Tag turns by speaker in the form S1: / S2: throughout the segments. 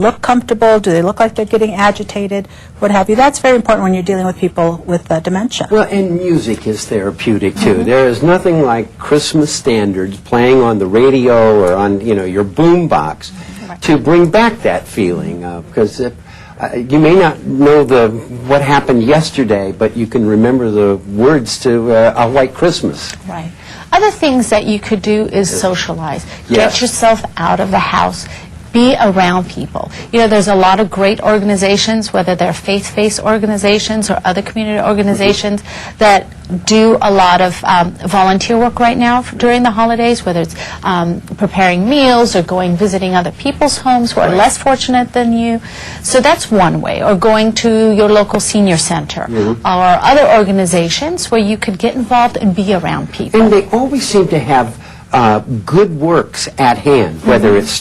S1: look comfortable? Do they look like they're getting agitated? What have you? That's very important when you're dealing with people with dementia.
S2: Well, and music is therapeutic too. There is nothing like Christmas standards playing on the radio or on your boom box to bring back that feeling. Because you may not know what happened yesterday, but you can remember the words to A White Christmas.
S3: Right. Other things that you could do is socialize. Get yourself out of the house. Be around people. There's a lot of great organizations, whether they're faith-based organizations or other community organizations that do a lot of volunteer work right now during the holidays, whether it's preparing meals or visiting other people's homes who are less fortunate than you. So that's one way. Or going to your local senior center or other organizations where you could get involved and be around people.
S2: And they always seem to have good works at hand, whether it's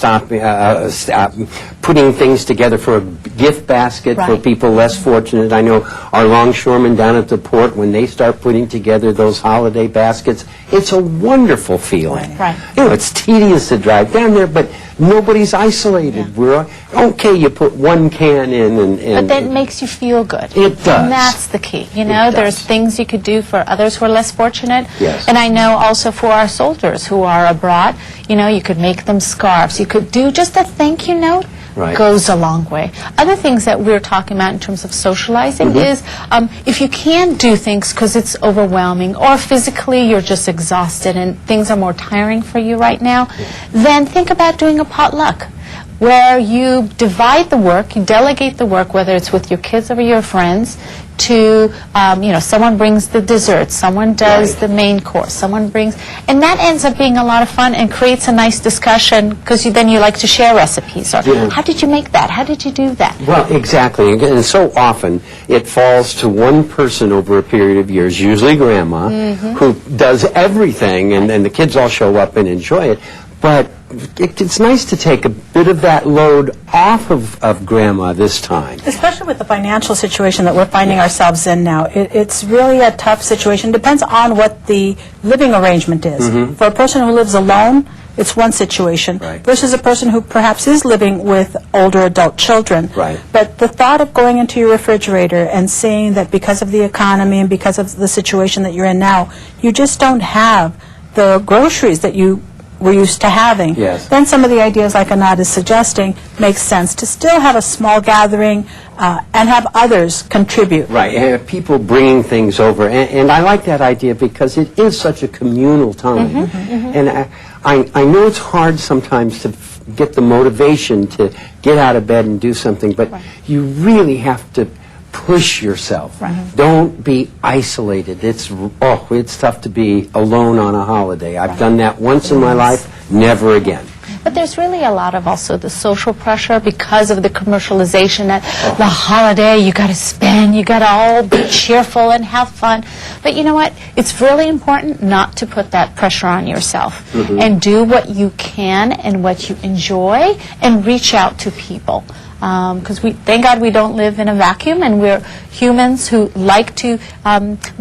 S2: putting things together for a gift basket for people less fortunate. I know our longshoremen down at the port, when they start putting together those holiday baskets, it's a wonderful feeling. It's tedious to drive down there, but nobody's isolated. We're okay. You put one can in,
S3: but that makes you feel good.
S2: It does,
S3: and that's the key. There's things you could do for others who are less fortunate.
S2: Yes.
S3: And I know also for our soldiers who are abroad, you could make them scarves. You could do just a thank you note. Goes a long way. Other things that we're talking about in terms of socializing is if you can't do things because it's overwhelming or physically you're just exhausted and things are more tiring for you right now, then think about doing a potluck where you divide the work, you delegate the work, whether it's with your kids or your friends, to, someone brings the dessert, someone does the main course, someone brings, and that ends up being a lot of fun and creates a nice discussion because then you like to share recipes. Or how did you make that? How did you do that?
S2: Well, exactly. And so often it falls to one person over a period of years, usually grandma, who does everything, and the kids all show up and enjoy it. But it's nice to take a bit of that load off of grandma this time.
S1: Especially with the financial situation that we're finding ourselves in now. It's really a tough situation. Depends on what the living arrangement is. For a person who lives alone, it's one situation versus a person who perhaps is living with older adult children. But the thought of going into your refrigerator and seeing that because of the economy and because of the situation that you're in now, you just don't have the groceries that you we're used to having. Then some of the ideas like Anat is suggesting makes sense to still have a small gathering and have others contribute.
S2: People bringing things over. And I like that idea because it is such a communal time. And I know it's hard sometimes to get the motivation to get out of bed and do something, but you really have to push yourself. Don't be isolated. It's tough to be alone on a holiday. I've done that once in my life, never again.
S3: But there's really a lot of also the social pressure because of the commercialization that the holiday, you got to spend, you got to all be cheerful and have fun. But you know what? It's really important not to put that pressure on yourself and do what you can and what you enjoy and reach out to people. Because thank God we don't live in a vacuum and we're humans who like to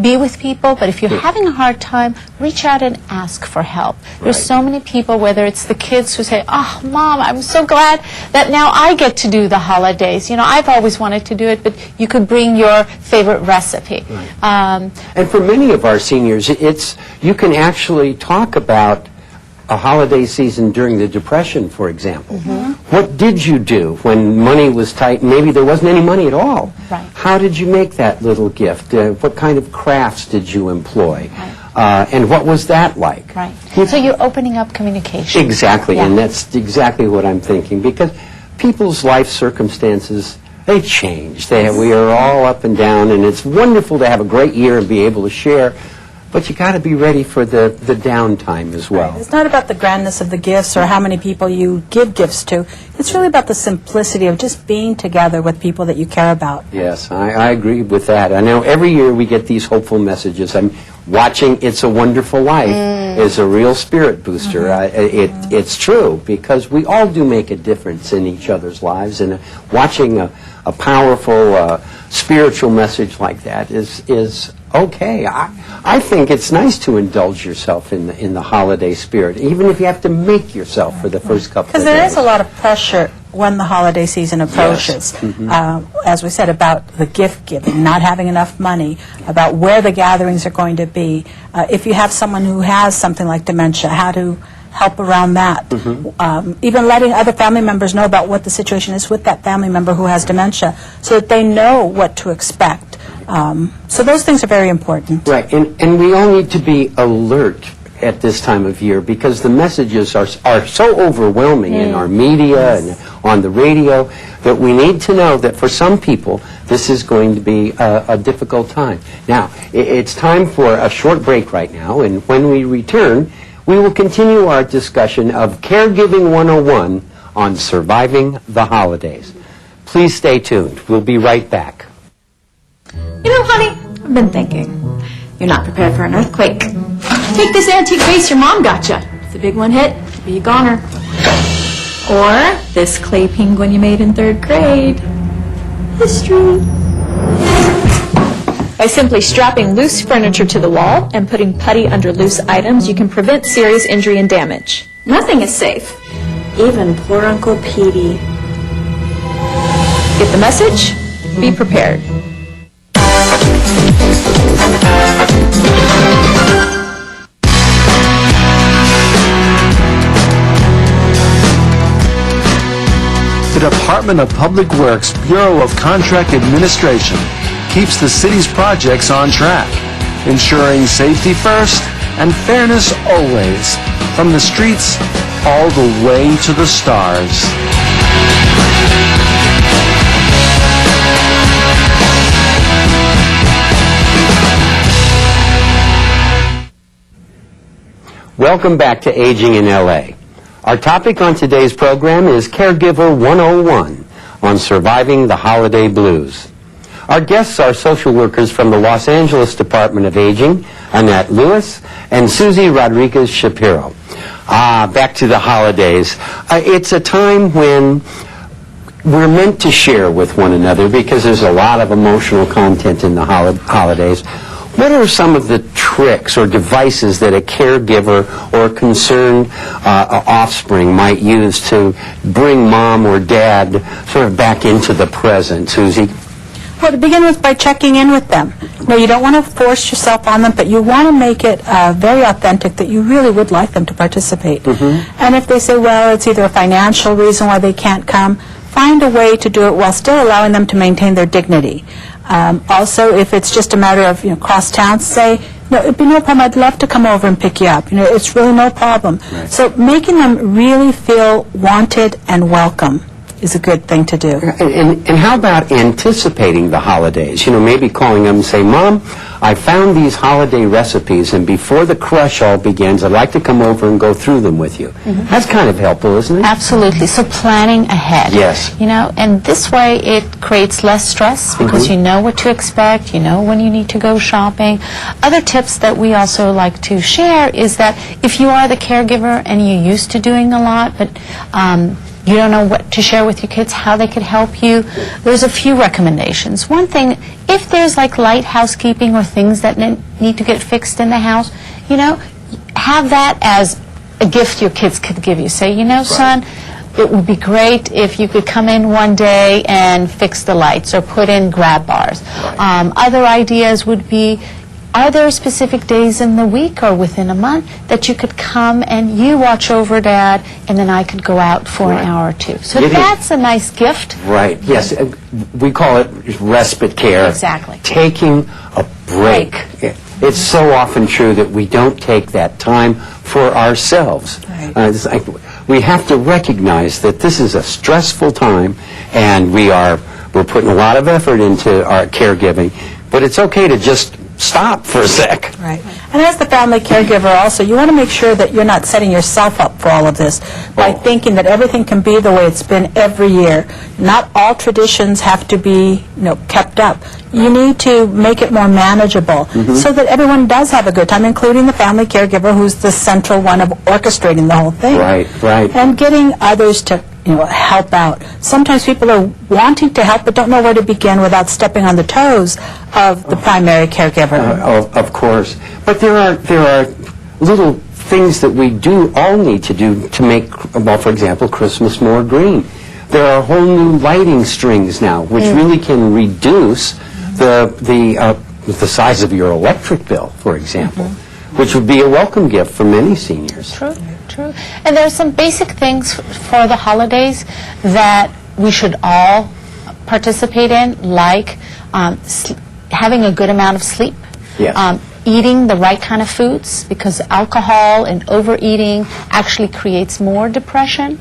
S3: be with people, but if you're having a hard time, reach out and ask for help. There's so many people, whether it's the kids who say, oh, Mom, I'm so glad that now I get to do the holidays. I've always wanted to do it, but you could bring your favorite recipe.
S2: And for many of our seniors, you can actually talk about a holiday season during the Depression, for example. What did you do when money was tight and maybe there wasn't any money at all? How did you make that little gift? What kind of crafts did you employ? And what was that like?
S3: So you're opening up communication.
S2: Exactly, and that's exactly what I'm thinking, because people's life circumstances, they change. We are all up and down, and it's wonderful to have a great year and be able to share. But you got to be ready for the downtime as well.
S1: It's not about the grandness of the gifts or how many people you give gifts to. It's really about the simplicity of just being together with people that you care about.
S2: Yes, I agree with that. I know every year we get these hopeful messages. I'm watching It's a Wonderful Life is a real spirit booster. It's true, because we all do make a difference in each other's lives, and watching a powerful spiritual message like that is okay. I think it's nice to indulge yourself in the holiday spirit, even if you have to make yourself for the first couple of days.
S1: Because there is a lot of pressure when the holiday season approaches. As we said, about the gift giving, not having enough money, about where the gatherings are going to be. If you have someone who has something like dementia, how to help around that. Even letting other family members know about what the situation is with that family member who has dementia, so that they know what to expect. So those things are very important.
S2: Right, and we all need to be alert at this time of year because the messages are so overwhelming in our media and on the radio that we need to know that for some people this is going to be a difficult time. Now, it's time for a short break right now, and when we return, we will continue our discussion of Caregiving 101 on surviving the holidays. Please stay tuned. We'll be right back.
S4: You know, honey, I've been thinking. You're not prepared for an earthquake. Take this antique vase your mom got you. If the big one hit, it'll be a goner. Or this clay penguin you made in 3rd grade. History. By simply strapping loose furniture to the wall and putting putty under loose items, you can prevent serious injury and damage. Nothing is safe. Even poor Uncle Petey. Get the message? Be prepared.
S5: The Department of Public Works Bureau of Contract Administration keeps the city's projects on track, ensuring safety first and fairness always, from the streets all the way to the stars.
S2: Welcome back to Aging in LA. Our topic on today's program is Caregiver 101 on surviving the holiday blues. Our guests are social workers from the Los Angeles Department of Aging, Annette Lewis and Susie Rodriguez Shapiro. Back to the holidays. It's a time when we're meant to share with one another because there's a lot of emotional content in the holidays. What are some of the tricks or devices that a caregiver or a concerned offspring might use to bring mom or dad sort of back into the present, Susie?
S1: Well, to begin with, by checking in with them. No, you don't want to force yourself on them, but you want to make it very authentic that you really would like them to participate. And if they say, well, it's either a financial reason why they can't come, find a way to do it while still allowing them to maintain their dignity. Also, if it's just a matter of, cross town, say, no, it'd be no problem. I'd love to come over and pick you up. It's really no problem.
S2: Right.
S1: So making them really feel wanted and welcome is a good thing to do.
S2: And how about anticipating the holidays? Maybe calling them and say, Mom, I found these holiday recipes, and before the crush all begins, I'd like to come over and go through them with you. That's kind of helpful, isn't it?
S3: Absolutely. So planning ahead.
S2: Yes.
S3: And this way it creates less stress because you know what to expect, you know when you need to go shopping. Other tips that we also like to share is that if you are the caregiver and you're used to doing a lot, but you don't know what to share with your kids, how they could help you, there's a few recommendations. One thing, if there's like light housekeeping or things that need to get fixed in the house, have that as a gift your kids could give you. Say, son, it would be great if you could come in one day and fix the lights or put in grab bars. Other ideas would be, are there specific days in the week or within a month that you could come and you watch over Dad and then I could go out for an hour or two? So that's a nice gift.
S2: Right, yes. We call it respite care.
S3: Exactly.
S2: Taking a break. It's so often true that we don't take that time for ourselves.
S1: Right.
S2: We have to recognize that this is a stressful time and we're putting a lot of effort into our caregiving, but it's okay to just stop for a sec.
S1: Right. And as the family caregiver also, you want to make sure that you're not setting yourself up for all of this by thinking that everything can be the way it's been every year. Not all traditions have to be, kept up. You need to make it more manageable so that everyone does have a good time, including the family caregiver who's the central one of orchestrating the whole thing.
S2: Right.
S1: And getting others to help out. Sometimes people are wanting to help but don't know where to begin without stepping on the toes of the primary caregiver.
S2: Of course. But there are little things that we all need to do to make, for example, Christmas more green. There are whole new lighting strings now, which really can reduce the size of your electric bill, for example, which would be a welcome gift for many seniors.
S3: True, true. And there's some basic things for the holidays that we should all participate in, like having a good amount of sleep.
S2: Yes.
S3: Eating the right kind of foods, because alcohol and overeating actually creates more depression.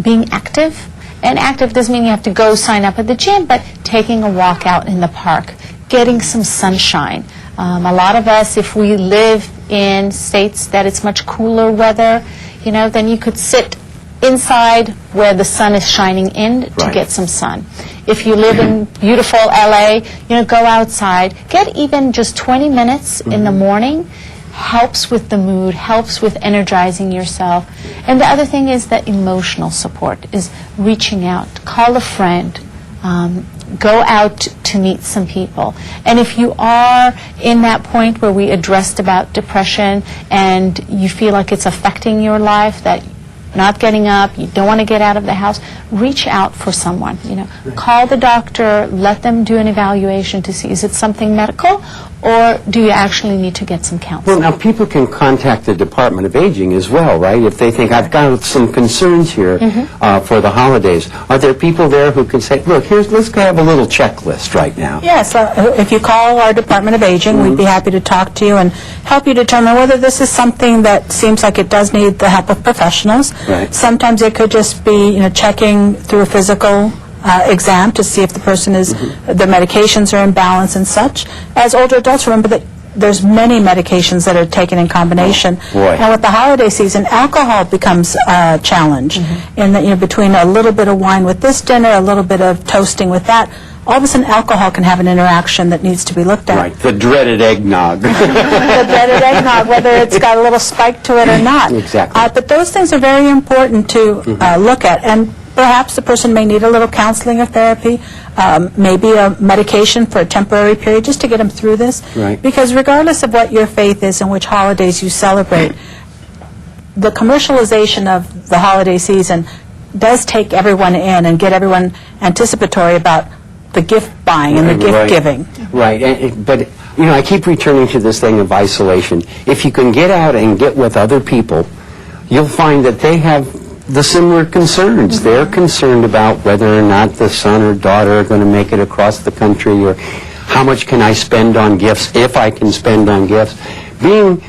S3: Being active, and active doesn't mean you have to go sign up at the gym, but taking a walk out in the park, getting some sunshine. A lot of us, if we live in states that it's much cooler weather, then you could sit inside where the sun is shining in to
S2: Right.
S3: get some sun. If you live in beautiful LA, go outside. Get even just 20 minutes in the morning. Helps with the mood, helps with energizing yourself. And the other thing is that emotional support, is reaching out. Call a friend. Go out to meet some people. And if you are in that point where we addressed about depression and you feel like it's affecting your life, that not getting up, you don't want to get out of the house, reach out for someone. Call the doctor, let them do an evaluation to see, is it something medical, or do you actually need to get some counseling?
S2: Well, now people can contact the Department of Aging as well, right? If they think, I've got some concerns here for the holidays. Are there people there who can say, look, let's have a little checklist right now?
S1: Yes, if you call our Department of Aging, we'd be happy to talk to you and help you determine whether this is something that seems like it does need the help of professionals.
S2: Right.
S1: Sometimes it could just be, checking through a physical exam to see if the person is, their medications are in balance and such. As older adults, remember that there's many medications that are taken in combination.
S2: boy.
S1: And with the holiday season, alcohol becomes a challenge. In that, between a little bit of wine with this dinner, a little bit of toasting with that, all of a sudden alcohol can have an interaction that needs to be looked at.
S2: Right, the dreaded eggnog.
S1: The dreaded eggnog, whether it's got a little spike to it or not.
S2: Exactly.
S1: But those things are very important to look at. And perhaps the person may need a little counseling or therapy, maybe a medication for a temporary period just to get them through this.
S2: Right.
S1: Because regardless of what your faith is and which holidays you celebrate, the commercialization of the holiday season does take everyone in and get everyone anticipatory about the gift buying and the gift
S2: Right.
S1: giving.
S2: Right, but I keep returning to this thing of isolation. If you can get out and get with other people, you'll find that they have the similar concerns. They're concerned about whether or not the son or daughter are going to make it across the country, or how much can I spend on gifts, if I can spend on gifts. Being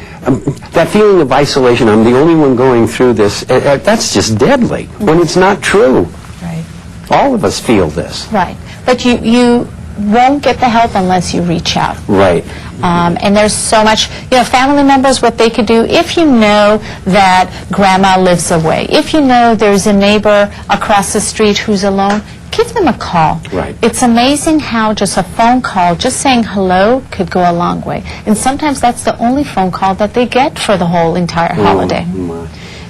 S2: that feeling of isolation, I'm the only one going through this, that's just deadly when it's not true.
S1: Right.
S2: All of us feel this.
S3: Right. But you won't get the help unless you reach out.
S2: Right.
S3: And there's so much, family members, what they could do, if you know that grandma lives away, if you know there's a neighbor across the street who's alone, give them a call.
S2: Right.
S3: It's amazing how just a phone call, just saying hello, could go a long way. And sometimes that's the only phone call that they get for the whole entire holiday.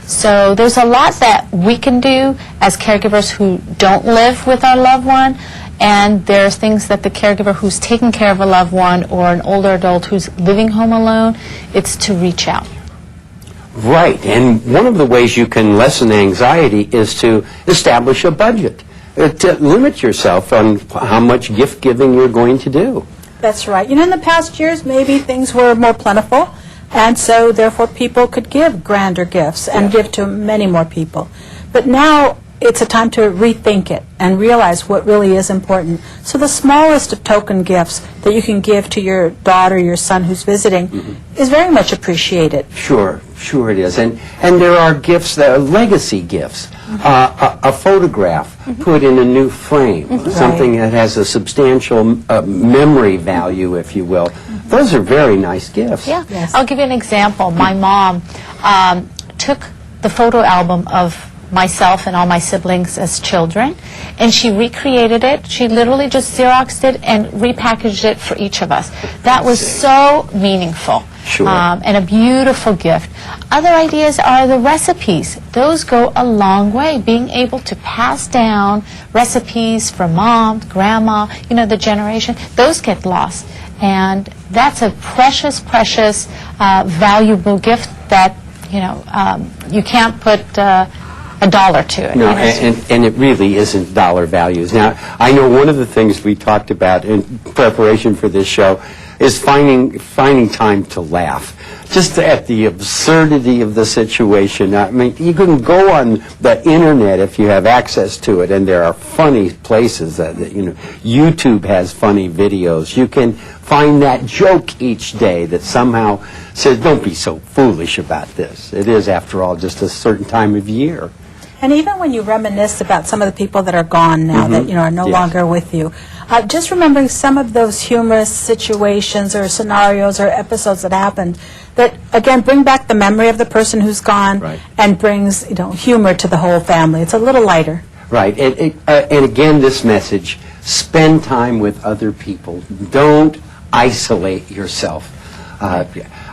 S3: So there's a lot that we can do as caregivers who don't live with our loved one, and there's things that the caregiver who's taking care of a loved one or an older adult who's living home alone, it's to reach out.
S2: Right, and one of the ways you can lessen anxiety is to establish a budget, to limit yourself on how much gift giving you're going to do.
S1: That's right. In the past years, maybe things were more plentiful, and so therefore people could give grander gifts and give to many more people. But now it's a time to rethink it and realize what really is important. So the smallest of token gifts that you can give to your daughter, your son who's visiting is very much appreciated.
S2: Sure it is. And there are gifts, that are legacy gifts. A photograph put in a new frame, something that has a substantial memory value, if you will. Those are very nice gifts.
S3: Yeah.
S1: Yes.
S3: I'll give you an example. My mom took the photo album of myself and all my siblings as children, and she recreated it. She literally just Xeroxed it and repackaged it for each of us. That was so meaningful.
S2: Sure.
S3: And a beautiful gift. Other ideas are the recipes. Those go a long way. Being able to pass down recipes from mom, grandma, the generation, those get lost. And that's a precious, valuable gift that, you can't put a dollar to it.
S2: No,
S3: you know,
S2: and it really isn't dollar values. Now, I know one of the things we talked about in preparation for this show is finding time to laugh. Just at the absurdity of the situation. I mean, you can go on the internet if you have access to it, and there are funny places that YouTube has funny videos. You can find that joke each day that somehow says, don't be so foolish about this. It is, after all, just a certain time of year.
S1: And even when you reminisce about some of the people that are gone now, that are no
S2: Yes.
S1: longer with you, just remembering some of those humorous situations or scenarios or episodes that happened, that again bring back the memory of the person who's gone,
S2: Right.
S1: and brings humor to the whole family. It's a little lighter.
S2: Right, and again, this message: spend time with other people. Don't isolate yourself.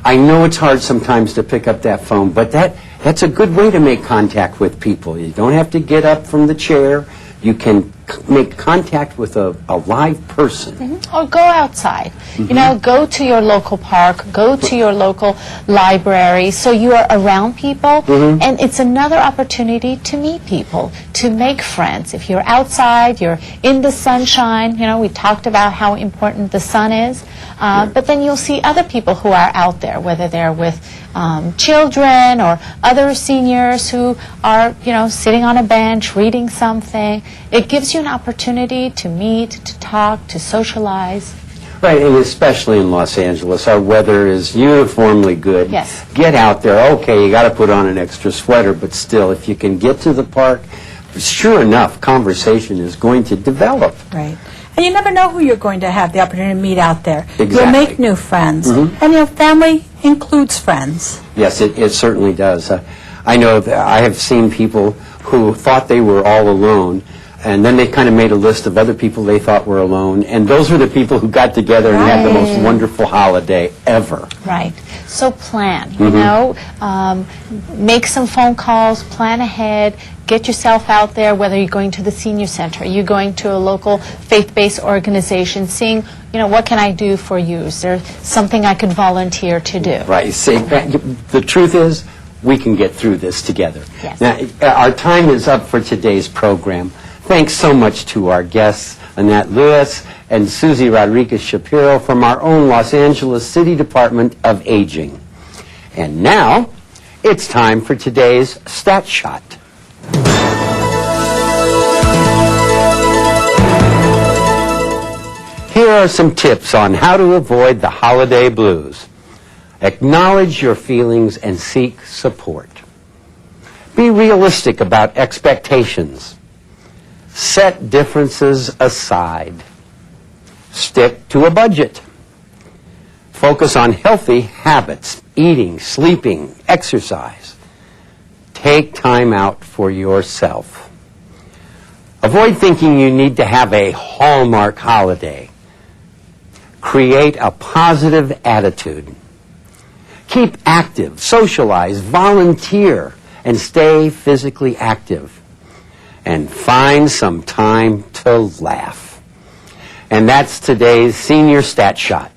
S2: I know it's hard sometimes to pick up that phone, but that's a good way to make contact with people. You don't have to get up from the chair. You can make contact with a live person.
S3: or go outside. You know, go to your local park, go to your local library, so you are around people, and it's another opportunity to meet people, to make friends. If you're outside, you're in the sunshine, we talked about how important the sun is, but then you'll see other people who are out there, whether they're with children or other seniors who are, sitting on a bench, reading something. It gives you an opportunity to meet, to talk, to socialize.
S2: Right, and especially in Los Angeles, our weather is uniformly good.
S3: Yes.
S2: Get out there. Okay, you got to put on an extra sweater, but still, if you can get to the park, sure enough, conversation is going to develop.
S1: Right. And you never know who you're going to have the opportunity to meet out there.
S2: Exactly.
S1: You'll make new friends. And family includes friends.
S2: Yes, it certainly does. I know that I have seen people who thought they were all alone, and then they kind of made a list of other people they thought were alone, and those were the people who got together and had the most wonderful holiday ever.
S3: Right. So plan, make some phone calls, plan ahead, get yourself out there, whether you're going to the senior center, you're going to a local faith-based organization, seeing, what can I do for you? Is there something I could volunteer to do?
S2: Right. See, the truth is, we can get through this together.
S3: Yes.
S2: Now, our time is up for today's program. Thanks so much to our guests, Annette Lewis and Susie Rodriguez Shapiro from our own Los Angeles City Department of Aging. And now, it's time for today's Stat Shot. Here are some tips on how to avoid the holiday blues. Acknowledge your feelings and seek support. Be realistic about expectations. Set differences aside. Stick to a budget. Focus on healthy habits, eating, sleeping, exercise. Take time out for yourself. Avoid thinking you need to have a Hallmark holiday. Create a positive attitude. Keep active, socialize, volunteer, and stay physically active. And find some time to laugh. And that's today's Senior Stat Shot.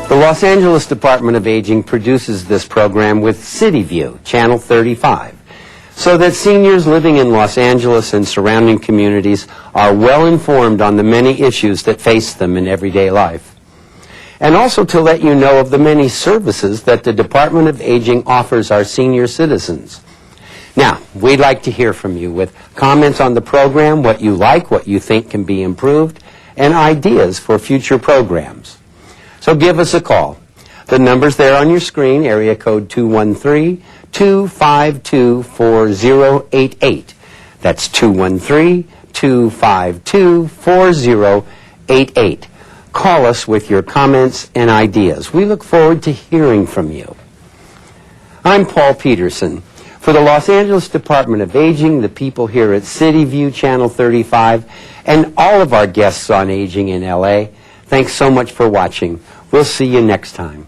S2: The Los Angeles Department of Aging produces this program with CityView, Channel 35, so that seniors living in Los Angeles and surrounding communities are well informed on the many issues that face them in everyday life. And also to let you know of the many services that the Department of Aging offers our senior citizens. Now, we'd like to hear from you with comments on the program, what you like, what you think can be improved, and ideas for future programs. So give us a call. The number's there on your screen, area code 213-252-4088. That's 213-252-4088. Call us with your comments and ideas. We look forward to hearing from you. I'm Paul Peterson. For the Los Angeles Department of Aging, the people here at CityView Channel 35, and all of our guests on Aging in LA, thanks so much for watching. We'll see you next time.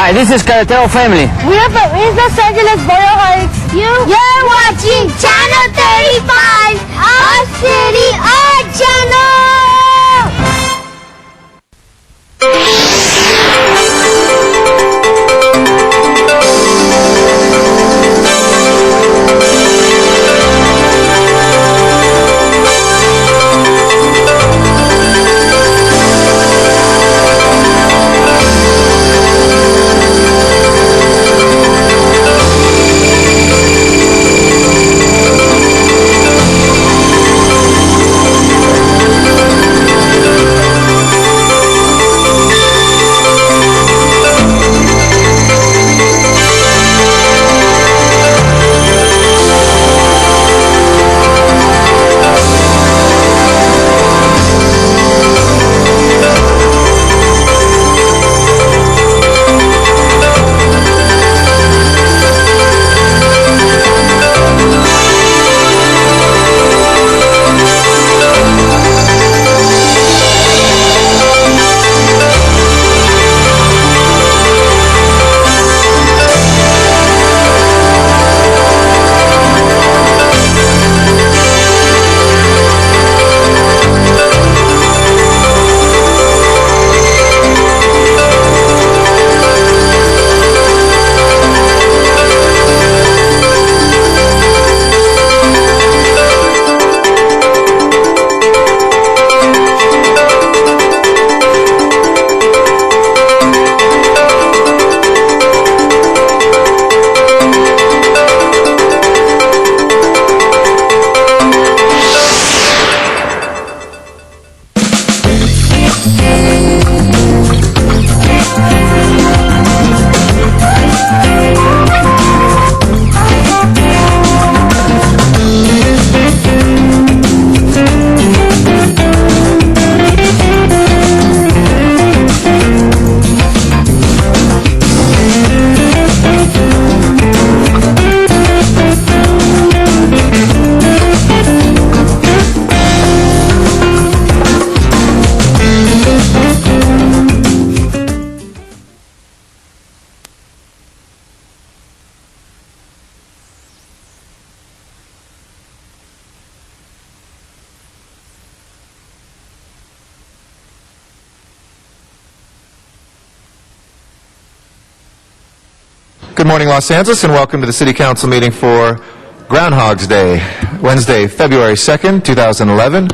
S6: Hi, this is Carretero Family.
S7: We're from East Los Angeles, Boyle Heights. You're watching Channel 35, our city, our channel!
S8: Good morning, Los Angeles, and welcome to the City Council meeting for Groundhog's Day, Wednesday, February 2nd, 2011.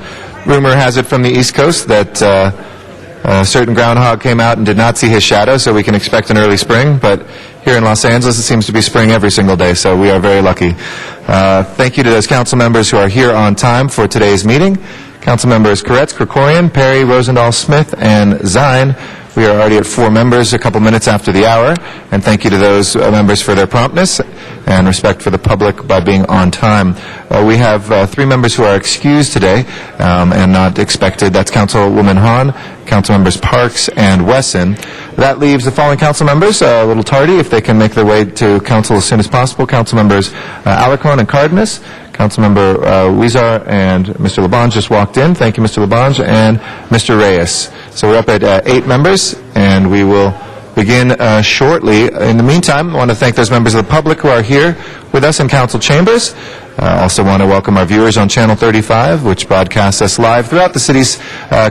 S8: Rumor has it from the East Coast that a certain groundhog came out and did not see his shadow, so we can expect an early spring. But here in Los Angeles, it seems to be spring every single day, so we are very lucky. Thank you to those council members who are here on time for today's meeting. Council members Koretz, Krikorian, Perry, Rosendahl, Smith, and Zine. We are already at 4 members, a couple minutes after the hour, and thank you to those members for their promptness and respect for the public by being on time. We have 3 members who are excused today and not expected. That's Councilwoman Hahn, Council members Parks and Wesson. That leaves the following council members a little tardy if they can make their way to council as soon as possible. Council members Alarcon and Cardenas. Councilmember Huizar and Mr. Labange just walked in. Thank you, Mr. Labange, and Mr. Reyes. So we're up at 8 members, and we will begin shortly. In the meantime, I want to thank those members of the public who are here with us in council chambers. I also want to welcome our viewers on Channel 35, which broadcasts us live throughout the city's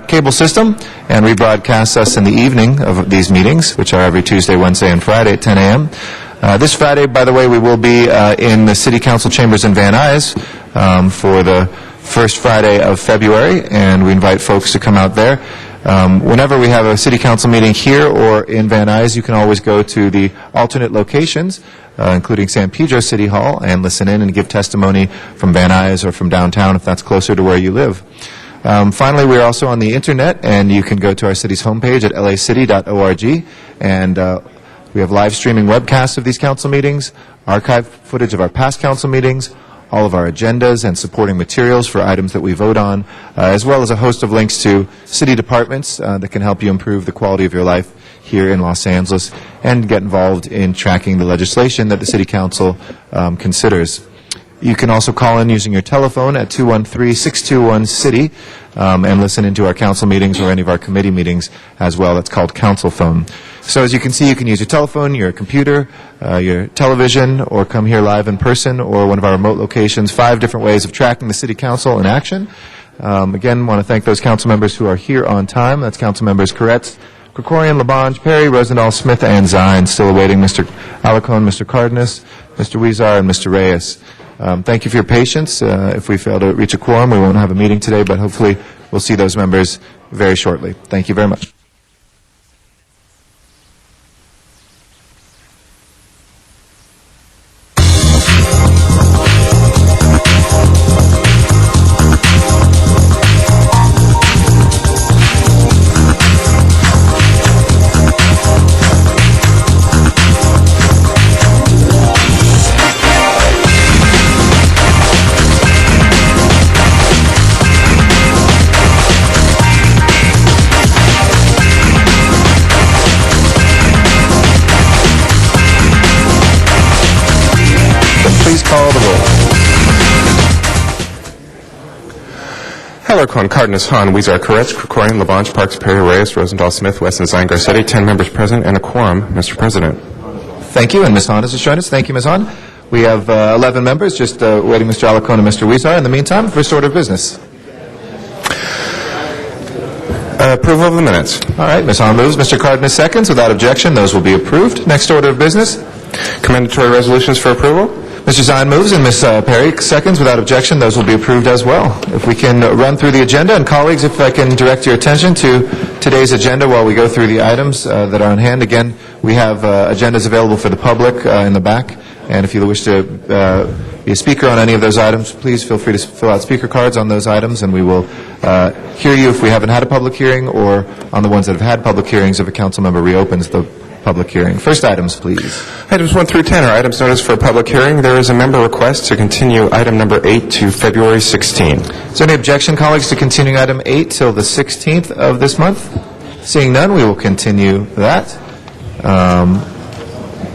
S8: cable system and rebroadcasts us in the evening of these meetings, which are every Tuesday, Wednesday, and Friday at 10 a.m. This Friday, by the way, we will be in the City Council chambers in Van Nuys for the first Friday of February, and we invite folks to come out there. Whenever we have a City Council meeting here or in Van Nuys, you can always go to the alternate locations, including San Pedro City Hall, and listen in and give testimony from Van Nuys or from downtown if that's closer to where you live. Finally, we're also on the internet, and you can go to our city's homepage at lacity.org, and we have live streaming webcasts of these council meetings, archived footage of our past council meetings, all of our agendas and supporting materials for items that we vote on, as well as a host of links to city departments that can help you improve the quality of your life here in Los Angeles and get involved in tracking the legislation that the City Council considers. You can also call in using your telephone at 213-621-CITY and listen into our council meetings or any of our committee meetings as well. That's called Council Phone. So as you can see, you can use your telephone, your computer, your television, or come here live in person, or one of our remote locations. 5 different ways of tracking the City Council in action. Again, want to thank those council members who are here on time. That's Council Members Koretz, Krikorian, Labange, Perry, Rosendahl, Smith, and Zine. Still awaiting Mr. Alarcon, Mr. Cardenas, Mr. Huizar, and Mr. Reyes. Thank you for your patience. If we fail to reach a quorum, we won't have a meeting today, but hopefully we'll see those members very shortly. Thank you very much. Please call the roll.
S6: Alarcon, Cardenas, Hahn, Huizar, Koretz, Krikorian, Labange, Parks, Perry, Reyes, Rosendahl, Smith, West, and Zine, Garcetti. 10 members present and a quorum, Mr. President.
S8: Thank you, and Ms. Hahn has just joined us. Thank you, Ms. Hahn. We have 11 members, just waiting Mr. Alarcon and Mr. Huizar. In the meantime, first order of business.
S6: Approval of the minutes.
S8: All right, Ms. Hahn moves. Mr. Cardenas seconds. Without objection, those will be approved. Next order of business.
S6: Commendatory resolutions for approval.
S8: Mr. Zine moves and Ms. Perry seconds. Without objection, those will be approved as well. If we can run through the agenda, and colleagues, if I can direct your attention to today's agenda while we go through the items that are on hand. Again, we have agendas available for the public in the back, and if you wish to be a speaker on any of those items, please feel free to fill out speaker cards on those items, and we will hear you if we haven't had a public hearing, or on the ones that have had public hearings if a council member reopens the public hearing. First items, please.
S6: Items 1 through 10 are items noticed for a public hearing. There is a member request to continue item number 8 to February 16.
S8: Is there any objection, colleagues, to continuing item 8 till the 16th of this month? Seeing none, we will continue that.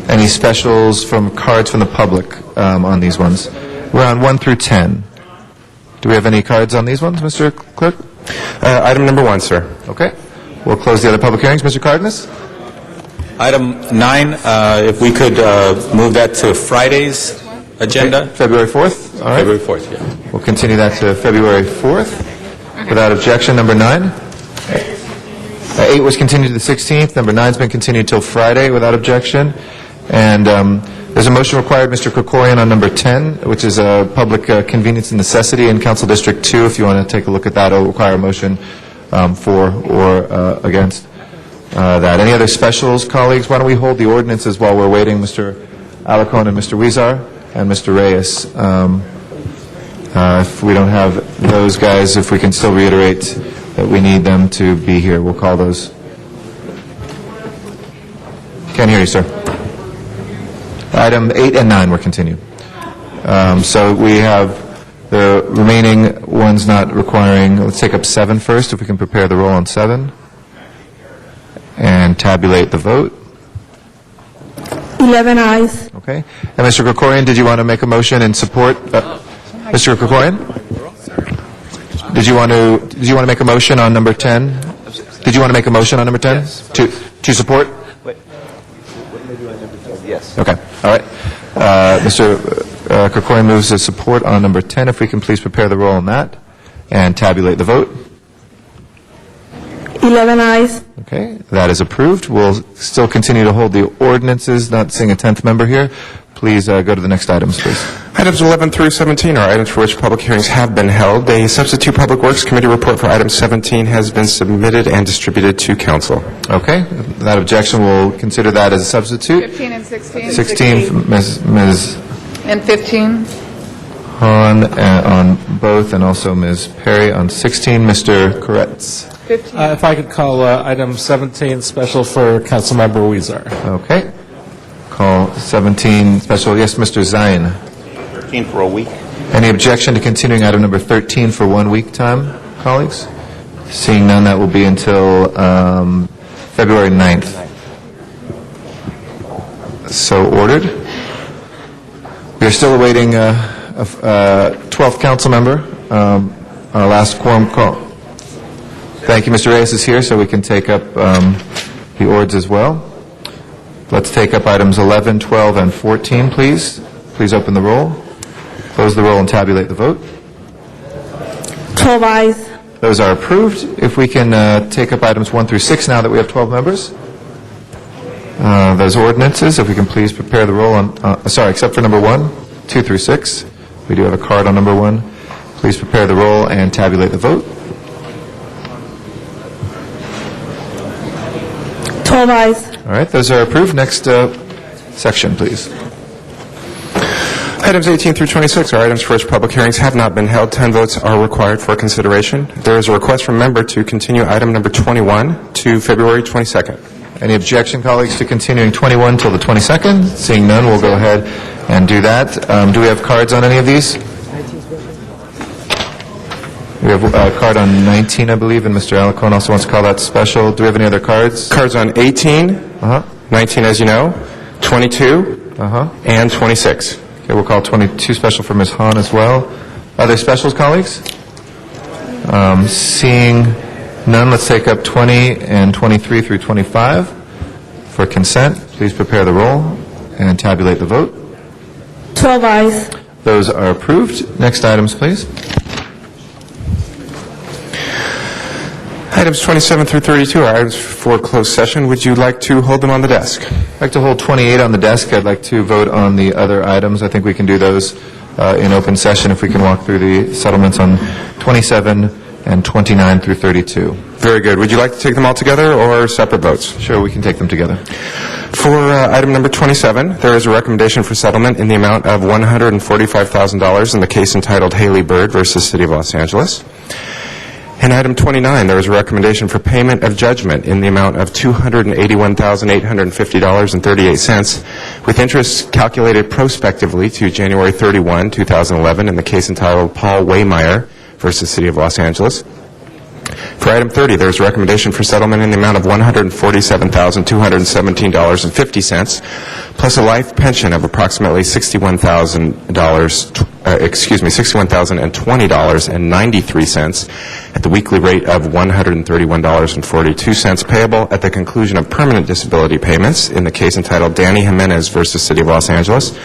S8: Any specials from cards from the public on these ones? We're on 1 through 10. Do we have any cards on these ones, Mr. Clerk?
S6: Item number 1, sir.
S8: Okay. We'll close the other public hearings. Mr. Cardenas?
S9: Item 9, if we could move that to Friday's agenda.
S8: February 4th? All right.
S9: February 4th, yeah.
S8: We'll continue that to February 4th. Without objection, number 9. 8 was continued to the 16th. Number 9's been continued till Friday without objection. And there's a motion required, Mr. Krikorian, on number 10, which is a public convenience and necessity in Council District 2. If you want to take a look at that, it'll require a motion for or against that. Any other specials, colleagues? Why don't we hold the ordinances while we're waiting Mr. Alarcon and Mr. Huizar and Mr. Reyes. If we don't have those guys, if we can still reiterate that we need them to be here, we'll call those. Can't hear you, sir. Item 8 and 9 were continued. So we have the remaining ones not requiring. Let's take up 7 first, if we can prepare the roll on 7. And tabulate the vote.
S7: 11 ayes.
S8: Okay. And Mr. Krikorian, did you want to make a motion in support? Mr. Krikorian? Did you want to make a motion on number 10? Did you want to make a motion on number 10? Yes. To support? Yes. Okay. All right. Mr. Krikorian moves to support on number 10. If we can please prepare the roll on that and tabulate the vote.
S7: 11 ayes.
S8: Okay, that is approved. We'll still continue to hold the ordinances, not seeing a 10th member here. Please go to the next items, please.
S6: Items 11 through 17 are items for which public hearings have been held. A substitute Public Works Committee report for item 17 has been submitted and distributed to council.
S8: Okay, without objection, we'll consider that as a substitute.
S10: 15 and 16.
S8: 16, Ms.
S10: And 15.
S8: Hahn on both, and also Ms. Perry on 16. Mr. Koretz.
S10: 15.
S11: If I could call item 17 special for Councilmember Huizar.
S8: Okay. Call 17 special. Yes, Mr. Zine.
S9: 13 for a week.
S8: Any objection to continuing item number 13 for 1 week time, colleagues? Seeing none, that will be until February 9th. So ordered. We are still awaiting a 12th council member, our last quorum call. Thank you. Mr. Reyes is here, so we can take up the ords as well. Let's take up items 11, 12, and 14, please. Please open the roll, close the roll, and tabulate the vote.
S7: 12 ayes.
S8: Those are approved. If we can take up items 1 through 6 now that we have 12 members. Those ordinances, if we can please prepare the roll on, except for number 1, 2 through 6. We do have a card on number 1. Please prepare the roll and tabulate the vote.
S7: 12 ayes.
S8: All right, those are approved. Next section, please.
S6: Items 18 through 26 are items for which public hearings have not been held. 10 votes are required for consideration. There is a request from a member to continue item number 21 to February 22nd.
S8: Any objection, colleagues, to continuing 21 till the 22nd? Seeing none, we'll go ahead and do that. Do we have cards on any of these? We have a card on 19, I believe, and Mr. Alacon also wants to call that special. Do we have any other cards?
S6: Cards on 18, 19 as you know, 22, and 26.
S8: Okay, we'll call 22 special for Ms. Hahn as well. Other specials, colleagues? Seeing none, let's take up 20 and 23 through 25 for consent. Please prepare the roll and tabulate the vote.
S7: 12 ayes.
S8: Those are approved. Next items, please.
S6: Items 27 through 32 are items for closed session. Would you like to hold them on the desk?
S8: I'd like to hold 28 on the desk. I'd like to vote on the other items. I think we can do those in open session if we can walk through the settlements on 27 and 29 through 32.
S6: Very good. Would you like to take them all together or separate votes?
S8: Sure, we can take them together.
S6: For item number 27, there is a recommendation for settlement in the amount of $145,000 in the case entitled Haley Bird versus City of Los Angeles. In item 29, there is a recommendation for payment of judgment in the amount of $281,850.38, with interest calculated prospectively to January 31, 2011, in the case entitled Paul Waymeyer versus City of Los Angeles. For item 30, there is a recommendation for settlement in the amount of $147,217.50, plus a life pension of approximately $61,020.93 at the weekly rate of $131.42, payable at the conclusion of permanent disability payments in the case entitled Danny Jimenez versus City of Los Angeles.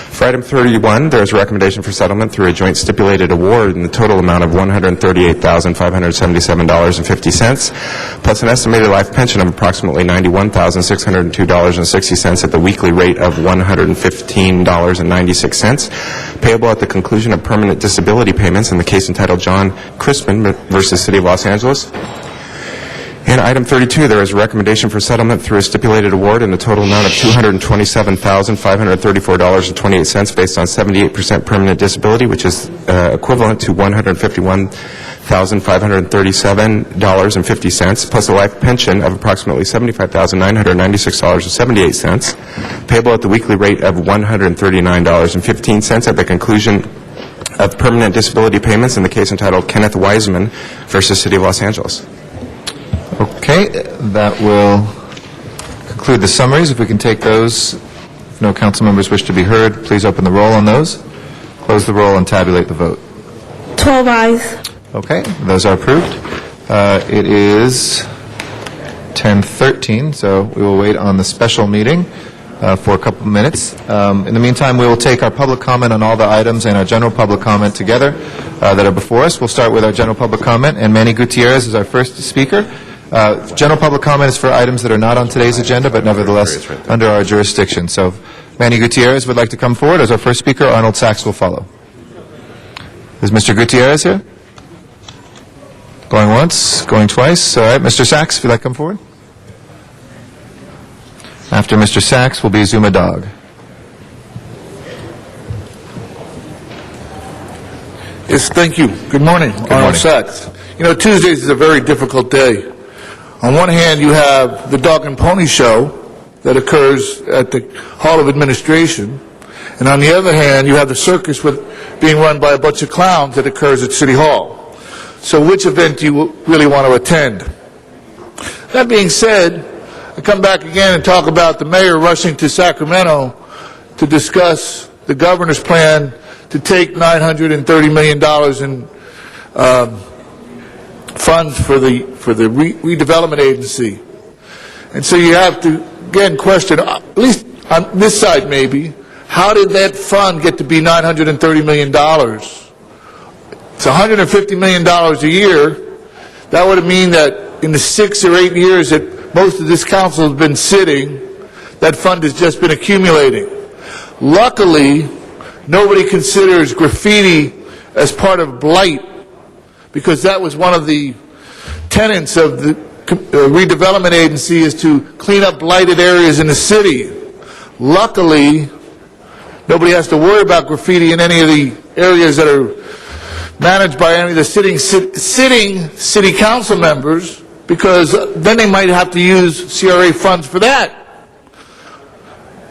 S6: For item 31, there is a recommendation for settlement through a joint stipulated award in the total amount of $138,577.50, plus an estimated life pension of approximately $91,602.60 at the weekly rate of $115.96, payable at the conclusion of permanent disability payments in the case entitled John Crispin versus City of Los Angeles. In item 32, there is a recommendation for settlement through a stipulated award in the total amount of $227,534.28 based on 78% permanent disability, which is equivalent to $151,537.50, plus a life pension of approximately $75,996.78, payable at the weekly rate of $139.15 at the conclusion of permanent disability payments in the case entitled Kenneth Wiseman versus City of Los Angeles.
S8: Okay, that will conclude the summaries. If we can take those, if no council members wish to be heard, please open the roll on those, close the roll, and tabulate the vote.
S7: 12 ayes.
S8: Okay, those are approved. It is 10:13, so we will wait on the special meeting for a couple of minutes. In the meantime, we will take our public comment on all the items and our general public comment together that are before us. We'll start with our general public comment, and Manny Gutierrez is our first speaker. General public comment is for items that are not on today's agenda, but nevertheless under our jurisdiction. So Manny Gutierrez would like to come forward as our first speaker. Arnold Sachs will follow. Is Mr. Gutierrez here? Going once, going twice. All right, Mr. Sachs, if you'd like to come forward. After Mr. Sachs will be Zuma Dog.
S12: Yes, thank you. Good morning. Arnold Sachs. You know, Tuesdays is a very difficult day. On one hand, you have the Dog and Pony Show that occurs at the Hall of Administration, and on the other hand, you have the circus being run by a bunch of clowns that occurs at City Hall. So which event do you really want to attend? That being said, I come back again and talk about the mayor rushing to Sacramento to discuss the governor's plan to take $930 million in funds for the redevelopment agency. And so you have to again, question, at least on this side maybe, how did that fund get to be $930 million? It's $150 million a year. That would mean that in the 6 or 8 years that most of this council has been sitting, that fund has just been accumulating. Luckily, nobody considers graffiti as part of blight, because that was one of the tenets of the redevelopment agency, is to clean up blighted areas in the city. Luckily, nobody has to worry about graffiti in any of the areas that are managed by any of the sitting city council members, because then they might have to use CRA funds for that.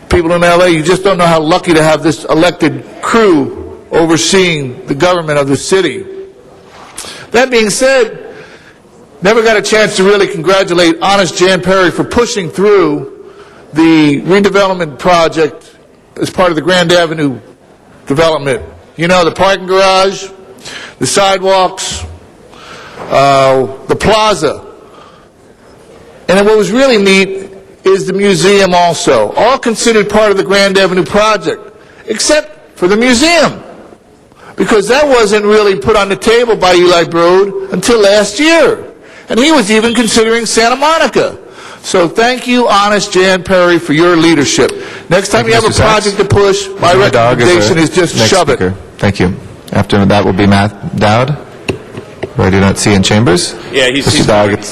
S12: People in LA, you just don't know how lucky to have this elected crew overseeing the government of the city. That being said, never got a chance to really congratulate Honest Jan Perry for pushing through the redevelopment project as part of the Grand Avenue development. You know, the parking garage, the sidewalks, the plaza. And what was really neat is the museum also, all considered part of the Grand Avenue project, except for the museum, because that wasn't really put on the table by Eli Broad until last year. And he was even considering Santa Monica. So thank you, Honest Jan Perry, for your leadership. Next time you have a project to push, my recommendation is just shove it.
S8: Thank you. After that will be Matt Dowd, who I do not see in chambers.
S13: Yeah, he's
S8: Dowd.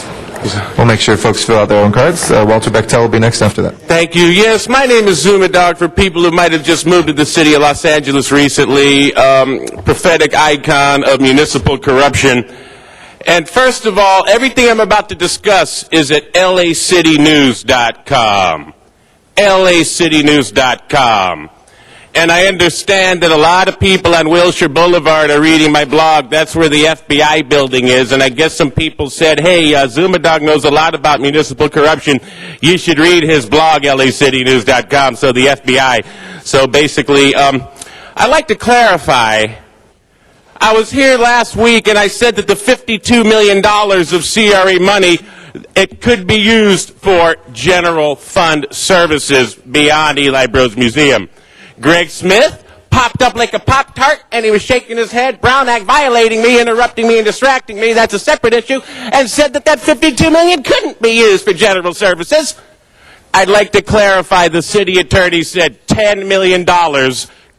S8: We'll make sure folks fill out their own cards. Walter Bechtel will be next after that.
S13: Thank you. Yes, my name is Zuma Dog, for people who might have just moved to the city of Los Angeles recently, prophetic icon of municipal corruption. And first of all, everything I'm about to discuss is at lacitynews.com. lacitynews.com. And I understand that a lot of people on Wilshire Boulevard are reading my blog. That's where the FBI building is. And I guess some people said, hey, Zuma Dog knows a lot about municipal corruption. You should read his blog, lacitynews.com, so the FBI. So basically, I'd like to clarify. I was here last week and I said that the $52 million of CRA money, it could be used for general fund services beyond Eli Broad's museum. Greg Smith popped up like a Pop-Tart, and he was shaking his head, Brown Act violating me, interrupting me, and distracting me, that's a separate issue, and said that that $52 million couldn't be used for general services. I'd like to clarify, the city attorney said $10 million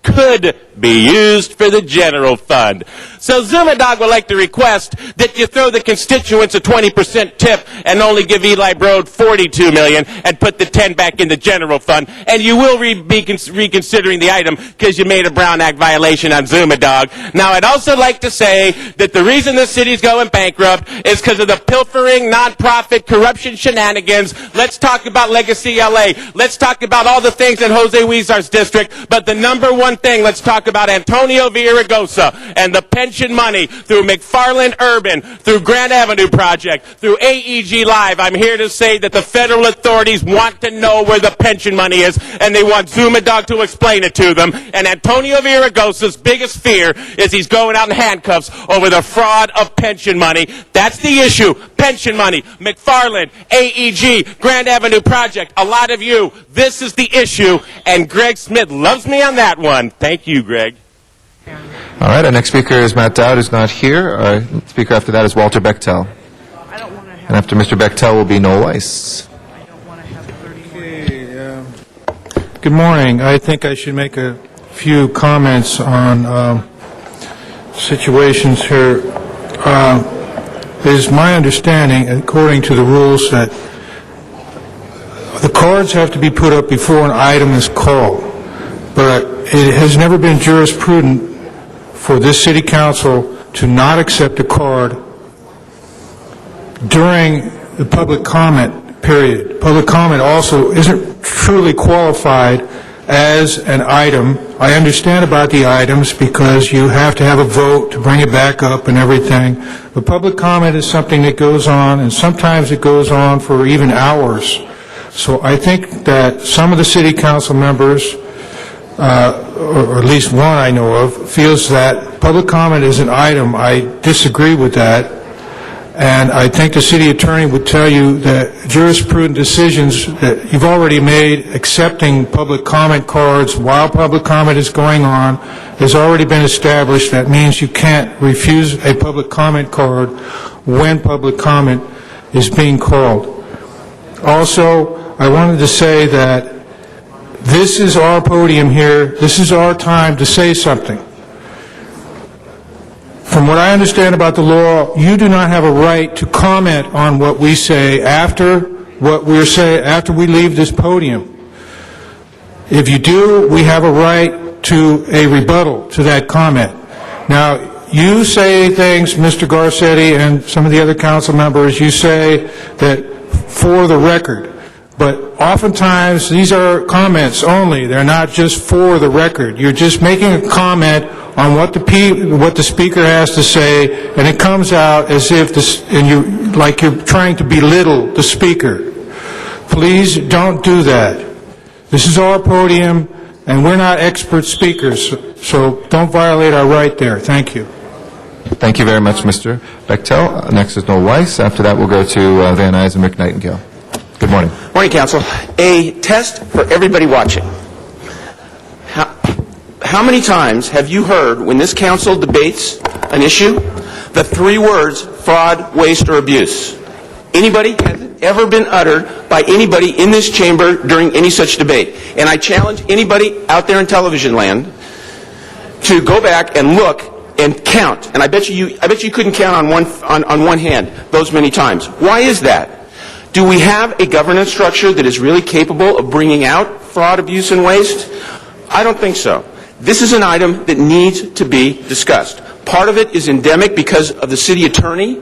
S13: could be used for the general fund. So Zuma Dog would like to request that you throw the constituents a 20% tip and only give Eli Broad $42 million and put the 10 back in the general fund. And you will be reconsidering the item because you made a Brown Act violation on Zuma Dog. Now, I'd also like to say that the reason the city's going bankrupt is because of the pilfering, nonprofit, corruption shenanigans. Let's talk about Legacy LA. Let's talk about all the things in Jose Huizar's district. But the number one thing, let's talk about Antonio Villaraigosa and the pension money through McFarland Urban, through Grand Avenue Project, through AEG Live. I'm here to say that the federal authorities want to know where the pension money is, and they want Zuma Dog to explain it to them. And Antonio Villaraigosa's biggest fear is he's going out in handcuffs over the fraud of pension money. That's the issue. Pension money, McFarland, AEG, Grand Avenue Project. A lot of you, this is the issue, and Greg Smith loves me on that one. Thank you, Greg.
S8: All right, our next speaker is Matt Dowd, who's not here. Our speaker after that is Walter Bechtel. And after Mr. Bechtel will be Noel Weiss.
S11: Good morning. I think I should make a few comments on situations here. It is my understanding, according to the rules, that the cards have to be put up before an item is called. But it has never been jurisprudent for this city council to not accept a card during the public comment period. Public comment also isn't truly qualified as an item. I understand about the items because you have to have a vote to bring it back up and everything. But public comment is something that goes on, and sometimes it goes on for even hours. So I think that some of the city council members, or at least one I know of, feels that public comment is an item. I disagree with that. And I think the city attorney would tell you that jurisprudent decisions that you've already made accepting public comment cards while public comment is going on has already been established. That means you can't refuse a public comment card when public comment is being called. Also, I wanted to say that this is our podium here. This is our time to say something. From what I understand about the law, you do not have a right to comment on what we say after we leave this podium. If you do, we have a right to a rebuttal to that comment. Now, you say things, Mr. Garcetti and some of the other council members, you say that for the record. But oftentimes, these are comments only. They're not just for the record. You're just making a comment on what the speaker has to say, and it comes out as if like you're trying to belittle the speaker. Please don't do that. This is our podium, and we're not expert speakers, so don't violate our right there. Thank you.
S8: Thank you very much, Mr. Bechtel. Next is Noel Weiss. After that, we'll go to Van Nuys and Rick Nightingale. Good morning.
S14: Morning, Council. A test for everybody watching. How many times have you heard, when this council debates an issue, the three words, fraud, waste, or abuse? Anybody? Has it ever been uttered by anybody in this chamber during any such debate? And I challenge anybody out there in television land to go back and look and count. And I bet you couldn't count on one hand those many times. Why is that? Do we have a governance structure that is really capable of bringing out fraud, abuse, and waste? I don't think so. This is an item that needs to be discussed. Part of it is endemic because of the city attorney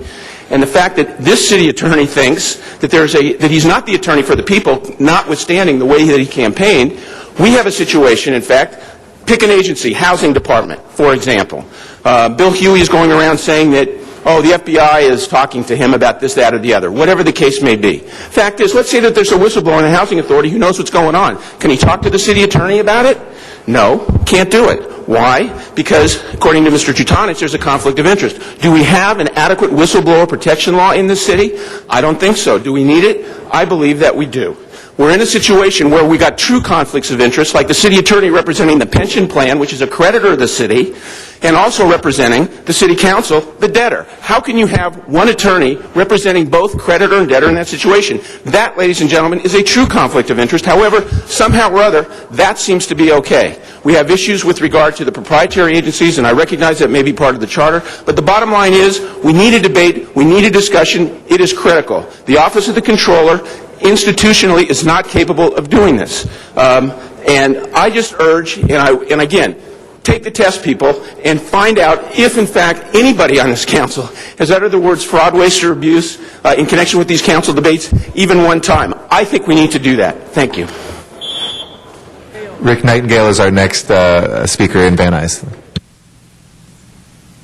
S14: and the fact that this city attorney thinks that that he's not the attorney for the people, notwithstanding the way that he campaigned. We have a situation, in fact, pick an agency, housing department, for example. Bill Huey is going around saying that, oh, the FBI is talking to him about this, that, or the other, whatever the case may be. Fact is, let's say that there's a whistleblower in the housing authority who knows what's going on. Can he talk to the city attorney about it? No, can't do it. Why? Because, according to Mr. Jutanich, there's a conflict of interest. Do we have an adequate whistleblower protection law in this city? I don't think so. Do we need it? I believe that we do. We're in a situation where we got true conflicts of interest, like the city attorney representing the pension plan, which is a creditor of the city, and also representing the city council, the debtor. How can you have one attorney representing both creditor and debtor in that situation? That, ladies and gentlemen, is a true conflict of interest. However, somehow or other, that seems to be okay. We have issues with regard to the proprietary agencies, and I recognize that may be part of the charter, but the bottom line is we need a debate, we need a discussion. It is critical. The Office of the Controller institutionally is not capable of doing this. And I just urge, and again, take the test, people, and find out if, in fact, anybody on this council has uttered the words fraud, waste, or abuse in connection with these council debates even one time. I think we need to do that. Thank you.
S8: Rick Nightingale is our next speaker in Van Nuys.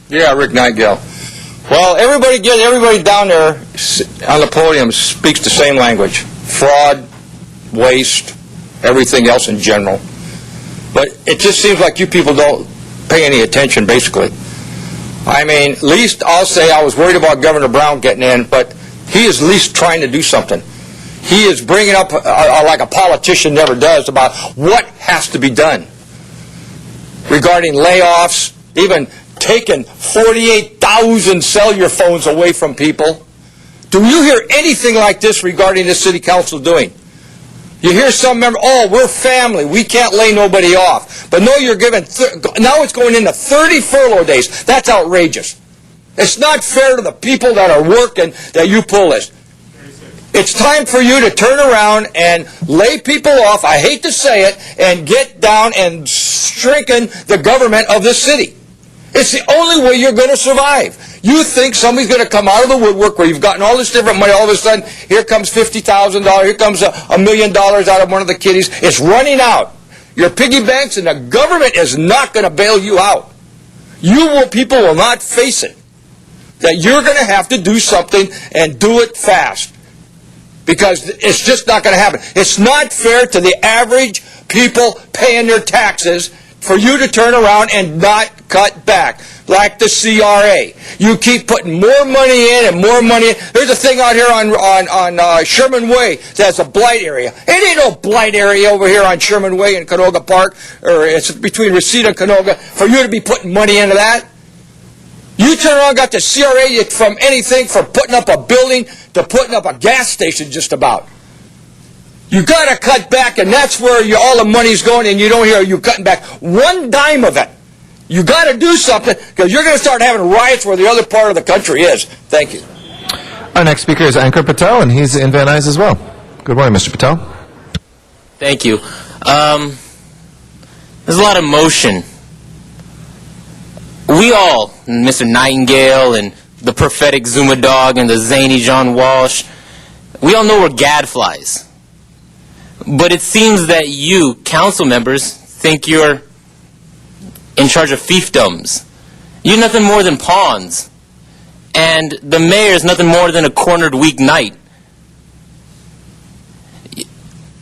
S15: Yeah, Rick Nightingale. Well, everybody down there on the podium speaks the same language. Fraud, waste, everything else in general. But it just seems like you people don't pay any attention, basically. I mean, at least I'll say I was worried about Governor Brown getting in, but he is at least trying to do something. He is bringing up, like a politician never does, about what has to be done regarding layoffs, even taking 48,000 cellular phones away from people. Do you hear anything like this regarding the city council doing? You hear some member, oh, we're family, we can't lay nobody off. But no, you're giving, now it's going into 30 furlough days. That's outrageous. It's not fair to the people that are working that you pull this. It's time for you to turn around and lay people off, I hate to say it, and get down and strengthen the government of this city. It's the only way you're going to survive. You think somebody's going to come out of the woodwork where you've gotten all this different money, all of a sudden, here comes $50,000, here comes $1 million out of one of the kiddies. It's running out. Your piggy banks, and the government is not going to bail you out. People will not face it. That you're going to have to do something and do it fast. Because it's just not going to happen. It's not fair to the average people paying their taxes for you to turn around and not cut back. like the CRA. You keep putting more money in and more money in. There's a thing out here on Sherman Way that's a blight area. It ain't no blight area over here on Sherman Way in Canoga Park, or it's between Reseda and Canoga, for you to be putting money into that. You turn around and got the CRA from anything from putting up a building to putting up a gas station just about. You got to cut back, and that's where all the money's going, and you don't hear you cutting back one dime of it. You got to do something, because you're going to start having riots where the other part of the country is. Thank you.
S8: Our next speaker is Ankur Patel, and he's in Van Nuys as well. Good morning, Mr. Patel.
S16: Thank you. There's a lot of motion. We all, Mr. Nightingale and the prophetic Zuma Dog and the zany John Walsh, we all know we're gadflies. But it seems that you, council members, think you're in charge of fiefdoms. You're nothing more than pawns. And the mayor is nothing more than a cornered weak knight.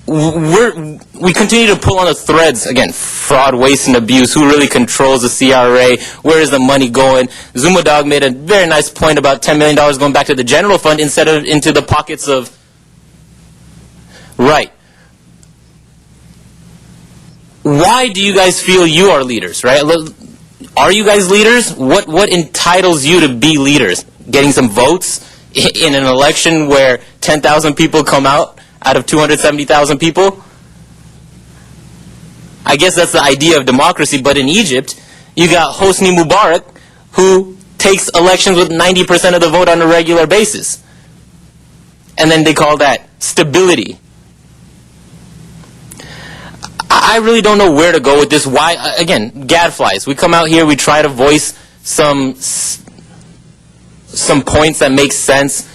S16: We continue to pull on the threads, again, fraud, waste, and abuse. Who really controls the CRA? Where is the money going? Zuma Dog made a very nice point about $10 million going back to the general fund instead of into the pockets of... Right. Why do you guys feel you are leaders, right? Are you guys leaders? What entitles you to be leaders? Getting some votes in an election where 10,000 people come out of 270,000 people? I guess that's the idea of democracy, but in Egypt, you got Hosni Mubarak, who takes elections with 90% of the vote on a regular basis. And then they call that stability. I really don't know where to go with this. Why? Again, gadflies. We come out here, we try to voice some points that make sense,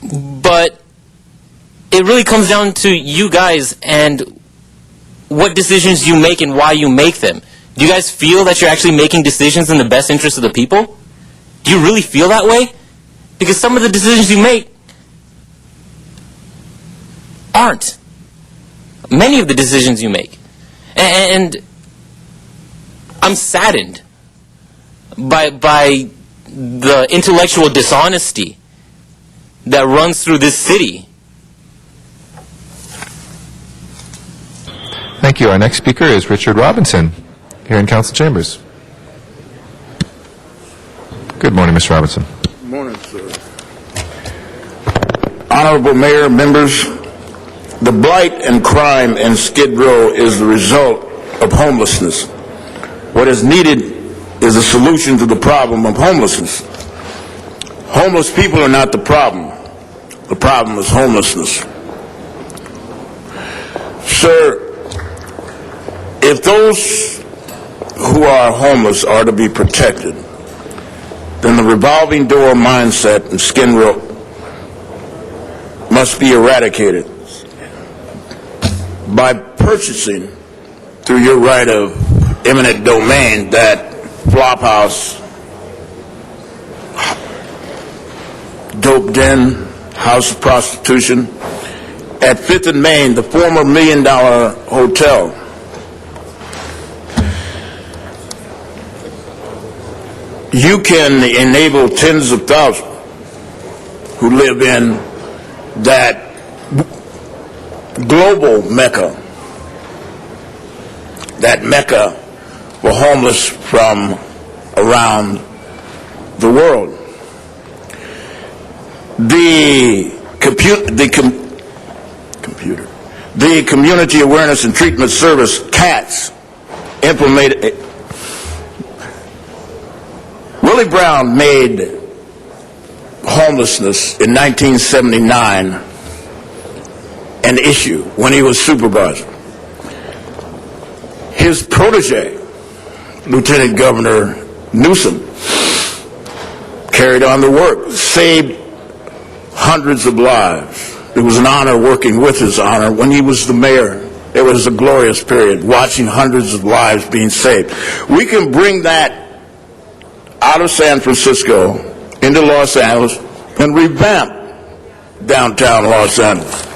S16: but it really comes down to you guys and what decisions you make and why you make them. Do you guys feel that you're actually making decisions in the best interest of the people? Do you really feel that way? Because some of the decisions you make aren't. Many of the decisions you make. And I'm saddened by the intellectual dishonesty that runs through this city.
S8: Thank you. Our next speaker is Richard Robinson, here in Council Chambers. Good morning, Mr. Robinson.
S12: Good morning, sir. Honorable Mayor, members, the blight and crime in Skid Row is the result of homelessness. What is needed is a solution to the problem of homelessness. Homeless people are not the problem. The problem is homelessness. Sir, if those who are homeless are to be protected, then the revolving door mindset in Skid Row must be eradicated by purchasing through your right of eminent domain that flop house, dope den, house of prostitution at 5th and Main, the former $1 Million hotel. You can enable tens of thousands who live in that global Mecca, that Mecca for homeless from around the world. The Community Awareness and Treatment Service, CATS, implemented. Willie Brown made homelessness in 1979 an issue when he was supervisor. His protege, Lieutenant Governor Newsom, carried on the work, saved hundreds of lives. It was an honor working with his honor when he was the mayor. It was a glorious period, watching hundreds of lives being saved. We can bring that out of San Francisco into Los Angeles and revamp downtown Los Angeles.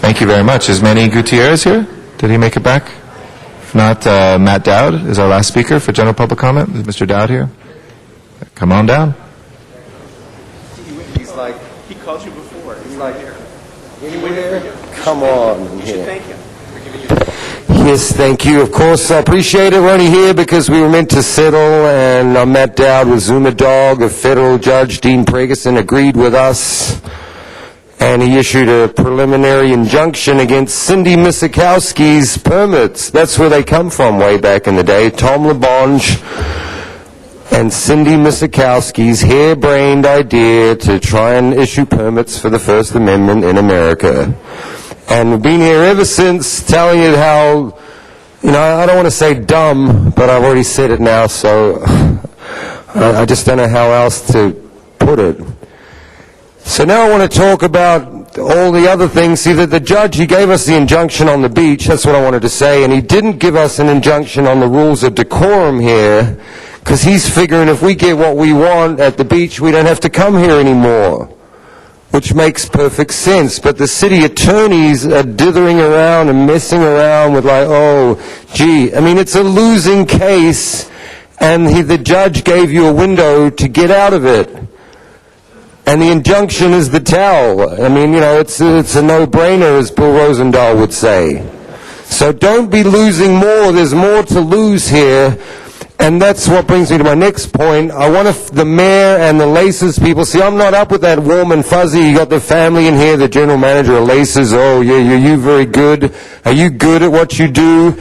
S8: Thank you very much. Is Manny Gutierrez here? Did he make it back? If not, Matt Dowd is our last speaker for general public comment. Is Mr. Dowd here? Come on down.
S2: He's like, he called you before. He's like, anywhere? Come on. You should thank him. Yes, thank you. Of course, I appreciate it. We're only here because we were meant to settle, and I'm Matt Dowd with Zuma Dog. A federal judge, Dean Pregerson, agreed with us, and he issued a preliminary injunction against Cindy Misikowski's permits. That's where they come from way back in the day. Tom LaBonge and Cindy Misikowski's harebrained idea to try and issue permits for the First Amendment in America. And we've been here ever since telling you how, I don't want to say dumb, but I've already said it now, so I just don't know how else to put it. So now I want to talk about all the other things. See, that the judge, he gave us the injunction on the beach, that's what I wanted to say, and he didn't give us an injunction on the rules of decorum here, because he's figuring if we get what we want at the beach, we don't have to come here anymore, which makes perfect sense. But the city attorneys are dithering around and messing around with like, oh, gee, I mean, it's a losing case, and the judge gave you a window to get out of it. And the injunction is the towel. I mean, it's a no-brainer, as Bill Rosendahl would say. So don't be losing more. There's more to lose here. And that's what brings me to my next point. I want the mayor and the Laces people, see, I'm not up with that warm and fuzzy. You got the family in here, the general manager of Laces. Oh, yeah, you very good. Are you good at what you do?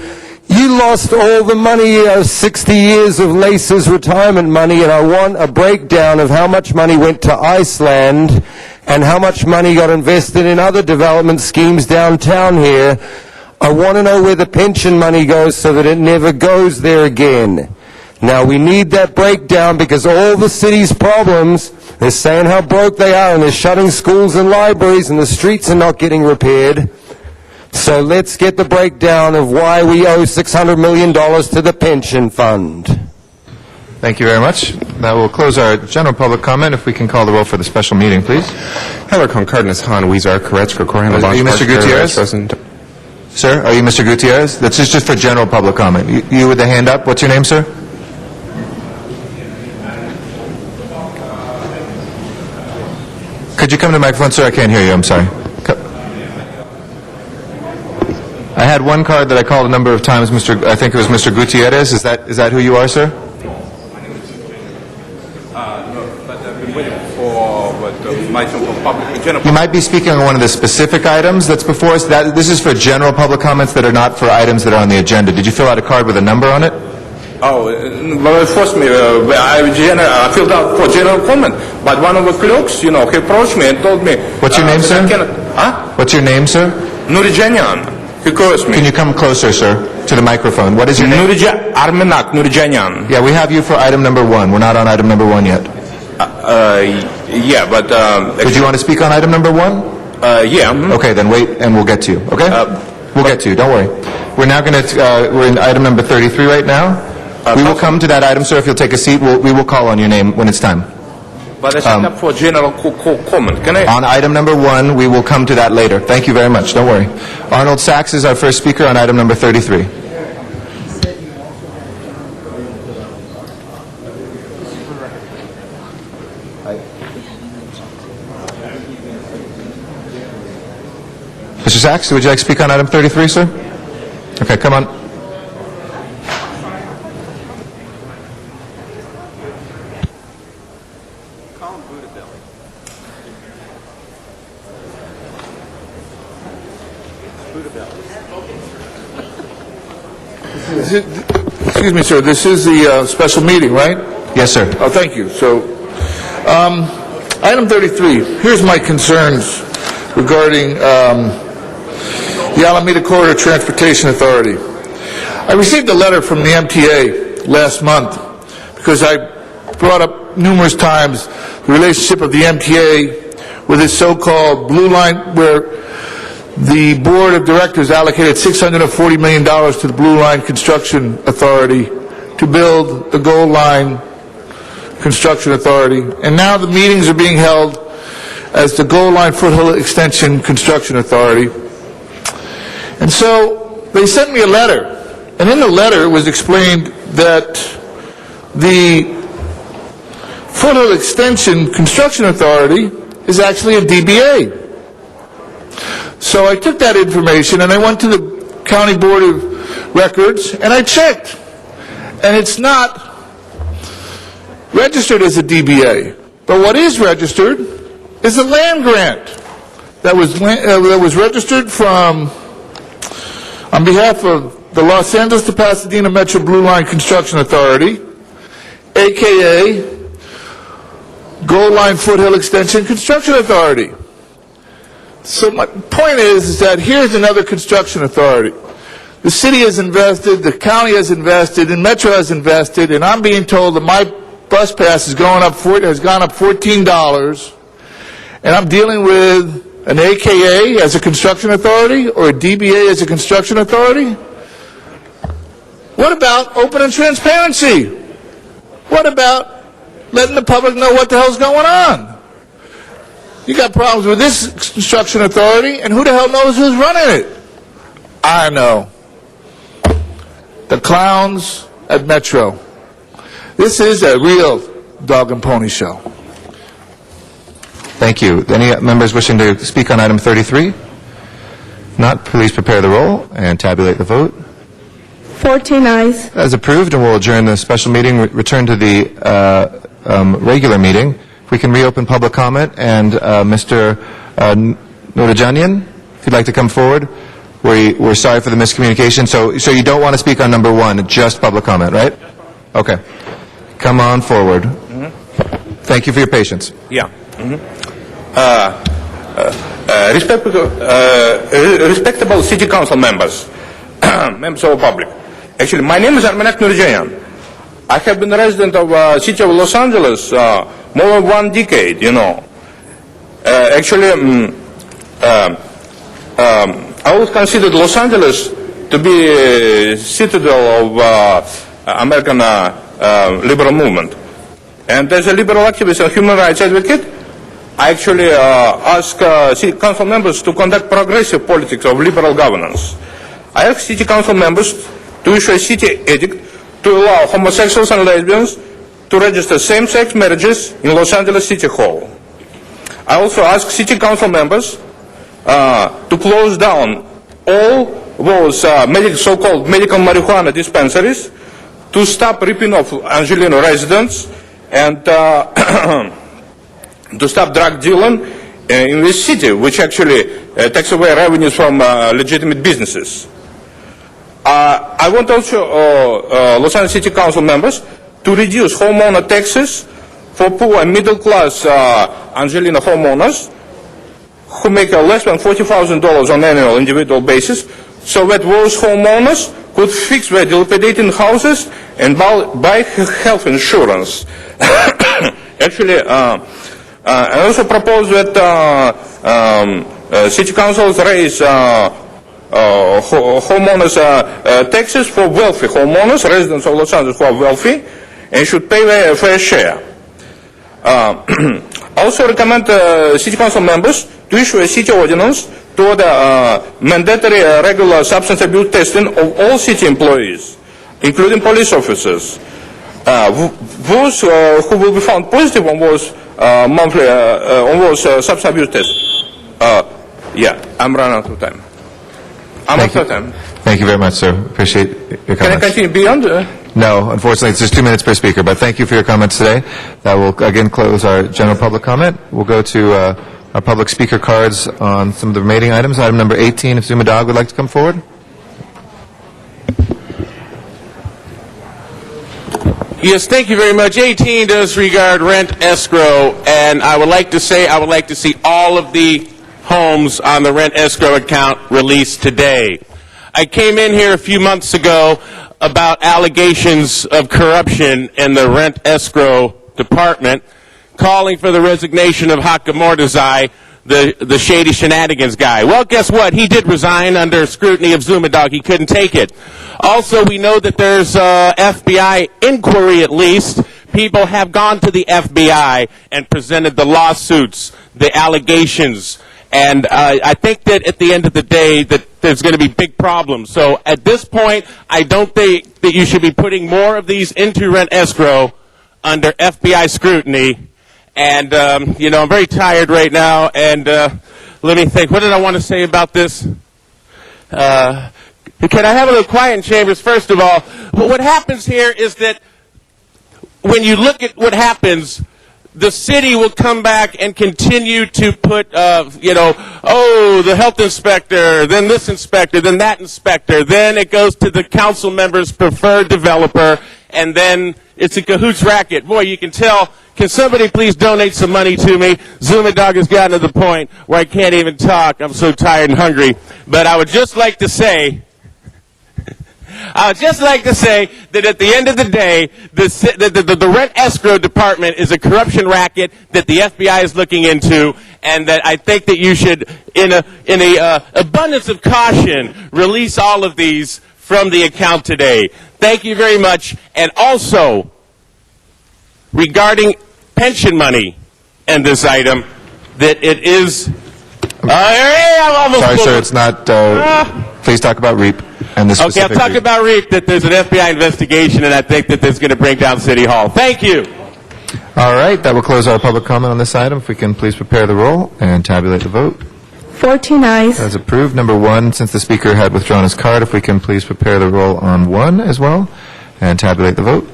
S2: You lost all the money, 60 years of Laces retirement money, and I want a breakdown of how much money went to Iceland and how much money got invested in other development schemes downtown here. I want to know where the pension money goes so that it never goes there again. Now, we need that breakdown because all the city's problems, they're saying how broke they are, and they're shutting schools and libraries, and the streets are not getting repaired. So let's get the breakdown of why we owe $600 million to the pension fund.
S8: Thank you very much. That will close our general public comment. If we can call the roll for the special meeting, please.
S6: Heller, Concardenas, Han, Weezer, Koretsky, Koran,
S8: Are you Mr. Gutierrez? Sir, are you Mr. Gutierrez? That's just for general public comment. You with the hand up. What's your name, sir? Could you come to the microphone, sir? I can't hear you. I'm sorry. I had one card that I called a number of times. I think it was Mr. Gutierrez. Is that who you are, sir?
S9: No, but I've been waiting for public.
S8: You might be speaking on one of the specific items that's before us. This is for general public comments that are not for items that are on the agenda. Did you fill out a card with a number on it?
S14: Oh, well, first I filled out for general comment, but one of the clerks, he approached me and told me...
S8: What's your name, sir? What's your name, sir?
S14: Nurijanyan. He calls me.
S8: Can you come closer, sir, to the microphone? What is your name?
S14: Armenak Nurijanyan.
S8: Yeah, we have you for item number 1. We're not on item number 1 yet.
S14: Yeah, but...
S8: Did you want to speak on item number 1?
S14: Yeah.
S8: Okay, then wait, and we'll get to you, okay? We'll get to you, don't worry. We're now going to, we're in item number 33 right now. We will come to that item, sir. If you'll take a seat, we will call on your name when it's time.
S14: But I signed up for general comment. Can I?
S8: On item number 1, we will come to that later. Thank you very much. Don't worry. Arnold Sachs is our first speaker on item number 33. Mr. Sachs, would you like to speak on item 33, sir? Okay, come on.
S12: Excuse me, sir, this is the special meeting, right?
S8: Yes, sir.
S12: Oh, thank you. So, item 33, here's my concerns regarding the Alameda Corridor Transportation Authority. I received a letter from the MTA last month because I brought up numerous times the relationship of the MTA with this so-called Blue Line, where the Board of Directors allocated $640 million to the Blue Line Construction Authority to build the Gold Line Construction Authority. And now the meetings are being held as the Gold Line Foothill Extension Construction Authority. And so they sent me a letter And in the letter, it was explained that the Foothill Extension Construction Authority is actually a DBA. So I took that information and I went to the County Board of Records and I checked. And it's not registered as a DBA. But what is registered is a land grant that was registered on behalf of the Los Angeles to Pasadena Metro Blue Line Construction Authority, a.k.a. Gold Line Foothill Extension Construction Authority. So my point is that here's another construction authority. The city has invested, the county has invested, and Metro has invested, and I'm being told that my bus pass has gone up $14, and I'm dealing with an AKA as a construction authority or a DBA as a construction authority? What about open and transparency? What about letting the public know what the hell's going on? You got problems with this construction authority, and who the hell knows who's running it? I know. The clowns at Metro. This is a real dog and pony show.
S8: Thank you. Any members wishing to speak on item 33? Not, please prepare the roll and tabulate the vote.
S7: 14 ayes.
S8: As approved, and we'll adjourn the special meeting, return to the regular meeting. If we can reopen public comment, and Mr. Nurajanian, if you'd like to come forward. We're sorry for the miscommunication. So you don't want to speak on number 1, just public comment, right? Okay. Come on forward. Thank you for your patience.
S14: Yeah. Respectable city council members, members of the public. Actually, my name is Armenak Nurjayan. I have been a resident of city of Los Angeles more than 1 decade, you know. I always considered Los Angeles to be a citadel of American liberal movement. And as a liberal activist and human rights advocate, I actually ask city council members to conduct progressive politics of liberal governance. I ask city council members to issue a city edict to allow homosexuals and lesbians to register same-sex marriages in Los Angeles City Hall. I also ask city council members to close down all those so-called medical marijuana dispensaries, to stop ripping off Angelino residents, and to stop drug dealing in this city, which actually takes away revenues from legitimate businesses. I want also Los Angeles City Council members to reduce homeowner taxes for poor and middle-class Angelino homeowners who make less than $40,000 on an annual individual basis, so that those homeowners could fix their dilapidating houses and buy health insurance. Actually, I also propose that city councils raise homeowners taxes for wealthy homeowners, residents of Los Angeles who are wealthy, and should pay their fair share. I also recommend city council members to issue a city ordinance to order mandatory regular substance abuse testing of all city employees, including police officers. Those who will be found positive on those monthly substance abuse tests. Yeah, I'm running out of time. I'm out of time.
S8: Thank you very much, sir. Appreciate your comments.
S14: Can I continue beyond?
S8: No, unfortunately, it's just 2 minutes per speaker, but thank you for your comments today. That will, again, close our general public comment. We'll go to our public speaker cards on some of the remaining items. Item number 18, if Zuma Dog would like to come forward.
S13: Yes, thank you very much. 18 does regard rent escrow, and I would like to say I would like to see all of the homes on the rent escrow account released today. I came in here a few months ago about allegations of corruption in the rent escrow department, calling for the resignation of Hakim Mordezai, the shady shenanigans guy. Well, guess what? He did resign under scrutiny of Zuma Dog. He couldn't take it. Also, we know that there's FBI inquiry, at least. People have gone to the FBI and presented the lawsuits, the allegations, And I think that at the end of the day that there's going to be big problems. So at this point, I don't think that you should be putting more of these into rent escrow under FBI scrutiny. And, I'm very tired right now. And let me think. What did I want to say about this? Can I have a little quiet in chambers, first of all? But what happens here is that when you look at what happens, the city will come back and continue to put, the health inspector, then this inspector, then that inspector, then it goes to the council member's preferred developer, and then it's a cahoots racket. Boy, you can tell. Can somebody please donate some money to me? Zuma Dog has gotten to the point where I can't even talk. I'm so tired and hungry. But I would just like to say, that at the end of the day, the rent escrow department is a corruption racket that the FBI is looking into, and that I think that you should, in a abundance of caution, release all of these from the account today. Thank you very much. And also, regarding pension money and this item, that it is...
S8: Sorry, sir, it's not... please talk about REAP and the specific...
S13: Okay, I'll talk about REAP, that there's an FBI investigation, and I think that that's going to bring down City Hall. Thank you.
S8: All right, that will close our public comment on this item. If we can please prepare the roll and tabulate the vote.
S7: 14 ayes.
S8: That is approved. Number 1, since the speaker had withdrawn his card, if we can please prepare the roll on 1 as well and tabulate the vote.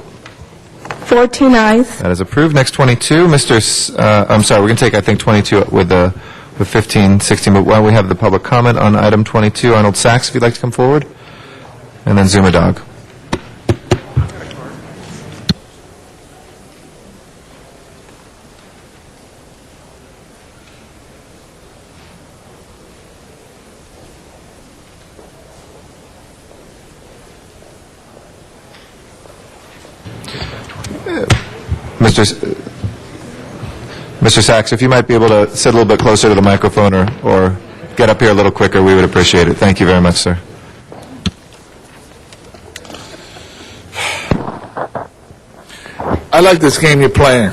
S7: 14 ayes.
S8: That is approved. Next 22, I'm sorry, we're going to take, I think, 22 with 15, 16, but while we have the public comment on item 22, Arnold Sachs, if you'd like to come forward, and then Zuma Dog. Mr. Sachs, if you might be able to sit a little bit closer to the microphone or get up here a little quicker, we would appreciate it. Thank you very much, sir.
S12: I like this game you're playing,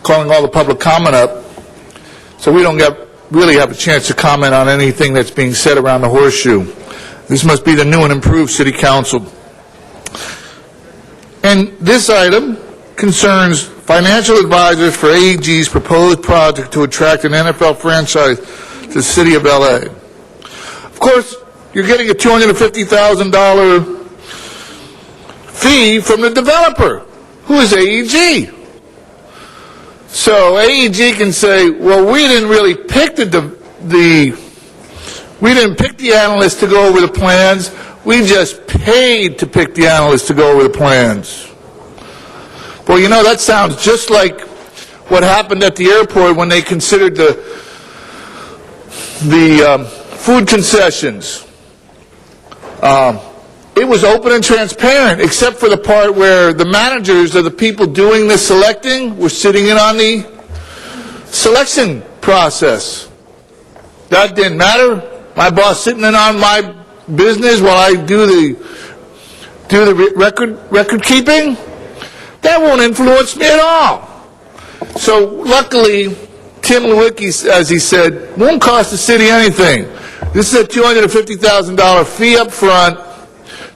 S12: calling all the public comment up, so we don't really have a chance to comment on anything that's being said around the horseshoe. This must be the new and improved City Council. And this item concerns financial advisors for AEG's proposed project to attract an NFL franchise to the city of L.A. Of course, you're getting a $250,000 fee from the developer, who is AEG. So AEG can say, well, we didn't really pick we didn't pick the analyst to go over the plans. We just paid to pick the analyst to go over the plans. Well, that sounds just like what happened at the airport when they considered the food concessions. It was open and transparent, except for the part where the managers of the people doing the selecting were sitting in on the selection process. That didn't matter. My boss sitting in on my business while I do the record keeping. That won't influence me at all. So luckily, Tim Lewicki, as he said, won't cost the city anything. This is a $250,000 fee up front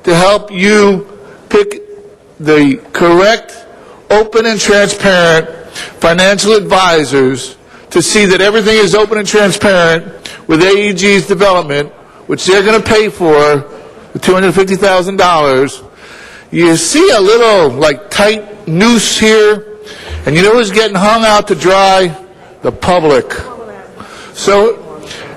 S12: to help you pick the correct, open and transparent financial advisors to see that everything is open and transparent with AEG's development, which they're going to pay for, the $250,000. You see a little, tight noose here, and you know who's getting hung out to dry? The public. So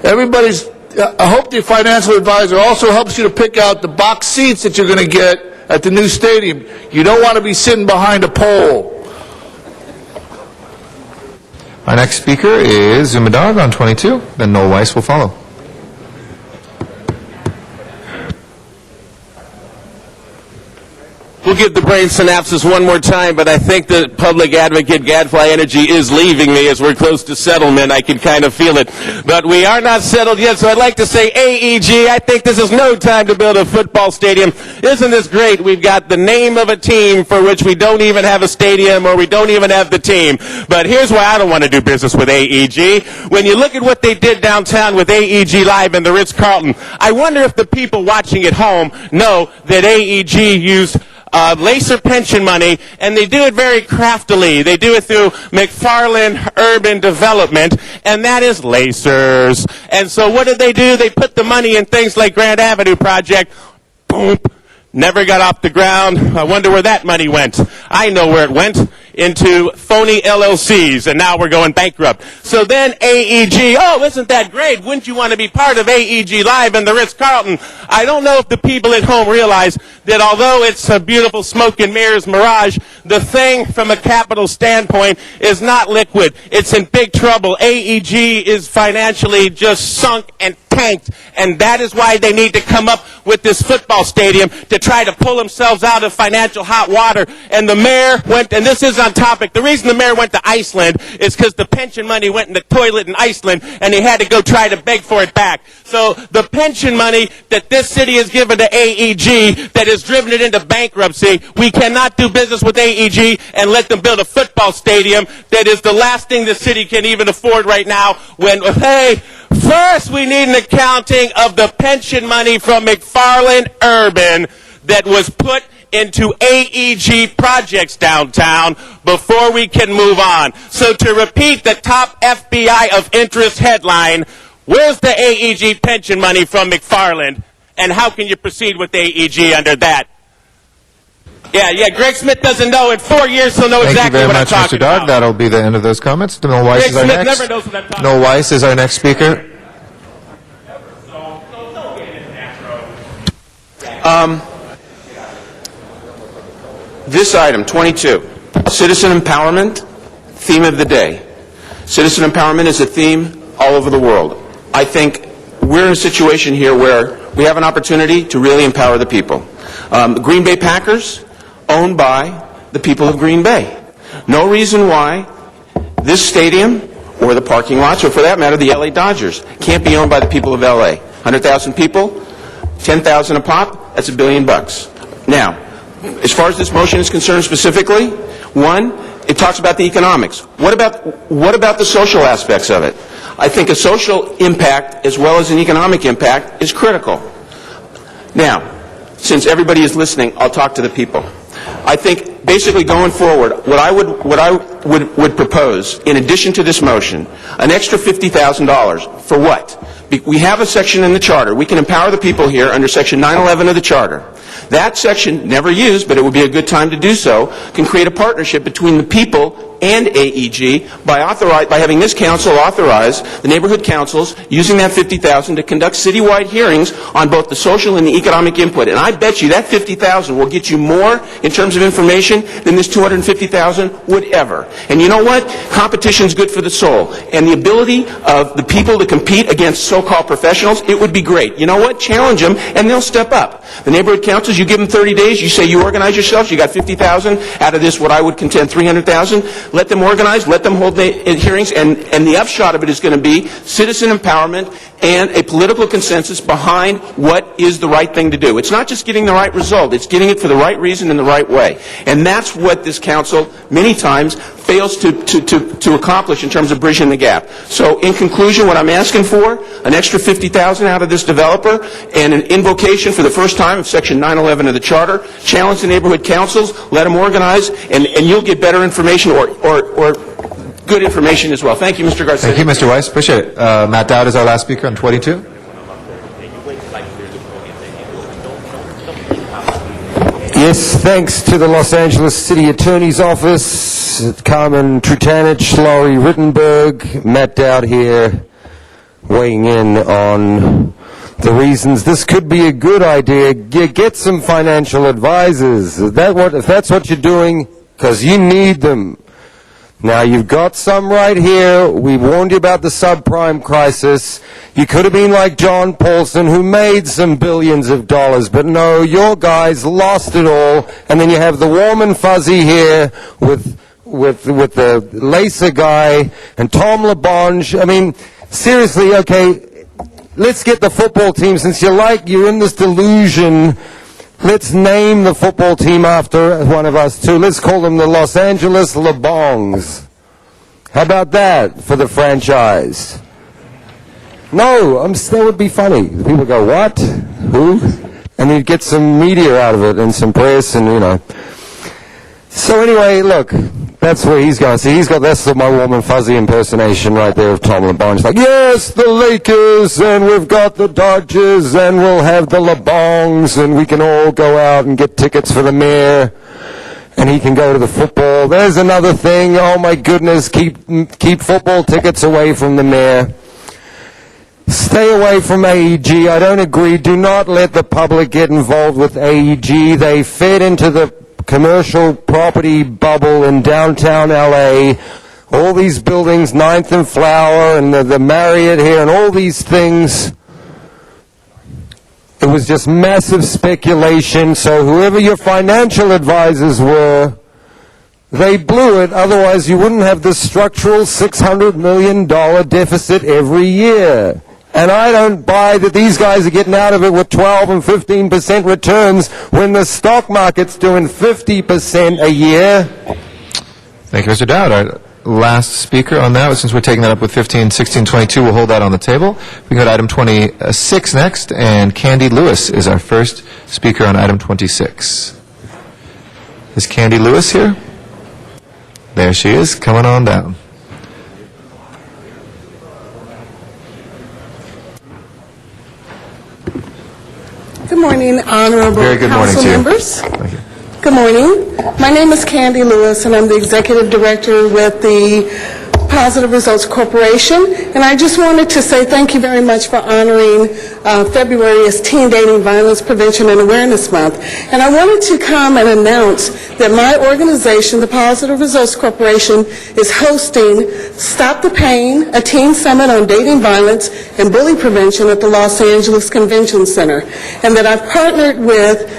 S12: I hope the financial advisor also helps you to pick out the box seats that you're going to get at the new stadium. You don't want to be sitting behind a pole.
S8: Our next speaker is Zuma Dog on 22, then Noel Weiss will follow.
S13: We'll give the brain synapses one more time, but I think the public advocate Gadfly energy is leaving me as we're close to settlement. I can kind of feel it. But we are not settled yet, so I'd like to say, AEG, I think this is no time to build a football stadium. Isn't this great? We've got the name of a team for which we don't even have a stadium, or we don't even have the team. But here's why I don't want to do business with AEG. When you look at what they did downtown with AEG Live and the Ritz-Carlton, I wonder if the people watching at home know that AEG used LACER pension money, and they do it very craftily. They do it through McFarland Urban Development, and that is LACERs. And so what did they do? They put the money in things like Grand Avenue Project. Boom. Never got off the ground. I wonder where that money went. I know where it went. Into phony LLCs, and now we're going bankrupt. So then AEG, oh, isn't that great? Wouldn't you want to be part of AEG Live and the Ritz-Carlton? I don't know if the people at home realize that although it's a beautiful smoke and mirrors mirage, the thing from a capital standpoint is not liquid. It's in big trouble. AEG is financially just sunk and tanked, and that is why they need to come up with this football stadium to try to pull themselves out of financial hot water. And the mayor went, and this is on topic, the reason the mayor went to Iceland is because the pension money went in the toilet in Iceland, and he had to go try to beg for it back. So the pension money that this city has given to AEG that has driven it into bankruptcy, we cannot do business with AEG and let them build a football stadium that is the last thing the city can even afford right now when, hey, first we need an accounting of the pension money from McFarland Urban that was put into AEG projects downtown before we can move on. So to repeat the top FBI of interest headline, where's the AEG pension money from McFarland, and how can you proceed with AEG under that? Yeah, Greg Smith doesn't know. In 4 years he'll know exactly what I'm talking about.
S8: Thank you very much, Mr. Dog. That'll be the end of those comments. Noel Weiss is our
S13: Greg Smith
S8: next.
S13: never knows what I'm talking
S8: Noel Weiss is our next speaker.
S14: This item, 22, citizen empowerment, theme of the day. Citizen empowerment is a theme all over the world. I think we're in a situation here where we have an opportunity to really empower the people. The Green Bay Packers, owned by the people of Green Bay. No reason why this stadium or the parking lots, or for that matter, the LA Dodgers, can't be owned by the people of LA. 100,000 people, 10,000 a pop, that's $1 billion. Now, as far as this motion is concerned specifically, one, it talks about the economics. What about the social aspects of it? I think a social impact as well as an economic impact is critical. Now, since everybody is listening, I'll talk to the people. I think basically going forward, what I would propose, in addition to this motion, an extra $50,000 for what? We have a section in the charter. We can empower the people here under Section 911 of the charter. That section, never used, but it would be a good time to do so, can create a partnership between the people and AEG by having this council authorize the neighborhood councils using that $50,000 to conduct citywide hearings on both the social and the economic input. And I bet you that $50,000 will get you more in terms of information than this $250,000 would ever. And you know what? Competition's good for the soul. And the ability of the people to compete against so-called professionals, it would be great. You know what? Challenge them, and they'll step up. The neighborhood councils, you give them 30 days, you say you organize yourselves, you got $50,000 out of this, what I would contend, $300,000. Let them organize, let them hold the hearings, and the upshot of it is going to be citizen empowerment and a political consensus behind what is the right thing to do. It's not just getting the right result, it's getting it for the right reason in the right way. And that's what this council many times fails to accomplish in terms of bridging the gap. So in conclusion, what I'm asking for, an extra $50,000 out of this developer and an invocation for the first time of Section 911 of the Charter, challenge the neighborhood councils, let them organize, and you'll get better information or good information as well. Thank you, Mr. Garcia.
S8: Thank you, Mr. Weiss. Appreciate it. Matt Dowd is our last speaker on 22.
S17: Yes, thanks to the Los Angeles City Attorney's Office, Carmen Trutanich, Laurie Rittenberg, Matt Dowd here, weighing in on the reasons this could be a good idea. Get some financial advisors. If that's what you're doing, because you need them. Now, you've got some right here. We warned you about the subprime crisis. You could have been like John Paulson, who made some billions of dollars, but no, your guys lost it all. And then you have the warm and fuzzy here with the Lacer guy and Tom LaBonge. I mean, seriously, okay, let's get the football team, since you're in this delusion. Let's name the football team after one of us, too. Let's call them the Los Angeles LeBongs. How about that for the franchise? No, that would be funny. People go, what? Who? And you'd get some media out of it and some press and, you know. So anyway, look, that's where he's going. See, that's my warm and fuzzy impersonation right there of Tom LeBonge. Like, yes, the Lakers, and we've got the Dodgers, and we'll have the LeBongs, and we can all go out and get tickets for the mayor, and he can go to the football. There's another thing. Oh, my goodness, keep football tickets away from the mayor. Stay away from AEG. I don't agree. Do not let the public get involved with AEG. They fed into the commercial property bubble in downtown LA, all these buildings, 9th and Flower, and the Marriott here, and all these things. It was just massive speculation, so whoever your financial advisors were, they blew it, otherwise you wouldn't have this structural $600 million deficit every year. And I don't buy that these guys are getting out of it with 12 and 15% returns when the stock market's doing 50% a year.
S8: Thank you, Mr. Dowd. Our last speaker on that, since we're taking that up with 15, 16, 22, we'll hold that on the table. We can go to item 26 next, and Candy Lewis is our first speaker on item 26. Is Candy Lewis here? There she is, coming on down.
S18: Good morning, honorable council members.
S8: Thank you.
S18: Good morning. My name is Candy Lewis, and I'm the executive director with the Positive Results Corporation. And I just wanted to say thank you very much for honoring February as Teen Dating Violence Prevention and Awareness Month. And I wanted to come and announce that my organization, the Positive Results Corporation, is hosting Stop the Pain, a teen summit on dating violence and bully prevention at the Los Angeles Convention Center. And that I've partnered with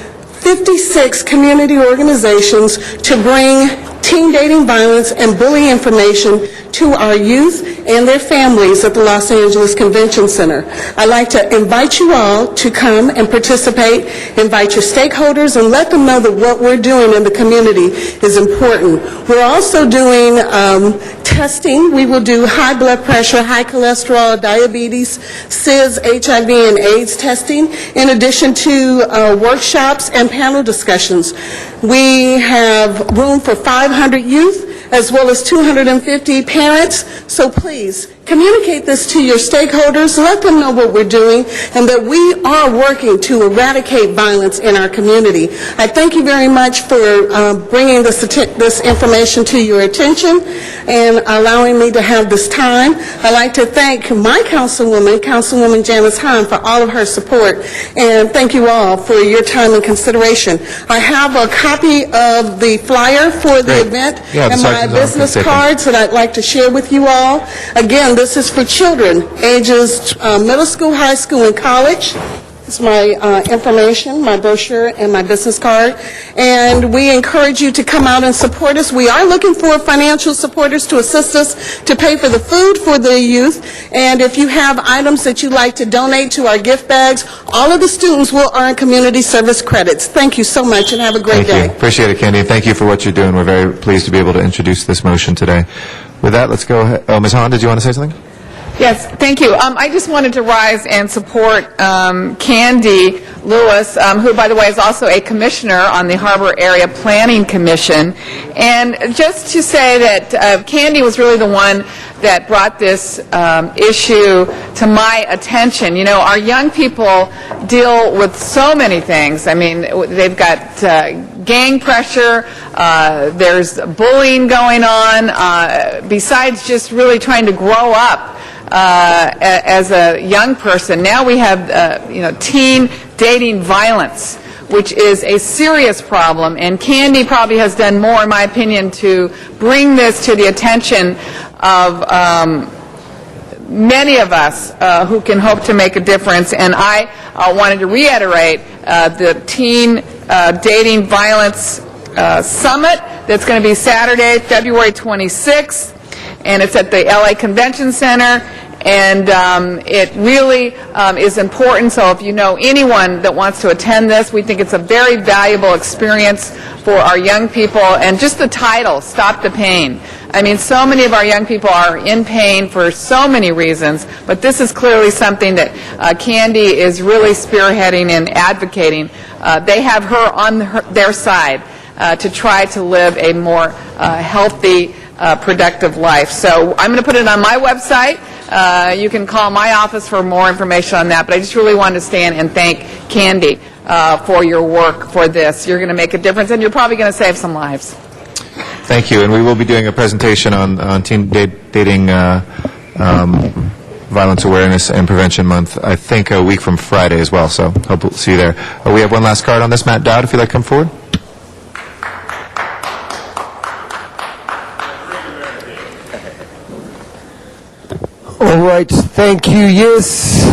S18: 56 community organizations to bring teen dating violence and bully information to our youth and their families at the Los Angeles Convention Center. I'd like to invite you all to come and participate, invite your stakeholders, and let them know that what we're doing in the community is important. We're also doing testing. We will do high blood pressure, high cholesterol, diabetes, SIDS, HIV, and AIDS testing, in addition to workshops and panel discussions. We have room for 500 youth as well as 250 parents, so please communicate this to your stakeholders, let them know what we're doing, and that we are working to eradicate violence in our community. I thank you very much for bringing this information to your attention and allowing me to have this time. I'd like to thank my Councilwoman Janice Hahn, for all of her support, and thank you all for your time and consideration. I have a copy of the flyer for the event and my business cards that I'd like to share with you all. Again, this is for children, ages middle school, high school, and college. This is my information, my brochure, and my business card. And we encourage you to come out and support us. We are looking for financial supporters to assist us to pay for the food for the youth. And if you have items that you'd like to donate to our gift bags, all of the students will earn community service credits. Thank you so much, and have a great day.
S8: Thank you. Appreciate it, Candy. Thank you for what you're doing. We're very pleased to be able to introduce this motion today. With that, let's go ahead. Oh, Ms. Hahn, did you want to say something?
S10: Yes, thank you. I just wanted to rise and support Candy Lewis, who, by the way, is also a commissioner on the Harbor Area Planning Commission. And just to say that Candy was really the one that brought this issue to my attention. You know, our young people deal with so many things. I mean, they've got gang pressure, there's bullying going on, besides just really trying to grow up as a young person. Now we have, teen dating violence, which is a serious problem, and Candy probably has done more, in my opinion, to bring this to the attention of many of us who can hope to make a difference. And I wanted to reiterate the Teen Dating Violence Summit that's going to be Saturday, February 26th, and it's at the LA Convention Center. And it really is important, so if you know anyone that wants to attend this, we think it's a very valuable experience for our young people. And just the title, Stop the Pain. I mean, so many of our young people are in pain for so many reasons, but this is clearly something that Candy is really spearheading and advocating. They have her on their side to try to live a more healthy, productive life. So I'm going to put it on my website. You can call my office for more information on that, but I just really wanted to stand and thank Candy for your work for this. You're going to make a difference, and you're probably going to save some lives.
S8: Thank you, and we will be doing a presentation on teen dating violence awareness and prevention month, I think a week from Friday as well, so hope we'll see you there. We have one last card on this. Matt Dowd, if you'd like to come forward.
S17: All right, thank you. Yes.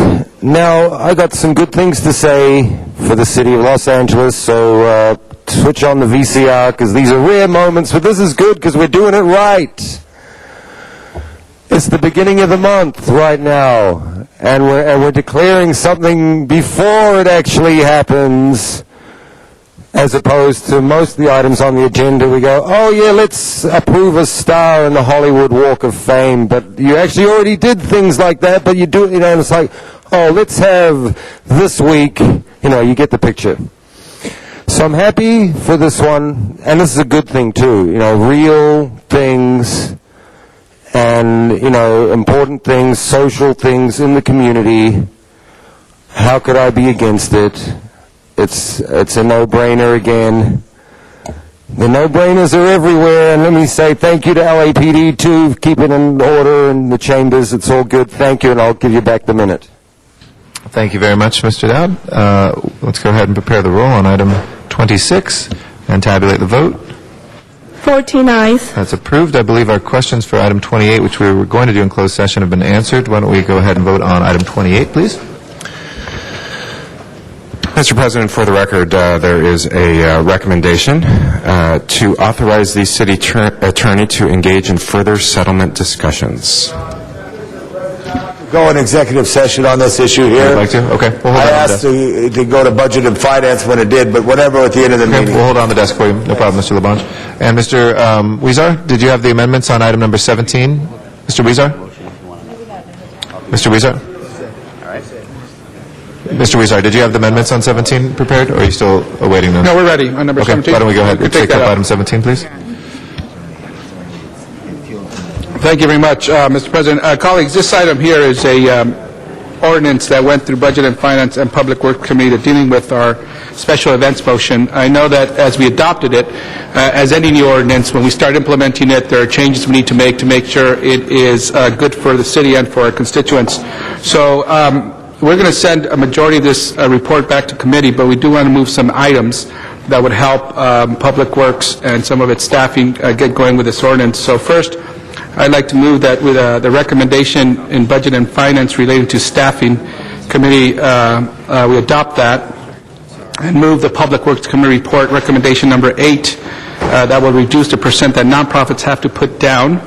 S17: Now, I got some good things to say for the city of Los Angeles, so switch on the VCR, because these are rare moments, but this is good because we're doing it right. It's the beginning of the month right now, and we're declaring something before it actually happens, as opposed to most of the items on the agenda. We go, oh yeah, let's approve a star in the Hollywood Walk of Fame, but you actually already did things like that, but you do, and it's like, oh, let's have this week, you get the picture. So I'm happy for this one, and this is a good thing too, real things and, important things, social things in the community. How could I be against it? It's a no-brainer again. The no-brainers are everywhere, and let me say thank you to LAPD, too, keeping in order in the chambers. It's all good. Thank you, and I'll give you back the minute.
S8: Thank you very much, Mr. Dowd. Let's go ahead and prepare the roll on item 26 and tabulate the vote.
S18: 14 ayes.
S8: That's approved. I believe our questions for item 28, which we were going to do in closed session, have been answered. Why don't we go ahead and vote on item 28, please?
S6: Mr. President, for the record, there is a recommendation to authorize the city attorney to engage in further settlement discussions.
S19: Go in executive session on this issue here.
S8: I'd like to? Okay. We'll hold
S19: I
S8: on
S19: asked to go to budget and finance when it did, but whatever at the end of the meeting.
S8: We'll hold on the desk for you. No problem, Mr. LaBonge. And Mr. Weezar, did you have the amendments on item number 17? Mr. Weezar? Mr. Weezar? Mr. Weezar, did you have the amendments on 17 prepared, or are you still awaiting them?
S20: No, we're ready on number 17.
S8: Why don't we go ahead and take up item 17, please?
S20: Thank you very much, Mr. President. Colleagues, this item here is a ordinance that went through Budget and Finance and Public Works Committee dealing with our special events motion. I know that as we adopted it, as any new ordinance, when we start implementing it, there are changes we need to make sure it is good for the city and for our constituents. So we're going to send a majority of this report back to committee, but we do want to move some items that would help Public Works and some of its staffing get going with this ordinance. So first, I'd like to move that with the recommendation in Budget and Finance relating to staffing committee, we adopt that and move the Public Works Committee report recommendation number 8 that will reduce the percent that nonprofits have to put down.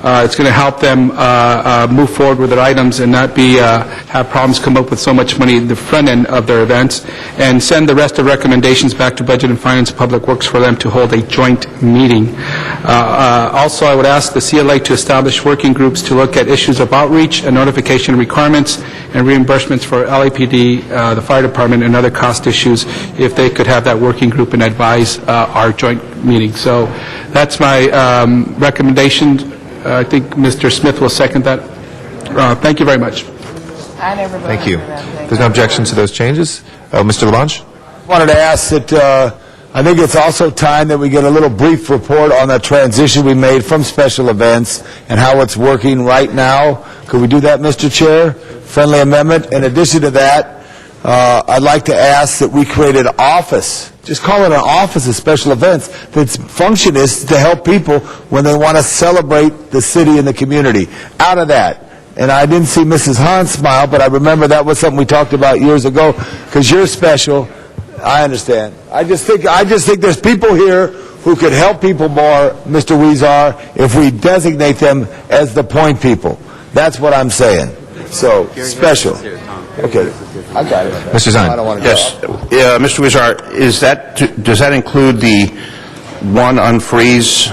S20: It's going to help them move forward with their items and not be have problems come up with so much money at the front end of their events, and send the rest of recommendations back to Budget and Finance and Public Works for them to hold a joint meeting. Also, I would ask the CLA to establish working groups to look at issues of outreach and notification requirements and reimbursements for LAPD, the fire department, and other cost issues, if they could have that working group and advise our joint meeting. So that's my recommendation. I think Mr. Smith will second that. Thank you very much.
S8: Thank you. There's no objection to those changes. Mr. LaBonge?
S19: I wanted to ask that I think it's also time that we get a little brief report on the transition we made from special events and how it's working right now. Could we do that, Mr. Chair? Friendly amendment. In addition to that, I'd like to ask that we create an office, just call it an office of special events, that's function is to help people when they want to celebrate the city and the community. Out of that. And I didn't see Mrs. Hahn smile, but I remember that was something we talked about years ago, because you're special. I understand. I just think there's people here who could help people more, Mr. Weezar, if we designate them as the point people. That's what I'm saying. So, special. Okay. I got it.
S8: Mr. Zine.
S19: I don't want to
S21: Yes. Mr. Weezar, does that include the one unfreeze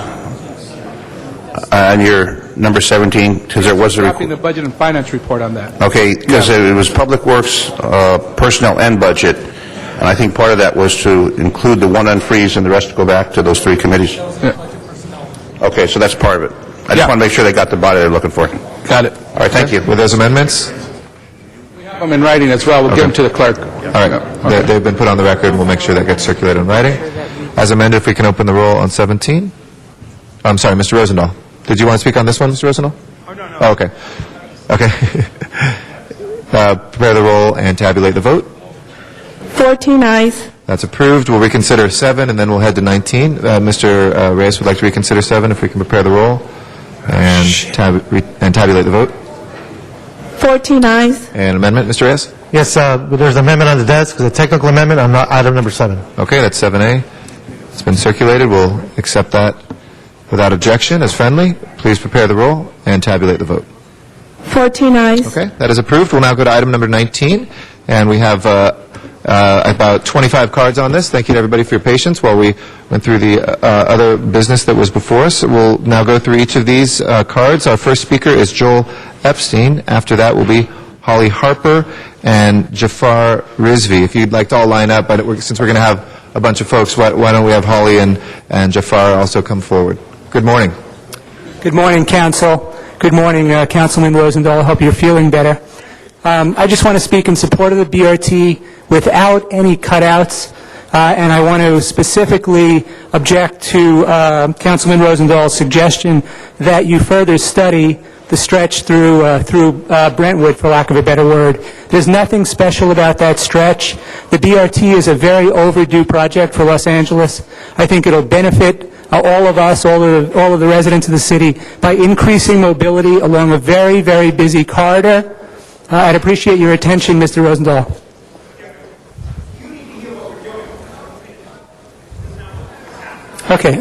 S21: on your number 17? Because there was a
S20: Drafting the budget and finance report on that.
S21: Okay, because it was Public Works, Personnel, and Budget, and I think part of that was to include the one unfreeze and the rest to go back to those three committees. Okay, so that's part of it. I just want to make sure they got the body they're looking for.
S20: Got it.
S21: All right, thank you.
S8: With those amendments?
S20: We have them in writing as well. We'll give them to the clerk.
S8: All right. They've been put on the record. We'll make sure that gets circulated in writing. As amended, if we can open the roll on 17. I'm sorry, Mr. Rosendahl. Did you want to speak on this one, Mr. Rosendahl? Oh, no. Oh, okay. Okay. Prepare the roll and tabulate the vote.
S18: 14 ayes.
S8: That's approved. We'll reconsider 7, and then we'll head to 19. Mr. Reyes would like to reconsider 7, if we can prepare the roll and tabulate the vote.
S18: 14 ayes.
S8: And amendment, Mr. Reyes?
S22: Yes, there's an amendment on the desk, it's a technical amendment on item number 7.
S8: Okay, that's 7A. It's been circulated. We'll accept that without objection as friendly. Please prepare the roll and tabulate the vote.
S18: 14 ayes.
S8: Okay, that is approved. We'll now go to item number 19, and we have about 25 cards on this. Thank you to everybody for your patience while we went through the other business that was before us. We'll now go through each of these cards. Our first speaker is Joel Epstein. After that will be Holly Harper and Jafar Rizvi. If you'd like to all line up, but since we're going to have a bunch of folks, why don't we have Holly and Jafar also come forward. Good morning.
S23: Good morning, Council. Good morning, Councilman Rosendahl. I hope you're feeling better. I just want to speak in support of the BRT without any cutouts, and I want to specifically object to Councilman Rosendahl's suggestion that you further study the stretch through Brentwood, for lack of a better word. There's nothing special about that stretch. The BRT is a very overdue project for Los Angeles. I think it'll benefit all of us, all of the residents of the city, by increasing mobility along a very, very busy corridor. I'd appreciate your attention, Mr. Rosendahl. Okay,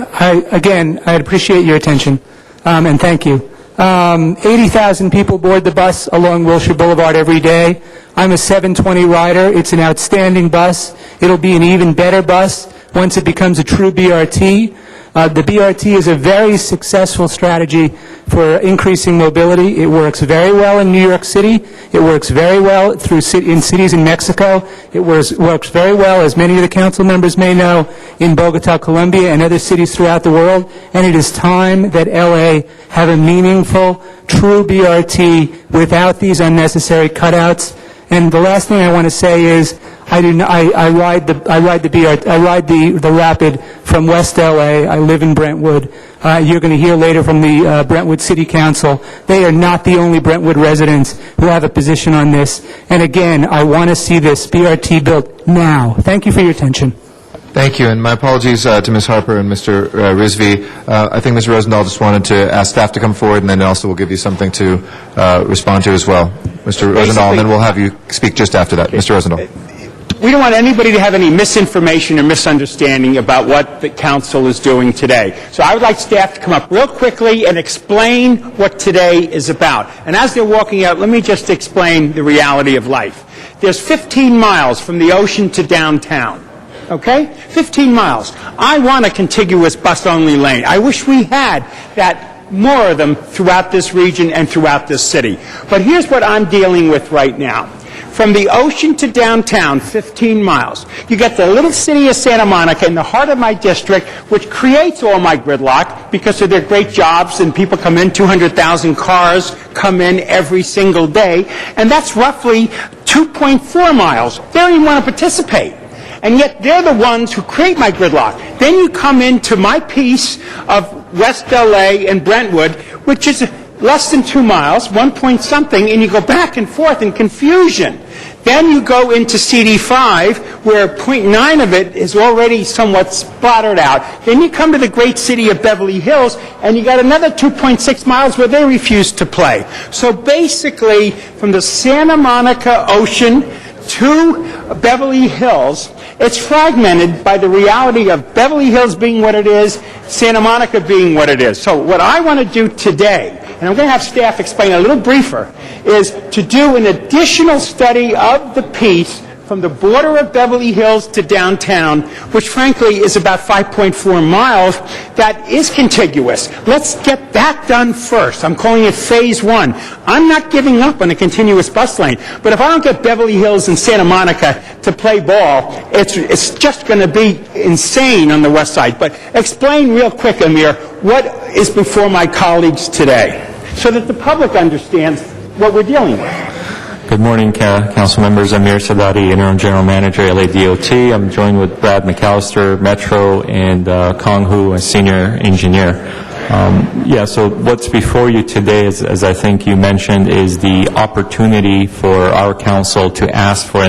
S23: I'd appreciate your attention, and thank you. 80,000 people board the bus along Wilshire Boulevard every day. I'm a 720 rider. It's an outstanding bus. It'll be an even better bus once it becomes a true BRT. The BRT is a very successful strategy for increasing mobility. It works very well in New York City. It works very well in cities in Mexico. It works very well, as many of the council members may know, in Bogota, Colombia, and other cities throughout the world. And it is time that LA have a meaningful, true BRT without these unnecessary cutouts. And the last thing I want to say is, I ride the Rapid from West LA. I live in Brentwood. You're going to hear later from the Brentwood City Council. They are not the only Brentwood residents who have a position on this. And again, I want to see this BRT built now. Thank you for your attention.
S8: Thank you, and my apologies to Ms. Harper and Mr. Rizvi. I think Mr. Rosendahl just wanted to ask staff to come forward, and then also we'll give you something to respond to as well. Mr. Rosendahl, and then we'll have you speak just after that. Mr. Rosendahl.
S24: We don't want anybody to have any misinformation or misunderstanding about what the council is doing today. So I would like staff to come up real quickly and explain what today is about. And as they're walking out, let me just explain the reality of life. There's 15 miles from the ocean to downtown. Okay? 15 miles. I want a contiguous bus-only lane. I wish we had more of them throughout this region and throughout this city. But here's what I'm dealing with right now. From the ocean to downtown, 15 miles, you get the little city of Santa Monica in the heart of my district, which creates all my gridlock because of their great jobs, and people come in, 200,000 cars come in every single day, and that's roughly 2.4 miles. They don't even want to participate. And yet they're the ones who create my gridlock. Then you come into my piece of West LA and Brentwood, which is less than 2 miles, 1 point something, and you go back and forth in confusion. Then you go into CD5, where 0.9 of it is already somewhat splattered out. Then you come to the great city of Beverly Hills, and you got another 2.6 miles where they refuse to play. So basically, from the Santa Monica Ocean to Beverly Hills, it's fragmented by the reality of Beverly Hills being what it is, Santa Monica being what it is. So what I want to do today, and I'm going to have staff explain a little briefer, is to do an additional study of the piece from the border of Beverly Hills to downtown, which frankly is about 5.4 miles, that is contiguous. Let's get that done first. I'm calling it phase one. I'm not giving up on a continuous bus lane, but if I don't get Beverly Hills and Santa Monica to play ball, it's just going to be insane on the west side. But explain real quick, Amir, what is before my colleagues today, so that the public understands what we're dealing with.
S1: Good morning, council members. Amir Sadati, Interim General Manager, LADOT. I'm joined with Brad McAllister, Metro, and Kong Hu, a Senior Engineer. So what's before you today, as I think you mentioned, is the opportunity for our council to ask for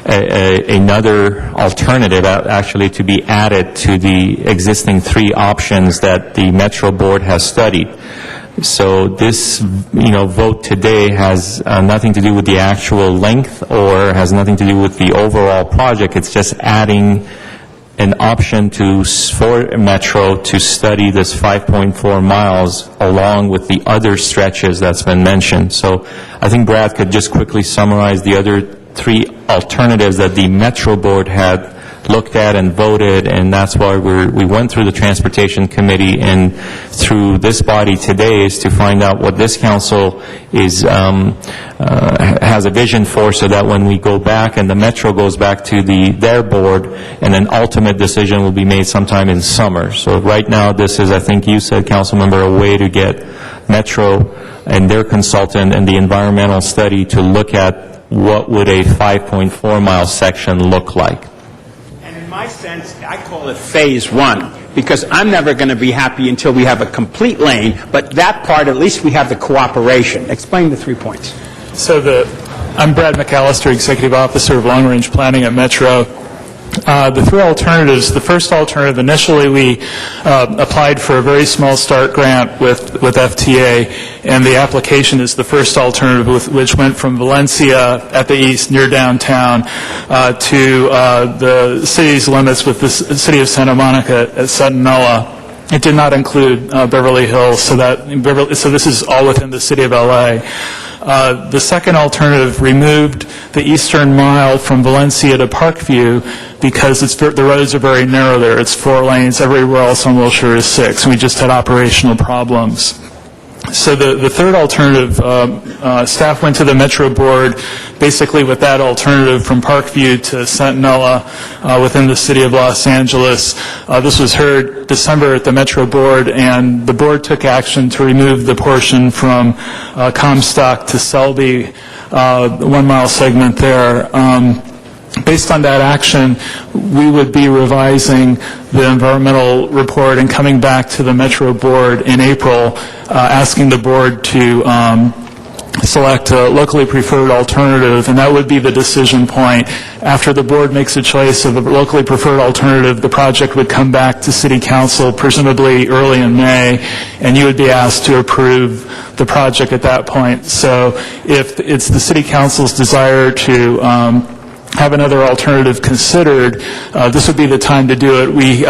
S1: another alternative, actually, to be added to the existing three options that the Metro Board has studied. So this, vote today has nothing to do with the actual length or has nothing to do with the overall project. It's just adding an option for Metro to study this 5.4 miles along with the other stretches that's been mentioned. So I think Brad could just quickly summarize the other three alternatives that the Metro Board had looked at and voted, and that's why we went through the Transportation Committee and through this body today is to find out what this council is has a vision for, so that when we go back and the Metro goes back to their board, and an ultimate decision will be made sometime in summer. So right now, this is, I think you said, Councilmember, a way to get Metro and their consultant and the environmental study to look at what would a 5.4 mile section look like.
S24: In my sense, I call it phase one, because I'm never going to be happy until we have a complete lane, but that part, at least we have the cooperation. Explain the 3 points.
S3: So I'm Brad McAllister, Executive Officer of Long Range Planning at Metro. The three alternatives, the first alternative, initially we applied for a very small start grant with FTA, and the application is the first alternative, which went from Valencia at the east near downtown to the city's limits with the city of Santa Monica at Centinela. It did not include Beverly Hills, so this is all within the city of LA. The second alternative removed the eastern mile from Valencia to Parkview because the roads are very narrow there. It's 4 lanes. Everywhere else on Wilshire is 6. And we just had operational problems. So the third alternative, staff went to the Metro Board basically with that alternative from Parkview to Centinela within the city of Los Angeles. This was heard December at the Metro Board, and the board took action to remove the portion from Comstock to Selby, the 1 mile segment there. Based on that action, we would be revising the environmental report and coming back to the Metro Board in April, asking the board to select a locally preferred alternative, and that would be the decision point. After the board makes a choice of a locally preferred alternative, the project would come back to City Council, presumably early in May, and you would be asked to approve the project at that point. So if it's the City Council's desire to have another alternative considered, this would be the time to do it. We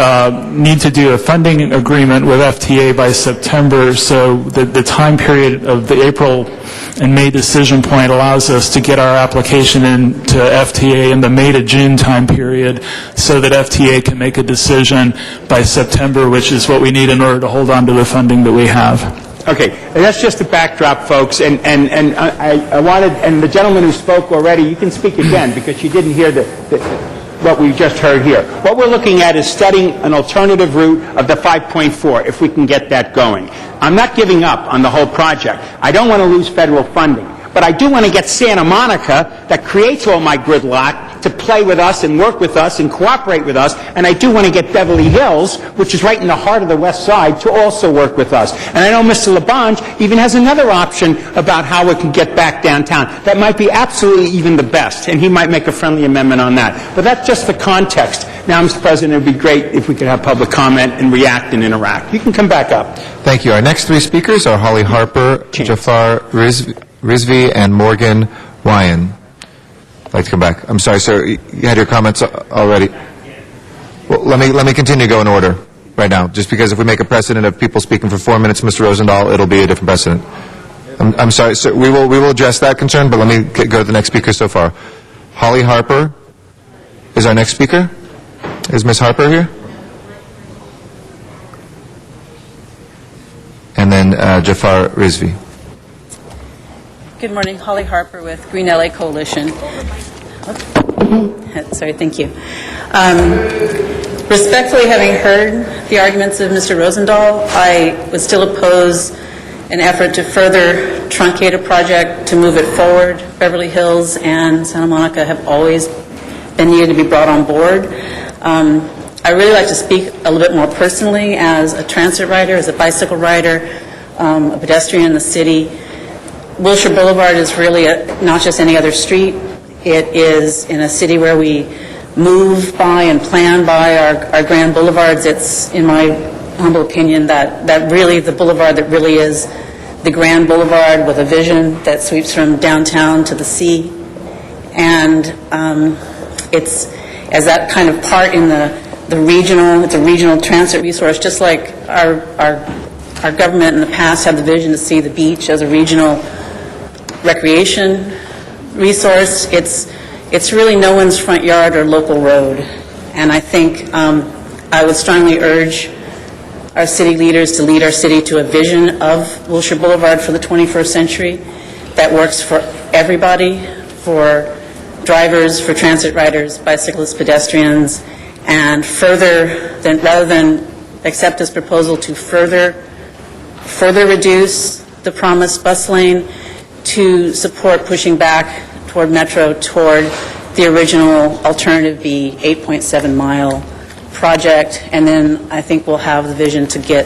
S3: need to do a funding agreement with FTA by September, so the time period of the April and May decision point allows us to get our application into FTA in the May to June time period so that FTA can make a decision by September, which is what we need in order to hold on to the funding that we have.
S24: Okay, and that's just a backdrop, folks, and I wanted, and the gentleman who spoke already, you can speak again because you didn't hear what we just heard here. What we're looking at is studying an alternative route of the 5.4, if we can get that going. I'm not giving up on the whole project. I don't want to lose federal funding, but I do want to get Santa Monica, that creates all my gridlock, to play play with us and work with us and cooperate with us, and I do want to get Beverly Hills, which is right in the heart of the West Side, to also work with us. And I know Mr. Labange even has another option about how we can get back downtown. That might be absolutely even the best, and he might make a friendly amendment on that. But that's just the context. Now, Mr. President, it would be great if we could have public comment and react and interact. You can come back up.
S8: Thank you. Our next three speakers are Holly Harper, Jafar Rizvi, and Morgan Wyan. I'd like to come back. I'm sorry, sir. You had your comments already. Well, let me continue to go in order right now, just because if we make a precedent of people speaking for 4 minutes, Mr. Rosendahl, it'll be a different precedent. I'm sorry, sir. We will address that concern, but let me go to the next speaker so far. Holly Harper is our next speaker. Is Ms. Harper here? And then Jafar Rizvi.
S4: Good morning. Holly Harper with Green LA Coalition. Sorry, thank you. Respectfully, having heard the arguments of Mr. Rosendahl, I would still oppose an effort to further truncate a project to move it forward. Beverly Hills and Santa Monica have always been needed to be brought on board. I really like to speak a little bit more personally as a transit rider, as a bicycle rider, a pedestrian in the city. Wilshire Boulevard is really not just any other street. It is in a city where we move by and plan by our grand boulevards. It's, in my humble opinion, that really the boulevard that really is the grand boulevard with a vision that sweeps from downtown to the sea. And it's as that kind of part in the regional, it's a regional transit resource, just like our government in the past had the vision to see the beach as a regional recreation resource. It's really no one's front yard or local road. And I think I would strongly urge our city leaders to lead our city to a vision of Wilshire Boulevard for the 21st century that works for everybody, for drivers, for transit riders, bicyclists, pedestrians, and rather than accept this proposal to further reduce the promised bus lane, to support pushing back toward Metro, toward the original alternative B 8.7-mile project, and then I think we'll have the vision to get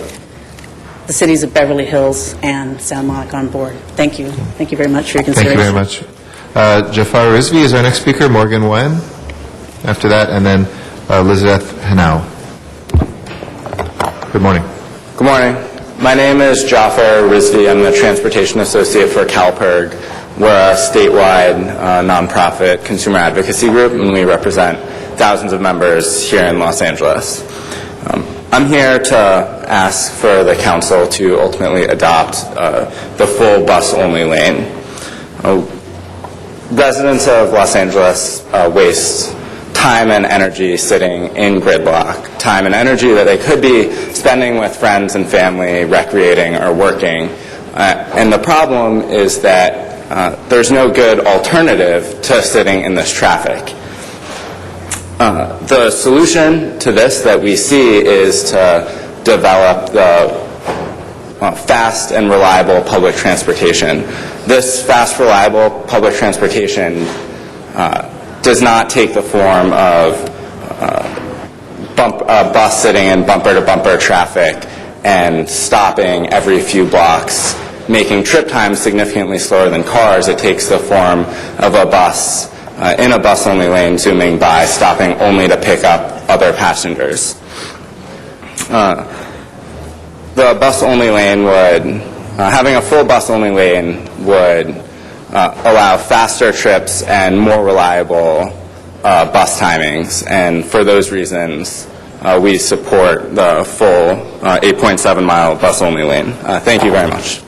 S4: the cities of Beverly Hills and Santa Monica on board. Thank you. Thank you very much for your consideration.
S8: Thank you very much. Jafar Rizvi is our next speaker, Morgan Wen after that, and then Elizabeth Hanau. Good morning.
S5: Good morning. My name is Jafar Rizvi. I'm the Transportation Associate for CalPERG. We're a statewide nonprofit consumer advocacy group, and we represent thousands of members here in Los Angeles. I'm here to ask for the council to ultimately adopt the full bus-only lane. Residents of Los Angeles waste time and energy sitting in gridlock, time and energy that they could be spending with friends and family, recreating or working. And the problem is that there's no good alternative to sitting in this traffic. The solution to this that we see is to develop the fast and reliable public transportation. This fast, reliable public transportation does not take the form of bus sitting in bumper-to-bumper traffic and stopping every few blocks, making trip times significantly slower than cars. It takes the form of a bus in a bus-only lane, zooming by, stopping only to pick up other passengers. The bus-only lane having a full bus-only lane would allow faster trips and more reliable bus timings, and for those reasons, we support the full 8.7-mile bus-only lane. Thank you very much.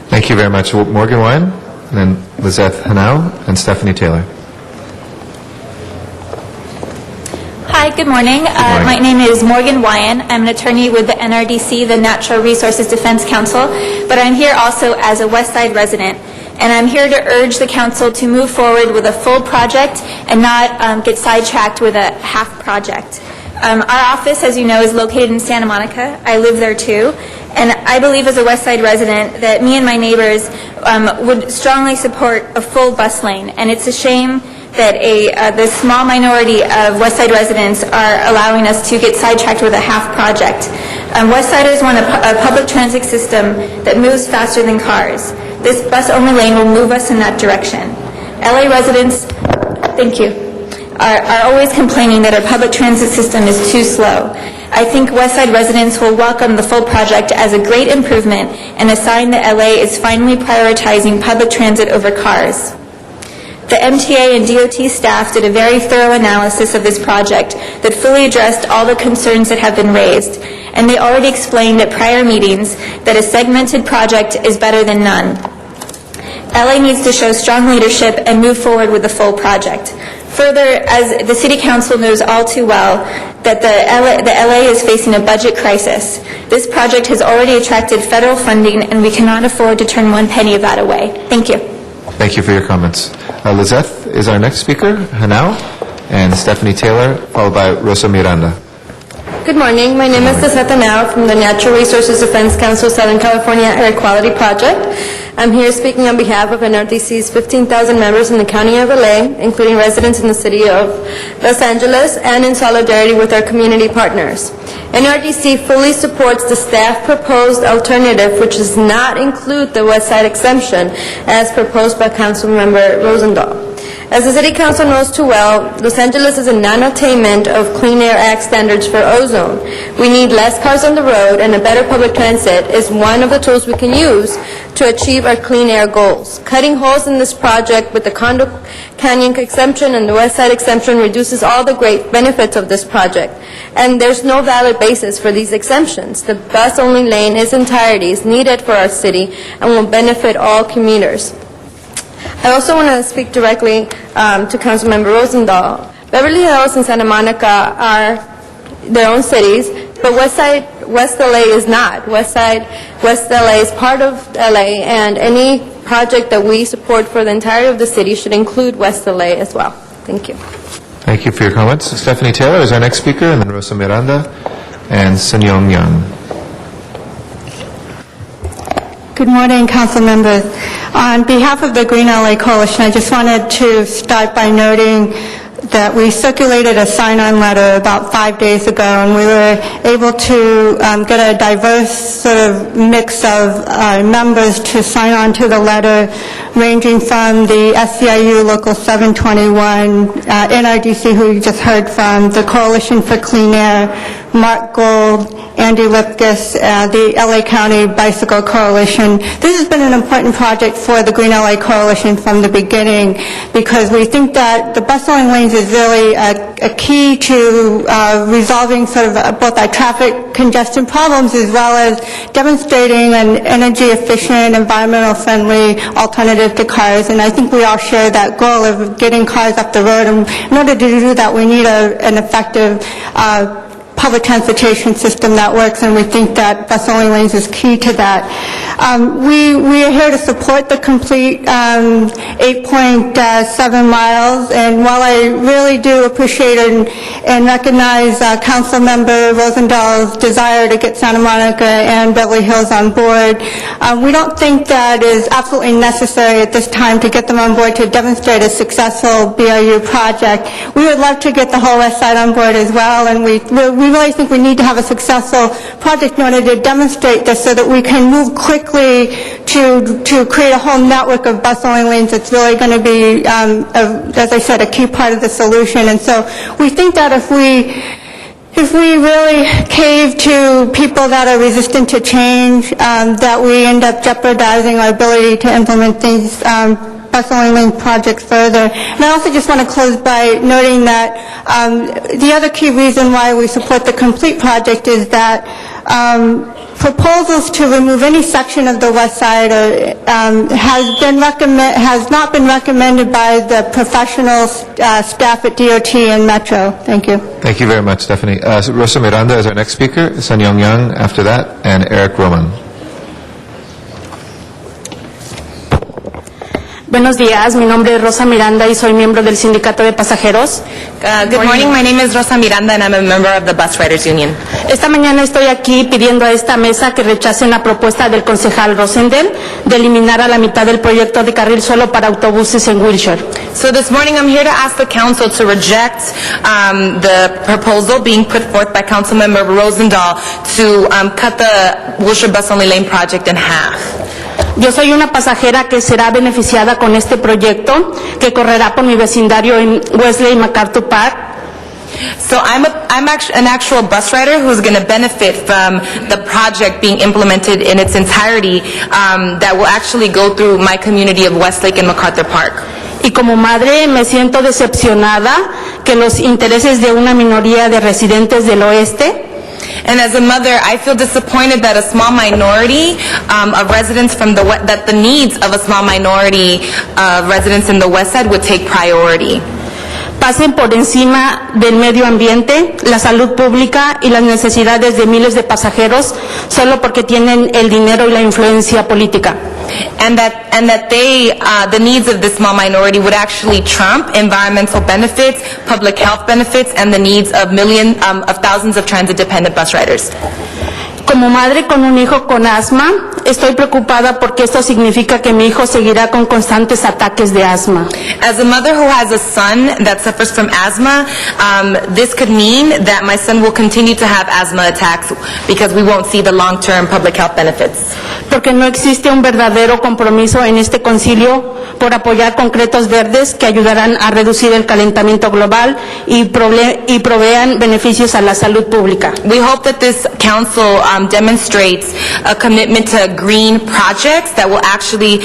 S8: Thank you very much. Morgan Wyan, and then Lizeth Hanau, and Stephanie Taylor.
S11: Hi, good morning. My name is Morgan Wyan. I'm an attorney with the NRDC, the Natural Resources Defense Council, but I'm here also as a West Side resident. And I'm here to urge the council to move forward with a full project and not get sidetracked with a half project. Our office, as you know, is located in Santa Monica. I live there too. And I believe as a West Side resident that me and my neighbors would strongly support a full bus lane. And it's a shame that the small minority of West Side residents are allowing us to get sidetracked with a half project. West Siders want a public transit system that moves faster than cars. This bus-only lane will move us in that direction. LA residents, thank you, are always complaining that our public transit system is too slow. I think West Side residents will welcome the full project as a great improvement and a sign that LA is finally prioritizing public transit over cars. The MTA and DOT staff did a very thorough analysis of this project that fully addressed all the concerns that have been raised, and they already explained at prior meetings that a segmented project is better than none. LA needs to show strong leadership and move forward with the full project. Further, as the City Council knows all too well, that the LA is facing a budget crisis. This project has already attracted federal funding, and we cannot afford to turn one penny of that away. Thank you.
S8: Thank you for your comments. Lizeth is our next speaker, Hanau, and Stephanie Taylor, followed by Rosa Miranda.
S2: Good morning. My name is Lizeth Hanau from the Natural Resources Defense Council Southern California Air Quality Project. I'm here speaking on behalf of NRDC's 15,000 members in the County of LA, including residents in the City of Los Angeles, and in solidarity with our community partners. NRDC fully supports the staff proposed alternative, which does not include the West Side exemption, as proposed by Councilmember Rosendahl. As the City Council knows too well, Los Angeles is a non-attainment of Clean Air Act standards for ozone. We need less cars on the road, and a better public transit is one of the tools we can use to achieve our clean air goals. Cutting holes in this project with the Condo Canyon exemption and the West Side exemption reduces all the great benefits of this project, and there's no valid basis for these exemptions. The bus-only lane in its entirety is needed for our city and will benefit all commuters. I also want to speak directly to Councilmember Rosendahl. Beverly Hills and Santa Monica are their own cities, but West LA is not. West LA is part of LA, and any project that we support for the entirety of the city should include West LA as well. Thank you.
S8: Thank you for your comments. Stephanie Taylor is our next speaker, and then Rosa Miranda and Senyong Yang.
S9: Good morning, council members. On behalf of the Green LA Coalition, I just wanted to start by noting that we circulated a sign-on letter about 5 days ago, and we were able to get a diverse sort of mix of members to sign on to the letter, ranging from the SCIU Local 721, NRDC, who you just heard from, the Coalition for Clean Air, Mark Gold, Andy Lipkis, the LA County Bicycle Coalition. This has been an important project for the Green LA Coalition from the beginning, because we think that the bus-only lanes is really a key to resolving sort of both our traffic congestion problems as well as demonstrating an energy-efficient, environmental-friendly alternative to cars. And I think we all share that goal of getting cars up the road. And in order to do that, we need an effective public transportation system that works, and we think that bus-only lanes is key to that. We are here to support the complete 8.7 miles, and while I really do appreciate and recognize Councilmember Rosendahl's desire to get Santa Monica and Beverly Hills on board, we don't think that is absolutely necessary at this time to get them on board to demonstrate a successful BRU project. We would love to get the whole West Side on board as well, and we really think we need to have a successful project in order to demonstrate this so that we can move quickly to create a whole network of bus-only lanes that's really going to be, as I said, a key part of the solution. And so we think that if we really cave to people that are resistant to change, that we end up jeopardizing our ability to implement these bus-only lane projects further. And I also just want to close by noting that the other key reason why we support the complete project is that proposals to remove any section of the West Side has not been recommended by the professional staff at DOT and Metro. Thank you.
S8: Thank you very much, Stephanie. Rosa Miranda is our next speaker, Senyong Yang after that, and Eric Roman.
S7: Buenos días, mi nombre es Rosa Miranda y soy miembro del Sindicato de Pasajeros.
S12: Good morning, my name is Rosa Miranda and I'm a member of the Bus Riders Union.
S7: Esta mañana estoy aquí pidiendo a esta mesa que rechacen la propuesta del concejal Rosendel de eliminar a la mitad del proyecto de carril solo para autobuses en Wilshire.
S12: So this morning I'm here to ask the council to reject the proposal being put forth by Councilmember Rosendahl to cut the Wilshire Bus Only Lane project in half.
S7: Yo soy una pasajera que será beneficiada con este proyecto que correrá por mi vecindario en Wesley y MacArthur Park.
S12: So I'm an actual bus rider who's going to benefit from the project being implemented in its entirety that will actually go through my community of Westlake and MacArthur Park.
S7: Y como madre me siento decepcionada que los intereses de una minoría de residentes del oeste
S12: And as a mother, I feel disappointed that a small minority of residents from that the needs of a small minority of residents in the West Side would take priority.
S7: pasen por encima del medio ambiente, la salud pública y las necesidades de miles de pasajeros solo porque tienen el dinero y la influencia política.
S12: And that the needs of this small minority would actually trump environmental benefits, public health benefits, and the needs of thousands of transit-dependent bus riders.
S7: Como madre con un hijo con asma, estoy preocupada porque esto significa que mi hijo seguirá con constantes ataques de asma.
S12: As a mother who has a son that suffers from asthma, this could mean that my son will continue to have asthma attacks because we won't see the long-term public health benefits.
S7: Porque no existe un verdadero compromiso en este concilio por apoyar concretos verdes que ayudarán a reducir el calentamiento global y provean beneficios a la salud pública.
S12: We hope that this council demonstrates a commitment to green projects that will actually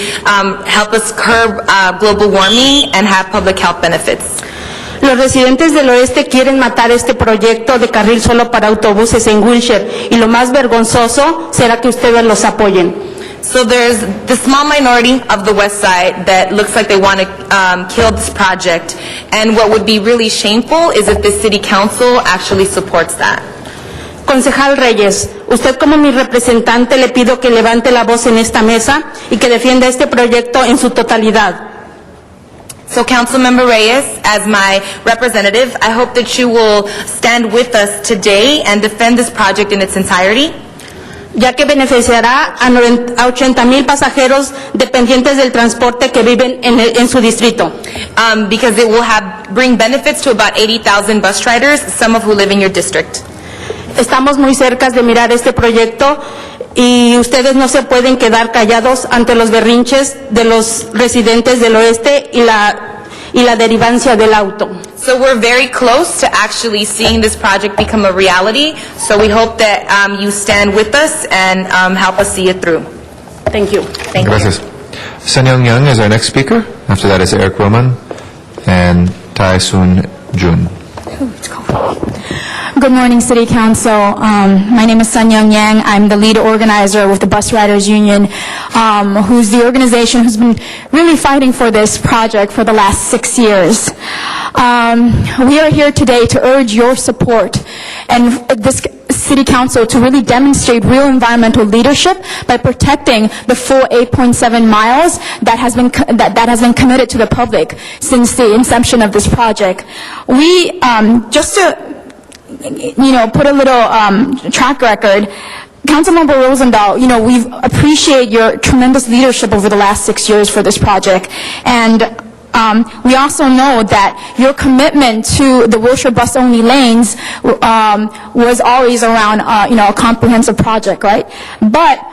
S12: help us curb global warming and have public health benefits.
S7: Los residentes del oeste quieren matar este proyecto de carril solo para autobuses en Wilshire y lo más vergonzoso será que ustedes los apoyen.
S12: So there's the small minority of the West Side that looks like they want to kill this project, and what would be really shameful is if the city council actually supports that.
S7: Concejal Reyes, usted como mi representante le pido que levante la voz en esta mesa y que defienda este proyecto en su totalidad.
S12: So Councilmember Reyes, as my representative, I hope that you will stand with us today and defend this project in its entirety.
S7: Ya que beneficiará a 80,000 pasajeros dependientes del transporte que viven en su distrito.
S12: Because it will bring benefits to about 80,000 bus riders, some of who live in your district.
S7: Estamos muy cerca de mirar este proyecto y ustedes no se pueden quedar callados ante los berrinches de los residentes del oeste y la derivancia del auto.
S12: So we're very close to actually seeing this project become a reality, so we hope that you stand with us and help us see it through.
S7: Thank you.
S12: Thank
S8: Gracias. Sanyong Yang is our next speaker. After that is Eric Roman and Tai Soon Jun.
S15: Good morning, City Council. My name is Sun Young Yang. I'm the lead organizer with the Bus Riders Union, who's the organization who's been really fighting for this project for the last 6 years. We are here today to urge your support and this City Council to really demonstrate real environmental leadership by protecting the full 8.7 miles that has been committed to the public since the inception of this project. We, just to put a little track record, Councilmember Rosendahl, we appreciate your tremendous leadership over the last 6 years for this project, and we also know that your commitment to the Wilshire bus-only lanes was always around, a comprehensive project, right? But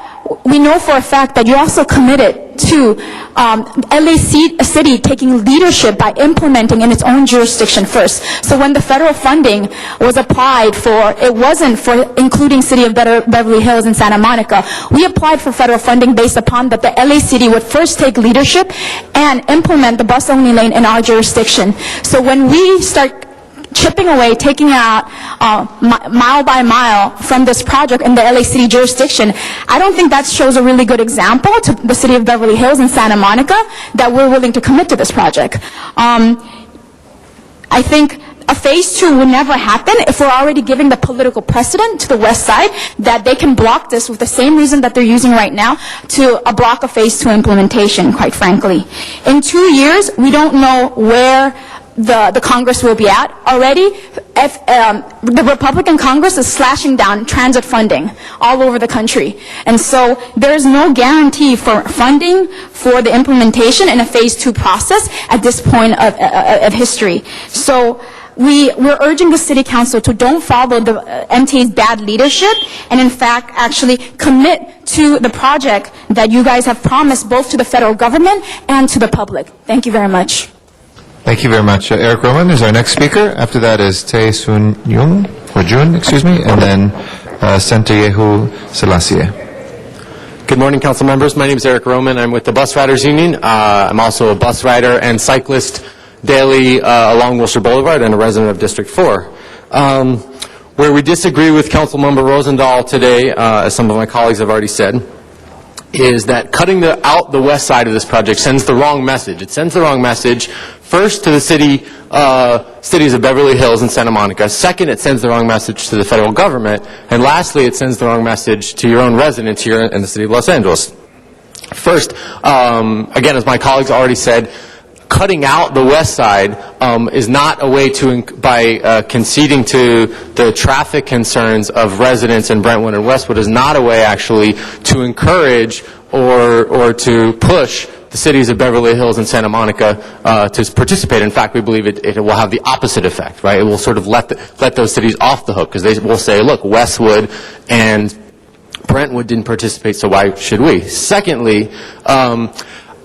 S15: we know for a fact that you're also committed to LA City taking leadership by implementing in its own jurisdiction first. So when the federal funding was applied for, it wasn't for including City of Beverly Hills and Santa Monica. We applied for federal funding based upon that the LA City would first take leadership and implement the bus-only lane in our jurisdiction. So when we start chipping away, taking out mile by mile from this project in the LA City jurisdiction, I don't think that shows a really good example to the City of Beverly Hills and Santa Monica that we're willing to commit to this project. I think a phase 2 would never happen if we're already giving the political precedent to the west side that they can block this with the same reason that they're using right now to block a phase 2 implementation, quite frankly. In 2 years, we don't know where the Congress will be at. Already, the Republican Congress is slashing down transit funding all over the country. And so there is no guarantee for funding for the implementation in a phase 2 process at this point of history. So we're urging the City Council to don't follow the MTA's bad leadership and in fact actually commit to the project that you guys have promised both to the federal government and to the public. Thank you very much.
S8: Thank you very much. Eric Roman is our next speaker. After that is Tae Soon Jun, and then Santiago Selassie.
S10: Good morning, council members. My name is Eric Roman. I'm with the Bus Riders Union. I'm also a bus rider and cyclist daily along Wilshire Boulevard and a resident of District 4. Where we disagree with Councilmember Rosendahl today, as some of my colleagues have already said, is that cutting out the west side of this project sends the wrong message. It sends the wrong message, first to the cities of Beverly Hills and Santa Monica. Second, it sends the wrong message to the federal government. And lastly, it sends the wrong message to your own residents here in the city of Los Angeles. First, again, as my colleagues already said, cutting out the west side is not a way to, by conceding to the traffic concerns of residents in Brentwood and Westwood, is not a way actually to encourage or to push the cities of Beverly Hills and Santa Monica to participate. In fact, we believe it will have the opposite effect, right? It will sort of let those cities off the hook because they will say, look, Westwood and Brentwood didn't participate, so why should we? Secondly,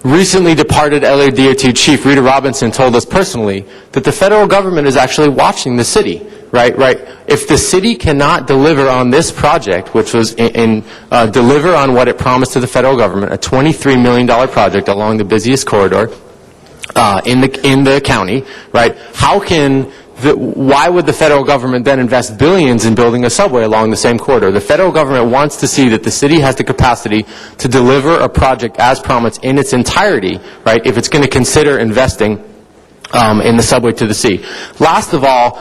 S10: recently departed LA DOT Chief Rita Robinson told us personally that the federal government is actually watching the city, right? If the city cannot deliver on this project, which was deliver on what it promised to the federal government, a $23 million project along the busiest corridor in the county, right? Why would the federal government then invest billions in building a subway along the same corridor? The federal government wants to see that the city has the capacity to deliver a project as promised in its entirety, right, if it's going to consider investing in the subway to the sea. Last of all,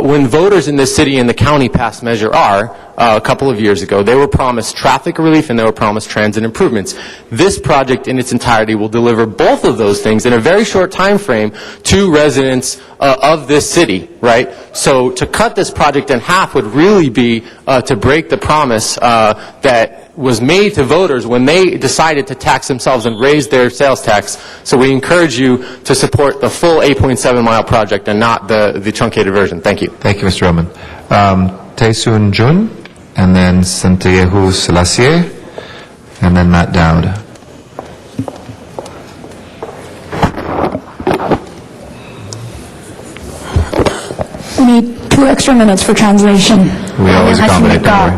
S10: when voters in this city and the county passed Measure R a couple of years ago, they were promised traffic relief and they were promised transit improvements. This project in its entirety will deliver both of those things in a very short time frame to residents of this city, right? So to cut this project in half would really be to break the promise that was made to voters when they decided to tax themselves and raise their sales tax. So we encourage you to support the full 8.7-mile project and not the truncated version. Thank you.
S8: Thank you, Mr. Roman. Tae Soon Jun, and then Santiago Selassie, and then Matt Dowd.
S15: We need 2 extra minutes for translation.
S8: We always accommodate, don't worry.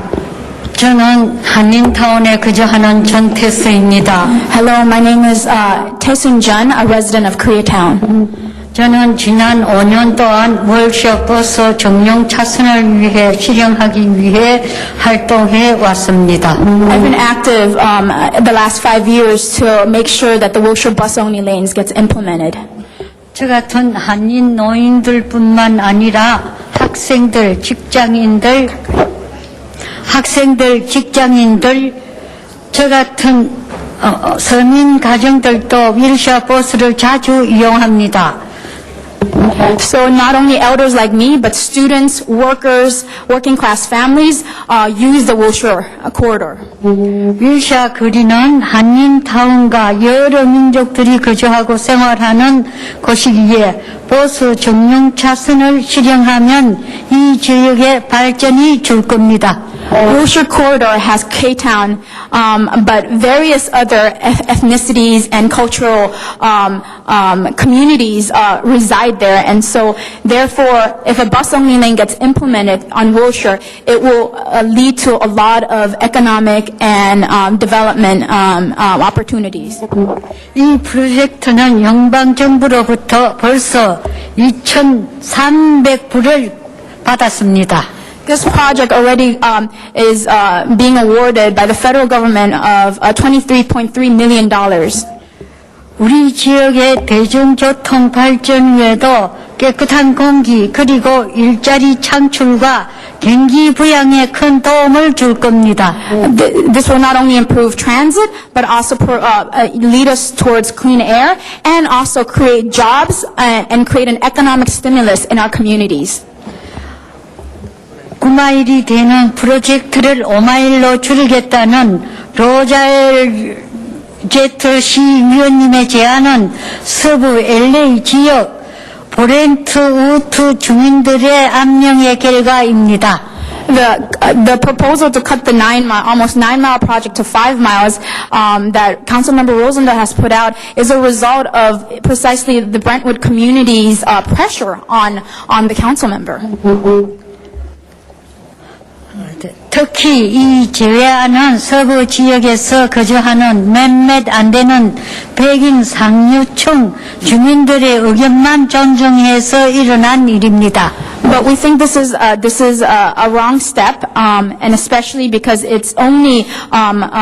S13: 저는 한인타운에 거주하는 전태수입니다.
S15: Hello, my name is Tae-Soon Jun, a resident of Koreatown.
S13: 저는 지난 5년 동안 월셔 버스 정용 차선을 위해 실행하기 위해 활동해 왔습니다.
S15: I've been active the last 5 years to make sure that the Wilshire bus-only lanes gets implemented.
S13: 저 같은 한인 노인들뿐만 아니라 학생들, 직장인들, 저 같은 서민 가정들도 휠체어 버스를 자주 이용합니다.
S15: So not only elders like me, but students, workers, working class families use the Wilshire corridor.
S13: 윌샤 거리는 한인타운과 여러 민족들이 거주하고 생활하는 곳이기에 버스 전용 차선을 실행하면 이 지역의 발전이 줄 겁니다.
S15: Wilshire corridor has K-Town, but various other ethnicities and cultural communities reside there, and so therefore, if a bus-only lane gets implemented on Wilshire, it will lead to a lot of economic and development opportunities.
S13: 이 프로젝트는 연방정부로부터 벌써 2,300불을 받았습니다.
S15: This project already is being awarded by the federal government of $23.3 million.
S13: 우리 지역의 대중교통 발전 외에도 깨끗한 공기 그리고 일자리 창출과 경기 부양에 큰 도움을 줄 겁니다.
S15: This will not only improve transit, but also lead us towards clean air and also create jobs and create an economic stimulus in our communities.
S13: 9마일이 되는 프로젝트를 5마일로 줄이겠다는 로자엘 제트 시의원님의 제안은 서부 LA 지역 보렌트우드 주민들의 압력의 결과입니다.
S15: The proposal to cut the almost 9-mile project to 5 miles that Councilmember Rosendahl has put out is a result of precisely the Brentwood community's pressure on the council member.
S13: 특히 이 제외안은 서부 지역에서 거주하는 몇몇 안 되는 백인 상류층 주민들의 의견만 존중해서 일어난 일입니다.
S15: But we think this is a wrong step, and especially because it's only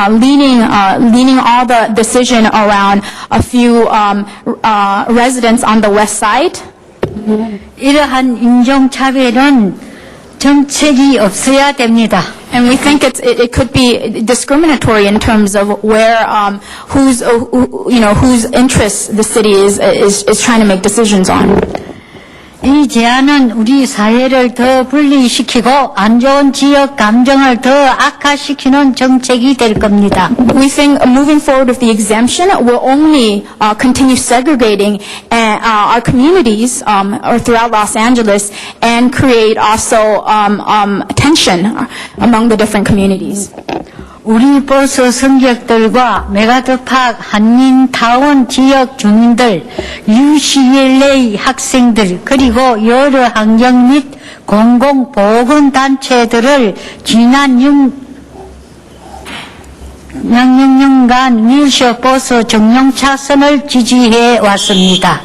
S15: leaning all the decision around a few residents on the west side.
S13: 이러한 인종차별은 정책이 없어야 됩니다.
S15: And we think it could be discriminatory in terms of where whose interests the city is trying to make decisions on.
S13: 이 제안은 우리 사회를 더 분리시키고 안 좋은 지역 감정을 더 악화시키는 정책이 될 겁니다.
S15: We think moving forward with the exemption will only continue segregating our communities throughout Los Angeles and create also tension among the different communities.
S13: 우리 버스 승객들과 메가드팍 한인타운 지역 주민들, UCLA 학생들, 그리고 여러 환경 및 공공보건단체들을 지난 6년간 휠체어 버스 전용 차선을 지지해 왔습니다.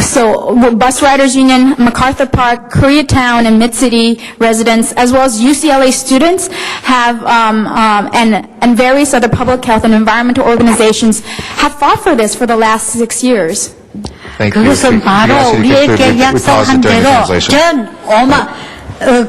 S15: So, Bus Riders Union, MacArthur Park, Koreatown, and Mid-City residents, as well as UCLA students, have and various other public health and environmental organizations have fought for this for the last 6 years.
S8: Thank you.
S13: 그것은 바로 우리에게 약속한 대로 전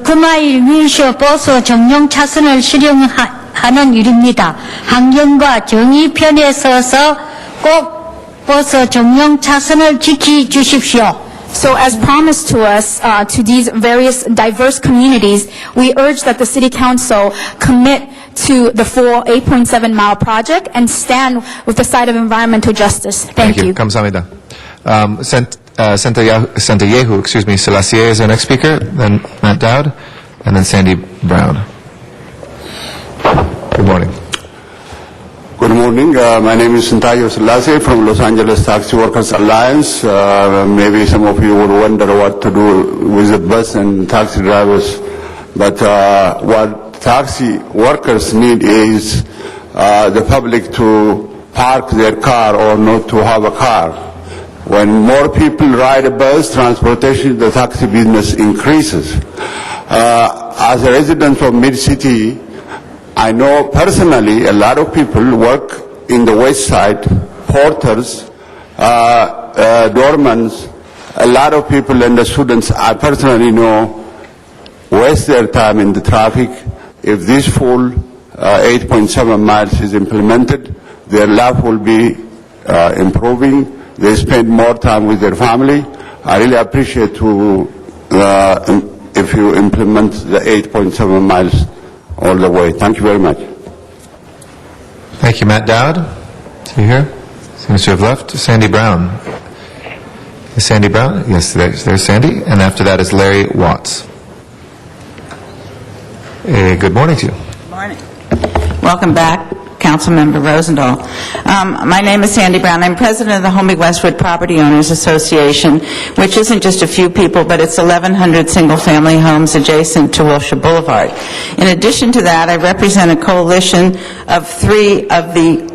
S13: 9마일 휠체어 버스 전용 차선을 실용하는 일입니다. 환경과 정의 편에 서서 꼭 버스 전용 차선을 지켜주십시오.
S15: So as promised to us, to these various diverse communities, we urge that the City Council commit to the full 8.7-mile project and stand with the side of environmental justice. Thank you.
S8: 감사합니다. Santiago, Selassie is our next speaker, then Matt Dowd, and then Sandy Brown. Good morning.
S6: Good morning. My name is Santiago Selassie from Los Angeles Taxi Workers Alliance. Maybe some of you would wonder what to do with the bus and taxi drivers, but what taxi workers need is the public to park their car or not to have a car. When more people ride a bus, transportation, the taxi business increases. As a resident of Mid-City, I know personally a lot of people work in the west side, porters, doormans, a lot of people and the students I personally know waste their time in the traffic. If this full 8.7 miles is implemented, their life will be improving. They spend more time with their family. I really appreciate if you implement the 8.7 miles all the way. Thank you very much.
S8: Thank you, Matt Dowd. Is he here? Seems to have left. Sandy Brown. Is Sandy Brown? Yes, there's Sandy. And after that is Larry Watts. Good morning to you.
S14: Good morning. Welcome back, Councilmember Rosendahl. My name is Sandy Brown. I'm president of the Homey Westwood Property Owners Association, which isn't just a few people, but it's 1,100 single-family homes adjacent to Wilshire Boulevard. In addition to that, I represent a coalition of 3 of the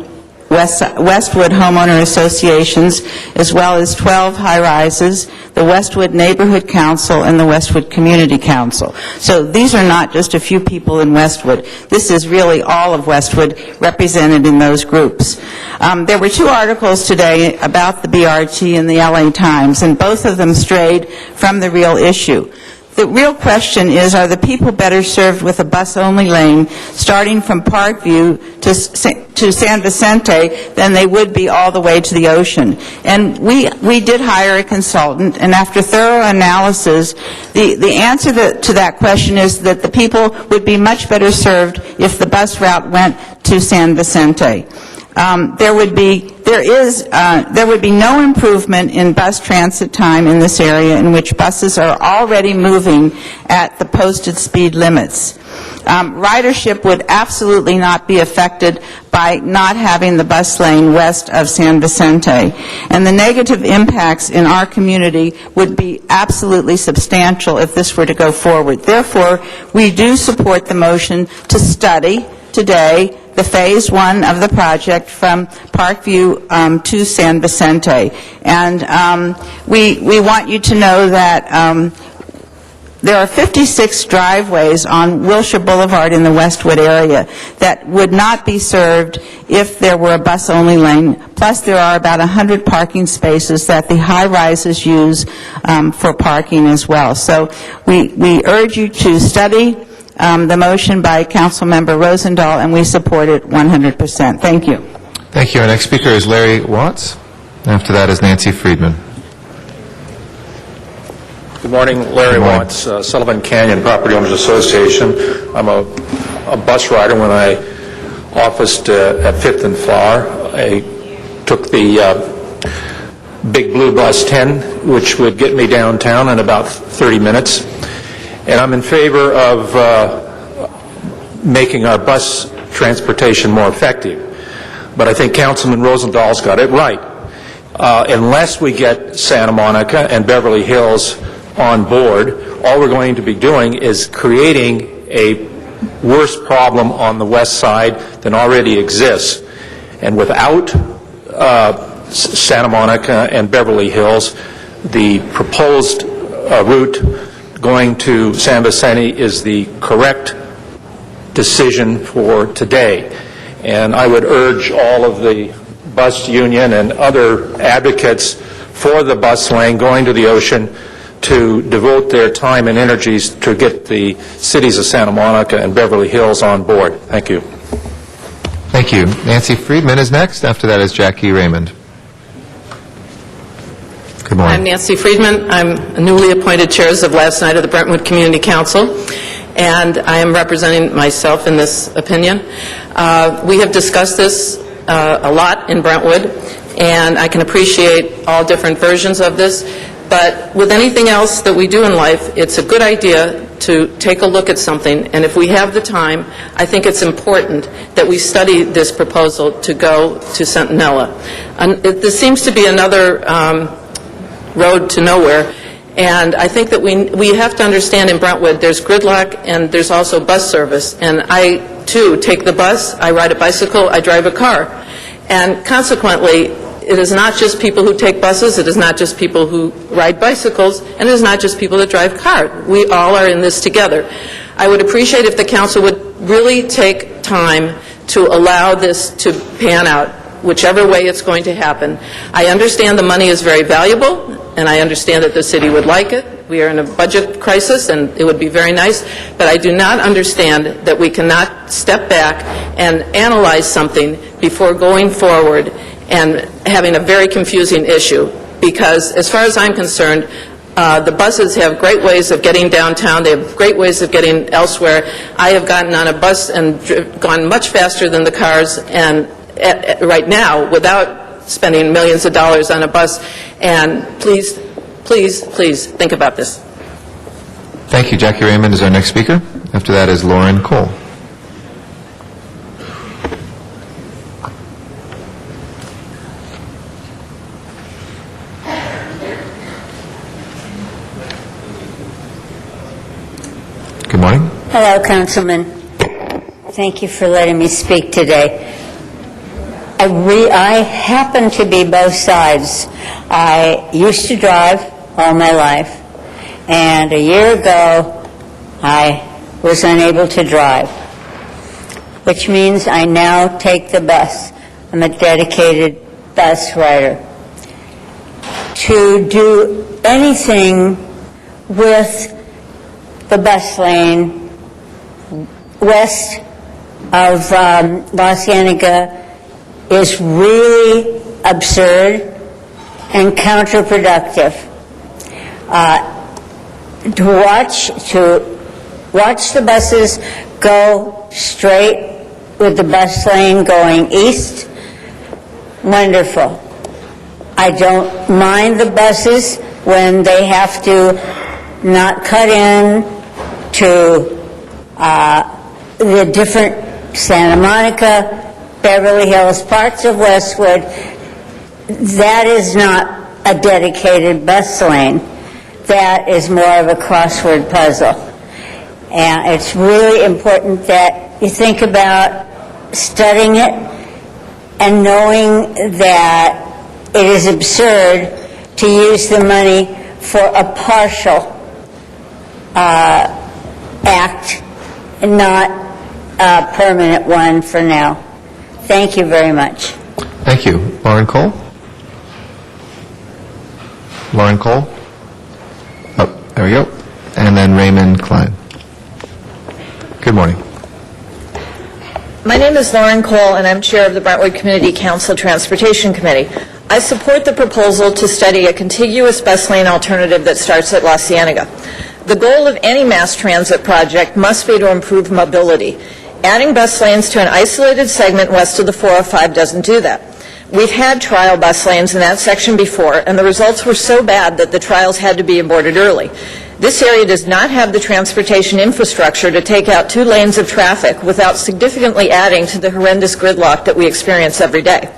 S14: Westwood homeowner associations, as well as 12 high-rises, the Westwood Neighborhood Council, and the Westwood Community Council. So these are not just a few people in Westwood. This is really all of Westwood represented in those groups. There were 2 articles today about the BRT in the LA Times, and both of them strayed from the real issue. The real question is, are the people better served with a bus-only lane starting from Parkview to San Vicente than they would be all the way to the ocean? And we did hire a consultant, and after thorough analysis, the answer to that question is that the people would be much better served if the bus route went to San Vicente. There would be no improvement in bus transit time in this area in which buses are already moving at the posted speed limits. Ridership would absolutely not be affected by not having the bus lane west of San Vicente, and the negative impacts in our community would be absolutely substantial if this were to go forward. Therefore, we do support the motion to study today the Phase 1 of the project from Parkview to San Vicente. And we want you to know that there are 56 driveways on Wilshire Boulevard in the Westwood area that would not be served if there were a bus-only lane. Plus, there are about 100 parking spaces that the high-rises use for parking as well. So we urge you to study the motion by Councilmember Rosendahl, and we support it 100%. Thank you.
S8: Thank you. Our next speaker is Larry Watts. After that is Nancy Friedman.
S16: Good morning, Larry Watts, Sullivan Canyon Property Owners Association. I'm a bus rider. When I officed at 5th and Flower, I took the Big Blue Bus 10, which would get me downtown in about 30 minutes. And I'm in favor of making our bus transportation more effective. But I think Councilman Rosendahl's got it right. Unless we get Santa Monica and Beverly Hills on board, all we're going to be doing is creating a worse problem on the west side than already exists. And without Santa Monica and Beverly Hills, the proposed route going to San Vicente is the correct decision for today. And I would urge all of the bus union and other advocates for the bus lane going to the ocean to devote their time and energies to get the cities of Santa Monica and Beverly Hills on board. Thank you.
S8: Thank you. Nancy Friedman is next. After that is Jackie Raymond. Good morning.
S17: I'm Nancy Friedman. I'm a newly appointed chair as of last night of the Brentwood Community Council, and I am representing myself in this opinion. We have discussed this a lot in Brentwood, and I can appreciate all different versions of this. But with anything else that we do in life, it's a good idea to take a look at something, and if we have the time, I think it's important that we study this proposal to go to Centinela. This seems to be another road to nowhere, and I think that we have to understand in Brentwood there's gridlock and there's also bus service, and I, too, take the bus, I ride a bicycle, I drive a car, and consequently, it is not just people who take buses, it is not just people who ride bicycles, and it is not just people that drive cars. We all are in this together. I would appreciate if the council would really take time to allow this to pan out, whichever way it's going to happen. I understand the money is very valuable, and I understand that the city would like it. We are in a budget crisis, and it would be very nice, but I do not understand that we cannot step back and analyze something before going forward and having a very confusing issue, because as far as I'm concerned, the buses have great ways of getting downtown, they have great ways of getting elsewhere. I have gotten on a bus and gone much faster than the cars, and right now, without spending millions of dollars on a bus, and please, please, please think about this.
S8: Thank you. Jackie Raymond is our next speaker. After that is Lauren Cole. Good morning.
S19: Hello, Councilman. Thank you for letting me speak today.
S13: I happen to be both sides. I used to drive all my life, and a year ago I was unable to drive, which means I now take the bus. I'm a dedicated bus rider. To do anything with the bus lane west of La Cienega is really absurd and counterproductive. To watch the buses go straight with the bus lane going east, wonderful. I don't mind the buses when they have to not cut in to the different Santa Monica, Beverly Hills, parts of Westwood. That is not a dedicated bus lane. That is more of a crossword puzzle. And it's really important that you think about studying it and knowing that it is absurd to use the money for a partial act and not a permanent one for now. Thank you very much.
S8: Thank you. Lauren Cole? Lauren Cole? Oh, there we go. And then Raymond Klein. Good morning.
S19: My name is Lauren Cole, and I'm chair of the Brentwood Community Council Transportation Committee. I support the proposal to study a contiguous bus lane alternative that starts at La Cienega. The goal of any mass transit project must be to improve mobility. Adding bus lanes to an isolated segment west of the 405 doesn't do that. We've had trial bus lanes in that section before, and the results were so bad that the trials had to be aborted early. This area does not have the transportation infrastructure to take out 2 lanes of traffic without significantly adding to the horrendous gridlock that we experience every day.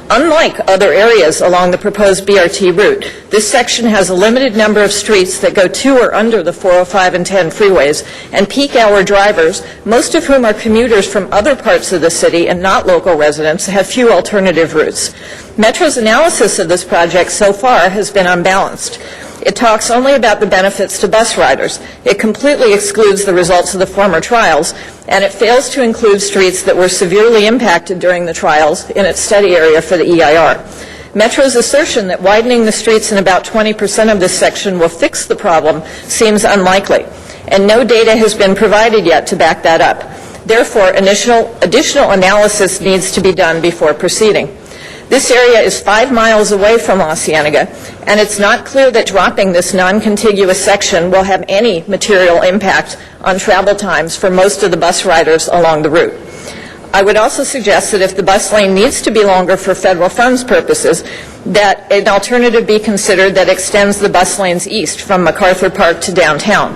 S19: Unlike other areas along the proposed BRT route, this section has a limited number of streets that go to or under the 405 and 10 freeways, and peak hour drivers, most of whom are commuters from other parts of the city and not local residents, have few alternative routes. Metro's analysis of this project so far has been unbalanced. It talks only about the benefits to bus riders. It completely excludes the results of the former trials, and it fails to include streets that were severely impacted during the trials in its study area for the EIR. Metro's assertion that widening the streets in about 20% of this section will fix the problem seems unlikely, and no data has been provided yet to back that up. Therefore, additional analysis needs to be done before proceeding. This area is 5 miles away from La Cienega, and it's not clear that dropping this non-contiguous section will have any material impact on travel times for most of the bus riders along the route. I would also suggest that if the bus lane needs to be longer for federal funds purposes, that an alternative be considered that extends the bus lanes east from MacArthur Park to downtown.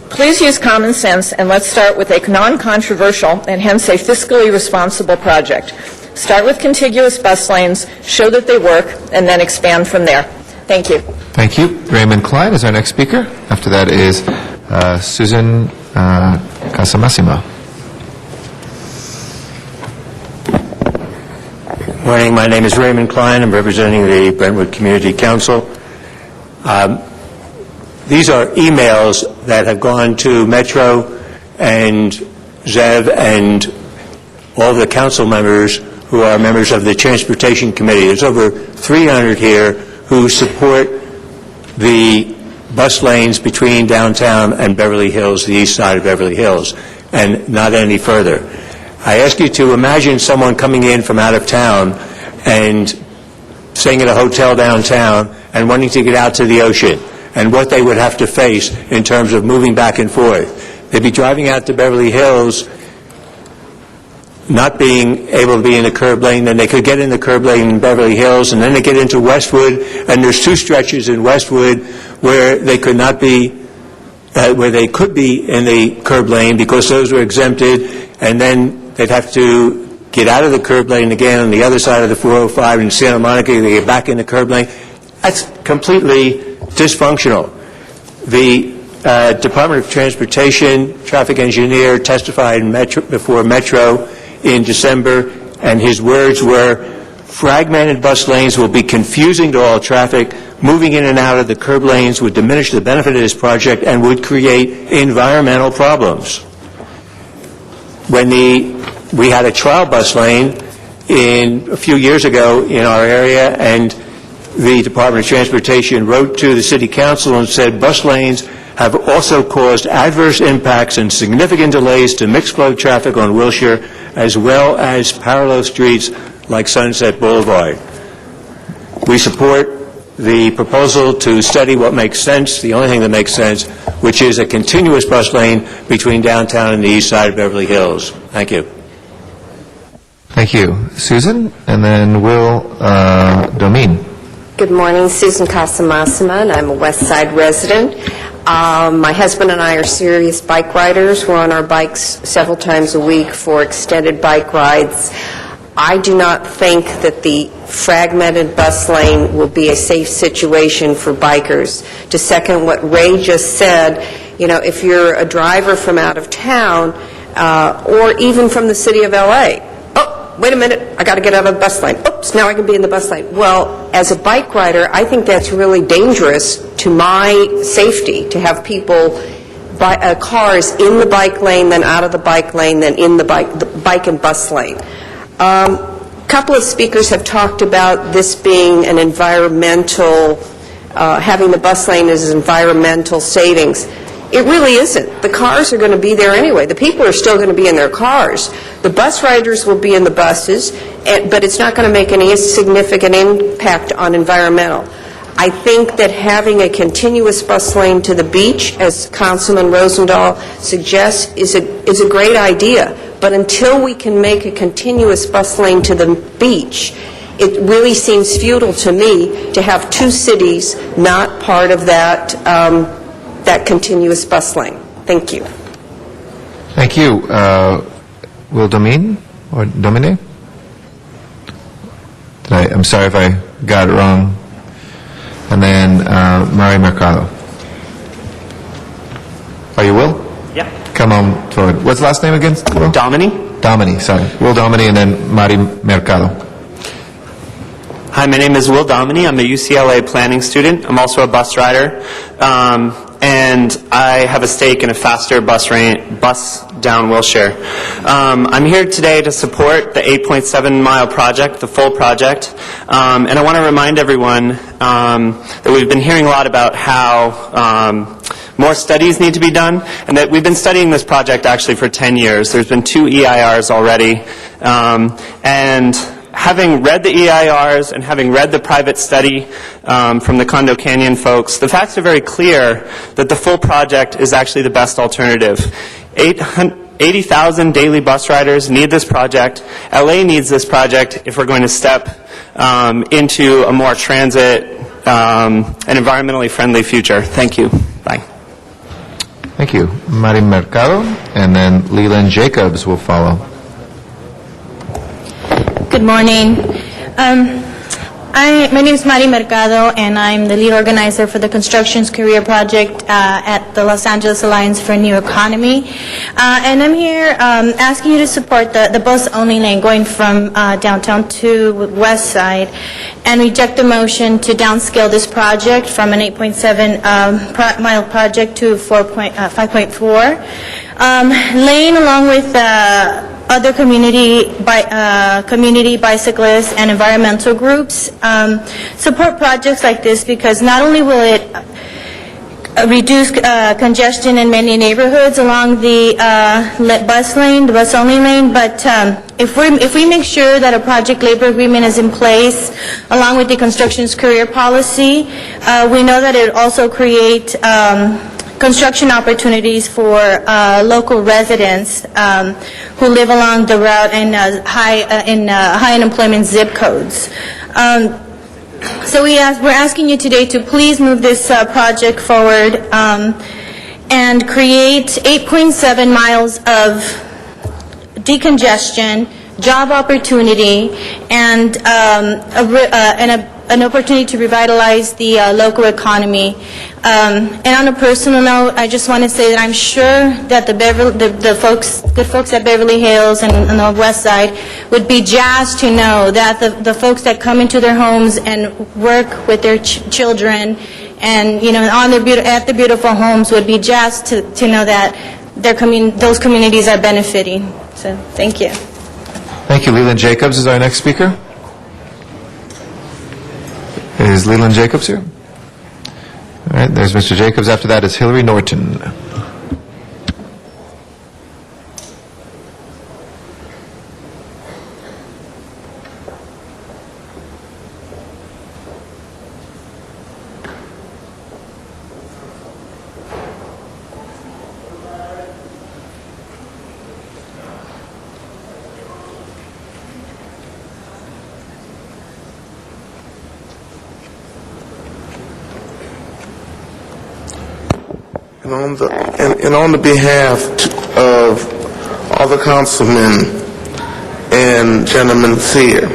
S19: Please use common sense, and let's start with a non-controversial and hence a fiscally responsible project. Start with contiguous bus lanes, show that they work, and then expand from there. Thank you.
S8: Thank you. Raymond Klein is our next speaker. After that is Susan Casamassima.
S20: Morning. My name is Raymond Klein. I'm representing the Brentwood Community Council. These are emails that have gone to Metro and Zev and all the council members who are members of the Transportation Committee. There's over 300 here who support the bus lanes between downtown and Beverly Hills, the east side of Beverly Hills, and not any further. I ask you to imagine someone coming in from out of town and staying at a hotel downtown and wanting to get out to the ocean, and what they would have to face in terms of moving back and forth. They'd be driving out to Beverly Hills, not being able to be in the curb lane, then they could get in the curb lane in Beverly Hills, and then they get into Westwood, and there's 2 stretches in Westwood where they could not be, where they could be in the curb lane because those were exempted, and then they'd have to get out of the curb lane again on the other side of the 405 in Santa Monica, they get back in the curb lane. That's completely dysfunctional. The Department of Transportation traffic engineer testified before Metro in December. and his words were, "Fragmented bus lanes will be confusing to all traffic. Moving in and out of the curb lanes would diminish the benefit of this project and would create environmental problems." When we had a trial bus lane a few years ago in our area, and the Department of Transportation wrote to the City Council and said, "Bus lanes have also caused adverse impacts and significant delays to mixed flow traffic on Wilshire, as well as parallel streets like Sunset Boulevard." We support the proposal to study what makes sense, the only thing that makes sense, which is a continuous bus lane between downtown and the east side of Beverly Hills. Thank you.
S8: Thank you. Susan, and then Will Domin.
S18: Good morning, Susan Casamassima, and I'm a West Side resident. My husband and I are serious bike riders. We're on our bikes several times a week for extended bike rides. I do not think that the fragmented bus lane will be a safe situation for bikers. To second what Ray just said, if you're a driver from out of town or even from the city of L.A., wait a minute, I got to get out of the bus lane. Oops, now I can be in the bus lane. Well, as a bike rider, I think that's really dangerous to my safety, to have people, cars in the bike lane, then out of the bike lane, then in the bike and bus lane. A couple of speakers have talked about this being an environmental, having the bus lane as environmental savings. It really isn't. The cars are going to be there anyway. The people are still going to be in their cars. The bus riders will be in the buses, but it's not going to make any significant impact on environmental. I think that having a continuous bus lane to the beach, as Councilman Rosendahl suggests, is a great idea. But until we can make a continuous bus lane to the beach, it really seems futile to me to have two cities not part of that continuous bus lane. Thank you.
S8: Thank you. Will Domin or Domine? I'm sorry if I got it wrong. And then Mari Mercado. Are you Will?
S21: Yeah.
S8: Come on forward. What's the last name again? Will?
S21: Domini.
S8: Domini, sorry. Will Domini and then Mari Mercado.
S21: Hi, my name is Will Domini. I'm a UCLA planning student. I'm also a bus rider. And I have a stake in a faster bus down Wilshire. I'm here today to support the 8.7-mile project, the full project. And I want to remind everyone that we've been hearing a lot about how more studies need to be done, and that we've been studying this project actually for 10 years. There's been 2 EIRs already. And having read the EIRs and having read the private study from the Condo Canyon folks, the facts are very clear that the full project is actually the best alternative. 80,000 daily bus riders need this project. LA needs this project if we're going to step into a more transit and environmentally friendly future. Thank you. Bye.
S8: Thank you. Mari Mercado, and then Leland Jacobs will follow.
S22: Good morning. My name is Mari Mercado, and I'm the lead organizer for the Constructions Career Project at the Los Angeles Alliance for a New Economy. And I'm here asking you to support the bus-only lane going from downtown to West Side and reject the motion to downscale this project from an 8.7-mile project to 5.4. Lane, along with other community bicyclists and environmental groups support projects like this because not only will it reduce congestion in many neighborhoods along the bus-only lane, but if we make sure that a project labor agreement is in place along with the construction's career policy, we know that it also create construction opportunities for local residents who live along the route in high unemployment zip codes. So we're asking you today to please move this project forward and create 8.7 miles of decongestion, job opportunity, and an opportunity to revitalize the local economy. And on a personal note, I just want to say that I'm sure that the good folks at Beverly Hills and on the West Side would be jazzed to know that the folks that come into their homes and work with their children and, you know, at the beautiful homes would be jazzed to know that those communities are benefiting. So, thank you.
S8: Thank you. Leland Jacobs is our next speaker. Is Leland Jacobs here? All right, there's Mr. Jacobs. After that is Hillary Norton.
S1: And on the behalf of all the councilmen and gentlemen here,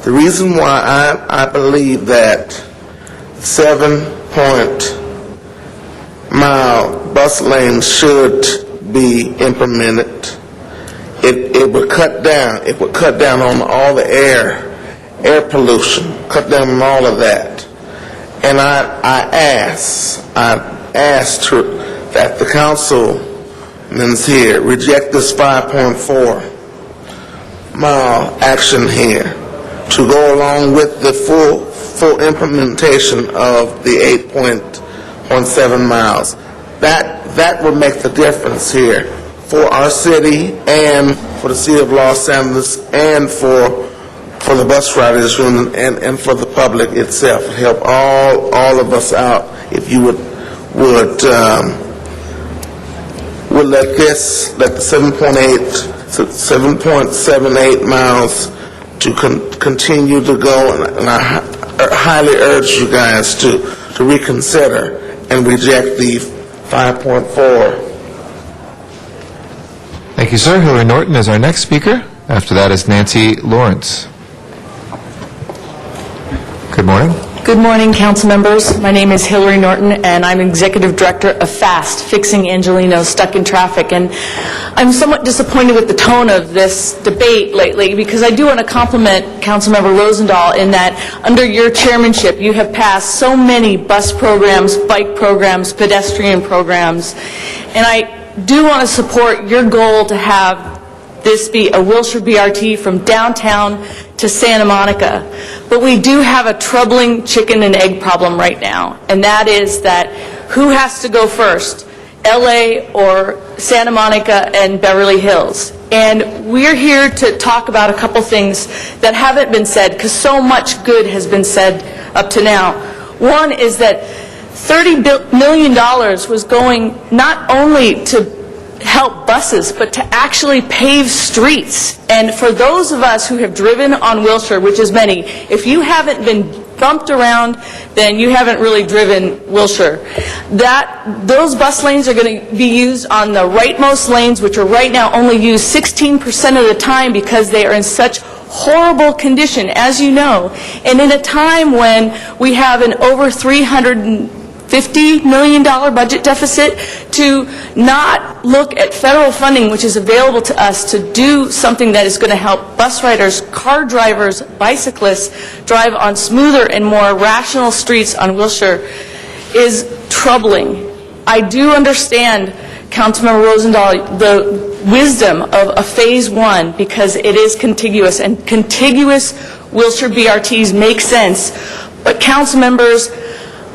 S1: the reason why I believe that 7-mile bus lanes should be implemented, it would cut down on all the air pollution, cut down on all of that. And I asked that the councilmen here reject this 5.4-mile action here to go along with the full implementation of the 8.7 miles. That will make the difference here for our city and for the city of Los Angeles and for the bus riders union and for the public itself. It'll help all of us out if you would let the 7.78 miles to continue to go, and I highly urge you guys to reconsider and reject the 5.4.
S8: Thank you, sir. Hillary Norton is our next speaker. After that is Nancy Lawrence. Good morning.
S3: Good morning, council members. My name is Hillary Norton, and I'm Executive Director of FAST, Fixing Angelenos Stuck in Traffic. And I'm somewhat disappointed with the tone of this debate lately, because I do want to compliment Councilmember Rosendahl in that under your chairmanship, you have passed so many bus programs, bike programs, pedestrian programs, and I do want to support your goal to have this be a Wilshire BRT from downtown to Santa Monica. But we do have a troubling chicken and egg problem right now, and that is that who has to go first, LA or Santa Monica and Beverly Hills? And we're here to talk about a couple things that haven't been said, because so much good has been said up to now. One is that $30 million was going not only to help buses, but to actually pave streets. And for those of us who have driven on Wilshire, which is many, if you haven't been bumped around, then you haven't really driven Wilshire. Those bus lanes are going to be used on the rightmost lanes, which are right now only used 16% of the time because they are in such horrible condition, as you know. And in a time when we have an over $350 million budget deficit, to not look at federal funding which is available to us to do something that is going to help bus riders, car drivers, bicyclists drive on smoother and more rational streets on Wilshire is troubling. I do understand, Councilmember Rosendahl, the wisdom of a phase one, because it is contiguous, and contiguous Wilshire BRTs make sense. But council members,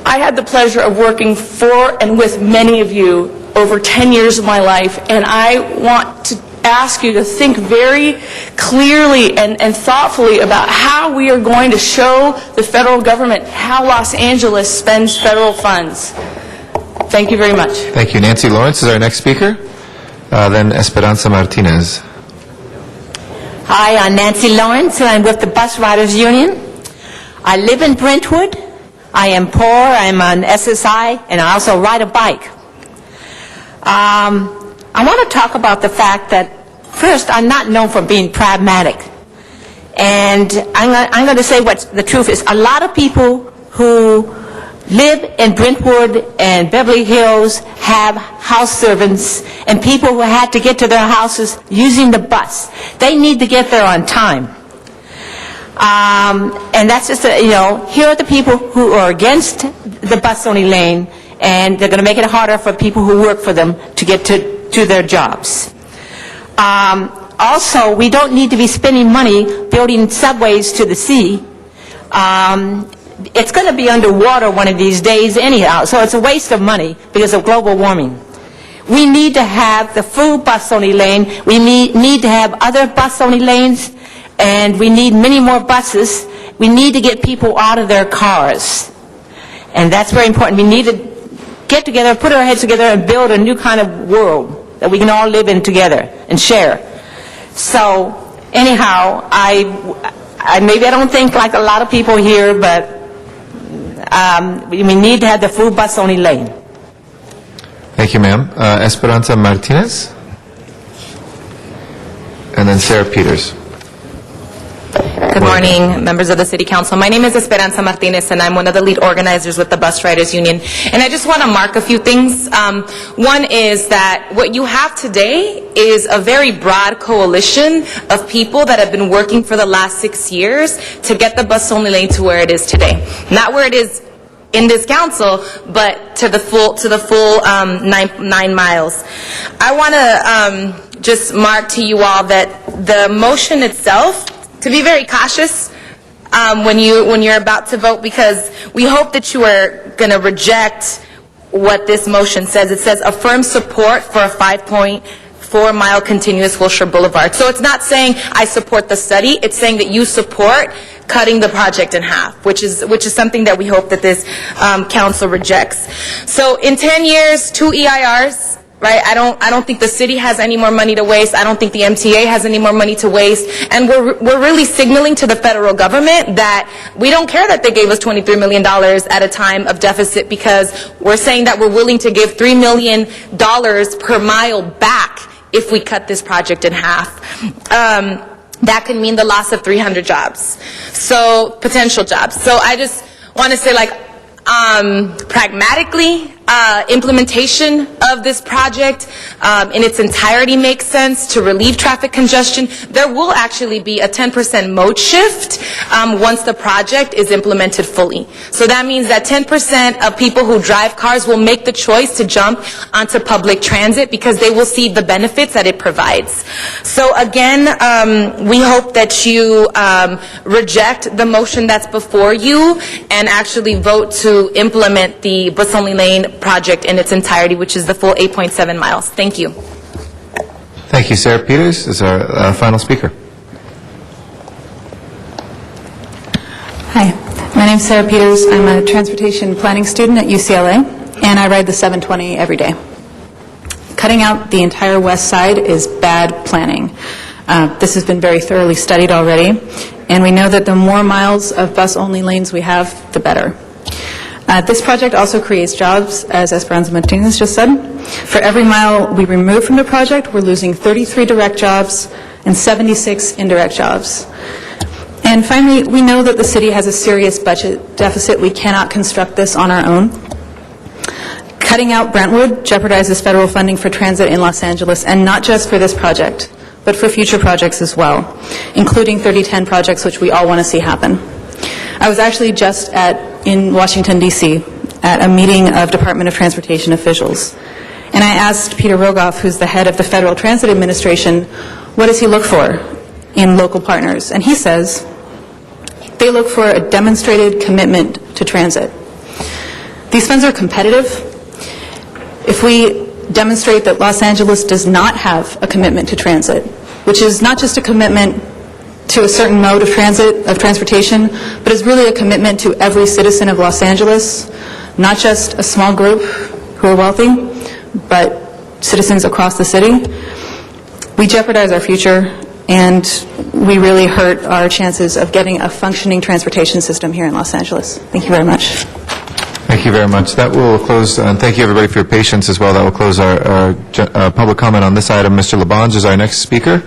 S3: I had the pleasure of working for and with many of you over 10 years of my life, and I want to ask you to think very clearly and thoughtfully about how we are going to show the federal government how Los Angeles spends federal funds. Thank you very much.
S8: Thank you. Nancy Lawrence is our next speaker. Then Esperanza Martinez.
S23: Hi, I'm Nancy Lawrence, and I'm with the Bus Riders Union. I live in Brentwood. I am poor, I'm on SSI, and I also ride a bike. I want to talk about the fact that, first, I'm not known for being pragmatic. And I'm going to say what the truth is. A lot of people who live in Brentwood and Beverly Hills have house servants and people who had to get to their houses using the bus. They need to get there on time. And that's just, here are the people who are against the bus-only lane, and they're going to make it harder for people who work for them to get to their jobs. Also, we don't need to be spending money building subways to the sea. It's going to be underwater one of these days anyhow, so it's a waste of money because of global warming. We need to have the full bus-only lane. We need to have other bus-only lanes, and we need many more buses. We need to get people out of their cars, and that's very important. We need to get together, put our heads together, and build a new kind of world that we can all live in together and share. So, anyhow, maybe I don't think like a lot of people here, but we need to have the full bus-only lane.
S8: Thank you, ma'am. Esperanza Martinez? And then Sarah Peters.
S12: Good morning, members of the City Council. My name is Esperanza Martinez, and I'm one of the lead organizers with the Bus Riders Union. And I just want to mark a few things. One is that what you have today is a very broad coalition of people that have been working for the last 6 years to get the bus-only lane to where it is today. Not where it is in this council, but to the full 9 miles. I want to just mark to you all that the motion itself, to be very cautious when you're about to vote, because we hope that you are going to reject what this motion says. It says affirm support for a 5.4-mile continuous Wilshire Boulevard. So it's not saying I support the study. It's saying that you support cutting the project in half, which is something that we hope that this council rejects. So in 10 years, 2 EIRs. Right? I don't think the city has any more money to waste. I don't think the MTA has any more money to waste. And we're really signaling to the federal government that we don't care that they gave us $23 million at a time of deficit, because we're saying that we're willing to give $3 million per mile back if we cut this project in half. That could mean the loss of 300 jobs. So, potential jobs. So I just want to say, pragmatically, implementation of this project in its entirety makes sense to relieve traffic congestion. There will actually be a 10% mode shift once the project is implemented fully. So that means that 10% of people who drive cars will make the choice to jump onto public transit because they will see the benefits that it provides. So again, we hope that you reject the motion that's before you and actually vote to implement the bus-only lane project in its entirety, which is the full 8.7 miles. Thank you.
S8: Thank you. Sarah Peters is our final speaker.
S4: Hi, my name is Sarah Peters. I'm a transportation planning student at UCLA, and I ride the 720 every day. Cutting out the entire west side is bad planning. This has been very thoroughly studied already, and we know that the more miles of bus-only lanes we have, the better. This project also creates jobs, as Esperanza Martinez just said. For every mile we remove from the project, we're losing 33 direct jobs and 76 indirect jobs. And finally, we know that the city has a serious budget deficit. We cannot construct this on our own. Cutting out Brentwood jeopardizes federal funding for transit in Los Angeles, and not just for this project, but for future projects as well, including 3010 projects, which we all want to see happen. I was actually just in Washington, D.C., at a meeting of Department of Transportation officials. And I asked Peter Rogoff, who's the head of the Federal Transit Administration, what does he look for in local partners? And he says they look for a demonstrated commitment to transit. These funds are competitive. If we demonstrate that Los Angeles does not have a commitment to transit, which is not just a commitment to a certain mode of transportation, but is really a commitment to every citizen of Los Angeles, not just a small group who are wealthy, but citizens across the city, we jeopardize our future, and we really hurt our chances of getting a functioning transportation system here in Los Angeles. Thank you very much.
S8: Thank you very much. That will close, and thank you everybody for your patience as well. That will close our public comment on this item. Mr. Labange is our next speaker.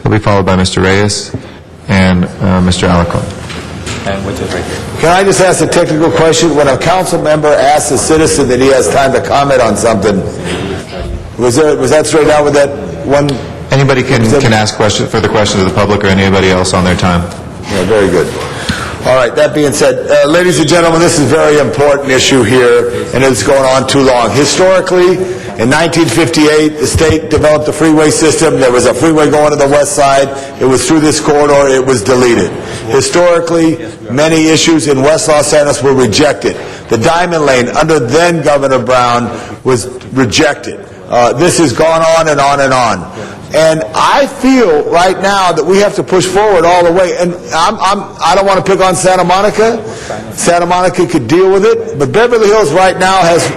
S8: He'll be followed by Mr. Reyes and Mr. Alarcon.
S2: Can I just ask a technical question? When a council member asks a citizen that he has time to comment on something, was that straight out with that one?
S8: Anybody can ask further questions of the public or anybody else on their time.
S2: Yeah, very good. All right, that being said, ladies and gentlemen, this is a very important issue here, and it's going on too long. Historically, in 1958, the state developed a freeway system. There was a freeway going to the west side. It was through this corridor. It was deleted. Historically, many issues in West Los Angeles were rejected. The Diamond Lane, under then Governor Brown, was rejected. This has gone on and on and on. And I feel right now that we have to push forward all the way. And I don't want to pick on Santa Monica. Santa Monica could deal with it. But Beverly Hills right now has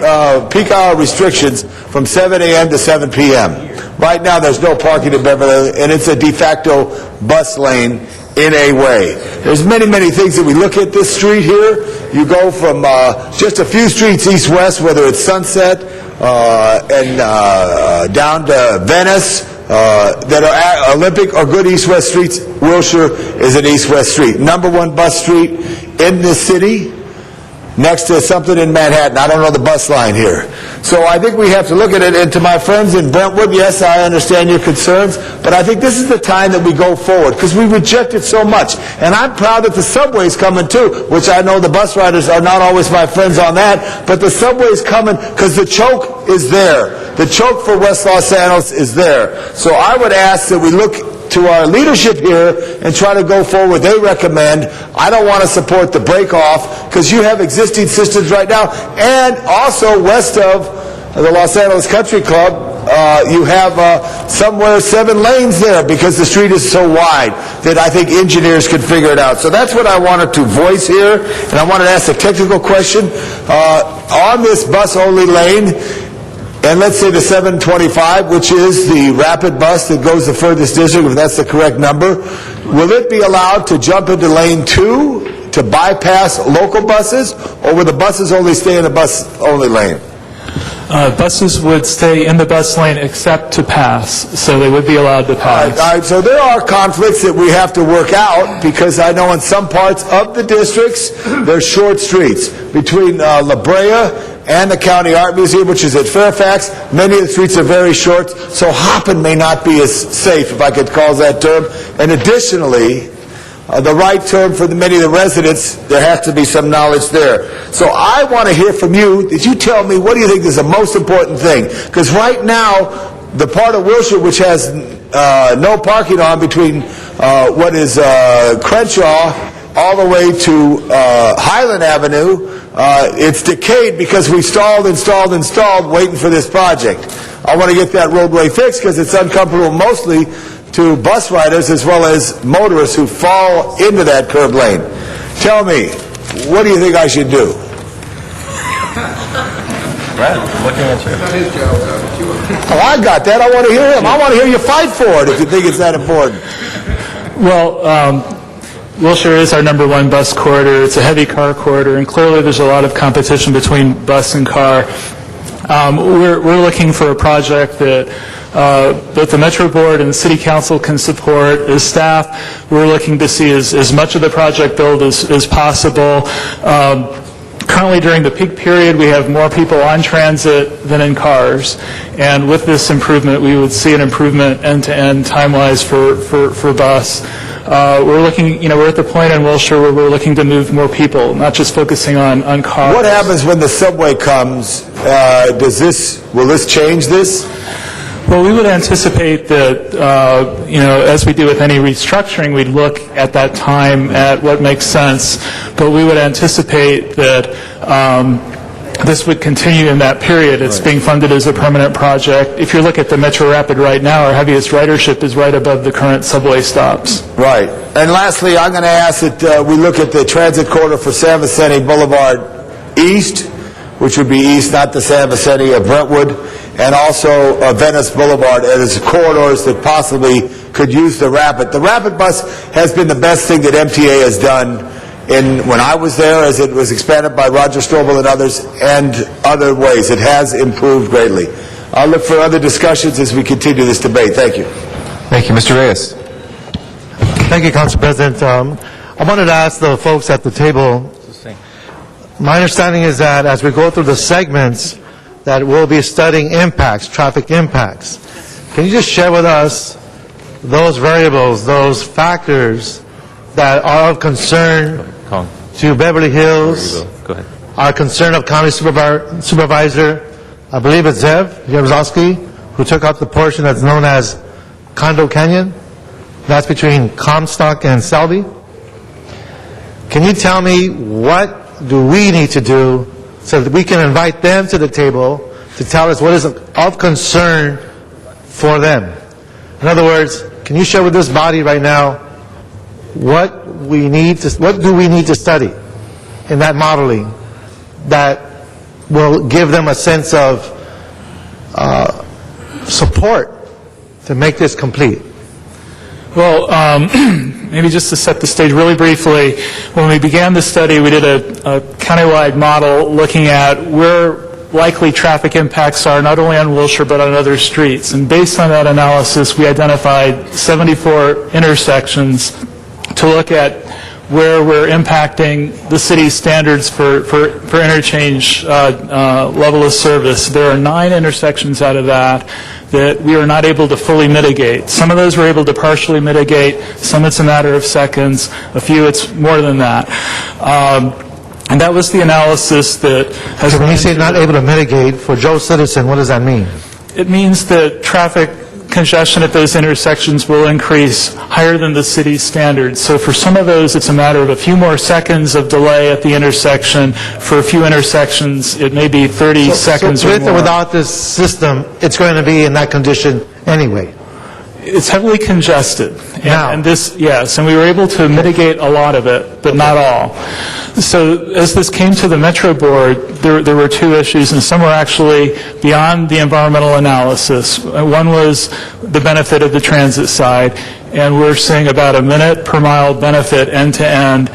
S2: peak hour restrictions from 7 a.m. to 7 p.m. Right now there's no parking in Beverly Hills, and it's a de facto bus lane in a way. There's many, many things that we look at this street here. You go from just a few streets east-west, whether it's Sunset and down to Venice, that are Olympic or good east-west streets. Wilshire is an east-west street. Number one bus street in the city, next to something in Manhattan. I don't know the bus line here. So I think we have to look at it. And to my friends in Brentwood, yes, I understand your concerns, but I think this is the time that we go forward, because we reject it so much. And I'm proud that the subway's coming too, which I know the bus riders are not always my friends on that, but the subway's coming because the choke is there. The choke for West Los Angeles is there. So I would ask that we look to our leadership here and try to go forward. They recommend. I don't want to support the break-off because you have existing systems right now. And also west of the Los Angeles Country Club, you have somewhere 7 lanes there because the street is so wide that I think engineers could figure it out. So that's what I wanted to voice here. And I wanted to ask a technical question. On this bus-only lane, and let's say the 725, which is the rapid bus that goes the furthest district, if that's the correct number, will it be allowed to jump into lane 2 to bypass local buses, or will the buses only stay in the bus-only lane?
S5: Buses would stay in the bus lane except to pass, so they would be allowed to pass.
S2: All right, so there are conflicts that we have to work out, because I know in some parts of the districts, there's short streets. Between La Brea and the County Art Museum, which is at Fairfax, many of the streets are very short, so hopping may not be as safe, if I could call that term. And additionally, the right term for many of the residents, there has to be some knowledge there. So I want to hear from you. Did you tell me, what do you think is the most important thing? Because right now, the part of Wilshire which has no parking on between what is Crenshaw all the way to Highland Avenue, it's decayed because we stalled waiting for this project. I want to get that roadway fixed because it's uncomfortable mostly to bus riders as well as motorists who fall into that curved lane. Tell me, what do you think I should do?
S8: Brad, looking at you.
S2: Oh, I got that. I want to hear him. I want to hear you fight for it if you think it's that important.
S5: Well, Wilshire is our number one bus corridor. It's a heavy car corridor, and clearly there's a lot of competition between bus and car. We're looking for a project that both the Metro Board and the City Council can support. As staff, we're looking to see as much of the project build as possible. Currently, during the peak period, we have more people on transit than in cars. And with this improvement, we would see an improvement end-to-end time-wise for bus. We're looking, we're at the point in Wilshire where we're looking to move more people, not just focusing on cars.
S2: What happens when the subway comes? Will this change this?
S5: Well, we would anticipate that, as we do with any restructuring, we'd look at that time at what makes sense. But we would anticipate that this would continue in that period. It's being funded as a permanent project. If you look at the Metro Rapid right now, our heaviest ridership is right above the current subway stops.
S2: Right. And lastly, I'm going to ask that we look at the transit corridor for San Vicente Boulevard East, which would be east, not the San Vicente of Brentwood, and also Venice Boulevard as corridors that possibly could use the Rapid. The Rapid bus has been the best thing that MTA has done when I was there, as it was expanded by Roger Strobel and others, and other ways. It has improved greatly. I'll look for other discussions as we continue this debate. Thank you.
S8: Thank you. Mr. Reyes.
S11: Thank you, Council President.
S7: I wanted to ask the folks at the table, my understanding is that as we go through the segments, that we'll be studying impacts, traffic impacts. Can you just share with us those variables, those factors that are of concern to Beverly Hills,
S8: Go ahead.
S7: our concern of County Supervisor, I believe it's Zev Yabzowski, who took up the portion that's known as Condo Canyon? That's between Comstock and Selby. Can you tell me what do we need to do so that we can invite them to the table to tell us what is of concern for them? In other words, can you share with this body right now what do we need to study in that modeling that will give them a sense of support to make this complete?
S5: Well, maybe just to set the stage really briefly, when we began the study, we did a countywide model looking at where likely traffic impacts are, not only on Wilshire, but on other streets. And based on that analysis, we identified 74 intersections to look at where we're impacting the city's standards for interchange level of service. There are 9 intersections out of that we are not able to fully mitigate. Some of those we're able to partially mitigate, some it's a matter of seconds, a few it's more than that. And that was the analysis that has...
S7: So when you say not able to mitigate, for Joe Citizen, what does that mean?
S5: It means that traffic congestion at those intersections will increase higher than the city's standards. So for some of those, it's a matter of a few more seconds of delay at the intersection. For a few intersections, it may be 30 seconds or more.
S7: With or without this system, it's going to be in that condition anyway?
S5: It's heavily congested. And this, yes, and we were able to mitigate a lot of it, but not all. So as this came to the Metro Board, there were 2 issues, and some were actually beyond the environmental analysis. One was the benefit of the transit side, and we're seeing about a minute per mile benefit end-to-end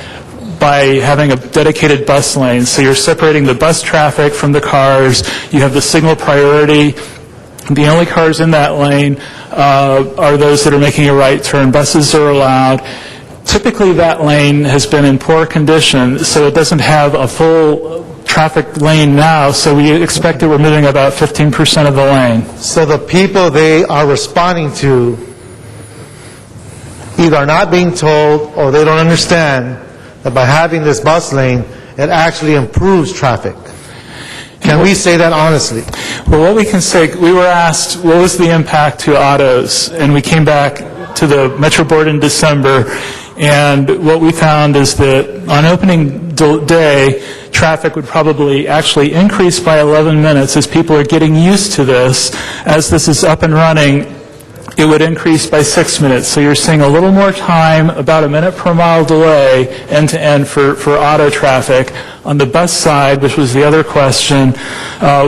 S5: by having a dedicated bus lane. So you're separating the bus traffic from the cars, you have the signal priority. The only cars in that lane are those that are making a right turn. Buses are allowed. Typically, that lane has been in poor condition, so it doesn't have a full traffic lane now, so we expect that we're moving about 15% of the lane.
S7: So the people they are responding to either are not being told or they don't understand that by having this bus lane, it actually improves traffic. Can we say that honestly?
S5: Well, what we can say, we were asked what was the impact to autos, and we came back to the Metro Board in December, and what we found is that on opening day, traffic would probably actually increase by 11 minutes as people are getting used to this. As this is up and running, it would increase by 6 minutes. So you're seeing a little more time, about a minute per mile delay, end-to-end for auto traffic. On the bus side, which was the other question,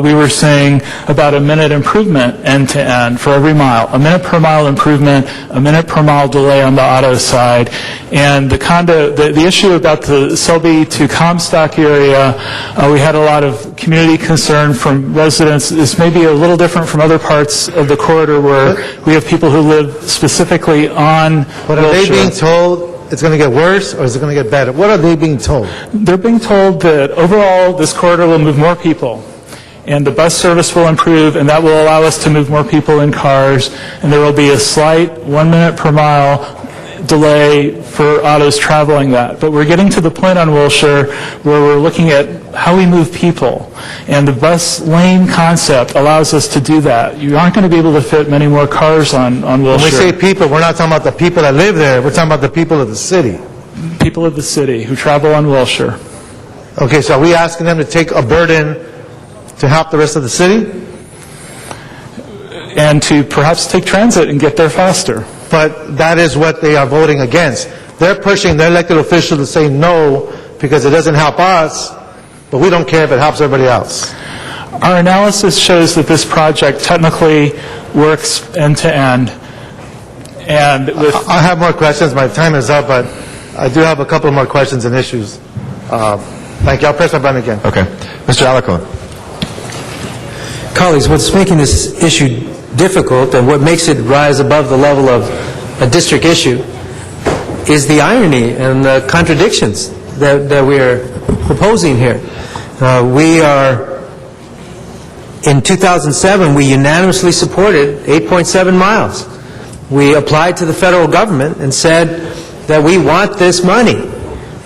S5: we were seeing about a minute improvement end-to-end for every mile. A minute per mile improvement, a minute per mile delay on the auto side. And the issue about the Selby to Comstock area, we had a lot of community concern from residents. This may be a little different from other parts of the corridor where we have people who live specifically on
S7: But are they being told it's going to get worse or is it going to get better? What are they being told?
S5: They're being told that overall this corridor will move more people and the bus service will improve and that will allow us to move more people in cars and there will be a slight 1 minute per mile delay for autos traveling that. But we're getting to the point on Wilshire where we're looking at how we move people. And the bus lane concept allows us to do that. You aren't going to be able to fit many more cars on Wilshire.
S7: When we say people, we're not talking about the people that live there. We're talking about the people of the city.
S5: People of the city who travel on Wilshire.
S7: Okay, so are we asking them to take a burden to help the rest of the city?
S5: And to perhaps take transit and get there faster.
S7: But that is what they are voting against. They're pushing their elected officials to say no because it doesn't help us, but we don't care if it helps everybody else.
S5: Our analysis shows that this project technically works end-to-end. And
S7: I have more questions. My time is up, but I do have a couple more questions and issues. Thank you. I'll press my button again.
S8: Okay. Mr. Alarcon.
S9: Colleagues, what's making this issue difficult and what makes it rise above the level of a district issue is the irony and the contradictions that we are proposing here. In 2007, we unanimously supported 8.7 miles. We applied to the federal government and said that we want this money.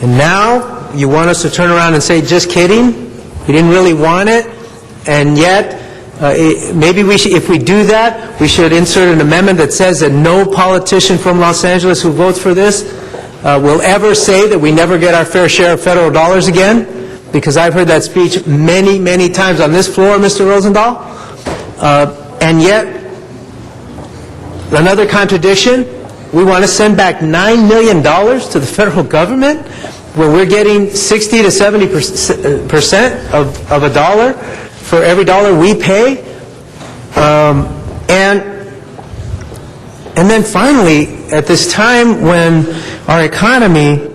S9: And now you want us to turn around and say, just kidding, you didn't really want it, and yet maybe we should, if we do that, we should insert an amendment that says that no politician from Los Angeles who votes for this will ever say that we never get our fair share of federal dollars again, because I've heard that speech many, many times on this floor, Mr. Rosendahl. And yet, another contradiction, we want to send back $9 million to the federal government where we're getting 60 to 70% of a dollar for every dollar we pay. And then finally, at this time when our economy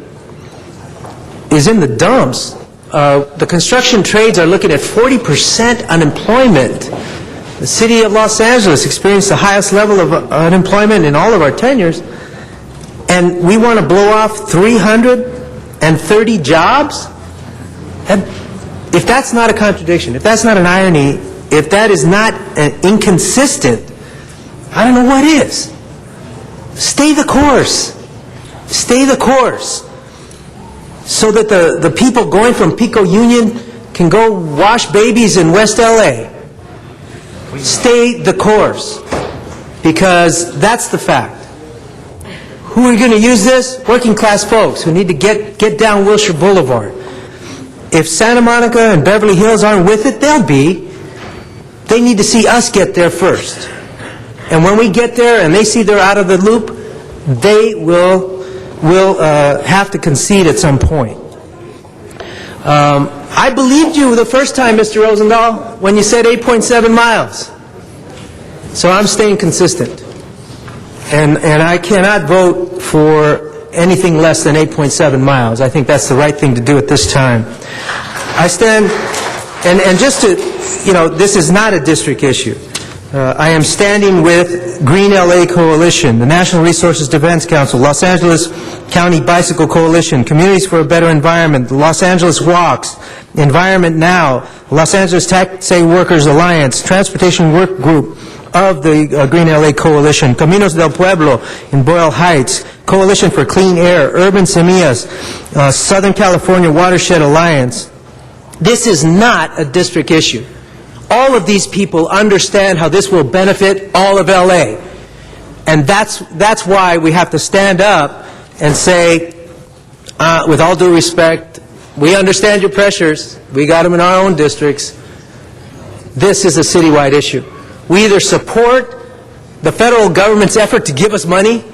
S9: is in the dumps, the construction trades are looking at 40% unemployment. The city of Los Angeles experienced the highest level of unemployment in all of our tenures, and we want to blow off 330 jobs? If that's not a contradiction, if that's not an irony, if that is not inconsistent, I don't know what is. Stay the course. Stay the course. So that the people going from Pico Union can go wash babies in West LA. Stay the course. Because that's the fact. Who are going to use this? Working class folks who need to get down Wilshire Boulevard. If Santa Monica and Beverly Hills aren't with it, they'll be. They need to see us get there first. And when we get there and they see they're out of the loop, they will have to concede at some point. I believed you the first time, Mr. Rosendahl, when you said 8.7 miles. So I'm staying consistent. And I cannot vote for anything less than 8.7 miles. I think that's the right thing to do at this time. I stand, and just to, this is not a district issue. I am standing with Green LA Coalition, the National Resources Defense Council, Los Angeles County Bicycle Coalition, Communities for a Better Environment, the Los Angeles Walks, Environment Now, Los Angeles Taxi Workers Alliance, Transportation Work Group of the Green LA Coalition, Caminos del Pueblo in Boyle Heights, Coalition for Clean Air, Urban Semillas, Southern California Watershed Alliance. This is not a district issue. All of these people understand how this will benefit all of LA. And that's why we have to stand up and say, with all due respect, we understand your pressures. We got them in our own districts. This is a citywide issue. We either support the federal government's effort to give us money,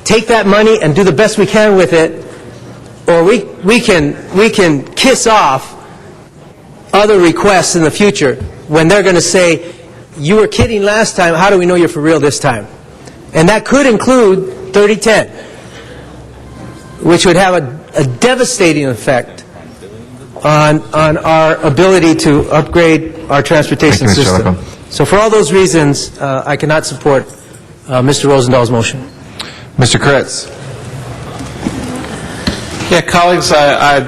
S9: take that money and do the best we can with it, or we can kiss off other requests in the future when they're going to say, you were kidding last time, how do we know you're for real this time? And that could include 3010, which would have a devastating effect on our ability to upgrade our transportation system. So for all those reasons, I cannot support Mr. Rosendahl's motion.
S8: Mr. Kretz.
S10: Yeah, colleagues, I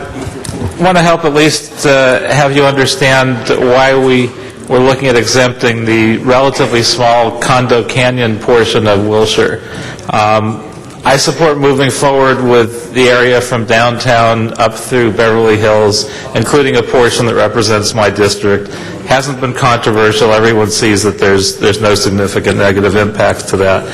S10: want to help at least have you understand why we were looking at exempting the relatively small Condo Canyon portion of Wilshire. I support moving forward with the area from downtown up through Beverly Hills, including a portion that represents my district. Hasn't been controversial. Everyone sees that there's no significant negative impacts to that.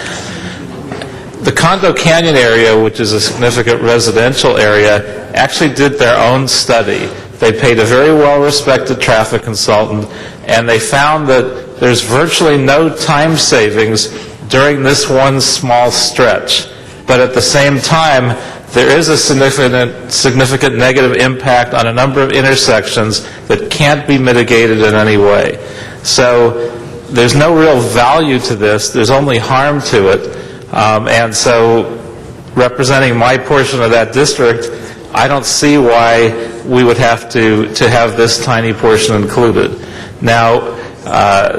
S10: The Condo Canyon area, which is a significant residential area, actually did their own study. They paid a very well-respected traffic consultant, and they found that there's virtually no time savings during this one small stretch. But at the same time, there is a significant negative impact on a number of intersections that can't be mitigated in any way. So there's no real value to this. There's only harm to it. And so representing my portion of that district, I don't see why we would have to have this tiny portion included. Now,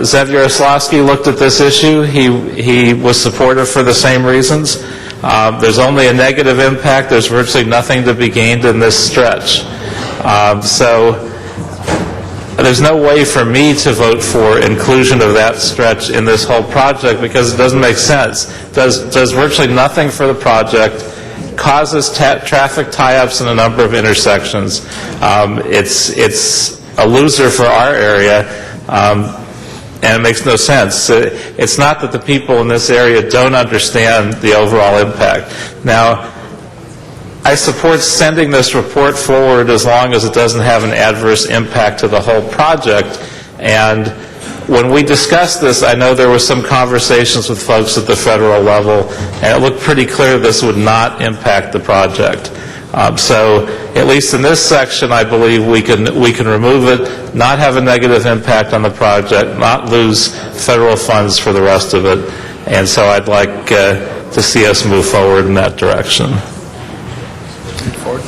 S10: Zev Yaroslavsky looked at this issue. He was supportive for the same reasons. There's only a negative impact. There's virtually nothing to be gained in this stretch. So there's no way for me to vote for inclusion of that stretch in this whole project because it doesn't make sense. Does virtually nothing for the project, causes traffic tie-ups in a number of intersections. It's a loser for our area, and it makes no sense. It's not that the people in this area don't understand the overall impact. Now, I support sending this report forward as long as it doesn't have an adverse impact to the whole project. And when we discussed this, I know there were some conversations with folks at the federal level, and it looked pretty clear this would not impact the project. So at least in this section, I believe we can remove it, not have a negative impact on the project, not lose federal funds for the rest of it. And so I'd like to see us move forward in that direction.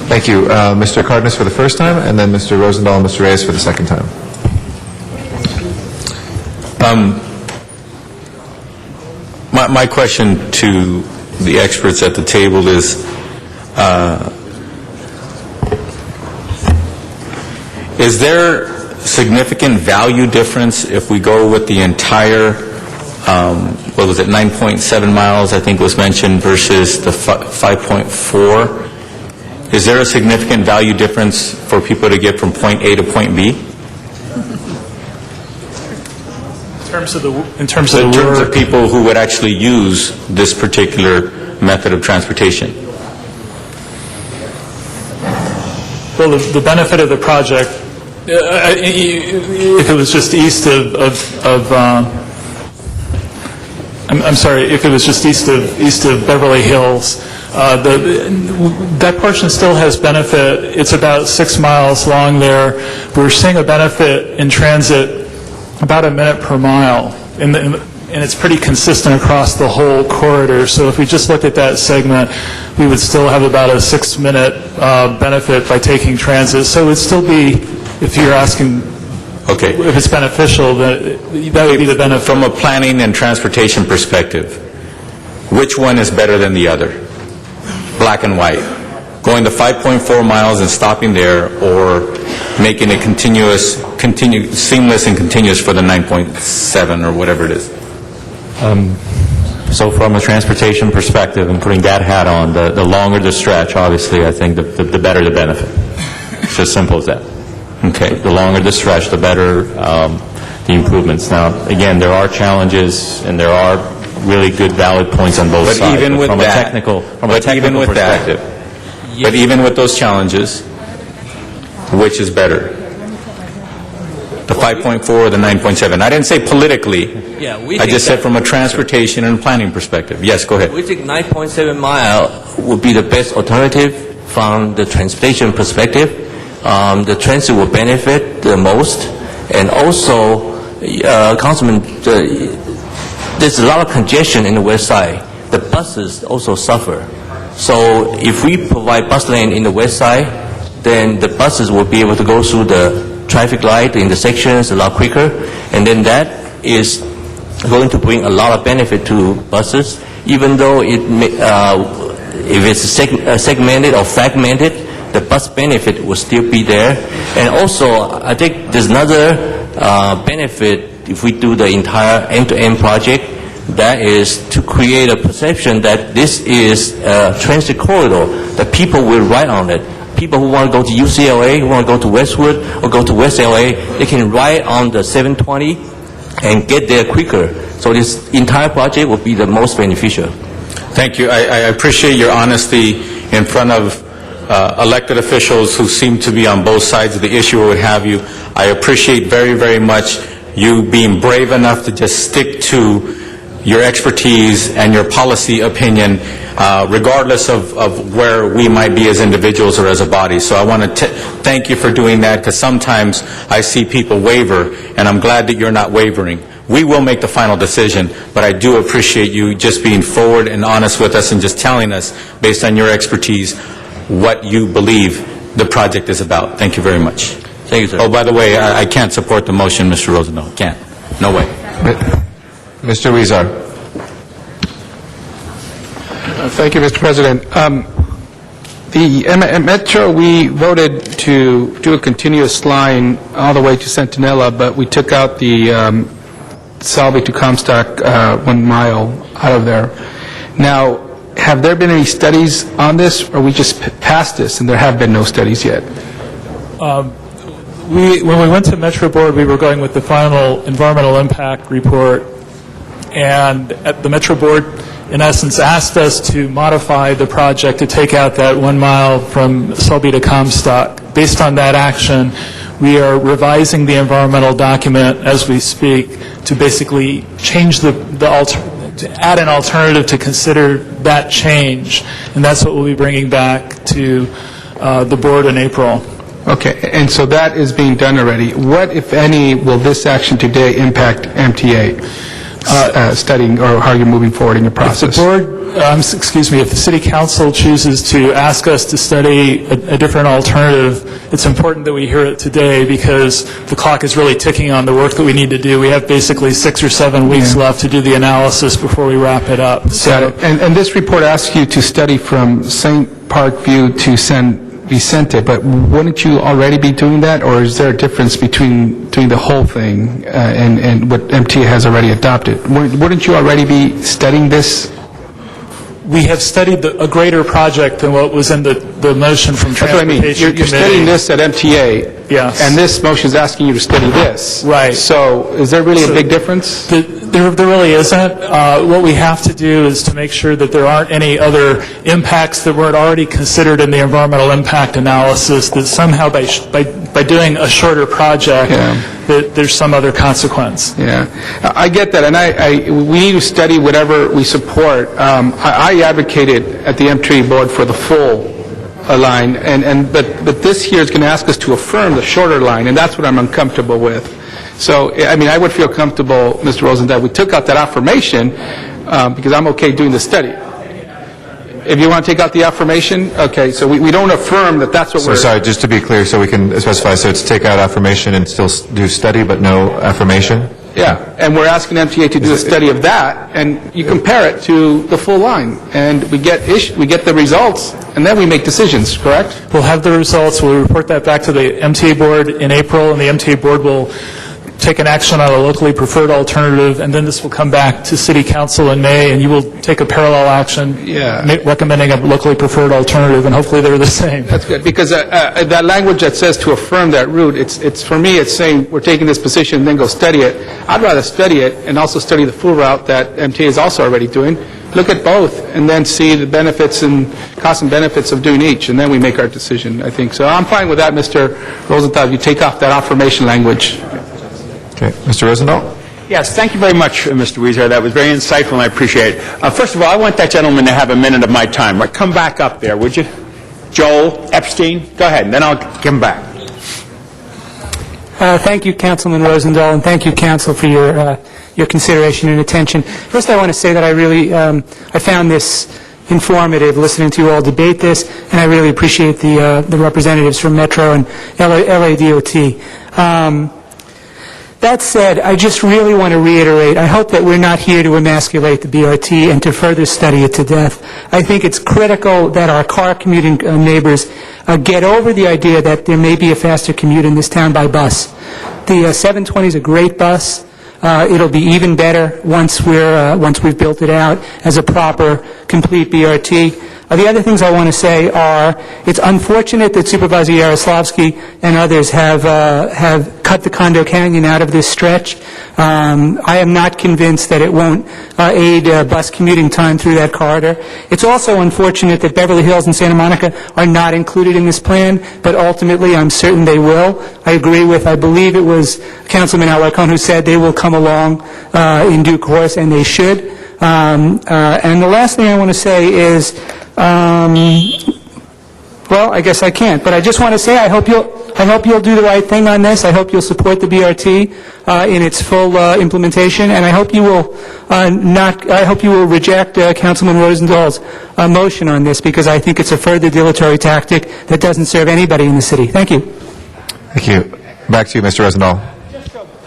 S8: Thank you. Mr. Cardenas for the first time, and then Mr. Rosendahl and Mr. Reyes for the second time.
S6: My question to the experts at the table is there significant value difference if we go with the entire, 9.7 miles, I think was mentioned, versus the 5.4? Is there a significant value difference for people to get from point A to point B?
S5: In terms of
S6: people who would actually use this particular method of transportation?
S5: Well, the benefit of the project, if it was just east if it was just east of Beverly Hills, that portion still has benefit. It's about 6 miles long there. We're seeing a benefit in transit about a minute per mile, and it's pretty consistent across the whole corridor. So if we just looked at that segment, we would still have about a 6-minute benefit by taking transit. So it would still be, if you're asking if it's beneficial, that would be the benefit.
S6: From a planning and transportation perspective, which one is better than the other? Black and white. Going the 5.4 miles and stopping there, or making it seamless and continuous for the 9.7 or whatever it is?
S11: So from a transportation perspective, and putting that hat on, the longer the stretch, obviously, I think the better the benefit. It's as simple as that.
S6: Okay.
S11: The longer the stretch, the better the improvements. Now, again, there are challenges, and there are really good, valid points on both sides.
S6: Even with
S11: from
S6: that,
S11: a technical perspective.
S6: But even with those challenges, which is better? The 5.4 or the 9.7? I didn't say politically.
S15: Yeah, we
S6: I
S15: think
S6: just said
S15: that-
S6: from a transportation and planning perspective. Yes, go ahead.
S15: We think 9.7 mile would be the best alternative from the transportation perspective. The transit will benefit the most, and also, Councilman, there's a lot of congestion in the west side. The buses also suffer. So if we provide bus lane in the west side, then the buses will be able to go through the traffic light intersections a lot quicker, and then that is going to bring a lot of benefit to buses, even though it may, if it's segmented or fragmented, the bus benefit will still be there. And also, I think there's another benefit if we do the entire end-to-end project, that is to create a perception that this is a transit corridor, that people will ride on it. People who want to go to UCLA, who want to go to Westwood or go to West LA, they can ride on the 720 and get there quicker. So this entire project will be the most beneficial.
S6: Thank you. I appreciate your honesty in front of elected officials who seem to be on both sides of the issue or what have you. I appreciate very, very much you being brave enough to just stick to your expertise and your policy opinion, regardless of where we might be as individuals or as a body. So I want to thank you for doing that, because sometimes I see people waver, and I'm glad that you're not wavering. We will make the final decision, but I do appreciate you just being forward and honest with us and just telling us, based on your expertise, what you believe the project is about. Thank you very much.
S15: Thank you, sir.
S6: Oh, by the way, I can't support the motion, Mr. Rosendahl. Can't. No way.
S8: Mr. Huizar.
S14: Thank you, Mr. President. The Metro, we voted to do a continuous line all the way to Centinela, but we took out the Selby to Comstock 1 mile out of there. Now, have there been any studies on this, or we just passed this and there have been no studies yet?
S5: When we went to Metro Board, we were going with the final environmental impact report, and the Metro Board, in essence, asked us to modify the project to take out that 1 mile from Selby to Comstock. Based on that action, we are revising the environmental document as we speak to basically change to add an alternative to consider that change, and that's what we'll be bringing back to the board in April.
S14: Okay, and so that is being done already. What, if any, will this action today impact MTA studying, or how you're moving forward in your process?
S5: If the board, if the city council chooses to ask us to study a different alternative, it's important that we hear it today because the clock is really ticking on the work that we need to do. We have basically 6 or 7 weeks left to do the analysis before we wrap it up.
S14: Got it. And this report asks you to study from St. Parkview to San Vicente, but wouldn't you already be doing that, or is there a difference between doing the whole thing and what MTA has already adopted? Wouldn't you already be studying this?
S5: We have studied a greater project than what was in the motion from
S14: That's what I mean.
S5: Transportation
S14: You're studying
S5: Committee.
S14: this at MTA,
S5: Yes.
S14: and this motion is asking you to study this.
S5: Right.
S14: So is there really a big difference?
S5: There really isn't. What we have to do is to make sure that there aren't any other impacts that weren't already considered in the environmental impact analysis, that somehow by doing a shorter project, that there's some other consequence.
S14: Yeah, I get that, and we need to study whatever we support. I advocated at the MTA board for the full line, but this here is going to ask us to affirm the shorter line, and that's what I'm uncomfortable with. So, I mean, I would feel comfortable, Mr. Rosen, that we took out that affirmation because I'm okay doing the study. If you want to take out the affirmation, okay, so we don't affirm that that's what
S8: So
S14: we're...
S8: sorry, just to be clear, so we can specify, so it's take out affirmation and still do study, but no affirmation?
S14: Yeah, and we're asking MTA to do a study of that, and you compare it to the full line, and we get the results, and then we make decisions, correct?
S5: We'll have the results. We'll report that back to the MTA board in April, and the MTA board will take an action on a locally preferred alternative, and then this will come back to City Council in May, and you will take a parallel action recommending a locally preferred alternative, and hopefully they're the same.
S14: That's good, because that language that says to affirm that route, it's for me, it's saying we're taking this position and then go study it. I'd rather study it and also study the full route that MTA is also already doing. Look at both, and then see the benefits and costs and benefits of doing each, and then we make our decision, I think. So I'm fine with that, Mr. Rosenthal, if you take off that affirmation language.
S8: Okay, Mr. Rosendahl?
S16: Yes, thank you very much, Mr. Weezer. That was very insightful, and I appreciate it. First of all, I want that gentleman to have a minute of my time. Come back up there, would you? Joel Epstein, go ahead, and then I'll give him back.
S17: Thank you, Councilman Rosendahl, and thank you, Council, for your consideration and attention. First, I want to say that I found this informative, listening to you all debate this, and I really appreciate the representatives from Metro and LADOT. That said, I just really want to reiterate, I hope that we're not here to emasculate the BRT and to further study it to death. I think it's critical that our car commuting neighbors get over the idea that there may be a faster commute in this town by bus. The 720 is a great bus. It'll be even better once we've built it out as a proper, complete BRT. The other things I want to say are, it's unfortunate that Supervisor Yaroslavsky and others have cut the Condo Canyon out of this stretch. I am not convinced that it won't aid bus commuting time through that corridor. It's also unfortunate that Beverly Hills and Santa Monica are not included in this plan, but ultimately I'm certain they will. I believe it was Councilman Alarcon who said they will come along in due course, and they should. And the last thing I want to say is, well, I guess I can't, but I just want to say I hope you'll do the right thing on this. I hope you'll support the BRT in its full implementation, and I hope you will reject Councilman Rosendahl's motion on this, because I think it's a further dilatory tactic that doesn't serve anybody in the city. Thank you.
S8: Thank you. Back to you, Mr. Rosendahl.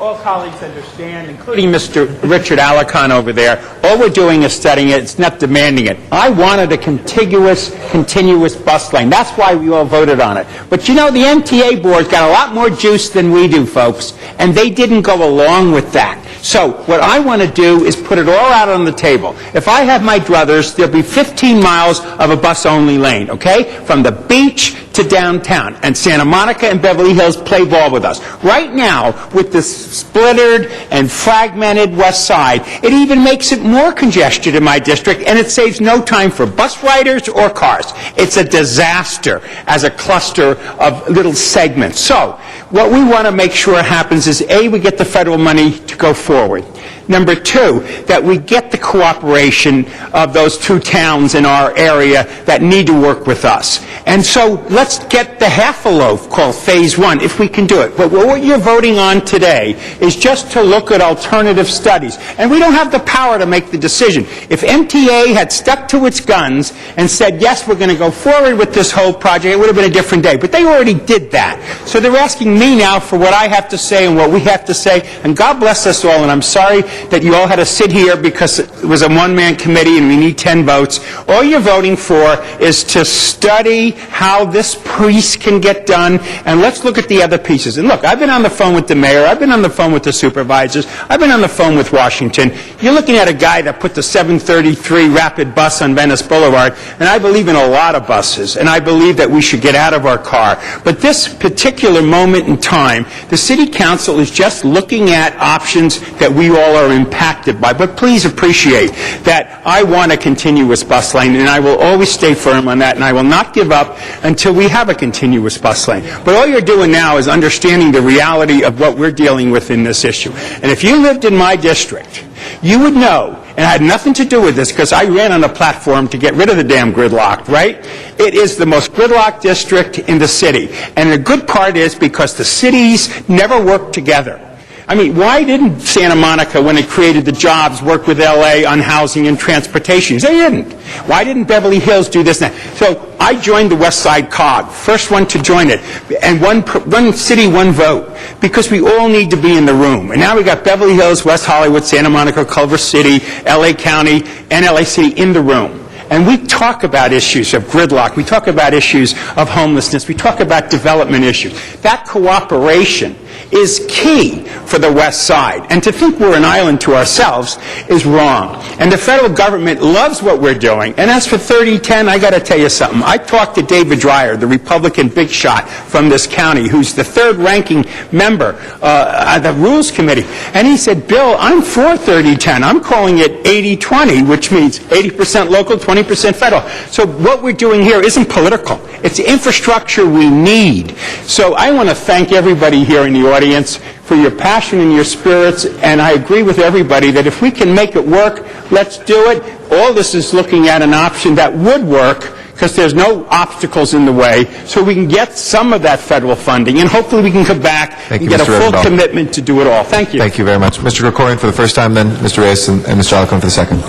S16: all colleagues understand, including Mr. Richard Alicon over there, all we're doing is studying it. It's not demanding it. I wanted a continuous bus lane. That's why we all voted on it. But you know, the MTA board's got a lot more juice than we do, folks, and they didn't go along with that. So what I want to do is put it all out on the table. If I have my druthers, there'll be 15 miles of a bus-only lane, okay? From the beach to downtown. And Santa Monica and Beverly Hills play ball with us. Right now, with this splittered and fragmented west side, it even makes it more congested in my district, and it saves no time for bus riders or cars. It's a disaster as a cluster of little segments. So, what we want to make sure happens is, A, we get the federal money to go forward. Number two, that we get the cooperation of those two towns in our area that need to work with us. And so let's get the half a loaf called Phase 1, if we can do it. But what you're voting on today is just to look at alternative studies. And we don't have the power to make the decision. If MTA had stuck to its guns and said, yes, we're going to go forward with this whole project, it would have been a different day. But they already did that. So they're asking me now for what I have to say and what we have to say. And God bless us all, and I'm sorry that you all had to sit here because it was a one-man committee and we need 10 votes. All you're voting for is to study how this piece can get done, and let's look at the other pieces. And look, I've been on the phone with the mayor, I've been on the phone with the supervisors, I've been on the phone with Washington. You're looking at a guy that put the 733 rapid bus on Venice Boulevard, and I believe in a lot of buses, and I believe that we should get out of our car. But this particular moment in time, the city council is just looking at options that we all are impacted by. But please appreciate that I want a continuous bus lane, and I will always stay firm on that, and I will not give up until we have a continuous bus lane. But all you're doing now is understanding the reality of what we're dealing with in this issue. And if you lived in my district, you would know, and it had nothing to do with this because I ran on a platform to get rid of the damn gridlock, right? It is the most gridlocked district in the city. And the good part is because the cities never work together. I mean, why didn't Santa Monica, when it created the jobs, work with L.A. on housing and transportation? They didn't. Why didn't Beverly Hills do this and that? So I joined the West Side COG, first one to join it, and one city, one vote, because we all need to be in the room. And now we got Beverly Hills, West Hollywood, Santa Monica, Culver City, L.A. County, and L.A. City in the room. And we talk about issues of gridlock, we talk about issues of homelessness, we talk about development issues. That cooperation is key for the West Side. And to think we're an island to ourselves is wrong. And the federal government loves what we're doing. And as for 3010, I got to tell you something. I talked to David Dreyer, the Republican big shot from this county, who's the third-ranking member of the Rules Committee. And he said, Bill, I'm for 3010. I'm calling it 80-20, which means 80% local, 20% federal. So what we're doing here isn't political. It's infrastructure we need. So I want to thank everybody here in the audience for your passion and your spirits, and I agree with everybody that if we can make it work, let's do it. All this is looking at an option that would work because there's no obstacles in the way, so we can get some of that federal funding, and hopefully we can come back and get a full commitment to do it all. Thank you.
S8: Thank you very much. Mr. Krikorian for the first time, then Mr. Reyes and Mr. Alicon for the second.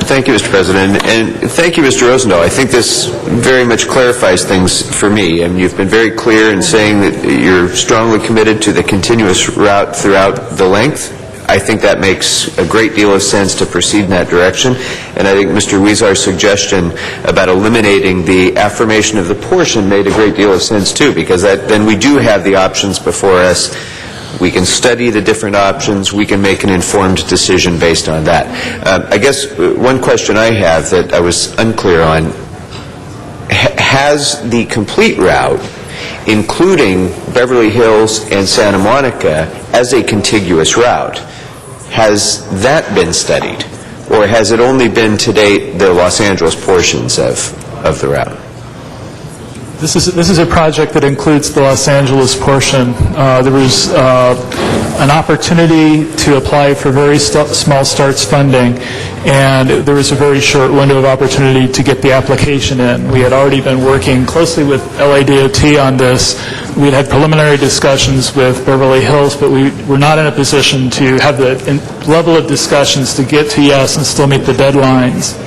S13: Thank you, Mr. President, and thank you, Mr. Rosendahl. I think this very much clarifies things for me. I mean, you've been very clear in saying that you're strongly committed to the continuous route throughout the length. I think that makes a great deal of sense to proceed in that direction. And I think Mr. Weezar's suggestion about eliminating the affirmation of the portion made a great deal of sense too, because then we do have the options before us. We can study the different options. We can make an informed decision based on that. I guess one question I have that I was unclear on, has the complete route, including Beverly Hills and Santa Monica, as a contiguous route, has that been studied? Or has it only been to date the Los Angeles portions of the route?
S5: This is a project that includes the Los Angeles portion. There was an opportunity to apply for very small starts funding, and there was a very short window of opportunity to get the application in. We had already been working closely with LADOT on this. We had preliminary discussions with Beverly Hills, but we were not in a position to have the level of discussions to get to yes and still meet the deadlines.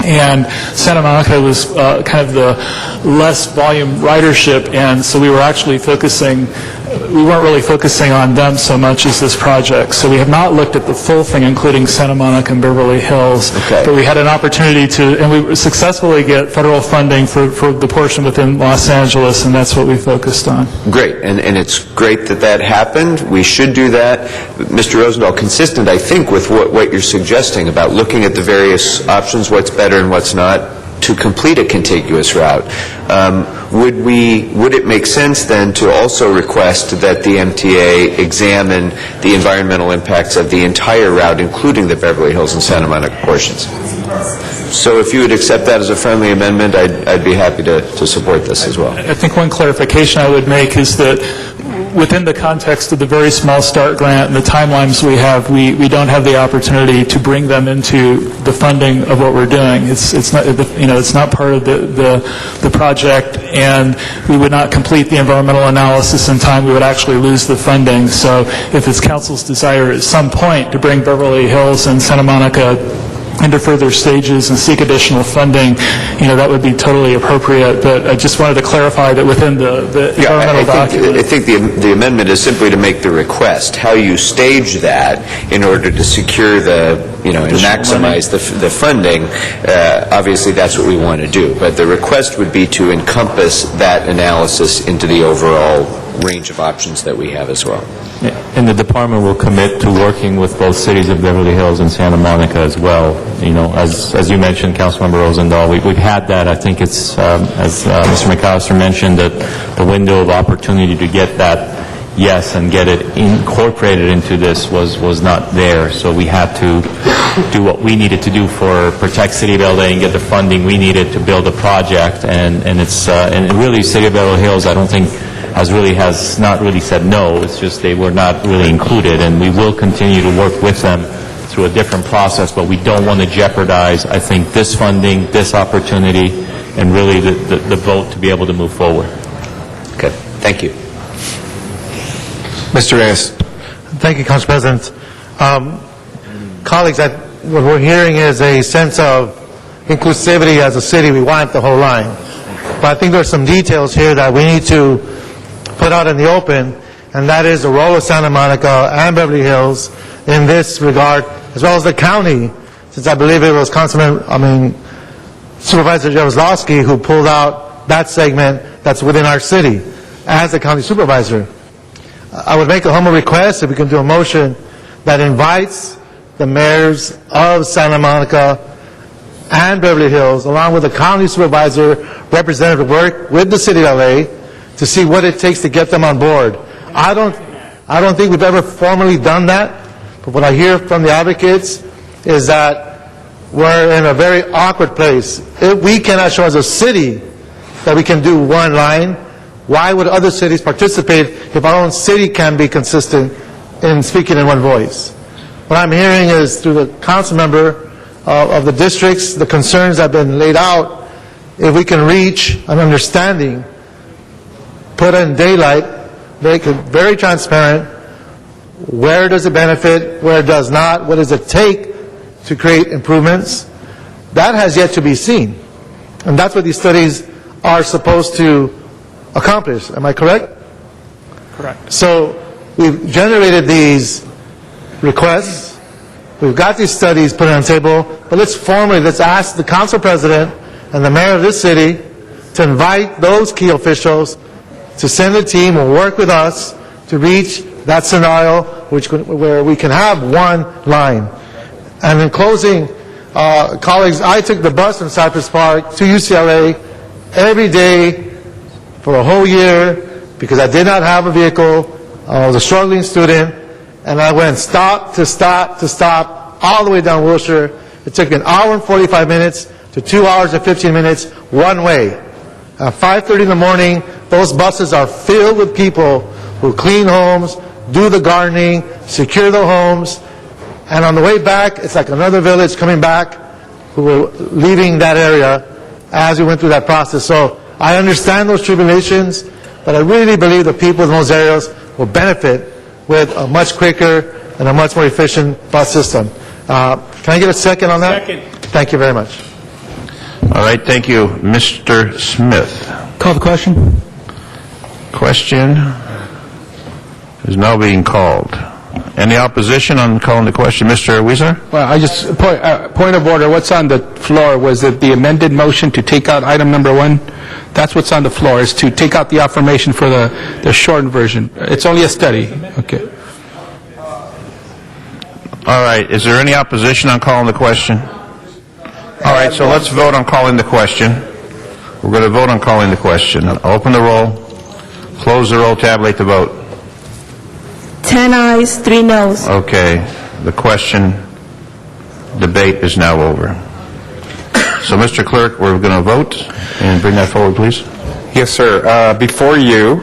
S5: And Santa Monica was kind of the less volume ridership, and so we were actually focusing we weren't really focusing on them so much as this project. So we have not looked at the full thing, including Santa Monica and Beverly Hills.
S13: Okay.
S5: But we had an opportunity to, and we successfully get federal funding for the portion within Los Angeles, and that's what we focused on.
S13: Great, and it's great that that happened. We should do that. Mr. Rosendahl, consistent, I think, with what you're suggesting about looking at the various options, what's better and what's not, to complete a contiguous route. Would it make sense then to also request that the MTA examine the environmental impacts of the entire route, including the Beverly Hills and Santa Monica portions? So if you would accept that as a friendly amendment, I'd be happy to support this as well.
S5: I think one clarification I would make is that within the context of the very small START grant and the timelines we have, we don't have the opportunity to bring them into the funding of what we're doing. It's not, it's not part of the project, and we would not complete the environmental analysis in time. We would actually lose the funding. So if it's council's desire at some point to bring Beverly Hills and Santa Monica into further stages and seek additional funding, that would be totally appropriate. But I just wanted to clarify that within the environmental document.
S13: I think the amendment is simply to make the request. How you stage that in order to secure and maximize the funding, obviously that's what we want to do. But the request would be to encompass that analysis into the overall range of options that we have as well.
S11: And the department will commit to working with both cities of Beverly Hills and Santa Monica as well. As you mentioned, Councilmember Rosendahl, we've had that. I think it's, as Mr. McAllister mentioned, that the window of opportunity to get that yes and get it incorporated into this was not there. So we had to do what we needed to do for Protect City of LA and get the funding we needed to build a project. And really, City of Beverly Hills, I don't think has not really said no. It's just they were not really included, and we will continue to work with them through a different process, but we don't want to jeopardize, I think, this funding, this opportunity, and really the vote to be able to move forward.
S13: Okay. Thank you.
S8: Mr. Reyes.
S7: Thank you, Council President. Colleagues, what we're hearing is a sense of inclusivity as a city. We want the whole line. But I think there are some details here that we need to put out in the open, and that is the role of Santa Monica and Beverly Hills in this regard, as well as the county, since I believe it was Supervisor Jaroslawski who pulled out that segment that's within our city as the county supervisor. I would make a humble request if we can do a motion that invites the mayors of Santa Monica and Beverly Hills, along with the county supervisor representative, to work with the city of LA to see what it takes to get them on board. I don't think we've ever formally done that, but what I hear from the advocates is that we're in a very awkward place. If we cannot show as a city that we can do one line, why would other cities participate if our own city can be consistent in speaking in one voice? What I'm hearing is through the council member of the districts, the concerns have been laid out. If we can reach an understanding, put in daylight, make it very transparent, where does it benefit, where it does not, what does it take to create improvements, that has yet to be seen. And that's what these studies are supposed to accomplish. Am I correct?
S5: Correct.
S7: So we've generated these requests. We've got these studies put on the table, but let's ask the council president and the mayor of this city to invite those key officials to send a team and work with us to reach that scenario where we can have one line. And in closing, colleagues, I took the bus from Cypress Park to UCLA every day for a whole year because I did not have a vehicle. I was a struggling student, and I went stop to stop to stop all the way down Wilshire. It took me an hour and 45 minutes to 2 hours and 15 minutes one way. At 5:30 in the morning, those buses are filled with people who clean homes, do the gardening, secure the homes, and on the way back, it's like another village coming back who were leaving that area as we went through that process. So I understand those tribulations, but I really believe the people in those areas will benefit with a much quicker and a much more efficient bus system. Can I get a second on that?
S5: Second.
S7: Thank you very much.
S18: All right, thank you. Mr. Smith.
S17: Call the question.
S18: Question. is now being called. Any opposition on calling the question? Mr. Weezer?
S14: Well, I just, point of order, what's on the floor, was it the amended motion to take out item number 1? That's what's on the floor, is to take out the affirmation for the shortened version. It's only a study. Okay.
S18: All right, is there any opposition on calling the question? All right, so let's vote on calling the question. We're going to vote on calling the question. Open the roll, close the roll, tabulate the vote.
S22: 10 ayes, 3 noes.
S18: Okay, the question debate is now over. So, Mr. Clerk, we're going to vote, and bring that forward, please.
S19: Yes, sir. Before you,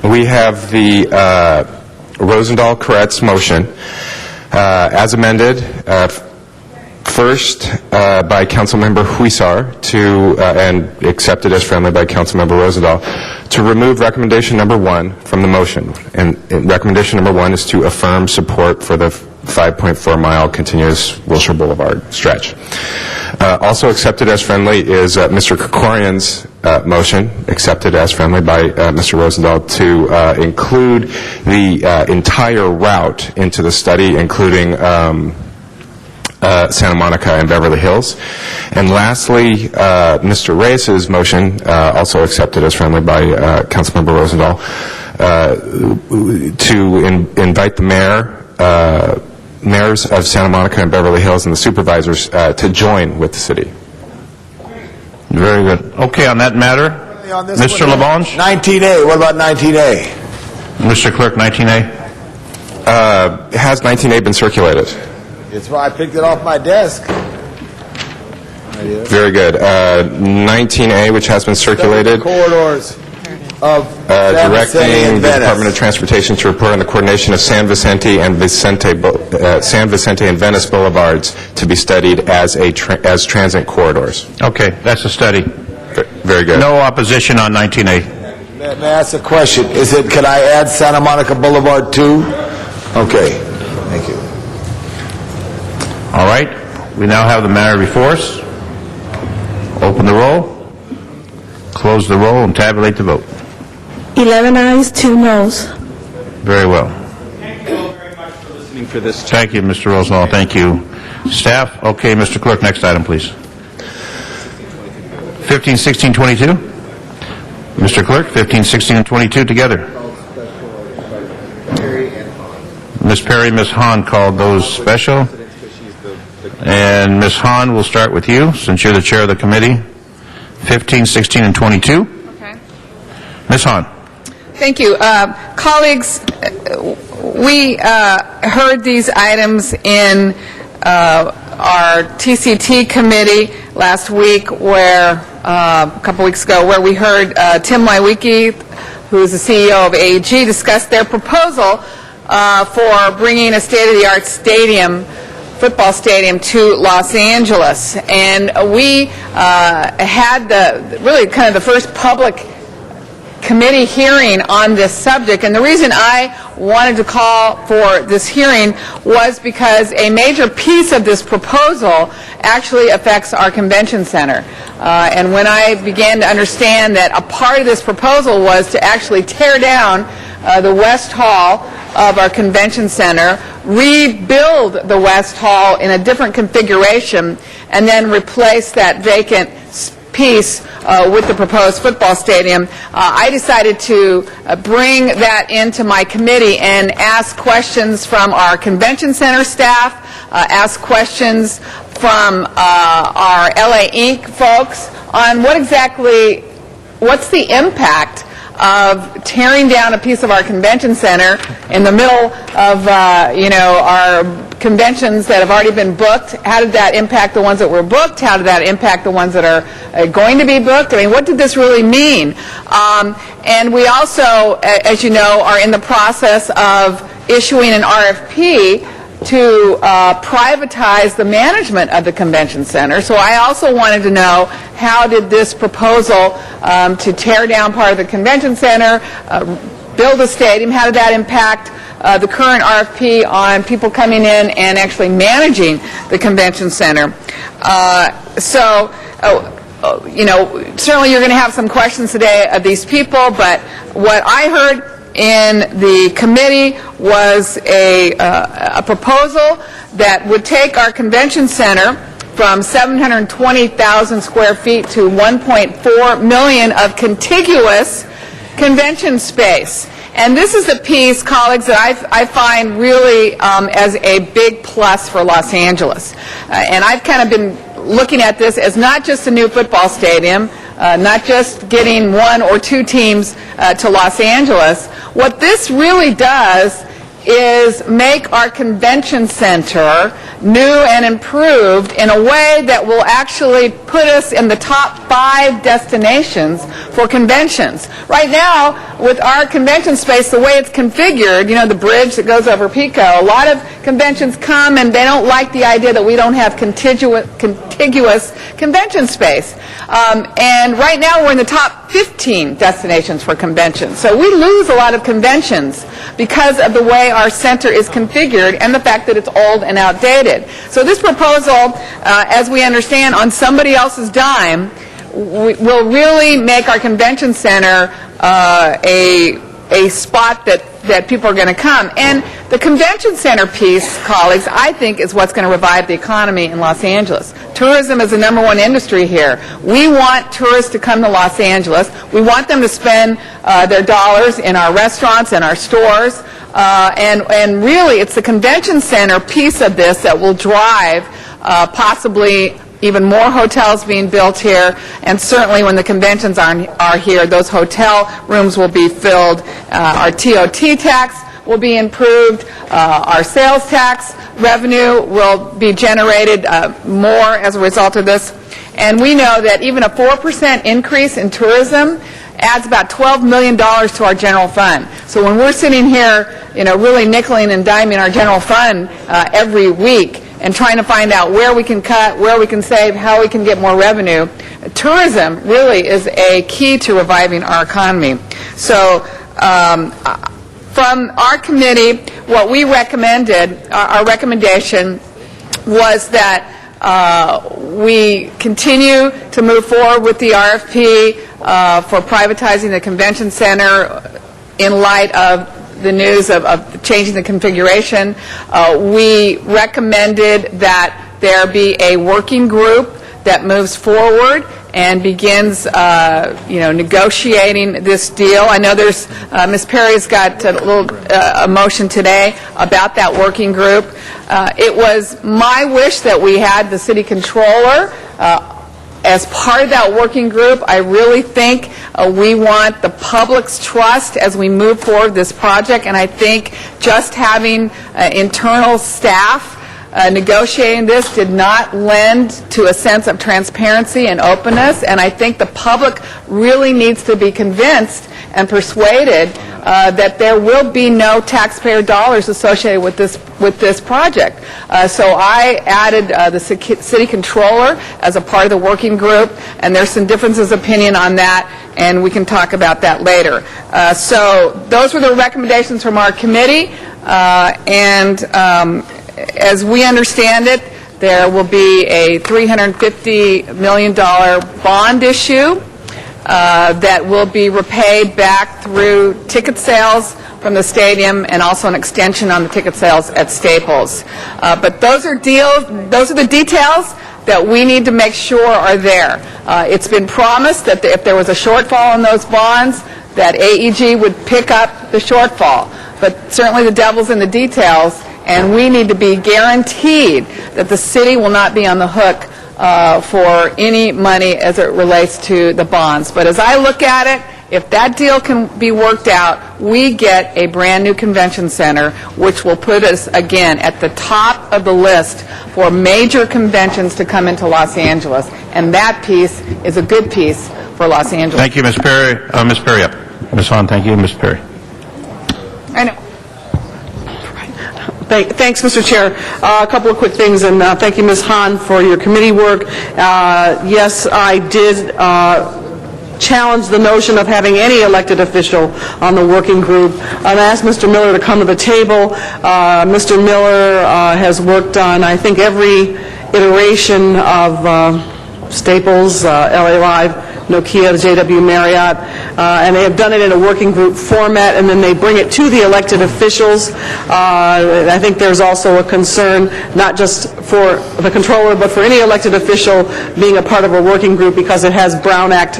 S19: we have the Rosendahl-Koretz motion as amended, first by Councilmember Huizar and accepted as friendly by Councilmember Rosendahl, to remove recommendation number 1 from the motion. And recommendation number 1 is to affirm support for the 5.4-mile continuous Wilshire Boulevard stretch. Also accepted as friendly is Mr. Krikorian's motion, accepted as friendly by Mr. Rosendahl, to include the entire route into the study, including Santa Monica and Beverly Hills. And lastly, Mr. Reyes's motion, also accepted as friendly by Councilmember Rosendahl, to invite the mayors of Santa Monica and Beverly Hills and the supervisors to join with the city.
S18: Very good. Okay, on that matter, Mr. Labange?
S2: 19A, what about 19A?
S18: Mr. Clerk, 19A?
S19: Has 19A been circulated?
S2: It's why I picked it off my desk.
S19: Very good. 19A, which has been circulated.
S2: Corridors of San Vicente
S19: Directing
S2: and
S19: the
S2: Venice.
S19: Department of Transportation to report on the coordination of San Vicente and Venice boulevards to be studied as transit corridors.
S18: Okay, that's a study.
S19: Very good.
S18: No opposition on 19A.
S2: May I ask a question? Can I add Santa Monica Boulevard too? Okay, thank you.
S18: All right, we now have the matter before us. Open the roll, close the roll, and tabulate the vote.
S22: 11 ayes, 2 noes.
S18: Very well.
S16: Thank you all very much for listening for this.
S18: Thank you, Mr. Rosendahl. Thank you. Staff, okay, Mr. Clerk, next item, please. 15, 16, 22? Mr. Clerk, 15, 16, and 22 together. Ms. Perry, Ms. Hahn called those special. And Ms. Hahn, we'll start with you, since you're the chair of the committee. 15, 16, and 22.
S20: Okay.
S18: Ms. Hahn.
S20: Thank you. Colleagues, we heard these items in our TCT committee last week, where a couple weeks ago, where we heard Tim Lewicki, who's the CEO of AEG, discuss their proposal for bringing a state-of-the-art football stadium to Los Angeles. And we had really kind of the first public committee hearing on this subject. And the reason I wanted to call for this hearing was because a major piece of this proposal actually affects our convention center. And when I began to understand that a part of this proposal was to actually tear down the West Hall of our convention center, rebuild the West Hall in a different configuration, and then replace that vacant piece with the proposed football stadium, I decided to bring that into my committee and ask questions from our convention center staff, ask questions from our LA Inc. folks on what's the impact of tearing down a piece of our convention center in the middle of, our conventions that have already been booked. How did that impact the ones that were booked? How did that impact the ones that are going to be booked? I mean, what did this really mean? And we also, as you know, are in the process of issuing an RFP to privatize the management of the convention center. So I also wanted to know, how did this proposal to tear down part of the convention center, build a stadium, how did that impact the current RFP on people coming in and actually managing the convention center? Certainly you're going to have some questions today of these people, but what I heard in the committee was a proposal that would take our convention center from 720,000 square feet to 1.4 million of contiguous convention space. And this is a piece, colleagues, that I find really as a big plus for Los Angeles. And I've kind of been looking at this as not just a new football stadium, not just getting one or two teams to Los Angeles. What this really does is make our convention center new and improved in a way that will actually put us in the top 5 destinations for conventions. Right now, with our convention space, the way it's configured, you know, the bridge that goes over Pico, a lot of conventions come and they don't like the idea that we don't have contiguous convention space. And right now, we're in the top 15 destinations for conventions. So we lose a lot of conventions because of the way our center is configured and the fact that it's old and outdated. So this proposal, as we understand, on somebody else's dime, will really make our convention center a spot that people are going to come. And the convention center piece, colleagues, I think is what's going to revive the economy in Los Angeles. Tourism is the #1 industry here. We want tourists to come to Los Angeles. We want them to spend their dollars in our restaurants and our stores. And really, it's the convention center piece of this that will drive possibly even more hotels being built here, and certainly when the conventions are here, those hotel rooms will be filled. Our TOT tax will be improved. Our sales tax revenue will be generated more as a result of this. And we know that even a 4% increase in tourism adds about $12 million to our general fund. So when we're sitting here, you know, really nickeling and diming our general fund every week and trying to find out where we can cut, where we can save, how we can get more revenue, tourism really is a key to reviving our economy. So from our committee, what we recommended, our recommendation was that we continue to move forward with the RFP for privatizing the convention center in light of the news of changing the configuration. We recommended that there be a working group that moves forward and begins, negotiating this deal. I know there's, Ms. Perry's got a motion today about that working group. It was my wish that we had the city controller as part of that working group. I really think we want the public's trust as we move forward this project, and I think just having internal staff negotiating this did not lend to a sense of transparency and openness, and I think the public really needs to be convinced and persuaded that there will be no taxpayer dollars associated with this project. So I added the city controller as a part of the working group, and there's some differences of opinion on that, and we can talk about that later. So those were the recommendations from our committee, and as we understand it, there will be a $350 million bond issue that will be repaid back through ticket sales from the stadium and also an extension on the ticket sales at Staples. But those are the details that we need to make sure are there. It's been promised that if there was a shortfall in those bonds, that AEG would pick up the shortfall. But certainly the devil's in the details, and we need to be guaranteed that the city will not be on the hook for any money as it relates to the bonds. But as I look at it, if that deal can be worked out, we get a brand new convention center, which will put us, again, at the top of the list for major conventions to come into Los Angeles. And that piece is a good piece for Los Angeles.
S18: Thank you, Ms. Perry. Ms. Perry, up. Ms. Hahn, thank you. Ms. Perry.
S20: I know.
S1: Thanks, Mr. Chair. A couple of quick things, and thank you, Ms. Hahn, for your committee work. Yes, I did challenge the notion of having any elected official on the working group. I asked Mr. Miller to come to the table. Mr. Miller has worked on, I think, every iteration of Staples, LA Live, Nokia, the JW Marriott, and they have done it in a working group format, and then they bring it to the elected officials. I think there's also a concern, not just for the controller, but for any elected official being a part of a working group because it has Brown Act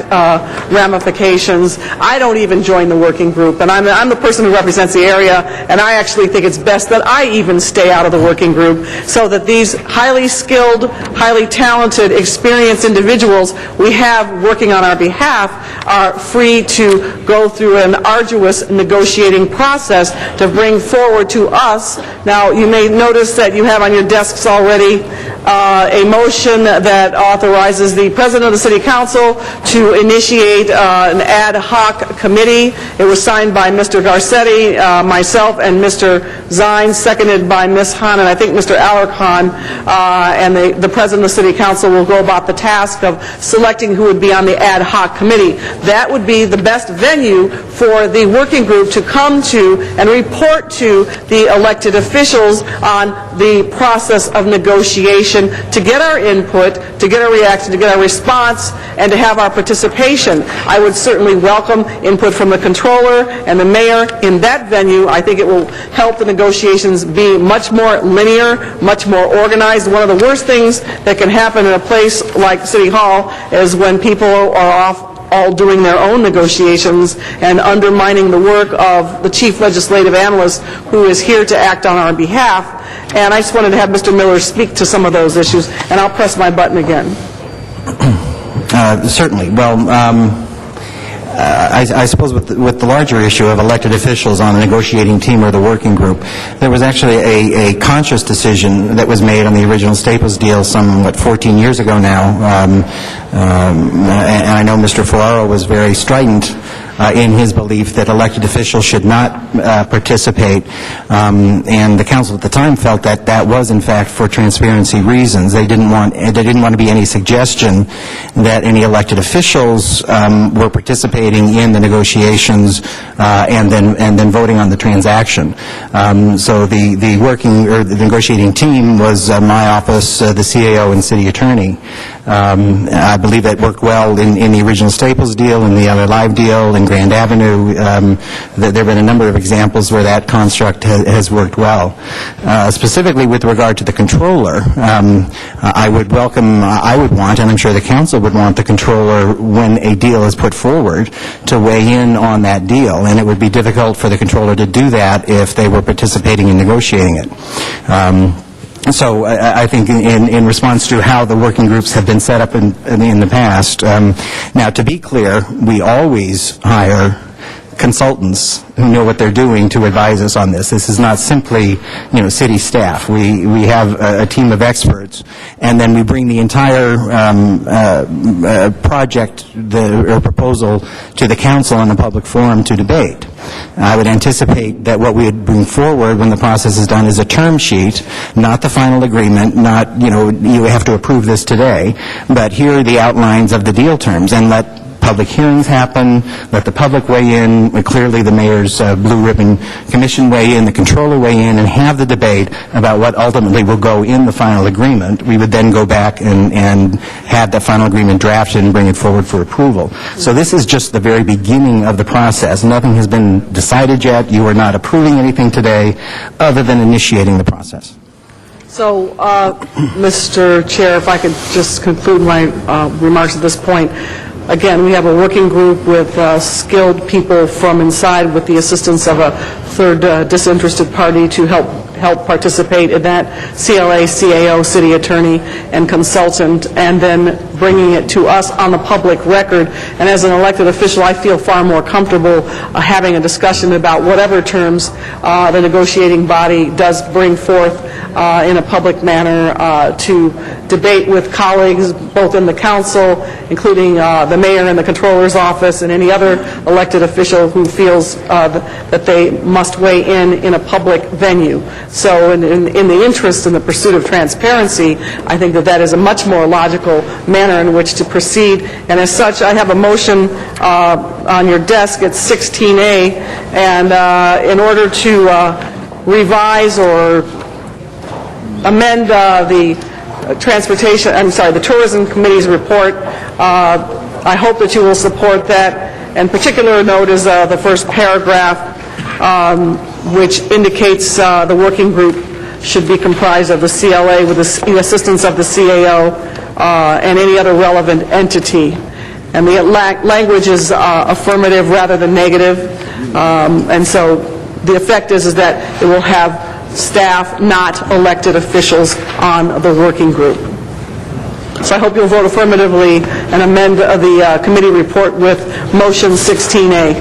S1: ramifications. I don't even join the working group, and I'm the person who represents the area, and I actually think it's best that I even stay out of the working group so that these highly skilled, highly talented, experienced individuals we have working on our behalf are free to go through an arduous negotiating process to bring forward to us. Now, you may notice that you have on your desks already a motion that authorizes the President of the City Council to initiate an ad hoc committee. It was signed by Mr. Garcetti, myself, and Mr. Zines, seconded by Ms. Hahn, and I think Mr. Alarcon, and the President of the City Council will go about the task of selecting who would be on the ad hoc committee. That would be the best venue for the working group to come to and report to the elected officials on the process of negotiation, to get our input, to get our reaction, to get our response, and to have our participation. I would certainly welcome input from the controller and the mayor in that venue. I think it will help the negotiations be much more linear, much more organized. One of the worst things that can happen in a place like City Hall is when people are off all doing their own negotiations and undermining the work of the chief legislative analyst who is here to act on our behalf. And I just wanted to have Mr. Miller speak to some of those issues, and I'll press my button again.
S3: Certainly. Well, I suppose with the larger issue of elected officials on the negotiating team or the working group, there was actually a conscious decision that was made on the original Staples deal some, 14 years ago now. And I know Mr. Ferraro was very strident in his belief that elected officials should not participate, and the council at the time felt that that was in fact for transparency reasons. They didn't want to be any suggestion that any elected officials were participating in the negotiations and then voting on the transaction. So the working or the negotiating team was my office, the CAO, and city attorney. I believe that worked well in the original Staples deal, in the other Live deal, in Grand Avenue. There have been a number of examples where that construct has worked well. Specifically with regard to the controller, I would want, and I'm sure the council would want the controller, when a deal is put forward, to weigh in on that deal, and it would be difficult for the controller to do that if they were participating in negotiating it. So I think in response to how the working groups have been set up in the past, now to be clear, we always hire consultants who know what they're doing to advise us on this. This is not simply, city staff. We have a team of experts, and then we bring the entire project or proposal to the council in a public forum to debate. I would anticipate that what we would bring forward when the process is done is a term sheet, not the final agreement, not, you have to approve this today, but here are the outlines of the deal terms, and let public hearings happen, let the public weigh in, clearly the mayor's Blue Ribbon Commission weigh in, the controller weigh in, and have the debate about what ultimately will go in the final agreement. We would then go back and have that final agreement drafted and bring it forward for approval. So this is just the very beginning of the process. Nothing has been decided yet. You are not approving anything today other than initiating the process.
S1: So, Mr. Chair, if I could just conclude my remarks at this point. Again, we have a working group with skilled people from inside with the assistance of a third disinterested party to help participate in that, CLA, CAO, city attorney, and consultant, and then bringing it to us on the public record. And as an elected official, I feel far more comfortable having a discussion about whatever terms the negotiating body does bring forth in a public manner to debate with colleagues, both in the council, including the mayor and the controller's office, and any other elected official who feels that they must weigh in a public venue. So in the interest and the pursuit of transparency, I think that is a much more logical manner in which to proceed. And as such, I have a motion on your desk. It's 16A, and in order to revise or amend the Tourism Committee's report I hope that you will support that. And particular note is the first paragraph, which indicates the working group should be comprised of the CLA with the assistance of the CAO and any other relevant entity. And the language is affirmative rather than negative. And so the effect is that it will have staff, not elected officials, on the working group. So I hope you'll vote affirmatively and amend the committee report with motion 16A.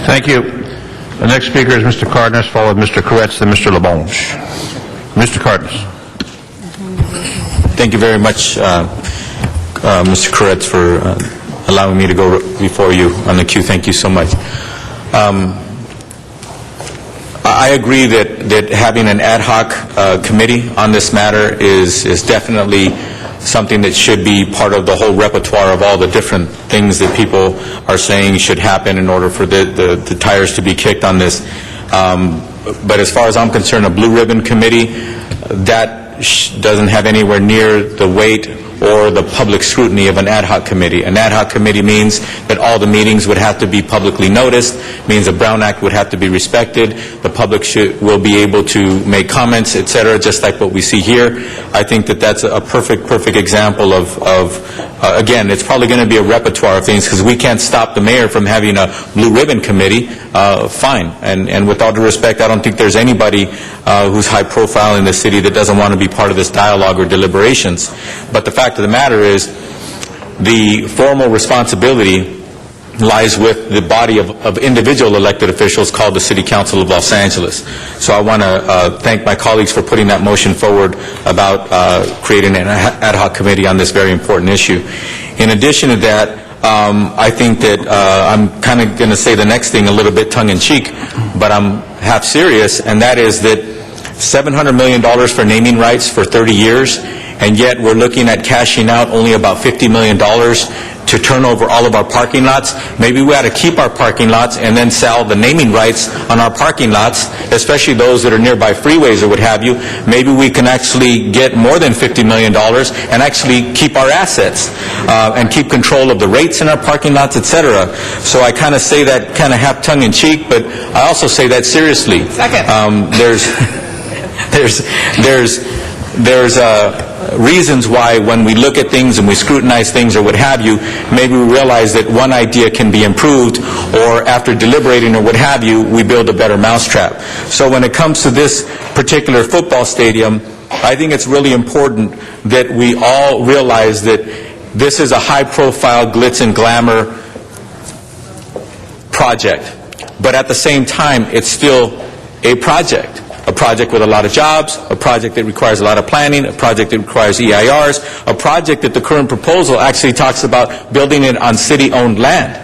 S18: Thank you. The next speaker is Mr. Cardenas, followed by Mr. Koretz, then Mr. LeBonge. Mr. Cardenas.
S6: Thank you very much, Mr. Koretz, for allowing me to go before you on the queue. Thank you so much. I agree that having an ad hoc committee on this matter is definitely something that should be part of the whole repertoire of all the different things that people are saying should happen in order for the tires to be kicked on this. But as far as I'm concerned, a blue ribbon committee, that doesn't have anywhere near the weight or the public scrutiny of an ad hoc committee. An ad hoc committee means that all the meetings would have to be publicly noticed, means the Brown Act would have to be respected, the public will be able to make comments, etc., just like what we see here. I think that that's a perfect example of again, it's probably going to be a repertoire of things because we can't stop the mayor from having a blue ribbon committee, fine. And with all due respect, I don't think there's anybody who's high profile in the city that doesn't want to be part of this dialogue or deliberations. But the fact of the matter is, the formal responsibility lies with the body of individual elected officials called the City Council of Los Angeles. So I want to thank my colleagues for putting that motion forward about creating an ad hoc committee on this very important issue. In addition to that, I think that I'm kind of going to say the next thing a little bit tongue-in-cheek, but I'm half serious, and that is that $700 million for naming rights for 30 years, and yet we're looking at cashing out only about $50 million to turn over all of our parking lots. Maybe we ought to keep our parking lots and then sell the naming rights on our parking lots, especially those that are nearby freeways or what have you. Maybe we can actually get more than $50 million and actually keep our assets and keep control of the rates in our parking lots, etc. So I kind of say that kind of half tongue-in-cheek, but I also say that seriously.
S20: Second.
S6: There's reasons why when we look at things and we scrutinize things or what have you, maybe we realize that one idea can be improved, or after deliberating or what have you, we build a better mousetrap. So when it comes to this particular football stadium, I think it's really important that we all realize that this is a high-profile glitz and glamour project. But at the same time, it's still a project with a lot of jobs, a project that requires a lot of planning, a project that requires EIRs, a project that the current proposal actually talks about building it on city-owned land.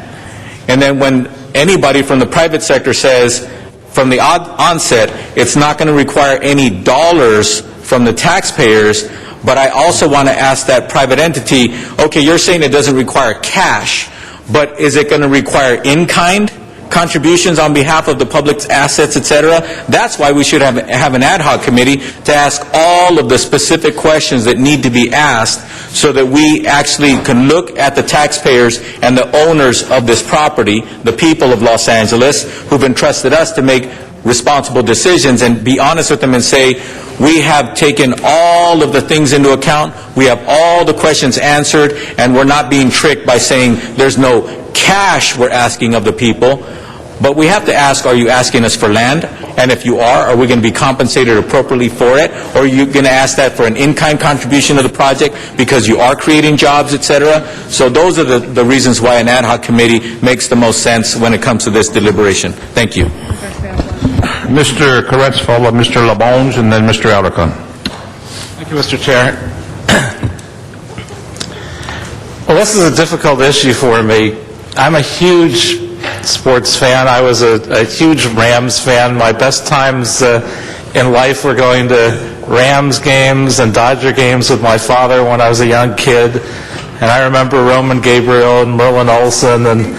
S6: And then when anybody from the private sector says, from the onset, it's not going to require any dollars from the taxpayers, but I also want to ask that private entity, okay, you're saying it doesn't require cash, but is it going to require in-kind contributions on behalf of the public's assets, etc.? That's why we should have an ad hoc committee to ask all of the specific questions that need to be asked so that we actually can look at the taxpayers and the owners of this property, the people of Los Angeles, who've entrusted us to make responsible decisions, and be honest with them and say, we have taken all of the things into account, we have all the questions answered, and we're not being tricked by saying there's no cash we're asking of the people. But we have to ask, are you asking us for land? And if you are we going to be compensated appropriately for it? Or are you going to ask that for an in-kind contribution to the project because you are creating jobs, etc.? So those are the reasons why an ad hoc committee makes the most sense when it comes to this deliberation. Thank you.
S18: Mr. Koretz, followed by Mr. LeBonge, and then Mr. Alarcon.
S10: Thank you, Mr. Chair. Well, this is a difficult issue for me. I'm a huge sports fan. I was a huge Rams fan. My best times in life were going to Rams games and Dodger games with my father when I was a young kid. And I remember Roman Gabriel and Merlin Olsen, and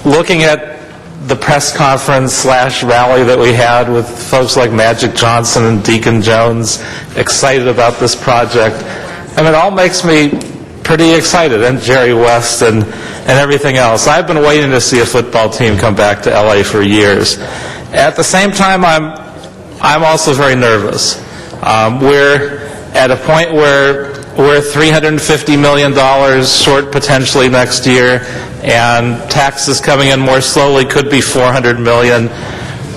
S10: looking at the press conference / rally that we had with folks like Magic Johnson and Deacon Jones excited about this project. And it all makes me pretty excited, and Jerry West and everything else. I've been waiting to see a football team come back to LA for years. At the same time, I'm also very nervous. We're at a point where we're $350 million short potentially next year, and taxes coming in more slowly could be $400 million.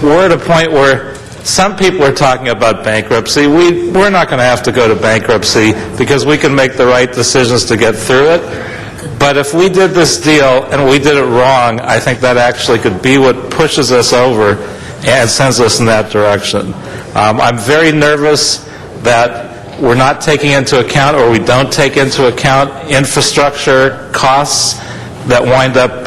S10: We're at a point where some people are talking about bankruptcy. We're not going to have to go to bankruptcy because we can make the right decisions to get through it. But if we did this deal and we did it wrong, I think that actually could be what pushes us over and sends us in that direction. I'm very nervous that we're not taking into account, or we don't take into account, infrastructure costs that wind up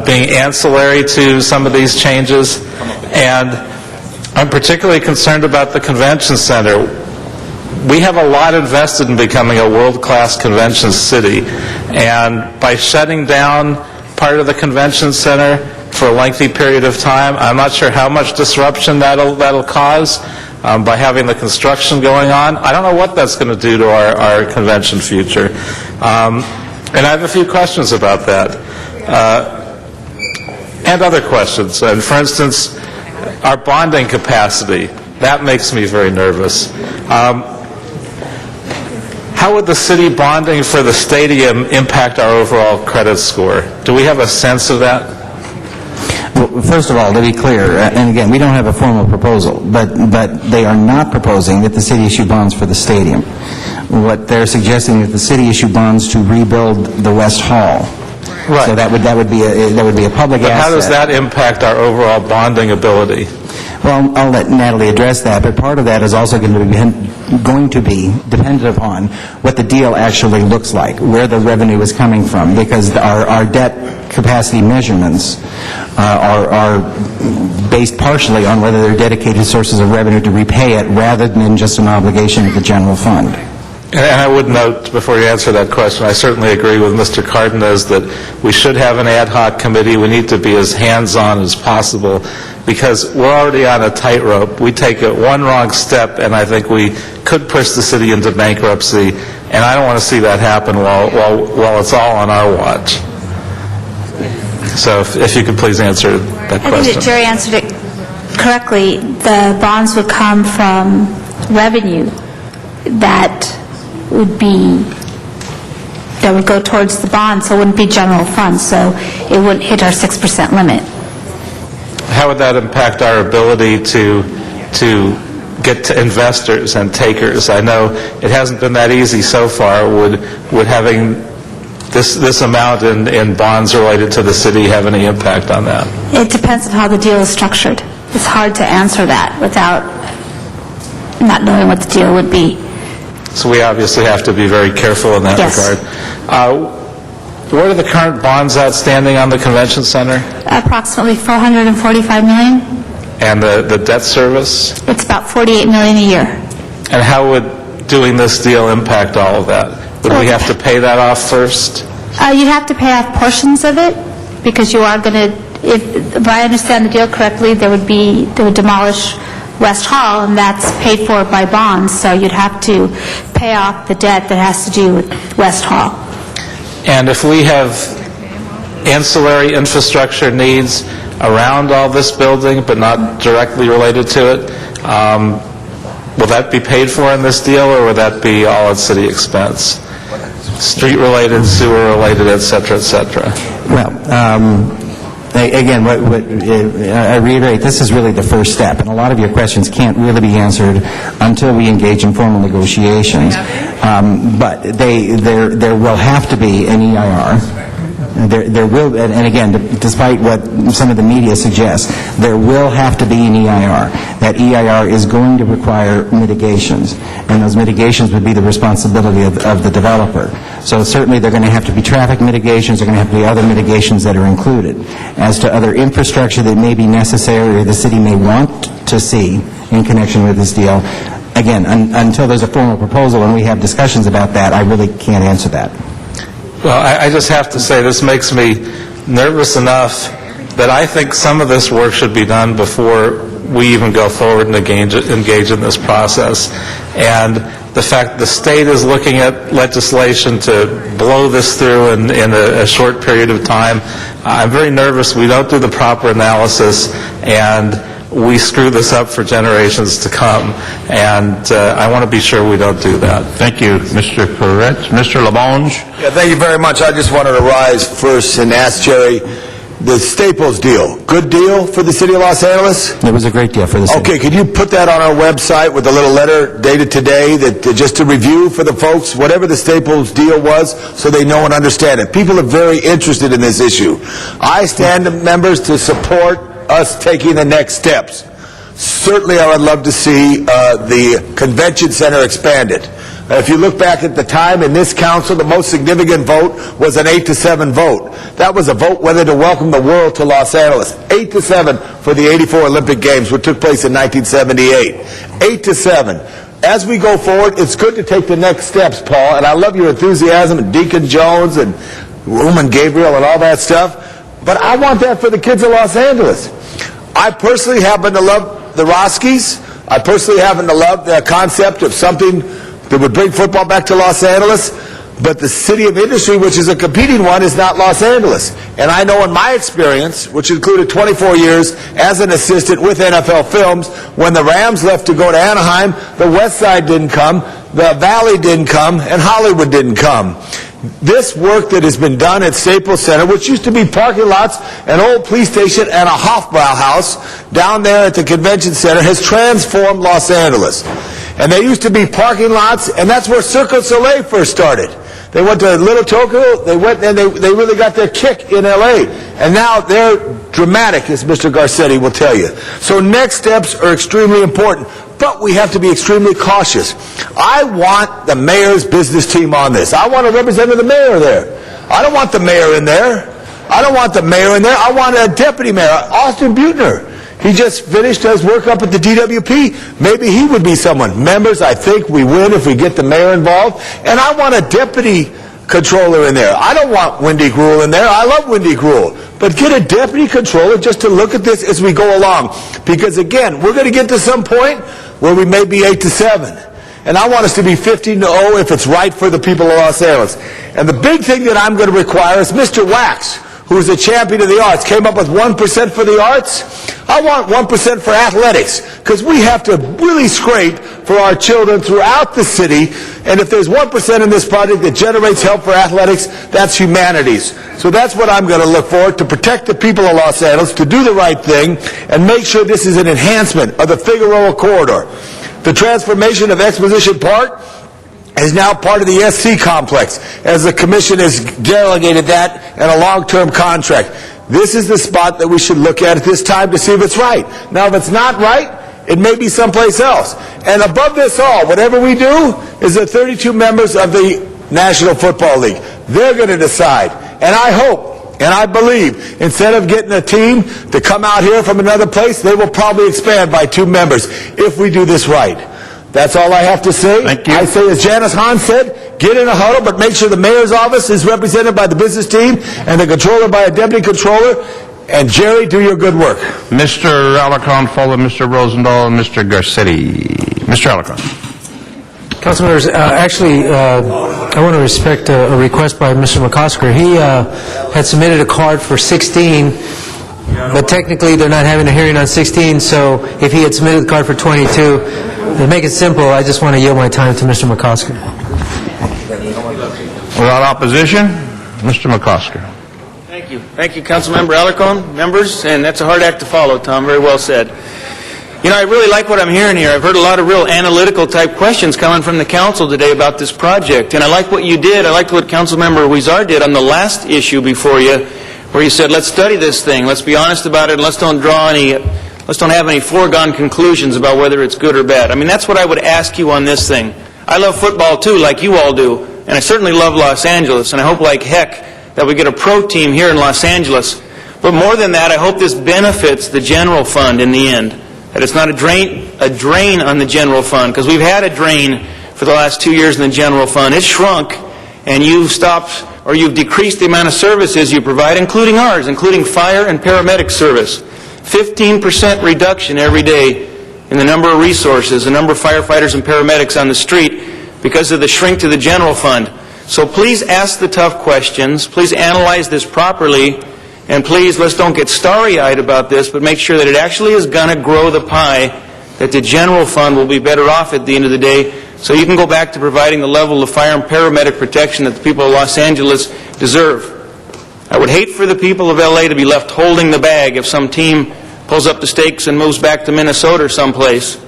S10: being ancillary to some of these changes. And I'm particularly concerned about the convention center. We have a lot invested in becoming a world-class convention city, and by shutting down part of the convention center for a lengthy period of time, I'm not sure how much disruption that'll cause by having the construction going on. I don't know what that's going to do to our convention future. And I have a few questions about that. And other questions. And for instance, our bonding capacity. That makes me very nervous. How would the city bonding for the stadium impact our overall credit score? Do we have a sense of that?
S3: Well, first of all, to be clear, and again, we don't have a formal proposal, but they are not proposing that the city issue bonds for the stadium. What they're suggesting is the city issue bonds to rebuild the West Hall.
S10: Right.
S3: So that would be a public
S10: But
S3: asset.
S10: how does that impact our overall bonding ability?
S3: Well, I'll let Natalie address that, but part of that is also going to be dependent upon what the deal actually looks like, where the revenue is coming from, because our debt capacity measurements are based partially on whether they're dedicated sources of revenue to repay it rather than just an obligation of the general fund.
S10: And I would note, before you answer that question, I certainly agree with Mr. Cardenas that we should have an ad hoc committee. We need to be as hands-on as possible because we're already on a tightrope. We take one wrong step, and I think we could push the city into bankruptcy, and I don't want to see that happen while it's all on our watch. So if you could please answer that question.
S12: I think that Jerry answered it correctly. The bonds would come from revenue that would go towards the bond, so it wouldn't be general funds, so it wouldn't hit our 6% limit.
S10: How would that impact our ability to get to investors and takers? I know it hasn't been that easy so far. Would having this amount in bonds related to the city have any impact on that?
S12: It depends on how the deal is structured. It's hard to answer that without not knowing what the deal would be.
S10: So we obviously have to be very careful in that regard. What are the current bonds outstanding on the convention center?
S12: Approximately $445 million.
S10: And the debt service?
S12: It's about $48 million a year.
S10: And how would doing this deal impact all of that? Would we have to pay that off first?
S12: You'd have to pay off portions of it because you are going to, if I understand the deal correctly, they would demolish West Hall, and that's paid for by bonds, so you'd have to pay off the debt that has to do with West Hall.
S10: And if we have ancillary infrastructure needs around all this building, but not directly related to it, will that be paid for in this deal, or would that be all at city expense? Street-related, sewer-related, et cetera, et cetera.
S3: Well, again, I reiterate, this is really the first step, and a lot of your questions can't really be answered until we engage in formal negotiations. But there will have to be an EIR. There will, and again, despite what some of the media suggests, there will have to be an EIR. That EIR is going to require mitigations, and those mitigations would be the responsibility of the developer. So certainly there are going to have to be traffic mitigations, there are going to have to be other mitigations that are included. As to other infrastructure that may be necessary or the city may want to see in connection with this deal, again, until there's a formal proposal and we have discussions about that, I really can't answer that.
S10: Well, I just have to say, this makes me nervous enough that I think some of this work should be done before we even go forward and engage in this process. And the fact the state is looking at legislation to blow this through in a short period of time. I'm very nervous we don't do the proper analysis, and we screw this up for generations to come, and I want to be sure we don't do that.
S18: Thank you, Mr. Perret. Mr. Lamonge?
S2: Yeah, thank you very much. I just wanted to rise first and ask Jerry, the Staples deal, good deal for the city of Los Angeles?
S3: It was a great deal for the city.
S2: Okay, could you put that on our website with a little letter dated today, that just to review for the folks, whatever the Staples deal was, so they know and understand it? People are very interested in this issue. I stand, members, to support us taking the next steps. Certainly, I would love to see the convention center expanded. If you look back at the time in this council, the most significant vote was an 8-7 vote. That was a vote whether to welcome the world to Los Angeles. 8-7 for the '84 Olympic Games, which took place in 1978. 8-7. As we go forward, it's good to take the next steps, Paul, and I love your enthusiasm, and Deacon Jones and Roman Gabriel and all that stuff, but I want that for the kids of Los Angeles. I personally happen to love the Roskies. I personally happen to love the concept of something that would bring football back to Los Angeles, but the city of industry, which is a competing one, is not Los Angeles. And I know in my experience, which included 24 years as an assistant with NFL Films, when the Rams left to go to Anaheim, the West Side didn't come, the Valley didn't come, and Hollywood didn't come. This work that has been done at Staples Center, which used to be parking lots, an old police station, and a Hofbrauhaus down there at the convention center, has transformed Los Angeles. And they used to be parking lots, and that's where Cirque du Soleil first started. They went to Little Tokyo, they went and they really got their kick in L.A. And now they're dramatic, as Mr. Garcetti will tell you. So next steps are extremely important, but we have to be extremely cautious. I want the mayor's business team on this. I want a representative of the mayor there. I don't want the mayor in there. I don't want the mayor in there. I want a deputy mayor, Austin Butner. He just finished his work up at the DWP. Maybe he would be someone. Members, I think we win if we get the mayor involved. And I want a deputy controller in there. I don't want Wendy Gruhl in there. I love Wendy Gruhl. But get a deputy controller just to look at this as we go along. Because, again, we're going to get to some point where we may be 8-7. And I want us to be 15-0 if it's right for the people of Los Angeles. And the big thing that I'm going to require is Mr. Wax, who's a champion of the arts, came up with 1% for the arts. I want 1% for athletics, because we have to really scrape for our children throughout the city, and if there's 1% in this project that generates help for athletics, that's humanities. So that's what I'm going to look for, to protect the people of Los Angeles, to do the right thing, and make sure this is an enhancement of the Figueroa Corridor. The transformation of Exposition Park is now part of the SC complex, as the commission has delegated that in a long-term contract. This is the spot that we should look at this time to see if it's right. Now, if it's not right, it may be someplace else. And above this all, whatever we do, is the 32 members of the National Football League. They're going to decide. And I hope, and I believe, instead of getting a team to come out here from another place, they will probably expand by 2 members if we do this right. That's all I have to say.
S18: Thank you.
S2: I say, as Janice Hahn said, get in a huddle, but make sure the mayor's office is represented by the business team and the controller by a deputy controller. And Jerry, do your good work.
S18: Mr. Alarcon, followed Mr. Rosendahl and Mr. Garcetti. Mr. Alarcon.
S9: Councilmembers, I want to respect a request by Mr. McCosker. He had submitted a card for 16, but technically they're not having a hearing on 16, so if he had submitted the card for 22, to make it simple, I just want to yield my time to Mr. McCosker.
S18: Without opposition, Mr. McCosker.
S4: Thank you. Thank you, Councilmember Alarcon, members, and that's a hard act to follow, Tom. Very well said. You know, I really like what I'm hearing here. I've heard a lot of real analytical type questions coming from the council today about this project, and I like what you did. I liked what Councilmember Huizar did on the last issue before you, where you said, let's study this thing, let's be honest about it, and let's don't have any foregone conclusions about whether it's good or bad. I mean, that's what I would ask you on this thing. I love football too, like you all do, and I certainly love Los Angeles, and I hope like heck that we get a pro team here in Los Angeles. But more than that, I hope this benefits the general fund in the end, that it's not a drain on the general fund, because we've had a drain for the last 2 years in the general fund. It's shrunk, and you've stopped, or you've decreased the amount of services you provide, including ours, including fire and paramedic service. 15% reduction every day in the number of resources, the number of firefighters and paramedics on the street. because of the shrink to the general fund. So please ask the tough questions, please analyze this properly, and please, let's don't get starry-eyed about this, but make sure that it actually is going to grow the pie, that the general fund will be better off at the end of the day, so you can go back to providing the level of fire and paramedic protection that the people of Los Angeles deserve. I would hate for the people of L.A. to be left holding the bag if some team pulls up the stakes and moves back to Minnesota or someplace.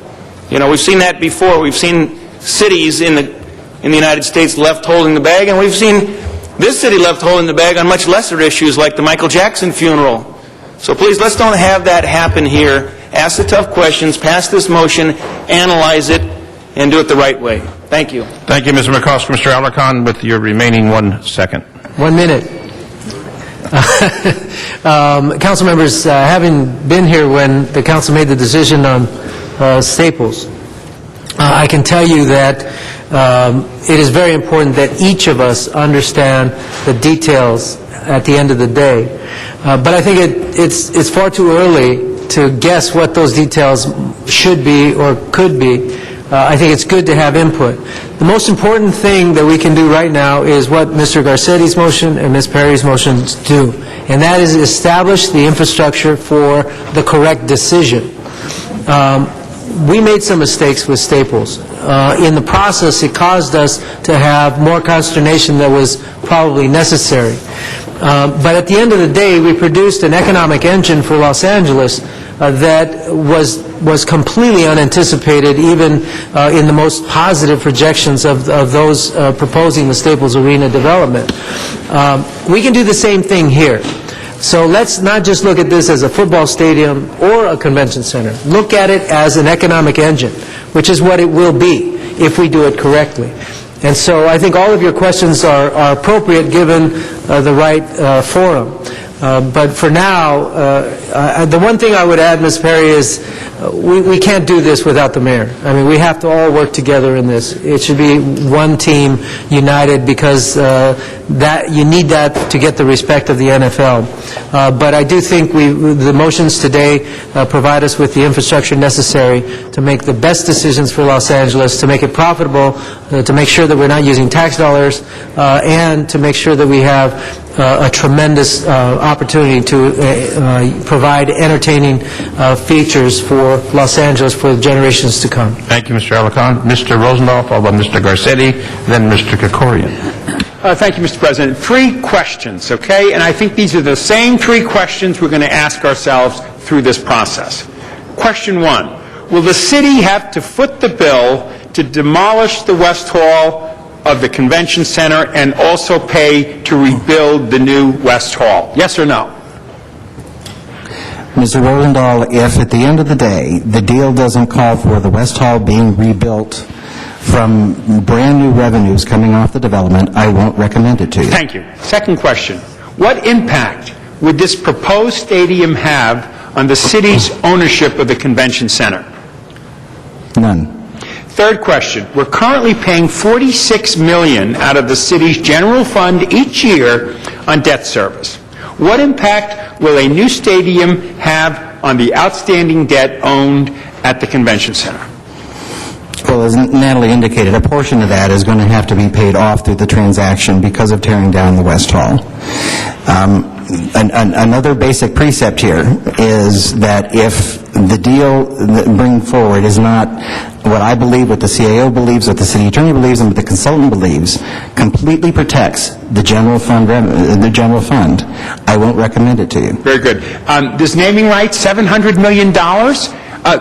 S4: You know, we've seen that before. We've seen cities in the United States left holding the bag, and we've seen this city left holding the bag on much lesser issues like the Michael Jackson funeral. So please, let's don't have that happen here. Ask the tough questions, pass this motion, analyze it, and do it the right way. Thank you.
S18: Thank you, Mr. McCosker. Mr. Alarcon, with your remaining 1 second.
S9: 1 minute. Council members, having been here when the council made the decision on Staples, I can tell you that it is very important that each of us understand the details at the end of the day. But I think it's far too early to guess what those details should be or could be. I think it's good to have input. The most important thing that we can do right now is what Mr. Garcetti's motion and Ms. Perry's motions do, and that is establish the infrastructure for the correct decision. We made some mistakes with Staples. In the process, it caused us to have more consternation than was probably necessary. But at the end of the day, we produced an economic engine for Los Angeles that was completely unanticipated, even in the most positive projections of those proposing the Staples Arena development. We can do the same thing here. So let's not just look at this as a football stadium or a convention center. Look at it as an economic engine, which is what it will be if we do it correctly. And so I think all of your questions are appropriate given the right forum. But for now, the one thing I would add, Ms. Perry, is we can't do this without the mayor. I mean, we have to all work together in this. It should be one team, united, because that you need that to get the respect of the NFL. But I do think the motions today provide us with the infrastructure necessary to make the best decisions for Los Angeles, to make it profitable, to make sure that we're not using tax dollars, and to make sure that we have a tremendous opportunity to provide entertaining features for Los Angeles for generations to come.
S18: Thank you, Mr. Alarcon. Mr. Rosendahl, followed by Mr. Garcetti, then Mr. Krikorian.
S16: Thank you, Mr. President. 3 questions, okay? And I think these are the same 3 questions we're going to ask ourselves through this process. Question 1, will the city have to foot the bill to demolish the West Hall of the Convention Center and also pay to rebuild the new West Hall? Yes or no?
S3: Mr. Rosendahl, if at the end of the day, the deal doesn't call for the West Hall being rebuilt from brand-new revenues coming off the development, I won't recommend it to you.
S16: Thank you. Second question, what impact would this proposed stadium have on the city's ownership of the Convention Center?
S3: None.
S16: Third question, we're currently paying $46 million out of the city's general fund each year on debt service. What impact will a new stadium have on the outstanding debt owned at the Convention Center?
S3: Well, as Natalie indicated, a portion of that is going to have to be paid off through the transaction because of tearing down the West Hall. Another basic precept here is that if the deal that bring forward is not what I believe, what the CAO believes, what the city attorney believes, and what the consultant believes, completely protects the general fund, I won't recommend it to you.
S16: Very good. Does naming rights $700 million?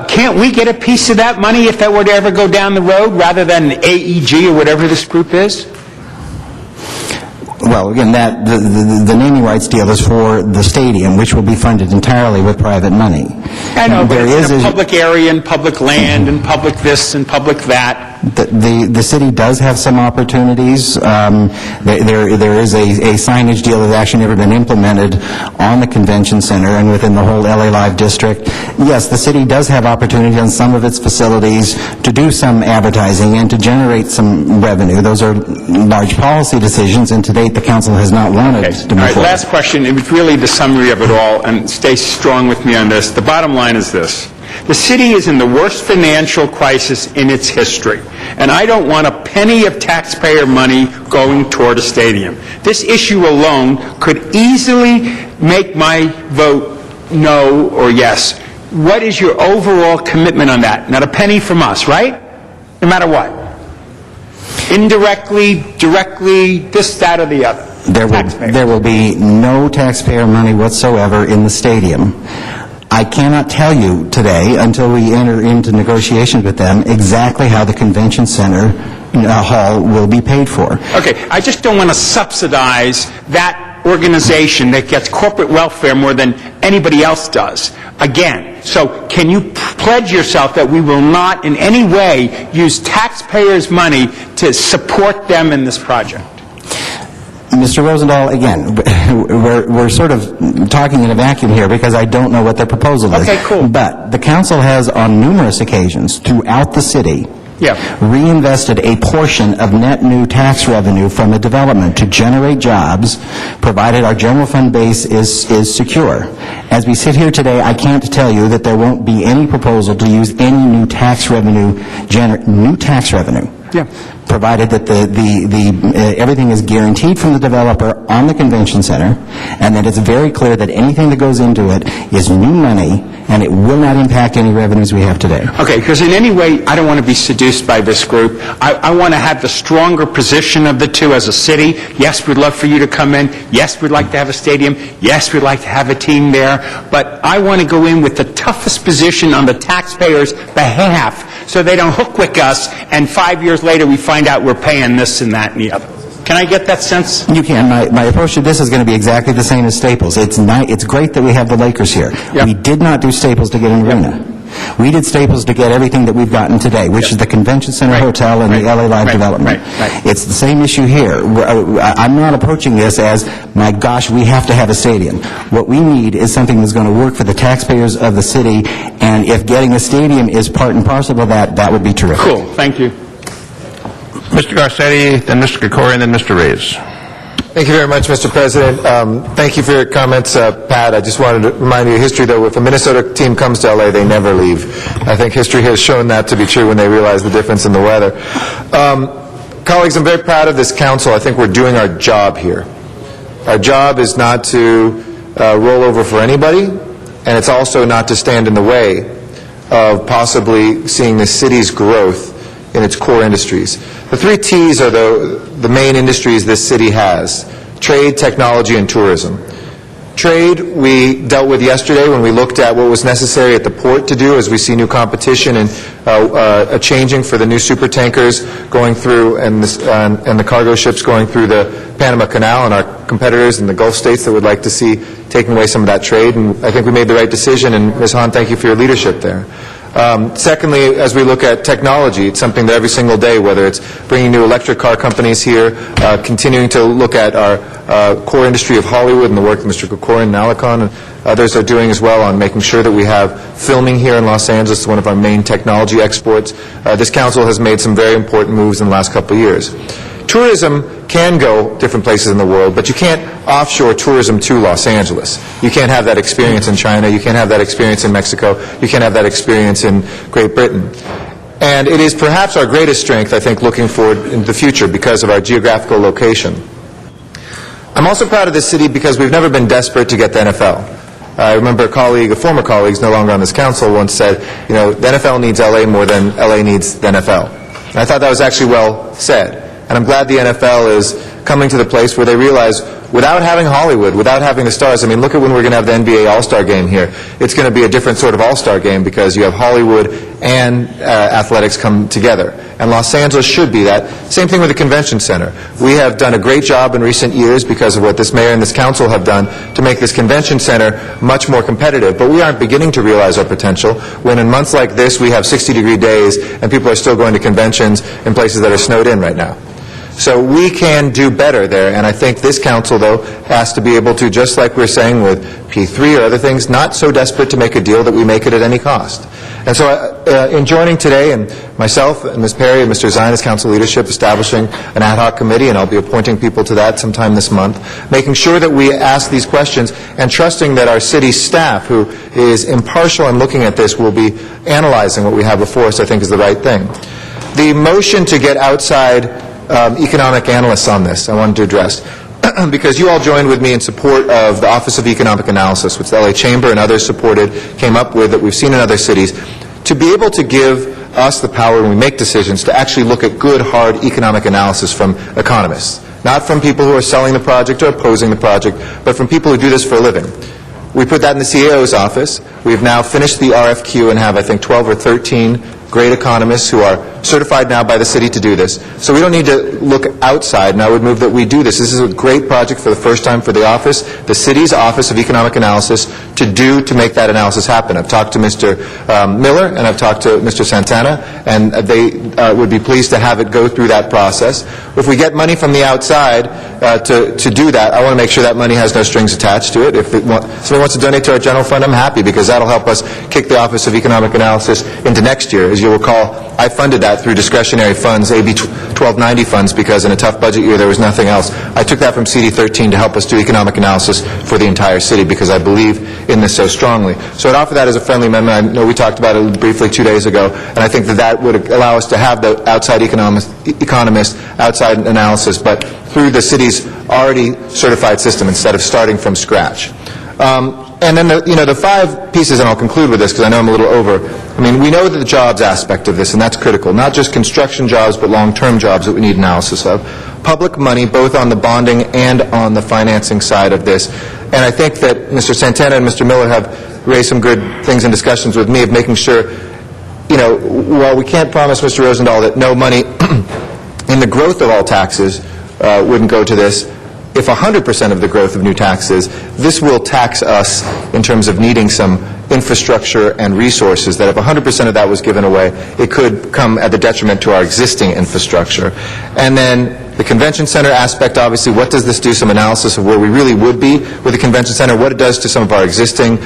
S16: Can't we get a piece of that money if that were to ever go down the road rather than AEG or whatever this group is?
S3: Well, again, the naming rights deal is for the stadium, which will be funded entirely with private money.
S16: I know, but it's in a public area and public land and public this and public that.
S3: The city does have some opportunities. There is a signage deal that's actually never been implemented on the convention center and within the whole LA Live district. Yes, the city does have opportunities on some of its facilities to do some advertising and to generate some revenue. Those are large policy decisions, and to date the council has not wanted to move forward.
S16: Last question, and it's really the summary of it all, and stay strong with me on this. The bottom line is this. The city is in the worst financial crisis in its history, and I don't want a penny of taxpayer money going toward a stadium. This issue alone could easily make my vote no or yes. What is your overall commitment on that? Not a penny from us, right? No matter what. Indirectly, directly, this, that, or the other.
S3: There will be no taxpayer money whatsoever in the stadium. I cannot tell you today, until we enter into negotiations with them, exactly how the convention center hall will be paid for.
S16: Okay, I just don't want to subsidize that organization that gets corporate welfare more than anybody else does. Again, so can you pledge yourself that we will not in any way use taxpayers' money to support them in this project?
S3: Mr. Rosendahl, again, we're sort of talking in a vacuum here because I don't know what their proposal is.
S16: Okay, cool.
S3: But the council has on numerous occasions throughout the city reinvested a portion of net new tax revenue from a development to generate jobs, provided our general fund base is secure. As we sit here today, I can't tell you that there won't be any proposal to use any new tax revenue, provided that everything is guaranteed from the developer on the convention center, and that it's very clear that anything that goes into it is new money, and it will not impact any revenues we have today.
S16: Okay, because in any way, I don't want to be seduced by this group. I want to have the stronger position of the two as a city. Yes, we'd love for you to come in. Yes, we'd like to have a stadium. Yes, we'd like to have a team there. But I want to go in with the toughest position on the taxpayers' behalf so they don't hook us, and 5 years later we find out we're paying this and that and the other. Can I get that sense?
S3: You can. My approach to this is going to be exactly the same as Staples. It's great that we have the Lakers here. Yep. We did not do Staples to get an arena. We did Staples to get everything that we've gotten today, which is the Convention Center Hotel and the LA Live development. It's the same issue here. I'm not approaching this as, my gosh, we have to have a stadium. What we need is something that's going to work for the taxpayers of the city, and if getting a stadium is part and parcel of that, that would be terrific.
S16: Cool. Thank you.
S18: Mr. Garcetti, then Mr. Krikorian, then Mr. Reyes.
S8: Thank you very much, Mr. President. Thank you for your comments, Pat. I just wanted to remind you of history, though. If a Minnesota team comes to L.A., they never leave. I think history has shown that to be true when they realize the difference in the weather. Colleagues, I'm very proud of this council. I think we're doing our job here. Our job is not to roll over for anybody, and it's also not to stand in the way of possibly seeing the city's growth in its core industries. The 3 T's are the main industries this city has: trade, technology, and tourism. Trade, we dealt with yesterday when we looked at what was necessary at the port to do as we see new competition and a changing for the new supertankers going through and the cargo ships going through the Panama Canal, and our competitors in the Gulf states that would like to see taking away some of that trade. And I think we made the right decision, and Ms. Hahn, thank you for your leadership there. Secondly, as we look at technology, it's something that every single day, whether it's bringing new electric car companies here, continuing to look at our core industry of Hollywood and the work that Mr. Krikorian and Alarcon and others are doing as well on making sure that we have filming here in Los Angeles, one of our main technology exports. This council has made some very important moves in the last couple of years. Tourism can go different places in the world, but you can't offshore tourism to Los Angeles. You can't have that experience in China. You can't have that experience in Mexico. You can't have that experience in Great Britain. And it is perhaps our greatest strength, I think, looking forward into the future because of our geographical location. I'm also proud of this city because we've never been desperate to get the NFL. I remember a former colleague, no longer on this council, once said, the NFL needs LA more than LA needs the NFL. And I thought that was actually well said. And I'm glad the NFL is coming to the place where they realize, without having Hollywood, without having the stars, look at when we're going to have the NBA All-Star Game here. It's going to be a different sort of All-Star Game because you have Hollywood and athletics come together. And Los Angeles should be that. Same thing with the Convention Center. We have done a great job in recent years because of what this mayor and this council have done to make this Convention Center much more competitive. But we aren't beginning to realize our potential when in months like this we have 60-degree days and people are still going to conventions in places that are snowed in right now. So we can do better there, and I think this council, though, has to be able to, just like we're saying with P3 or other things, not so desperate to make a deal that we make it at any cost. And so in joining today, and myself and Ms. Perry and Mr. Zine as council leadership, establishing an ad hoc committee, and I'll be appointing people to that sometime this month, making sure that we ask these questions and trusting that our city staff, who is impartial in looking at this, will be analyzing what we have before us, I think is the right thing. The motion to get outside economic analysts on this, I wanted to address, because you all joined with me in support of the Office of Economic Analysis, which the LA Chamber and others supported, came up with, that we've seen in other cities, to be able to give us the power when we make decisions to actually look at good, hard economic analysis from economists. Not from people who are selling the project or opposing the project, but from people who do this for a living. We put that in the CAO's office. We've now finished the RFQ and have, I think, 12 or 13 great economists who are certified now by the city to do this. So we don't need to look outside, and I would move that we do this. This is a great project for the first time for the office, the city's Office of Economic Analysis, to make that analysis happen. I've talked to Mr. Miller and I've talked to Mr. Santana, and they would be pleased to have it go through that process. If we get money from the outside to do that, I want to make sure that money has no strings attached to it. If somebody wants to donate to our general fund, I'm happy, because that'll help us kick the Office of Economic Analysis into next year. As you'll recall, I funded that through discretionary funds, AB 1290 funds, because in a tough budget year there was nothing else. I took that from CD 13 to help us do economic analysis for the entire city, because I believe in this so strongly. So I'd offer that as a friendly amendment. I know we talked about it briefly 2 days ago, and I think that would allow us to have the outside economist outside analysis, but through the city's already certified system instead of starting from scratch. And then, the 5 pieces, and I'll conclude with this because I know I'm a little over. I mean, we know that the jobs aspect of this, and that's critical. Not just construction jobs, but long-term jobs that we need analysis of. Public money, both on the bonding and on the financing side of this. And I think that Mr. Santana and Mr. Miller have raised some good things in discussions with me of making sure, while we can't promise Mr. Rosendahl that no money in the growth of all taxes wouldn't go to this, if 100% of the growth of new taxes, this will tax us in terms of needing some infrastructure and resources, that if 100% of that was given away, it could come at the detriment to our existing infrastructure. And then the convention center aspect, obviously, what does this do? Some analysis of where we really would be with the convention center, what it does to some of our existing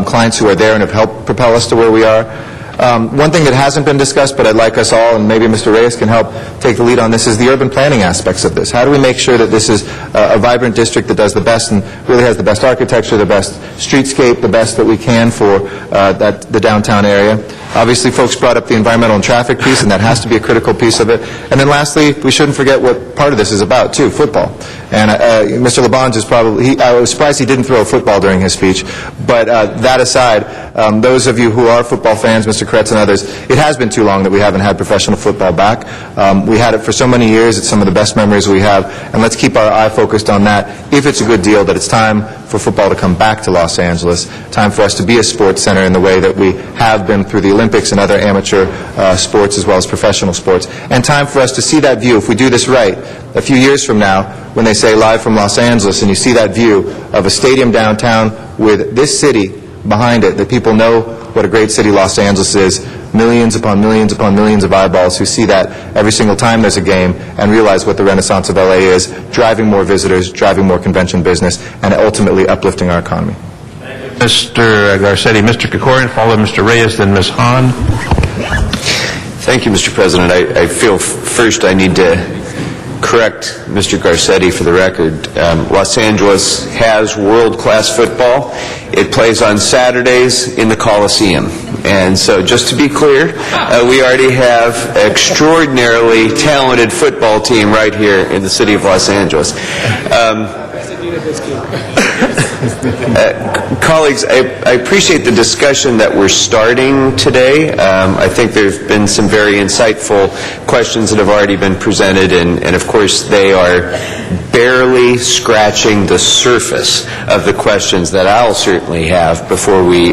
S8: clients who are there and have helped propel us to where we are. One thing that hasn't been discussed, but I'd like us all, and maybe Mr. Reyes can help take the lead on this, is the urban planning aspects of this. How do we make sure that this is a vibrant district that does the best and really has the best architecture, the best streetscape, the best that we can for the downtown area? Obviously, folks brought up the environmental and traffic piece, and that has to be a critical piece of it. And then lastly, we shouldn't forget what part of this is about, too, football. And Mr. LeBonge is probably, I was surprised he didn't throw a football during his speech. But that aside, those of you who are football fans, Mr. Kretz and others, it has been too long that we haven't had professional football back. We had it for so many years. It's some of the best memories we have. And let's keep our eye focused on that. If it's a good deal, that it's time for football to come back to Los Angeles, time for us to be a sports center in the way that we have been through the Olympics and other amateur sports as well as professional sports, and time for us to see that view, if we do this right, a few years from now, when they say live from Los Angeles, and you see that view of a stadium downtown with this city behind it, that people know what a great city Los Angeles is, millions upon millions upon millions of eyeballs who see that every single time there's a game and realize what the renaissance of LA is, driving more visitors, driving more convention business, and ultimately uplifting our economy.
S18: Mr. Garcetti, Mr. Kikorian, followed Mr. Reyes, then Ms. Hahn.
S13: Thank you, Mr. President. I feel first I need to correct Mr. Garcetti for the record. Los Angeles has world-class football. It plays on Saturdays in the Coliseum. And so just to be clear, we already have an extraordinarily talented football team right here in the city of Los Angeles. Colleagues, I appreciate the discussion that we're starting today. I think there have been some very insightful questions that have already been presented, and of course they are barely scratching the surface of the questions that I'll certainly have before we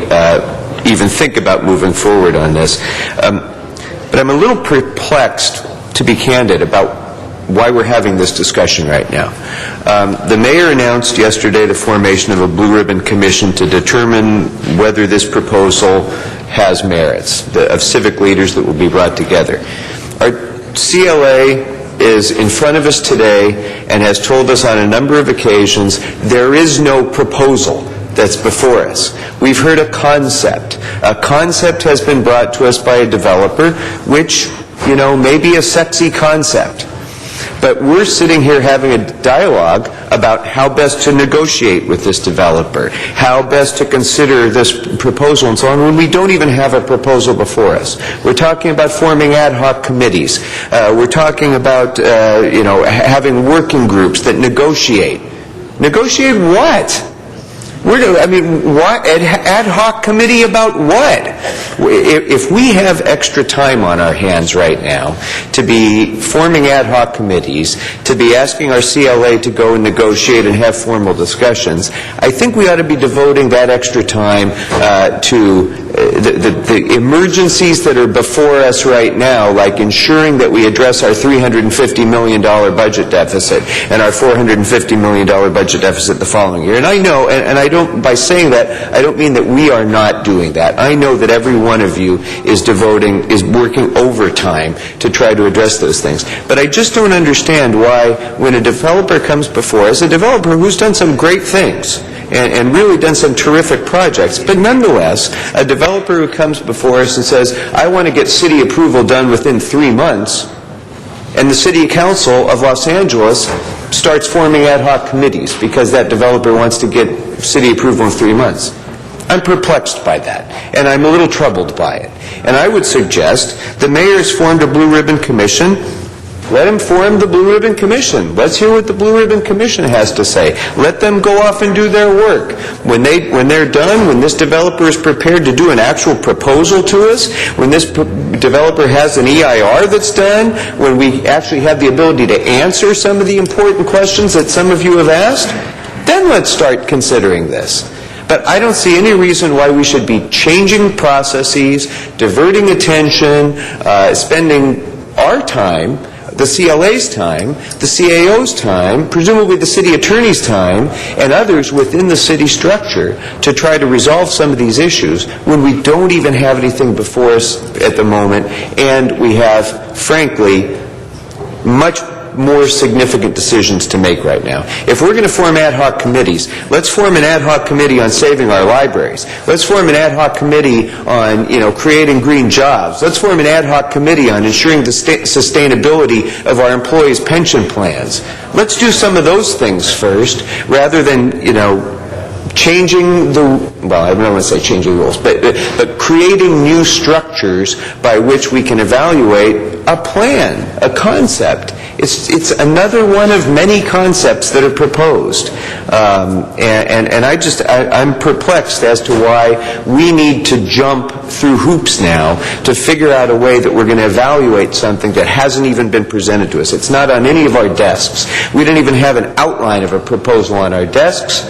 S13: even think about moving forward on this. But I'm a little perplexed, to be candid, about why we're having this discussion right now. The mayor announced yesterday the formation of a Blue Ribbon Commission to determine whether this proposal has merits, of civic leaders that will be brought together. Our CLA is in front of us today and has told us on a number of occasions there is no proposal that's before us. We've heard a concept. A concept has been brought to us by a developer, which, may be a sexy concept. But we're sitting here having a dialogue about how best to negotiate with this developer, how best to consider this proposal and so on, when we don't even have a proposal before us. We're talking about forming ad hoc committees. We're talking about, having working groups that negotiate. Negotiate what? What? Ad hoc committee about what? If we have extra time on our hands right now to be forming ad hoc committees, to be asking our CLA to go and negotiate and have formal discussions, I think we ought to be devoting that extra time to the emergencies that are before us right now, like ensuring that we address our $350 million budget deficit and our $450 million budget deficit the following year. And I know, and I don't, by saying that, I don't mean that we are not doing that. I know that every one of you is working overtime to try to address those things. But I just don't understand why, when a developer comes before us, a developer who's done some great things, and really done some terrific projects. But nonetheless, a developer who comes before us and says, I want to get city approval done within 3 months, and the City Council of Los Angeles starts forming ad hoc committees because that developer wants to get city approval in 3 months. I'm perplexed by that, and I'm a little troubled by it. And I would suggest the mayor's formed a Blue Ribbon Commission. Let them form the Blue Ribbon Commission. Let's hear what the Blue Ribbon Commission has to say. Let them go off and do their work. When they're done, when this developer is prepared to do an actual proposal to us, when this developer has an EIR that's done, when we actually have the ability to answer some of the important questions that some of you have asked, then let's start considering this. But I don't see any reason why we should be changing processes, diverting attention, spending our time, the CLA's time, the CAO's time, presumably the city attorney's time, and others within the city structure to try to resolve some of these issues when we don't even have anything before us at the moment, and we have, frankly, much more significant decisions to make right now. If we're going to form ad hoc committees, let's form an ad hoc committee on saving our libraries. Let's form an ad hoc committee on, creating green jobs. Let's form an ad hoc committee on ensuring the sustainability of our employees' pension plans. Let's do some of those things first, rather than, changing I don't want to say changing the rules, but creating new structures by which we can evaluate a plan, a concept. It's another one of many concepts that are proposed. And I'm perplexed as to why we need to jump through hoops now to figure out a way that we're going to evaluate something that hasn't even been presented to us. It's not on any of our desks. We don't even have an outline of a proposal on our desks,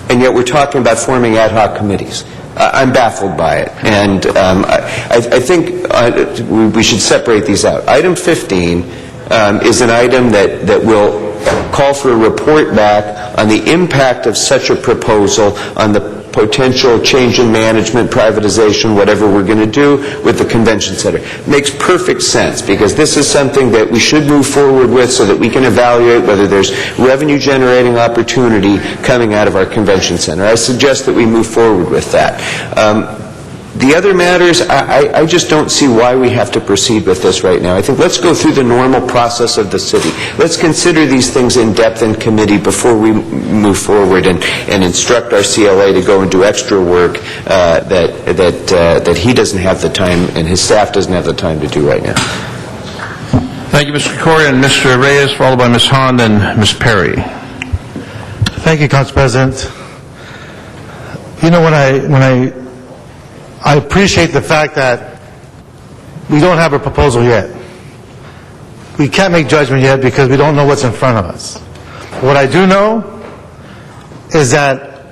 S13: and yet we're talking about forming ad hoc committees. I'm baffled by it, and I think we should separate these out. Item 15 is an item that will call for a report back on the impact of such a proposal on the potential change in management, privatization, whatever we're going to do with the convention center. Makes perfect sense, because this is something that we should move forward with so that we can evaluate whether there's revenue-generating opportunity coming out of our convention center. I suggest that we move forward with that. The other matters, I just don't see why we have to proceed with this right now. I think let's go through the normal process of the city. Let's consider these things in depth in committee before we move forward and instruct our CLA to go and do extra work that he doesn't have the time and his staff doesn't have the time to do right now.
S18: Thank you, Mr. Corey, and Mr. Reyes, followed by Ms. Hahn, then Ms. Perry.
S7: Thank you, Council President. I appreciate the fact that we don't have a proposal yet. We can't make judgment yet because we don't know what's in front of us. What I do know is that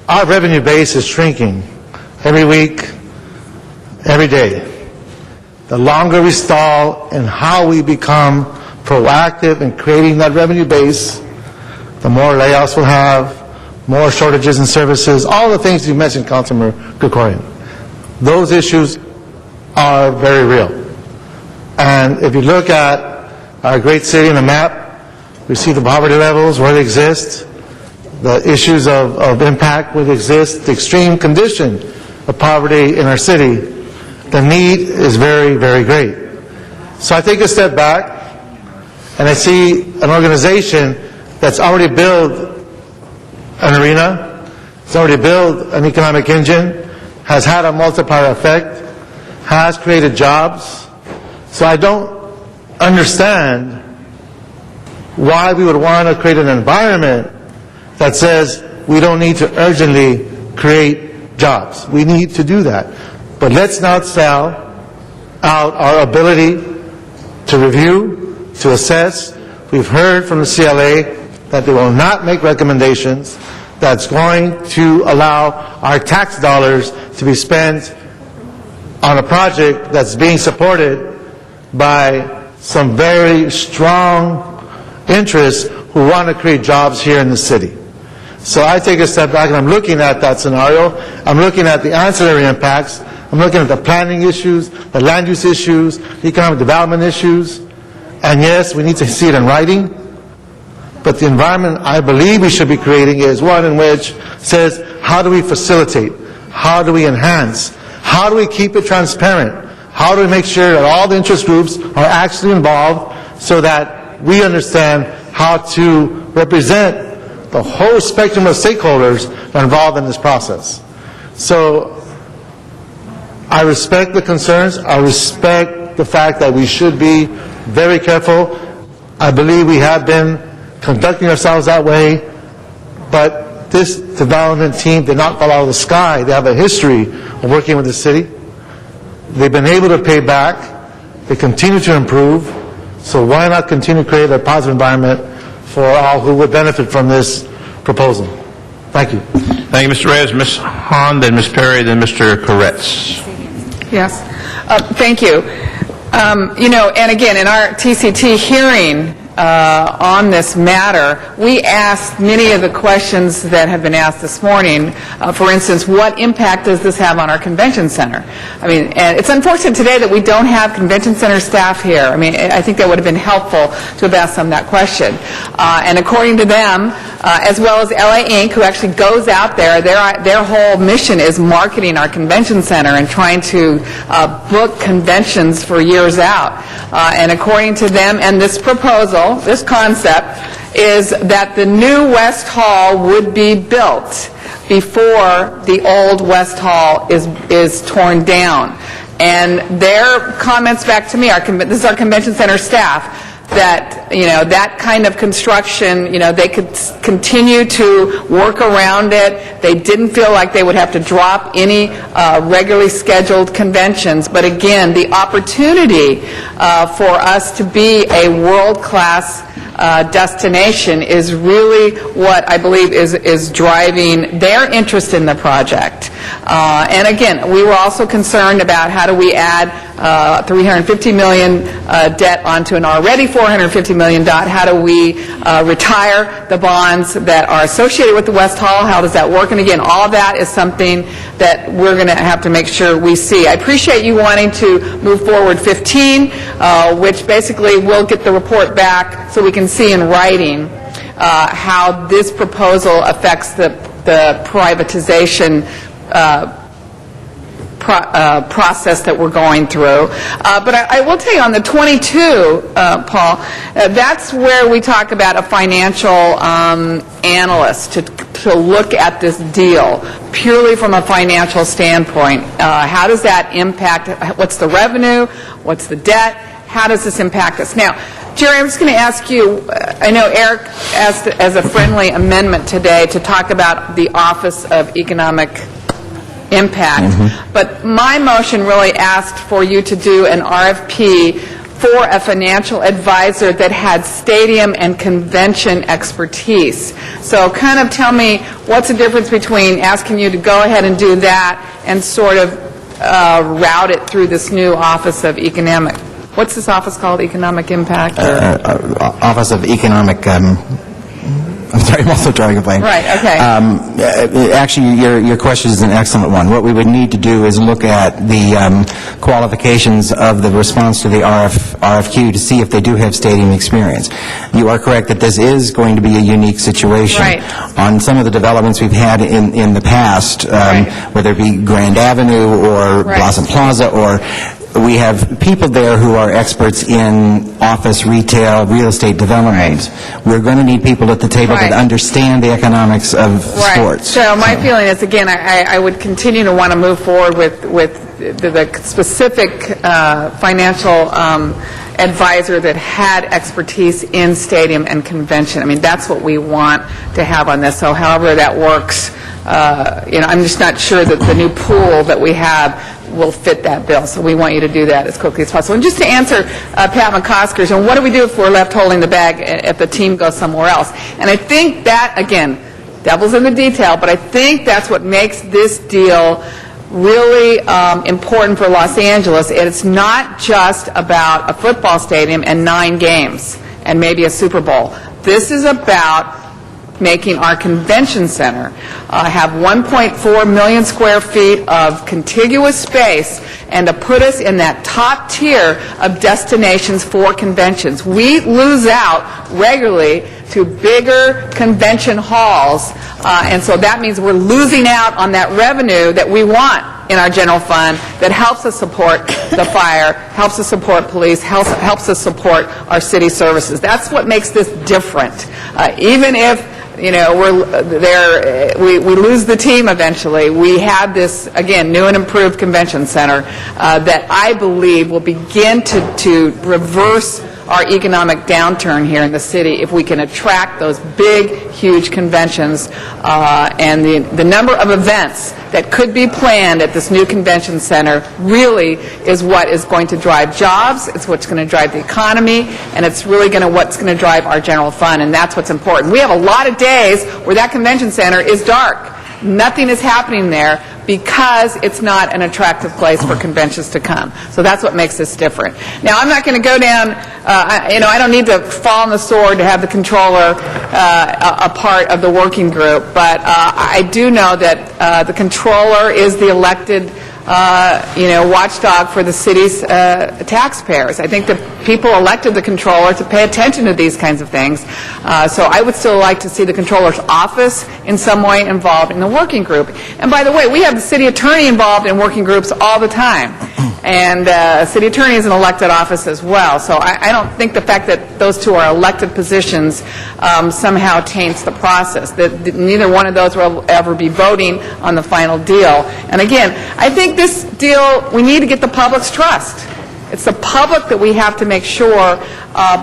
S7: our revenue base is shrinking every week, every day. The longer we stall in how we become proactive in creating that revenue base, the more layoffs we'll have, more shortages in services, all the things you mentioned, Councilman Krikorian. Those issues are very real. And if you look at our great city on the map. We see the poverty levels, where they exist, the issues of impact, where they exist, the extreme condition of poverty in our city. The need is very, very great. So I take a step back, and I see an organization that's already built an arena, it's already built an economic engine, has had a multiplier effect, has created jobs. So I don't understand why we would want to create an environment that says we don't need to urgently create jobs. We need to do that. But let's not sell out our ability to review, to assess. We've heard from the CLA that they will not make recommendations that's going to allow our tax dollars to be spent on a project that's being supported by some very strong interests who want to create jobs here in the city. So I take a step back and I'm looking at that scenario. I'm looking at the ancillary impacts. I'm looking at the planning issues, the land use issues, the economic development issues. And yes, we need to see it in writing. But the environment I believe we should be creating is one in which says, how do we facilitate? How do we enhance? How do we keep it transparent? How do we make sure that all the interest groups are actually involved so that we understand how to represent the whole spectrum of stakeholders that are involved in this process? So I respect the concerns. I respect the fact that we should be very careful. I believe we have been conducting ourselves that way, but this development team did not fall out of the sky. They have a history of working with the city. They've been able to pay back. They continue to improve. So why not continue to create a positive environment for all who would benefit from this proposal? Thank you.
S18: Thank you, Mr. Reyes. Ms. Hahn, then Ms. Perry, then Mr. Koretz.
S20: Yes. Thank you. And again, in our TCT hearing on this matter, we asked many of the questions that have been asked this morning. For instance, what impact does this have on our convention center? I mean, and it's unfortunate today that we don't have convention center staff here. I mean, I think that would have been helpful to have asked them that question. And according to them, as well as LA Inc., who actually goes out there, their whole mission is marketing our convention center and trying to book conventions for years out. And according to them and this proposal, this concept, is that the new West Hall would be built before the old West Hall is torn down. And their comments back to me, this is our convention center staff, that, that kind of construction, they could continue to work around it. They didn't feel like they would have to drop any regularly scheduled conventions. But again, the opportunity for us to be a world-class destination is really what I believe is driving their interest in the project. And again, we were also concerned about how do we add $350 million debt onto an already $450 million debt. How do we retire the bonds that are associated with the West Hall? How does that work? And again, all of that is something that we're going to have to make sure we see. I appreciate you wanting to move forward 15, which basically will get the report back so we can see in writing how this proposal affects the privatization process that we're going through. But I will tell you, on the 22, Paul, that's where we talk about a financial analyst to look at this deal purely from a financial standpoint. How does that impact? What's the revenue? What's the debt? How does this impact us? Now, Jerry, I'm just going to ask you, I know Eric asked as a friendly amendment today to talk about the Office of Economic Impact, but my motion really asked for you to do an RFP for a financial advisor that had stadium and convention expertise. So kind of tell me what's the difference between asking you to go ahead and do that and sort of route it through this new Office of Economic. What's this office called? Economic Impact?
S3: Office of Economic I'm sorry, I'm also drawing a blank.
S20: Right, okay.
S3: Actually, your question is an excellent one. What we would need to do is look at the qualifications of the response to the RFQ to see if they do have stadium experience. You are correct that this is going to be a unique situation.
S20: Right.
S3: On some of the developments we've had in the past, whether it be Grand Avenue or Blossom Plaza, or we have people there who are experts in office, retail, real estate development. We're going to need people at the table that understand the economics of sports.
S20: So my feeling is, again, I would continue to want to move forward with the specific financial advisor that had expertise in stadium and convention. I mean, that's what we want to have on this. So however that works, I'm just not sure that the new pool that we have will fit that bill. So we want you to do that as quickly as possible. And just to answer Pat McCosker's, and what do we do if we're left holding the bag if the team goes somewhere else? And I think that, again, devil's in the detail, but I think that's what makes this deal really important for Los Angeles. It's not just about a football stadium and 9 games and maybe a Super Bowl. This is about making our convention center have 1.4 million square feet of contiguous space and to put us in that top tier of destinations for conventions. We lose out regularly to bigger convention halls, and so that means we're losing out on that revenue that we want in our general fund that helps us support the fire, helps us support police, helps us support our city services. That's what makes this different. Even if we lose the team eventually, we have this, again, new and improved convention center that I believe will begin to reverse our economic downturn here in the city if we can attract those big, huge conventions, and the number of events that could be planned at this new convention center really is what is going to drive jobs, it's what's going to drive the economy, and it's really what's going to drive our general fund, and that's what's important. We have a lot of days where that convention center is dark. Nothing is happening there because it's not an attractive place for conventions to come. So that's what makes this different. Now, I'm not going to go down, I don't need to fall on the sword to have the controller a part of the working group, but I do know that the controller is the elected watchdog for the city's taxpayers. I think the people elected the controller to pay attention to these kinds of things. So I would still like to see the controller's office in some way involved in the working group. And by the way, we have the city attorney involved in working groups all the time. And city attorney is an elected office as well. So I don't think the fact that those two are elected positions somehow taints the process. That neither one of those will ever be voting on the final deal. And again, I think this deal, we need to get the public's trust. It's the public that we have to make sure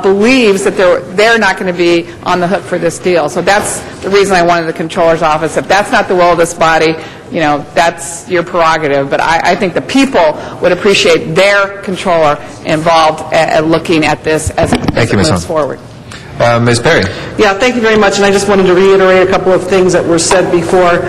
S20: believes that they're not going to be on the hook for this deal. So that's the reason I wanted the controller's office. If that's not the will of this body, that's your prerogative. But I think the people would appreciate their controller involved looking at this as it moves forward.
S8: Ms. Perry.
S1: Yeah, thank you very much, and I just wanted to reiterate a couple of things that were said before.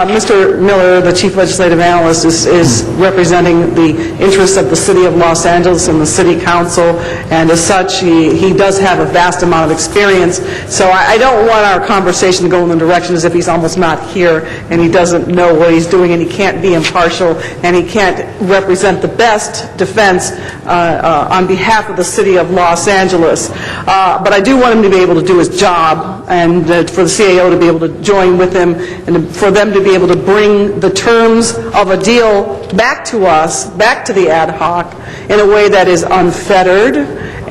S1: Mr. Miller, the Chief Legislative Analyst, is representing the interests of the City of Los Angeles and the City Council, and as such, he does have a vast amount of experience, so I don't want our conversation to go in the direction as if he's almost not here, and he doesn't know what he's doing, and he can't be impartial, and he can't represent the best defense on behalf of the City of Los Angeles. But I do want him to be able to do his job, and for the CAO to be able to join with him, and for them to be able to bring the terms of a deal back to us, back to the ad hoc, in a way that is unfettered,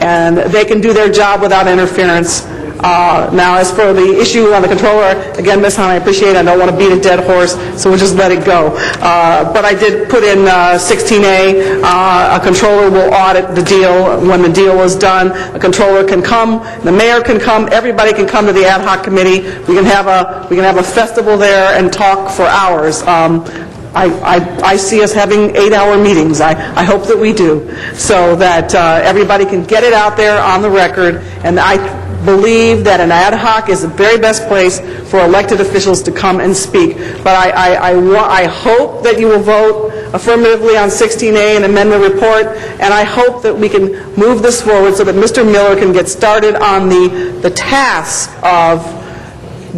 S1: and they can do their job without interference. Now, as for the issue on the controller, again, Ms. Hahn, I appreciate it. I don't want to beat a dead horse, so we'll just let it go. But I did put in 16A, a controller will audit the deal. When the deal is done, a controller can come, the mayor can come, everybody can come to the ad hoc committee. We can have a festival there and talk for hours. I see us having 8-hour meetings. I hope that we do, so that everybody can get it out there on the record, and I believe that an ad hoc is the very best place for elected officials to come and speak. But I hope that you will vote affirmatively on 16A and amend the report, and I hope that we can move this forward so that Mr. Miller can get started on the task of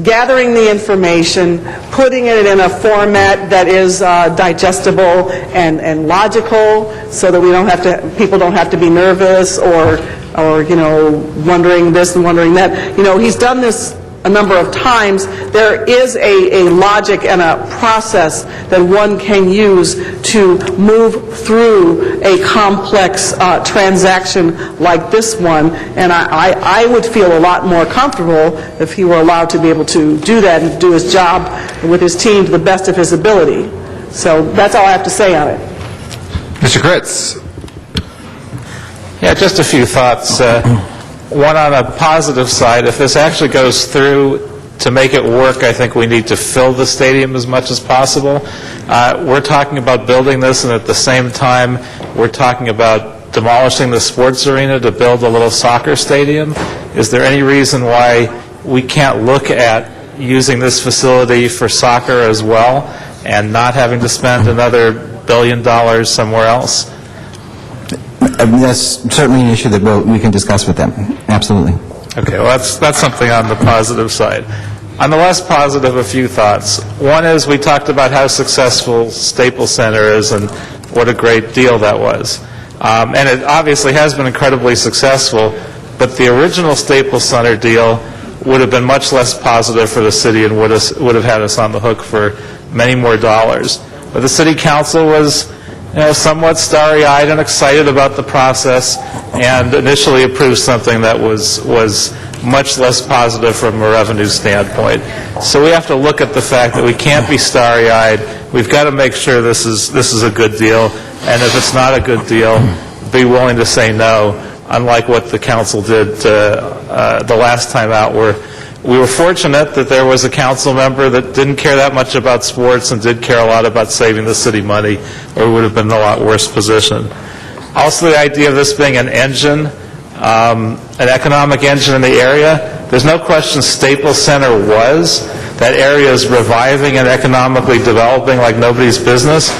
S1: gathering the information, putting it in a format that is digestible and logical, so that we don't have to, people don't have to be nervous or wondering this and wondering that. He's done this a number of times. There is a logic and a process that one can use to move through a complex transaction like this one, and I would feel a lot more comfortable if he were allowed to be able to do that and do his job with his team to the best of his ability. So that's all I have to say on it.
S8: Mr. Kritz.
S10: Yeah, just a few thoughts. One on a positive side, if this actually goes through, to make it work, I think we need to fill the stadium as much as possible. We're talking about building this, and at the same time, we're talking about demolishing the sports arena to build a little soccer stadium. Is there any reason why we can't look at using this facility for soccer as well and not having to spend another $1 billion somewhere else?
S3: That's certainly an issue that we can discuss with them. Absolutely.
S10: Okay, well, that's something on the positive side. On the less positive, a few thoughts. One is we talked about how successful Staples Center is and what a great deal that was. And it obviously has been incredibly successful, but the original Staples Center deal would have been much less positive for the city and would have had us on the hook for many more dollars. But the city council was somewhat starry-eyed and excited about the process, and initially approved something that was much less positive from a revenue standpoint. So we have to look at the fact that we can't be starry-eyed. We've got to make sure this is a good deal, and if it's not a good deal, be willing to say no, unlike what the council did the last time out, where we were fortunate that there was a council member that didn't care that much about sports and did care a lot about saving the city money, or we would have been in a lot worse position. Also, the idea of this being an engine, an economic engine in the area, there's no question Staples Center was. That area is reviving and economically developing like nobody's business.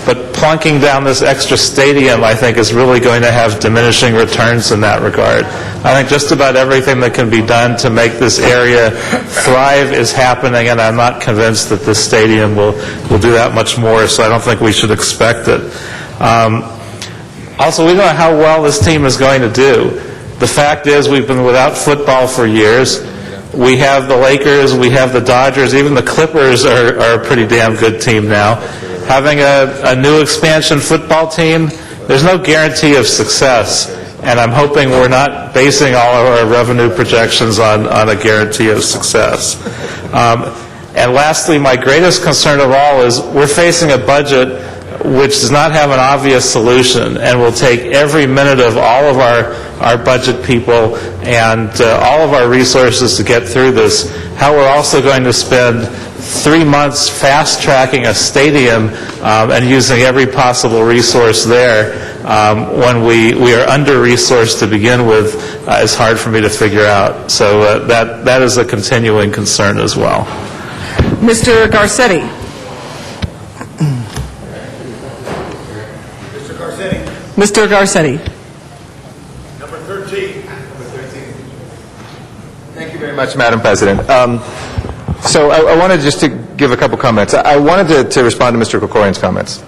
S10: But plunking down this extra stadium, I think, is really going to have diminishing returns in that regard. I think just about everything that can be done to make this area thrive is happening, and I'm not convinced that this stadium will do that much more, so I don't think we should expect it. Also, we don't know how well this team is going to do. The fact is we've been without football for years. We have the Lakers, we have the Dodgers, even the Clippers are a pretty damn good team now. Having a new expansion football team, there's no guarantee of success, and I'm hoping we're not basing all of our revenue projections on a guarantee of success. And lastly, my greatest concern of all is we're facing a budget which does not have an obvious solution, and will take every minute of all of our budget people and all of our resources to get through this. How we're also going to spend 3 months fast-tracking a stadium and using every possible resource there when we are under-resourced to begin with is hard for me to figure out. So that is a continuing concern as well.
S1: Mr. Garcetti. Mr. Garcetti.
S2: Number 13.
S8: Thank you very much, Madam President. So I wanted just to give a couple comments. I wanted to respond to Mr. Krikorian's comments.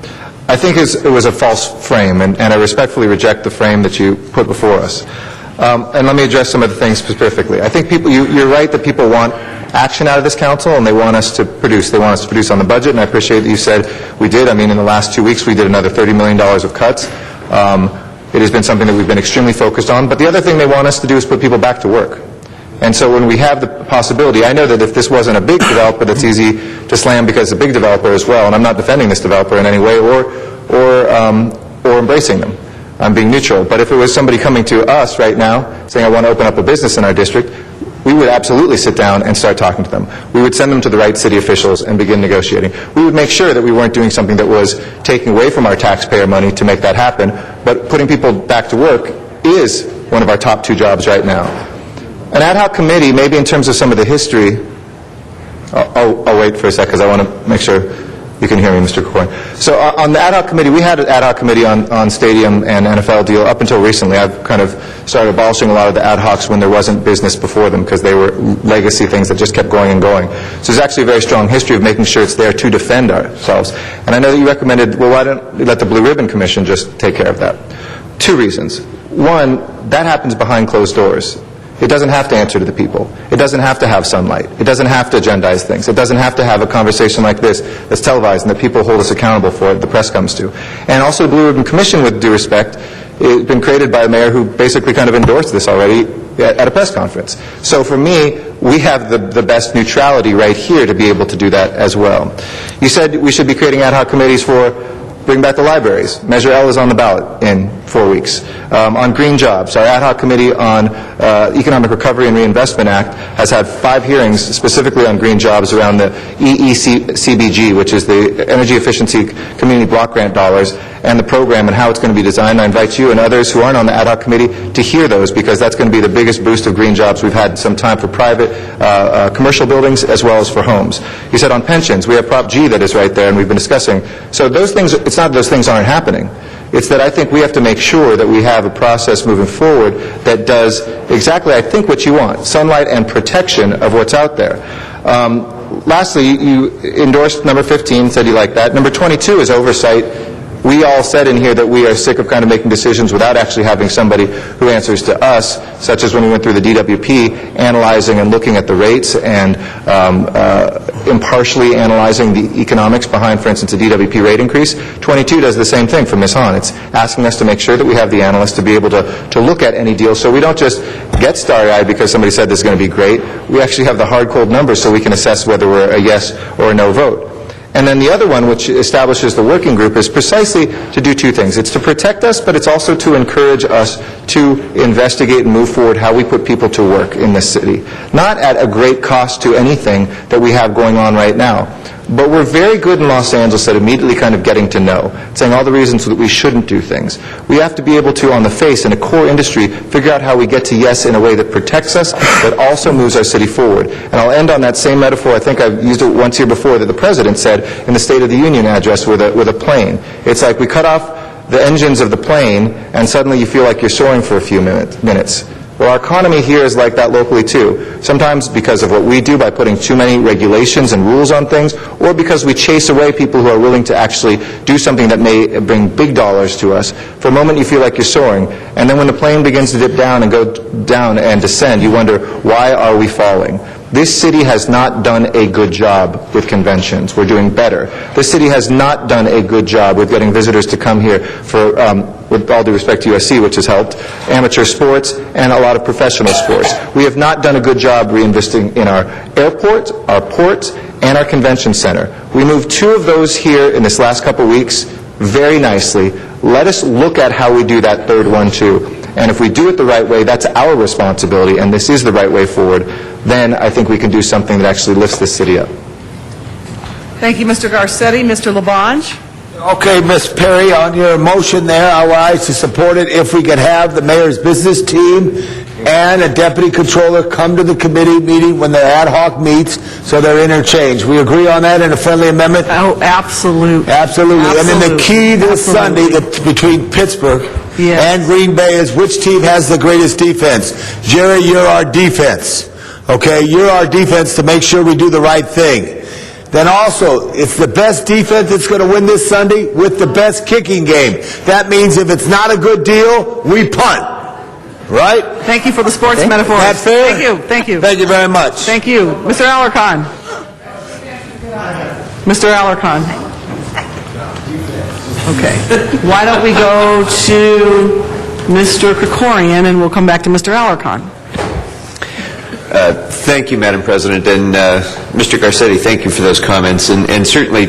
S8: I think it was a false frame, and I respectfully reject the frame that you put before us. And let me address some of the things specifically. I think you're right that people want action out of this council, and they want us to produce. They want us to produce on the budget, and I appreciate that you said we did. I mean, in the last 2 weeks, we did another $30 million of cuts. It has been something that we've been extremely focused on. But the other thing they want us to do is put people back to work. And so when we have the possibility, I know that if this wasn't a big developer that's easy to slam because it's a big developer as well, and I'm not defending this developer in any way or embracing them. I'm being neutral. But if it was somebody coming to us right now saying, I want to open up a business in our district, we would absolutely sit down and start talking to them. We would send them to the right city officials and begin negotiating. We would make sure that we weren't doing something that was taking away from our taxpayer money to make that happen, but putting people back to work is one of our top 2 jobs right now. An ad hoc committee, maybe in terms of some of the history, I'll wait for a sec because I want to make sure You can hear me, Mr. Corcoran. So on the ad hoc committee, we had an ad hoc committee on stadium and NFL deal up until recently. I've kind of started abolishing a lot of the ad hocs when there wasn't business before them because they were legacy things that just kept going and going. So there's actually a very strong history of making sure it's there to defend ourselves. And I know that you recommended, well, why don't we let the Blue Ribbon Commission just take care of that? Two reasons. One, that happens behind closed doors. It doesn't have to answer to the people. It doesn't have to have sunlight. It doesn't have to agendize things. It doesn't have to have a conversation like this that's televised and that people hold us accountable for it, the press comes to. And also the Blue Ribbon Commission, with due respect, it's been created by a mayor who basically kind of endorsed this already at a press conference. So for me, we have the best neutrality right here to be able to do that as well. You said we should be creating ad hoc committees for bring back the libraries. Measure L is on the ballot in 4 weeks. On green jobs, our ad hoc committee on Economic Recovery and Reinvestment Act has had 5 hearings specifically on green jobs around the EECBG, which is the Energy Efficiency Community Block Grant dollars, and the program and how it's going to be designed. I invite you and others who aren't on the ad hoc committee to hear those, because that's going to be the biggest boost of green jobs we've had in some time for private commercial buildings as well as for homes. You said on pensions, we have Prop G that is right there, and we've been discussing. So those things, it's not those things aren't happening. It's that I think we have to make sure that we have a process moving forward that does exactly, I think, what you want, sunlight and protection of what's out there. Lastly, you endorsed number 15, said you like that. Number 22 is oversight. We all said in here that we are sick of kind of making decisions without actually having somebody who answers to us, such as when we went through the DWP, analyzing and looking at the rates and impartially analyzing the economics behind, for instance, a DWP rate increase. 22 does the same thing for Ms. Hahn. It's asking us to make sure that we have the analysts to be able to look at any deal, so we don't just get starry-eyed because somebody said this is going to be great. We actually have the hard, cold numbers so we can assess whether we're a yes or a no vote. And then the other one, which establishes the working group, is precisely to do 2 things. It's to protect us, but it's also to encourage us to investigate and move forward how we put people to work in this city. Not at a great cost to anything that we have going on right now. But we're very good in Los Angeles at immediately kind of getting to know, saying all the reasons that we shouldn't do things. We have to be able to, on the face, in a core industry, figure out how we get to yes in a way that protects us, but also moves our city forward. And I'll end on that same metaphor. I think I've used it once here before, that the President said in the State of the Union address with a plane. It's like we cut off the engines of the plane, and suddenly you feel like you're soaring for a few minutes. Well, our economy here is like that locally, too. Sometimes because of what we do by putting too many regulations and rules on things, or because we chase away people who are willing to actually do something that may bring big dollars to us. For a moment, you feel like you're soaring, and then when the plane begins to dip down and go down and descend, you wonder, why are we falling? This city has not done a good job with conventions. We're doing better. This city has not done a good job with getting visitors to come here for, with all due respect to USC, which has helped, amateur sports and a lot of professional sports. We have not done a good job reinvesting in our airport, our ports, and our convention center. We moved 2 of those here in this last couple weeks very nicely. Let us look at how we do that third one, too. And if we do it the right way, that's our responsibility, and this is the right way forward, then I think we can do something that actually lifts this city up.
S1: Thank you, Mr. Garcetti. Mr. Labange?
S2: Okay, Ms. Perry, on your motion there, I rise to support it if we could have the mayor's business team and a deputy controller come to the committee meeting when the ad hoc meets, so they're interchanged. We agree on that in a friendly amendment?
S1: Oh, absolutely.
S2: Absolutely. And then the key this Sunday between Pittsburgh and Green Bay is which team has the greatest defense. Jerry, you're our defense. Okay, you're our defense to make sure we do the right thing. Then also, it's the best defense that's going to win this Sunday with the best kicking game. That means if it's not a good deal, we punt. Right?
S1: Thank you for the sports metaphors.
S2: That's fair?
S1: Thank you. Thank you.
S2: Thank you very much.
S1: Thank you. Mr. Alarcon. Mr. Alarcon. Okay. Why don't we go to Mr. Krikorian, and we'll come back to Mr. Alarcon.
S13: Thank you, Madam President. And Mr. Garcetti, thank you for those comments. And certainly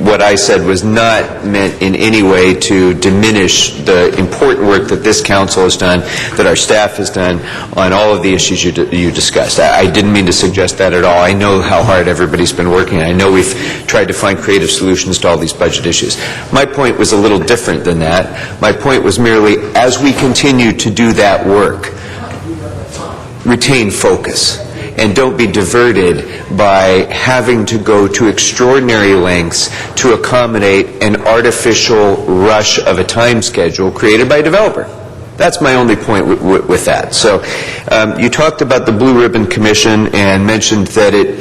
S13: what I said was not meant in any way to diminish the important work that this council has done, that our staff has done on all of the issues you discussed. I didn't mean to suggest that at all. I know how hard everybody's been working. I know we've tried to find creative solutions to all these budget issues. My point was a little different than that. My point was merely, as we continue to do that work, retain focus. and don't be diverted by having to go to extraordinary lengths to accommodate an artificial rush of a time schedule created by a developer. That's my only point with that. So you talked about the Blue Ribbon Commission and mentioned that it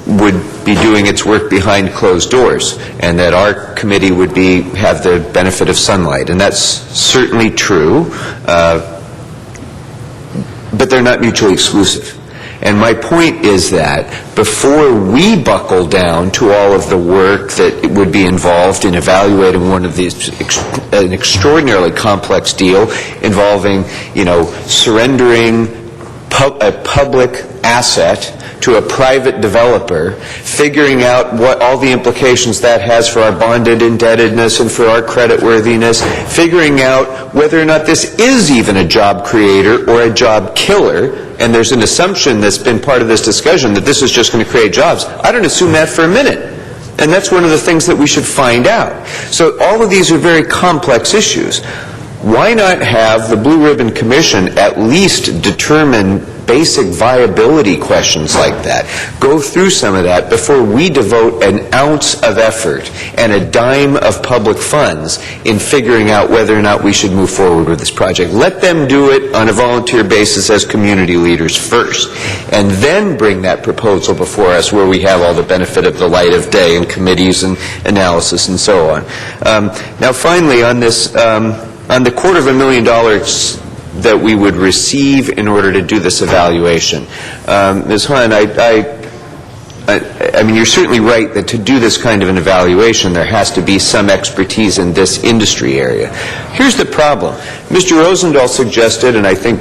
S13: would be doing its work behind closed doors and that our committee would have the benefit of sunlight. And that's certainly true, but they're not mutually exclusive. And my point is that before we buckle down to all of the work that would be involved in evaluating one of these, an extraordinarily complex deal involving, surrendering a public asset to a private developer, figuring out what all the implications that has for our bonded indebtedness and for our creditworthiness, figuring out whether or not this is even a job creator or a job killer. And there's an assumption that's been part of this discussion that this is just going to create jobs. I don't assume that for a minute. And that's one of the things that we should find out. So all of these are very complex issues. Why not have the Blue Ribbon Commission at least determine basic viability questions like that? Go through some of that before we devote an ounce of effort and a dime of public funds in figuring out whether or not we should move forward with this project. Let them do it on a volunteer basis as community leaders first, and then bring that proposal before us where we have all the benefit of the light of day and committees and analysis and so on. Now finally, on this, on the $250,000 that we would receive in order to do this evaluation. Ms. Hahn, I mean, you're certainly right that to do this kind of an evaluation, there has to be some expertise in this industry area. Here's the problem. Mr. Rosendahl suggested, and I think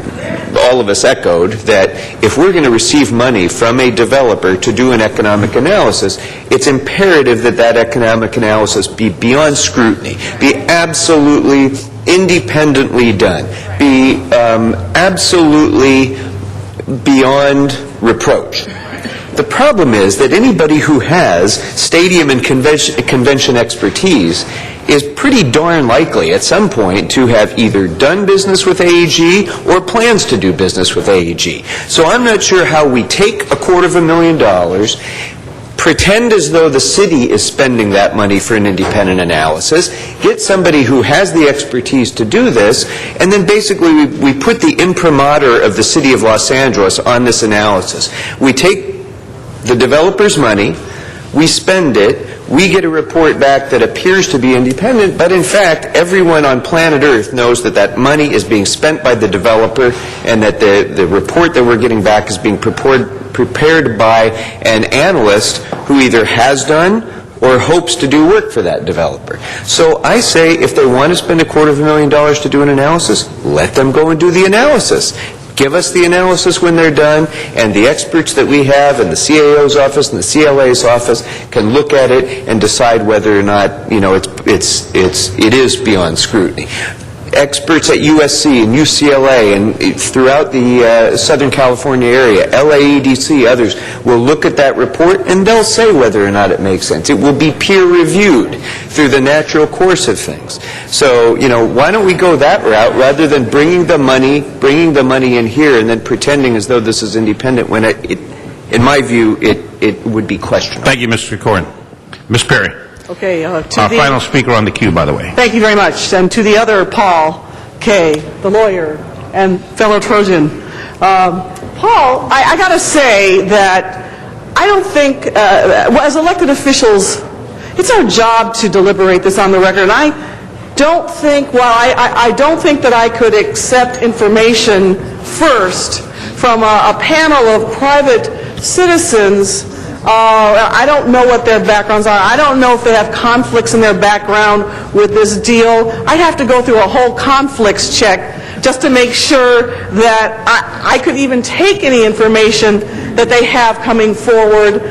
S13: all of us echoed, that if we're going to receive money from a developer to do an economic analysis, it's imperative that that economic analysis be beyond scrutiny, be absolutely independently done, be absolutely beyond reproach. The problem is that anybody who has stadium and convention expertise is pretty darn likely at some point to have either done business with AEG or plans to do business with AEG. So I'm not sure how we take $250,000, pretend as though the city is spending that money for an independent analysis, get somebody who has the expertise to do this, and then basically we put the imprimatur of the city of Los Angeles on this analysis. We take the developer's money, we spend it, we get a report back that appears to be independent, but in fact everyone on planet Earth knows that that money is being spent by the developer and that the report that we're getting back is being prepared by an analyst who either has done or hopes to do work for that developer. So I say if they want to spend $250,000 to do an analysis, let them go and do the analysis. Give us the analysis when they're done, and the experts that we have in the CAO's office and the CLA's office can look at it and decide whether or not, it is beyond scrutiny. Experts at USC and UCLA and throughout the Southern California area, LAEDC, others, will look at that report and they'll say whether or not it makes sense. It will be peer-reviewed through the natural course of things. So, why don't we go that route rather than bringing the money in here and then pretending as though this is independent when in my view, it would be questionable.
S18: Thank you, Mr. Corn. Ms. Perry.
S1: Okay,
S18: Our final speaker on the queue, by the way.
S1: Thank you very much. And to the other Paul Kay, the lawyer and fellow Trojan. Paul, I got to say that I don't think, as elected officials, it's our job to deliberate this on the record. And I don't think, I don't think that I could accept information first from a panel of private citizens. I don't know what their backgrounds are. I don't know if they have conflicts in their background with this deal. I'd have to go through a whole conflicts check just to make sure that I could even take any information that they have coming forward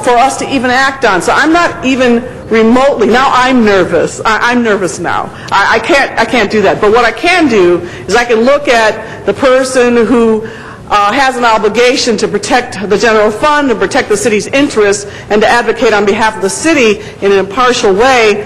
S1: for us to even act on. So I'm not even remotely, now I'm nervous. I'm nervous now. I can't do that. But what I can do is I can look at the person who has an obligation to protect the general fund, to protect the city's interests, and to advocate on behalf of the city in an impartial way,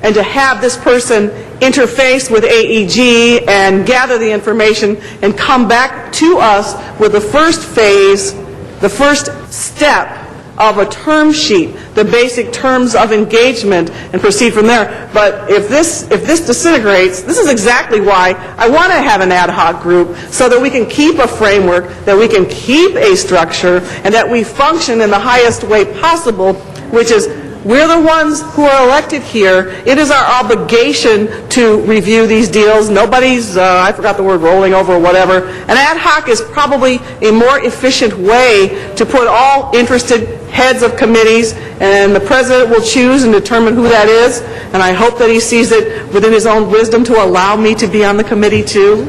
S1: and to have this person interface with AEG and gather the information and come back to us with the first phase the first step of a term sheet, the basic terms of engagement, and proceed from there. But if this disintegrates, this is exactly why I want to have an ad hoc group, so that we can keep a framework, that we can keep a structure, and that we function in the highest way possible, which is we're the ones who are elected here. It is our obligation to review these deals. Nobody's, I forgot the word, rolling over or whatever. An ad hoc is probably a more efficient way to put all interested heads of committees, and the president will choose and determine who that is. And I hope that he sees it within his own wisdom to allow me to be on the committee too.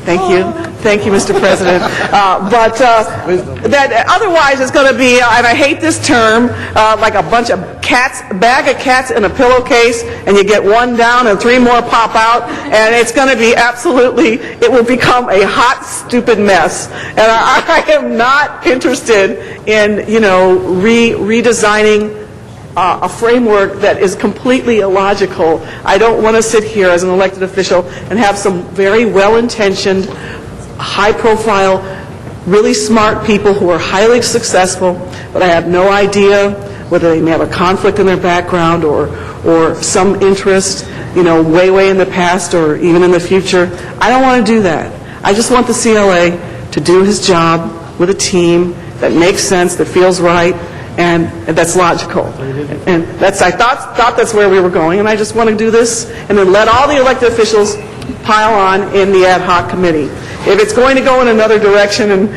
S1: Thank you, Mr. President. But that otherwise it's going to be, and I hate this term, like a bunch of cats, a bag of cats in a pillowcase, and you get one down and three more pop out, and it's going to be absolutely, it will become a hot, stupid mess. And I am not interested in, redesigning a framework that is completely illogical. I don't want to sit here as an elected official and have some very well-intentioned, high-profile, really smart people who are highly successful, but I have no idea whether they may have a conflict in their background or some interest, way in the past or even in the future. I don't want to do that. I just want the CLA to do his job with a team that makes sense, that feels right, and that's logical. And I thought that's where we were going, and I just want to do this and then let all the elected officials pile on in the ad hoc committee. If it's going to go in another direction and,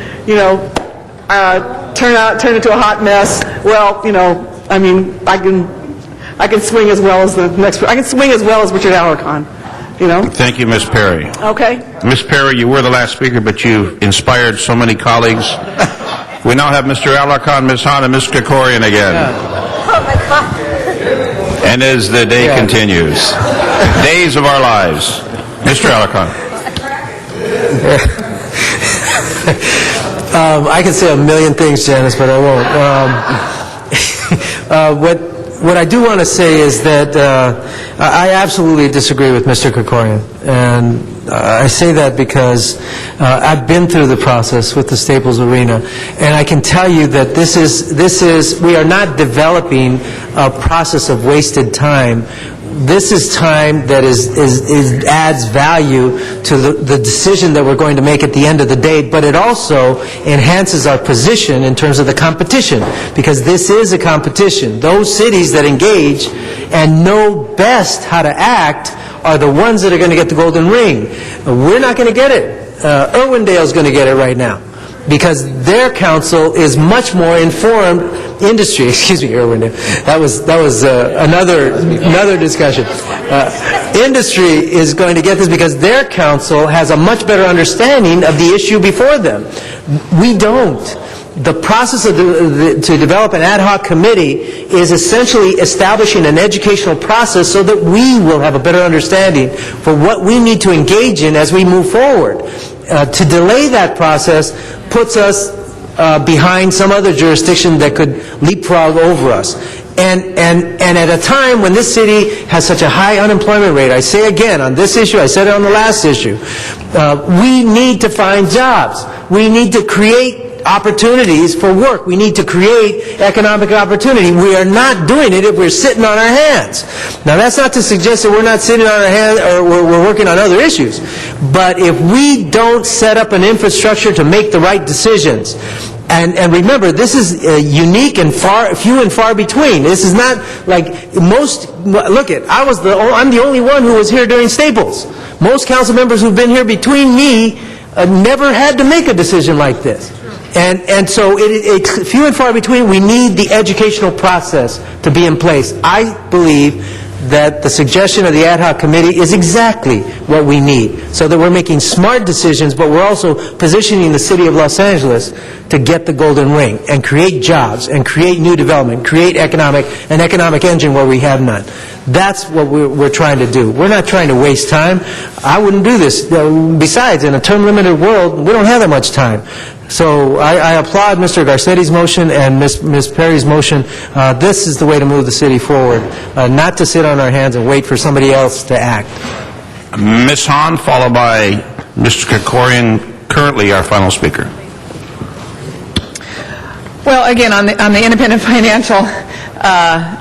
S1: turn into a hot mess, well, I can swing as well as I can swing as well as Richard Alarcon,
S18: Thank you, Ms. Perry.
S1: Okay?
S18: Ms. Perry, you were the last speaker, but you inspired so many colleagues. We now have Mr. Alarcon, Ms. Hahn, and Ms. Krikorian again.
S22: Oh, my God.
S18: And as the day continues, days of our lives. Mr. Alarcon.
S9: I could say a million things, Janice, but I won't. What I do want to say is that I absolutely disagree with Mr. Krikorian, and I say that because I've been through the process with the Staples Arena, and I can tell you that this is we are not developing a process of wasted time. This is time that adds value to the decision that we're going to make at the end of the day, but it also enhances our position in terms of the competition, because this is a competition. Those cities that engage and know best how to act are the ones that are going to get the golden ring. We're not going to get it. Irwindale's going to get it right now, because their council is much more informed. Industry, excuse me, Irwindale. That was another discussion. Industry is going to get this because their council has a much better understanding of the issue before them. We don't. The process to develop an ad hoc committee is essentially establishing an educational process so that we will have a better understanding for what we need to engage in as we move forward. To delay that process puts us behind some other jurisdiction that could leapfrog over us. And at a time when this city has such a high unemployment rate, I say again, on this issue, I said it on the last issue, we need to find jobs. We need to create opportunities for work. We need to create economic opportunity. We are not doing it if we're sitting on our hands. Now, that's not to suggest that we're not sitting on our hands or we're working on other issues. But if we don't set up an infrastructure to make the right decisions, and remember, this is unique and few and far between. This is not like most. Look I'm the only one who was here during Staples. Most council members who've been here between me never had to make a decision like this. And so it's few and far between. We need the educational process to be in place. I believe that the suggestion of the ad hoc committee is exactly what we need, so that we're making smart decisions, but we're also positioning the city of Los Angeles to get the golden ring and create jobs and create new development, create an economic engine where we have none. That's what we're trying to do. We're not trying to waste time. I wouldn't do this. Besides, in a term-limited world, we don't have that much time. So I applaud Mr. Garcetti's motion and Ms. Perry's motion. This is the way to move the city forward, not to sit on our hands and wait for somebody else to act.
S18: Ms. Hahn, followed by Mr. Krikorian, currently our final speaker.
S20: Well, again, on the independent financial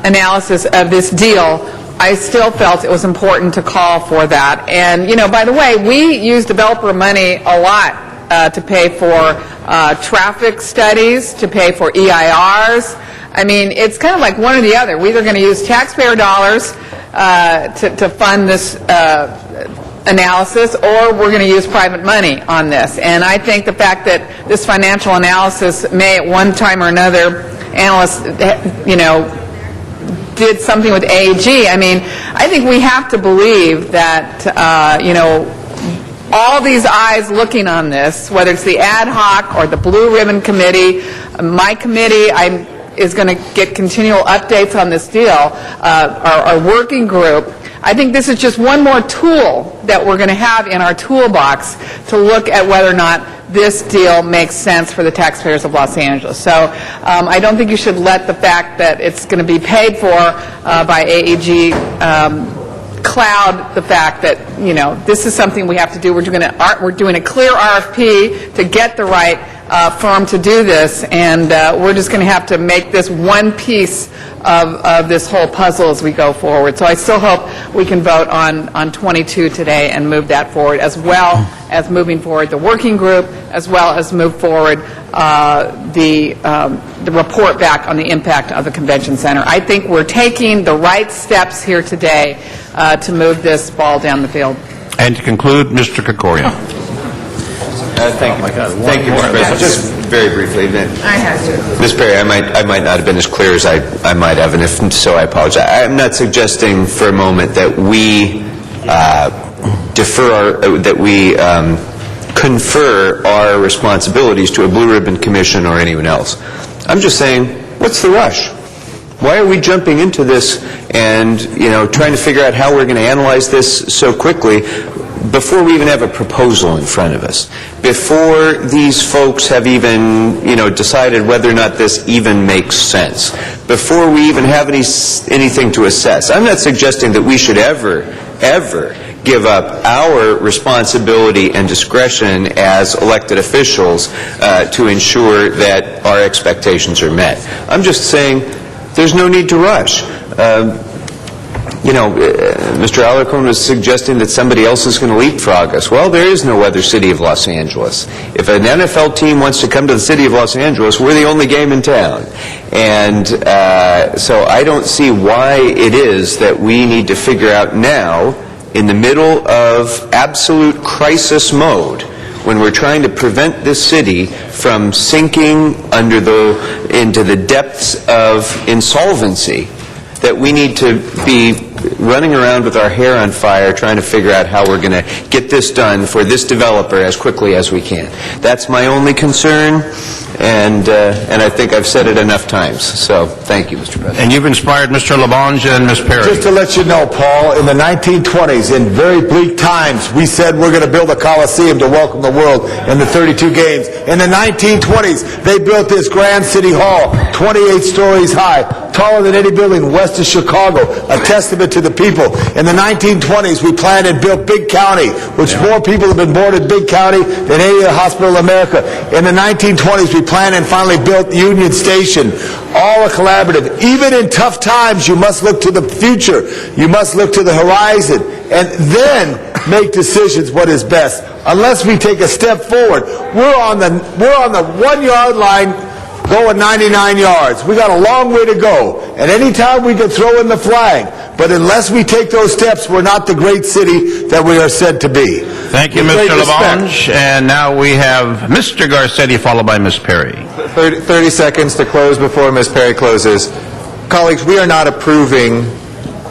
S20: analysis of this deal, I still felt it was important to call for that. And, by the way, we use developer money a lot to pay for traffic studies, to pay for EIRs. I mean, it's kind of like one or the other. We're either going to use taxpayer dollars to fund this analysis, or we're going to use private money on this. And I think the fact that this financial analysis may at one time or another, analysts, did something with AEG, I mean, I think we have to believe that, all these eyes looking on this, whether it's the ad hoc or the Blue Ribbon Committee, my committee is going to get continual updates on this deal, our working group. I think this is just one more tool that we're going to have in our toolbox to look at whether or not this deal makes sense for the taxpayers of Los Angeles. So I don't think you should let the fact that it's going to be paid for by AEG cloud the fact that, this is something we have to do. We're doing a clear RFP to get the right firm to do this, and we're just going to have to make this one piece of this whole puzzle as we go forward. So I still hope we can vote on 22 today and move that forward, as well as moving forward the working group, as well as move forward the report back on the impact of the convention center. I think we're taking the right steps here today to move this ball down the field.
S18: And to conclude, Mr. Krikorian.
S13: Thank you, Mr. President. Just very briefly,
S20: I had to.
S13: Ms. Perry, I might not have been as clear as I might have, and if so, I apologize. I'm not suggesting for a moment that we confer our responsibilities to a Blue Ribbon Commission or anyone else. I'm just saying, what's the rush? Why are we jumping into this and, trying to figure out how we're going to analyze this so quickly before we even have a proposal in front of us, before these folks have even, decided whether or not this even makes sense, before we even have anything to assess? I'm not suggesting that we should ever give up our responsibility and discretion as elected officials to ensure that our expectations are met. I'm just saying there's no need to rush. Mr. Alarcon was suggesting that somebody else is going to leapfrog us. Well, there is no other city of Los Angeles. If an NFL team wants to come to the city of Los Angeles, we're the only game in town. And so I don't see why it is that we need to figure out now, in the middle of absolute crisis mode, when we're trying to prevent this city from sinking into the depths of insolvency, that we need to be running around with our hair on fire trying to figure out how we're going to get this done for this developer as quickly as we can. That's my only concern, and I think I've said it enough times. So thank you, Mr. President.
S18: And you've inspired Mr. LaBonge and Ms. Perry.
S2: Just to let you know, Paul, in the 1920s, in very bleak times, we said we're going to build a Coliseum to welcome the world in the 32 games. In the 1920s, they built this grand city hall, 28 stories high, taller than any building west of Chicago, a testament to the people. In the 1920s, we planned and built Big County, which more people have been born in Big County than any other hospital in America. In the 1920s, we planned and finally built Union Station, all a collaborative. Even in tough times, you must look to the future. You must look to the horizon, and then make decisions what is best. Unless we take a step forward, we're on the 1 yard line going 99 yards. We got a long way to go. And anytime we can throw in the flag. But unless we take those steps, we're not the great city that we are said to be.
S18: Thank you, Mr. LaBonge. And now we have Mr. Garcetti, followed by Ms. Perry.
S8: 30 seconds to close before Ms. Perry closes. Colleagues, we are not approving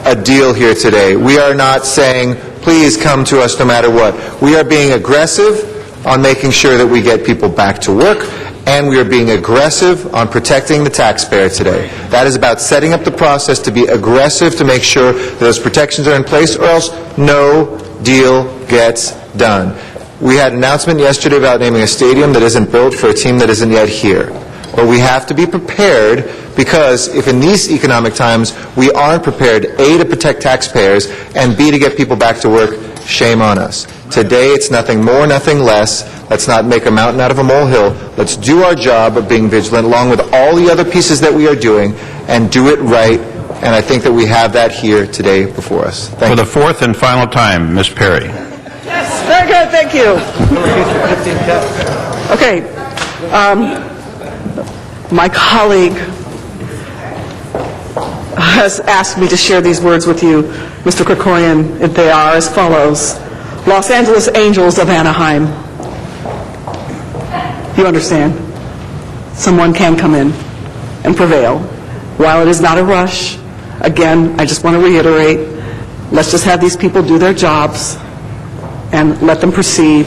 S8: a deal here today. We are not saying, please come to us no matter what. We are being aggressive on making sure that we get people back to work, and we are being aggressive on protecting the taxpayer today. That is about setting up the process to be aggressive to make sure that those protections are in place, or else no deal gets done. We had an announcement yesterday about naming a stadium that isn't built for a team that isn't yet here. But we have to be prepared, because if in these economic times we aren't prepared, A, to protect taxpayers, and B, to get people back to work, shame on us. Today, it's nothing more, nothing less. Let's not make a mountain out of a molehill. Let's do our job of being vigilant along with all the other pieces that we are doing and do it right. And I think that we have that here today before us. Thank
S18: For
S8: you.
S18: the fourth and final time, Ms. Perry.
S1: Yes, very good, thank you. Okay, my colleague has asked me to share these words with you, Mr. Krikorian. They are as follows. Los Angeles Angels of Anaheim. You understand? Someone can come in and prevail. While it is not a rush, again, I just want to reiterate, let's just have these people do their jobs and let them proceed,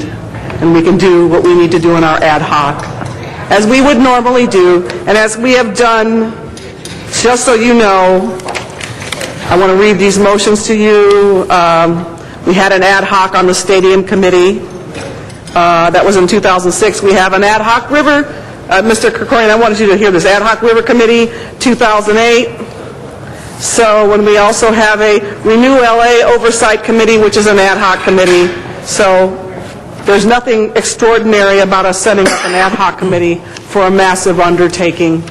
S1: and we can do what we need to do in our ad hoc, as we would normally do, and as we have done. Just so you know, I want to read these motions to you. We had an ad hoc on the Stadium Committee. That was in 2006. We have an ad hoc river. Mr. Krikorian, I wanted you to hear this. Ad hoc River Committee, 2008. So when we also have a Renew LA Oversight Committee, which is an ad hoc committee. So there's nothing extraordinary about us setting up an ad hoc committee for a massive undertaking.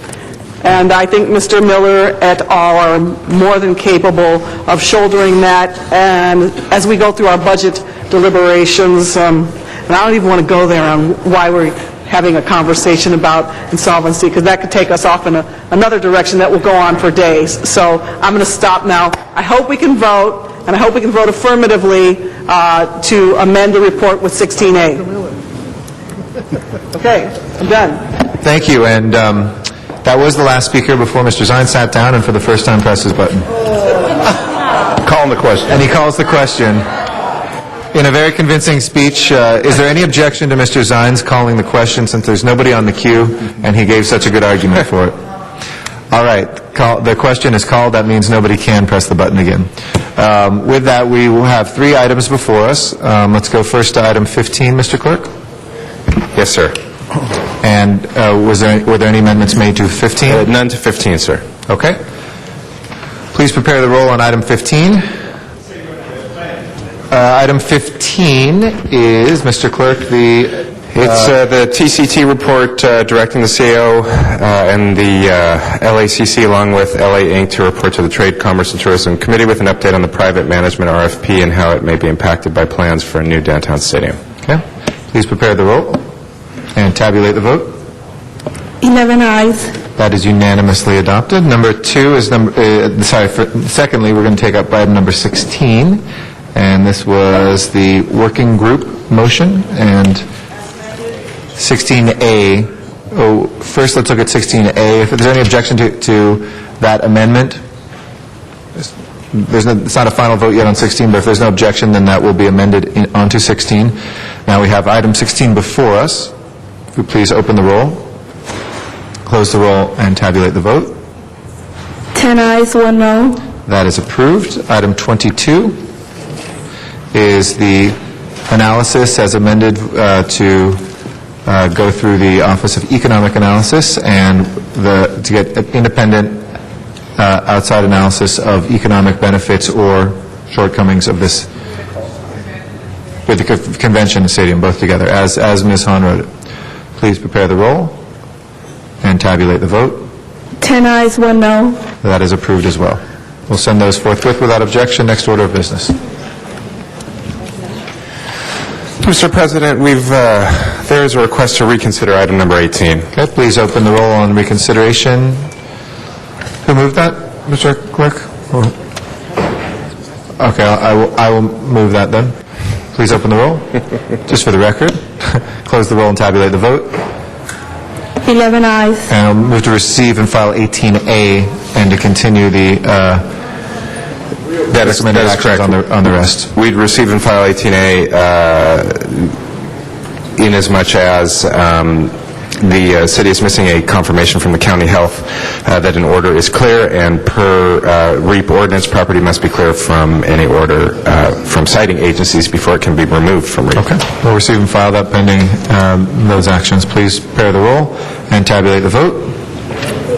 S1: And I think Mr. Miller et al. Are more than capable of shouldering that. And as we go through our budget deliberations, and I don't even want to go there on why we're having a conversation about insolvency, because that could take us off in another direction that will go on for days. So I'm going to stop now. I hope we can vote, and I hope we can vote affirmatively to amend the report with 16A. Okay, I'm done.
S8: Thank you, and that was the last speaker before Mr. Zine sat down and for the first time pressed his button.
S18: Call the question.
S8: And he calls the question. In a very convincing speech, is there any objection to Mr. Zine's calling the question, since there's nobody on the queue and he gave such a good argument for it? All right, the question is called. That means nobody can press the button again. With that, we will have 3 items before us. Let's go first to item 15, Mr. Clerk.
S19: Yes, sir.
S8: And were there any amendments made to 15?
S19: None to 15, sir.
S8: Okay. Please prepare the roll on item 15. Item 15 is, Mr. Clerk,
S19: It's the TCT report directing the CAO and the LACC along with LA Inc. to report to the Trade, Commerce, and Tourism Committee with an update on the private management RFP and how it may be impacted by plans for a new downtown stadium.
S8: Okay. Please prepare the roll and tabulate the vote.
S22: 11 ayes.
S8: That is unanimously adopted. Number 2 is secondly, we're going to take up item number 16, and this was the working group motion, and 16A. Oh, first let's look at 16A. If there's any objection to that amendment, it's not a final vote yet on 16, but if there's no objection, then that will be amended onto 16. Now we have item 16 before us. If you please open the roll, close the roll, and tabulate the vote.
S22: 10 ayes, 1 no.
S8: That is approved. Item 22 is the analysis as amended to go through the Office of Economic Analysis and to get independent outside analysis of economic benefits or shortcomings of this with the convention stadium both together, as Ms. Hahn wrote it. Please prepare the roll and tabulate the vote.
S22: 10 ayes, 1 no.
S8: That is approved as well. We'll send those forthwith without objection. Next order of business.
S19: Mr. President, there is a request to reconsider item number 18.
S8: Okay, please open the roll on reconsideration. Who moved that, Mr. Clerk? Okay, I will move that then. Please open the roll, just for the record. Close the roll and tabulate the vote.
S22: 11 ayes.
S8: And I'll move to receive and file 18A and to continue the recommended actions on the rest.
S19: We'd receive and file 18A in as much as the city is missing a confirmation from the county health that an order is clear, and per REAP ordinance, property must be clear from any order from citing agencies before it can be removed from REAP.
S8: Okay. We'll receive and file that pending those actions. Please prepare the roll and tabulate the vote.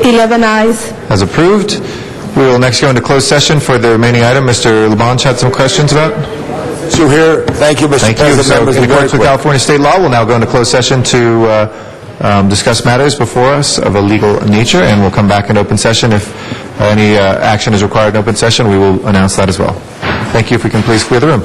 S22: 11 ayes.
S8: As approved. We will next go into closed session for the remaining item. Mr. Labange had some questions about?
S2: issue here. Thank you, Mr.
S8: Thank you.
S2: President.
S8: So,
S2: members
S8: in
S2: of the
S8: accordance with
S2: board.
S8: California state law, we'll now go into closed session to discuss matters before us of a legal nature, and we'll come back in open session. If any action is required in open session, we will announce that as well. Thank you. If we can please clear the room.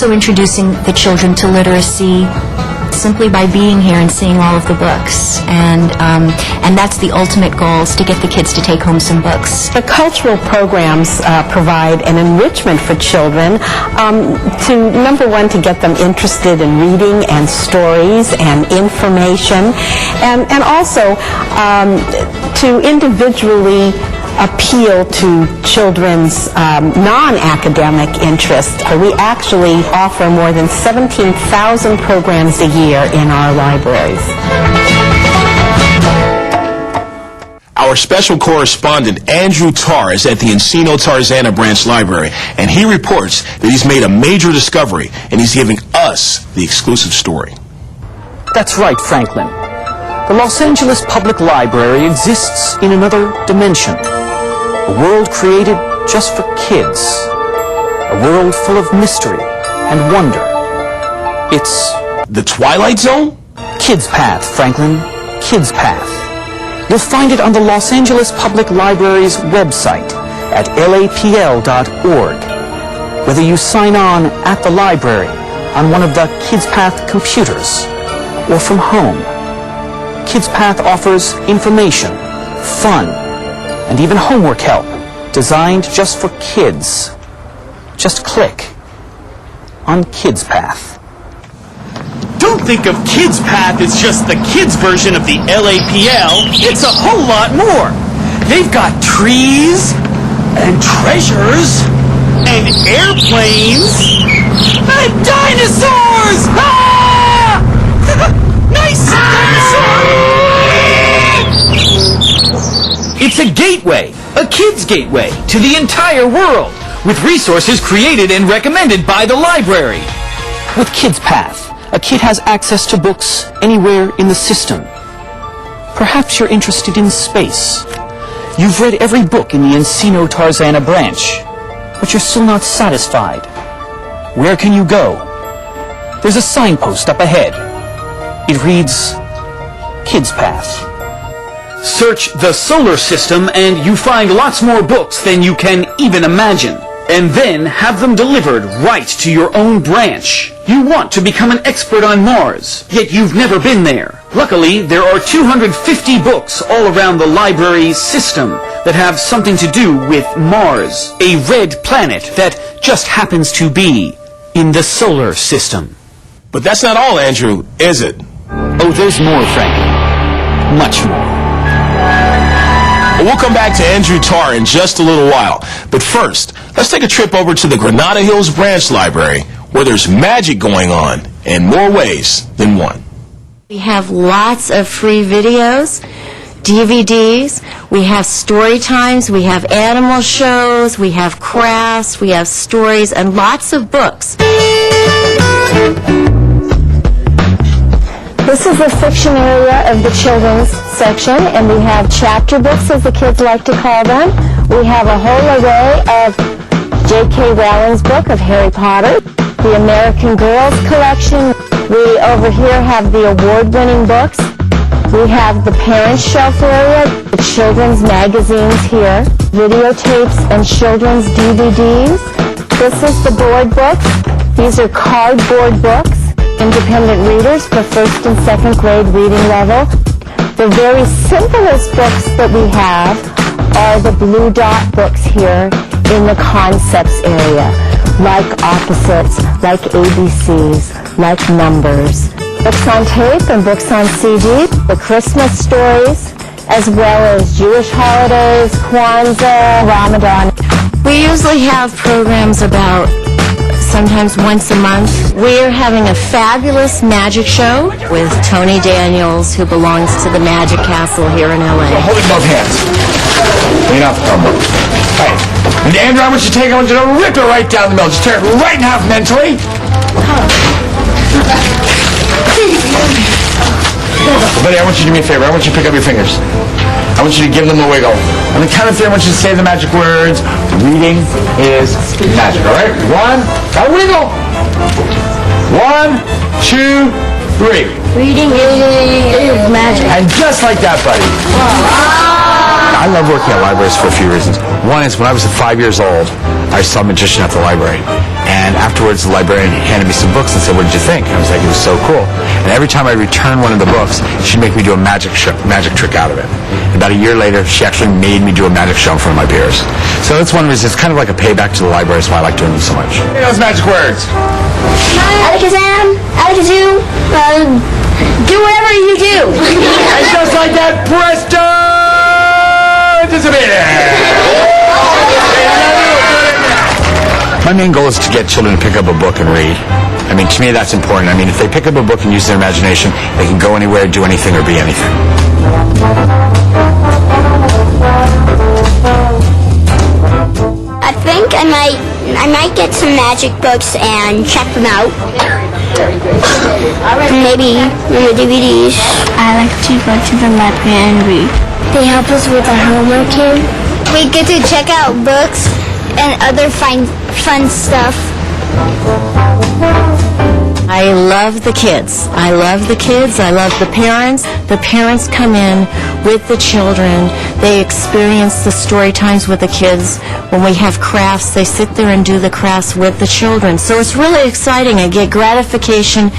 S15: also introducing the children to literacy simply by being here and seeing all of the books. And that's the ultimate goal, is to get the kids to take home some books.
S21: The cultural programs provide an enrichment for children to, number one, to get them interested in reading and stories and information, and also to individually appeal to children's non-academic interests. We actually offer more than 17,000 programs a year in our libraries.
S23: Our special correspondent, Andrew Tarr, is at the Encino Tarzana Branch Library, and he reports that he's made a major discovery, and he's giving us the exclusive story.
S24: That's right, Franklin. The Los Angeles Public Library exists in another dimension. A world created just for kids. A world full of mystery and wonder. It's
S23: the Twilight Zone?
S24: Kids Path, Franklin. Kids Path. You'll find it on the Los Angeles Public Library's website at lapl.org. Whether you sign on at the library on one of the Kids Path computers or from home, Kids Path offers information, fun, and even homework help designed just for kids. Just click on Kids Path.
S25: Don't think of Kids Path as just the kids version of the LAPL. It's a whole lot more. They've got trees and treasures and airplanes and dinosaurs! Ah! Nice dinosaur!
S24: It's a gateway, a kids' gateway to the entire world, with resources created and recommended by the library. With Kids Path, a kid has access to books anywhere in the system. Perhaps you're interested in space. You've read every book in the Encino Tarzana branch, but you're still not satisfied. Where can you go? There's a signpost up ahead. It reads, Kids Path.
S25: Search the solar system and you find lots more books than you can even imagine. And then have them delivered right to your own branch. You want to become an expert on Mars, yet you've never been there. Luckily, there are 250 books all around the library's system that have something to do with Mars, a red planet that just happens to be in the solar system.
S23: But that's not all, Andrew, is it?
S24: Oh, there's more, Franklin. Much more.
S23: Well, we'll come back to Andrew Tarr in just a little while. But first, let's take a trip over to the Granada Hills Branch Library, where there's magic going on in more ways than one.
S22: We have lots of free videos, DVDs, we have story times, we have animal shows, we have crafts, we have stories, and lots of books. This is the fiction area of the children's section, and we have chapter books, as the kids like to call them. We have a whole array of J.K. Rowling's book of Harry Potter, the American Girls collection. We over here have the award-winning books. We have the parents' shelf area, the children's magazines here, videotapes and children's DVDs. This is the board books. These are cardboard books. Independent readers for first and second grade reading level. The very simplest books that we have are the blue dot books here in the concepts area, like opposites, like ABCs, like numbers. Books on tape and books on CD, the Christmas stories, as well as Jewish holidays, Kwanzaa, Ramadan. We usually have programs about sometimes once a month. We're having a fabulous magic show with Tony Daniels, who belongs to the Magic Castle here in L.A.
S23: Hold it in both hands. Lean off the elbow. All right. And Andrew, I want you to take it, I want you to rip it right down the middle. Just tear it right in half mentally. Buddy, I want you to do me a favor. I want you to pick up your fingers. I want you to give them a wiggle. On the count of three, I want you to say the magic words. Reading is magic, all right? One, got a wiggle. 1, 2, 3.
S22: Reading is magic.
S23: And just like that, buddy. I love working at libraries for a few reasons. One is when I was 5 years old, I saw a magician at the library. And afterwards, the librarian handed me some books and said, "What did you think?" And I was like, "It was so cool." And every time I returned one of the books, she'd make me do a magic trick out of it. About a year later, she actually made me do a magic show in front of my peers. So that's one reason. It's kind of like a payback to the library. That's why I like doing them so much. Hey, those magic words.
S5: Alakazam, Alakazoo, do whatever you do.
S23: And just like that, presto! My main goal is to get children to pick up a book and read. I mean, to me, that's important. I mean, if they pick up a book and use their imagination, they can go anywhere, do anything, or be anything.
S5: I think I might get some magic books and check them out. Maybe the DVDs.
S12: I like to go to the library and read.
S5: They help us with our homework here. We get to check out books and other fun stuff.
S21: I love the kids. I love the kids. I love the parents. The parents come in with the children. They experience the story times with the kids. When we have crafts, they sit there and do the crafts with the children. So it's really exciting. I get gratification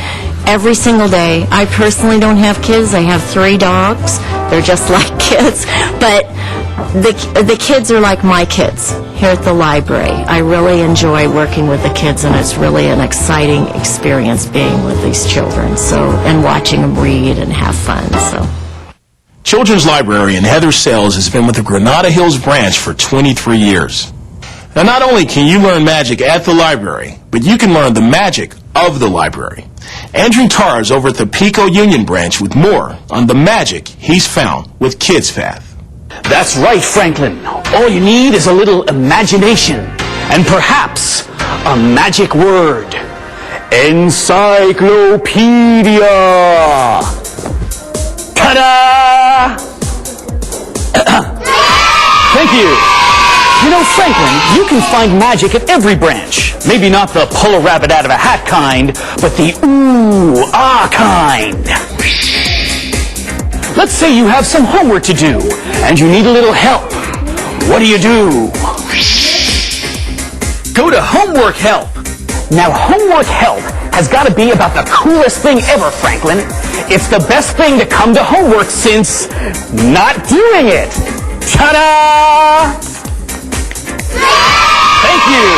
S21: every single day. I personally don't have kids. I have 3 dogs. They're just like kids. But the kids are like my kids here at the library. I really enjoy working with the kids, and it's really an exciting experience being with these children, and watching them read and have fun. So,
S6: Children's Librarian Heather Sells has been with the Granada Hills branch for 23 years. Now, not only can you learn magic at the library, but you can learn the magic of the library. Andrew Tarr is over at the Pico Union branch with more on the magic he's found with Kids Path.
S25: That's right, Franklin. All you need is a little imagination and perhaps a magic word. Encyclopedia! Ta-da! Thank you. You know, Franklin, you can find magic at every branch. Maybe not the pull a rabbit out of a hat kind, but the ooh-ah kind. Let's say you have some homework to do, and you need a little help. What do? Go to Homework Help. Now, Homework Help has got to be about the coolest thing ever, Franklin. It's the best thing to come to homework since not doing it. Ta-da! Thank you.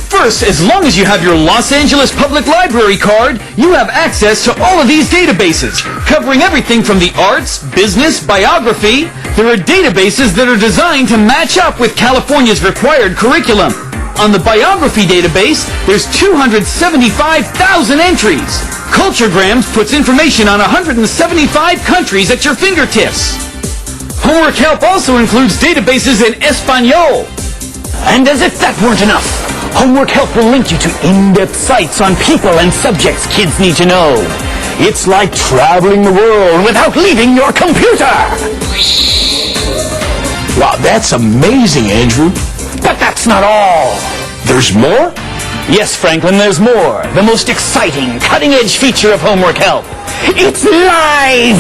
S25: First, as long as you have your Los Angeles Public Library card, you have access to all of these databases, covering everything from the arts, business, biography. There are databases that are designed to match up with California's required curriculum. On the biography database, there's 275,000 entries. Culturegrams puts information on 175 countries at your fingertips. Homework Help also includes databases in Espanol. And as if that weren't enough, Homework Help will link you to in-depth sites on people and subjects kids need to know. It's like traveling the world without leaving your computer.
S6: Wow, that's amazing, Andrew.
S25: But that's not all.
S6: There's more?
S25: Yes, Franklin, there's more. The most exciting, cutting-edge feature of Homework Help. It's live!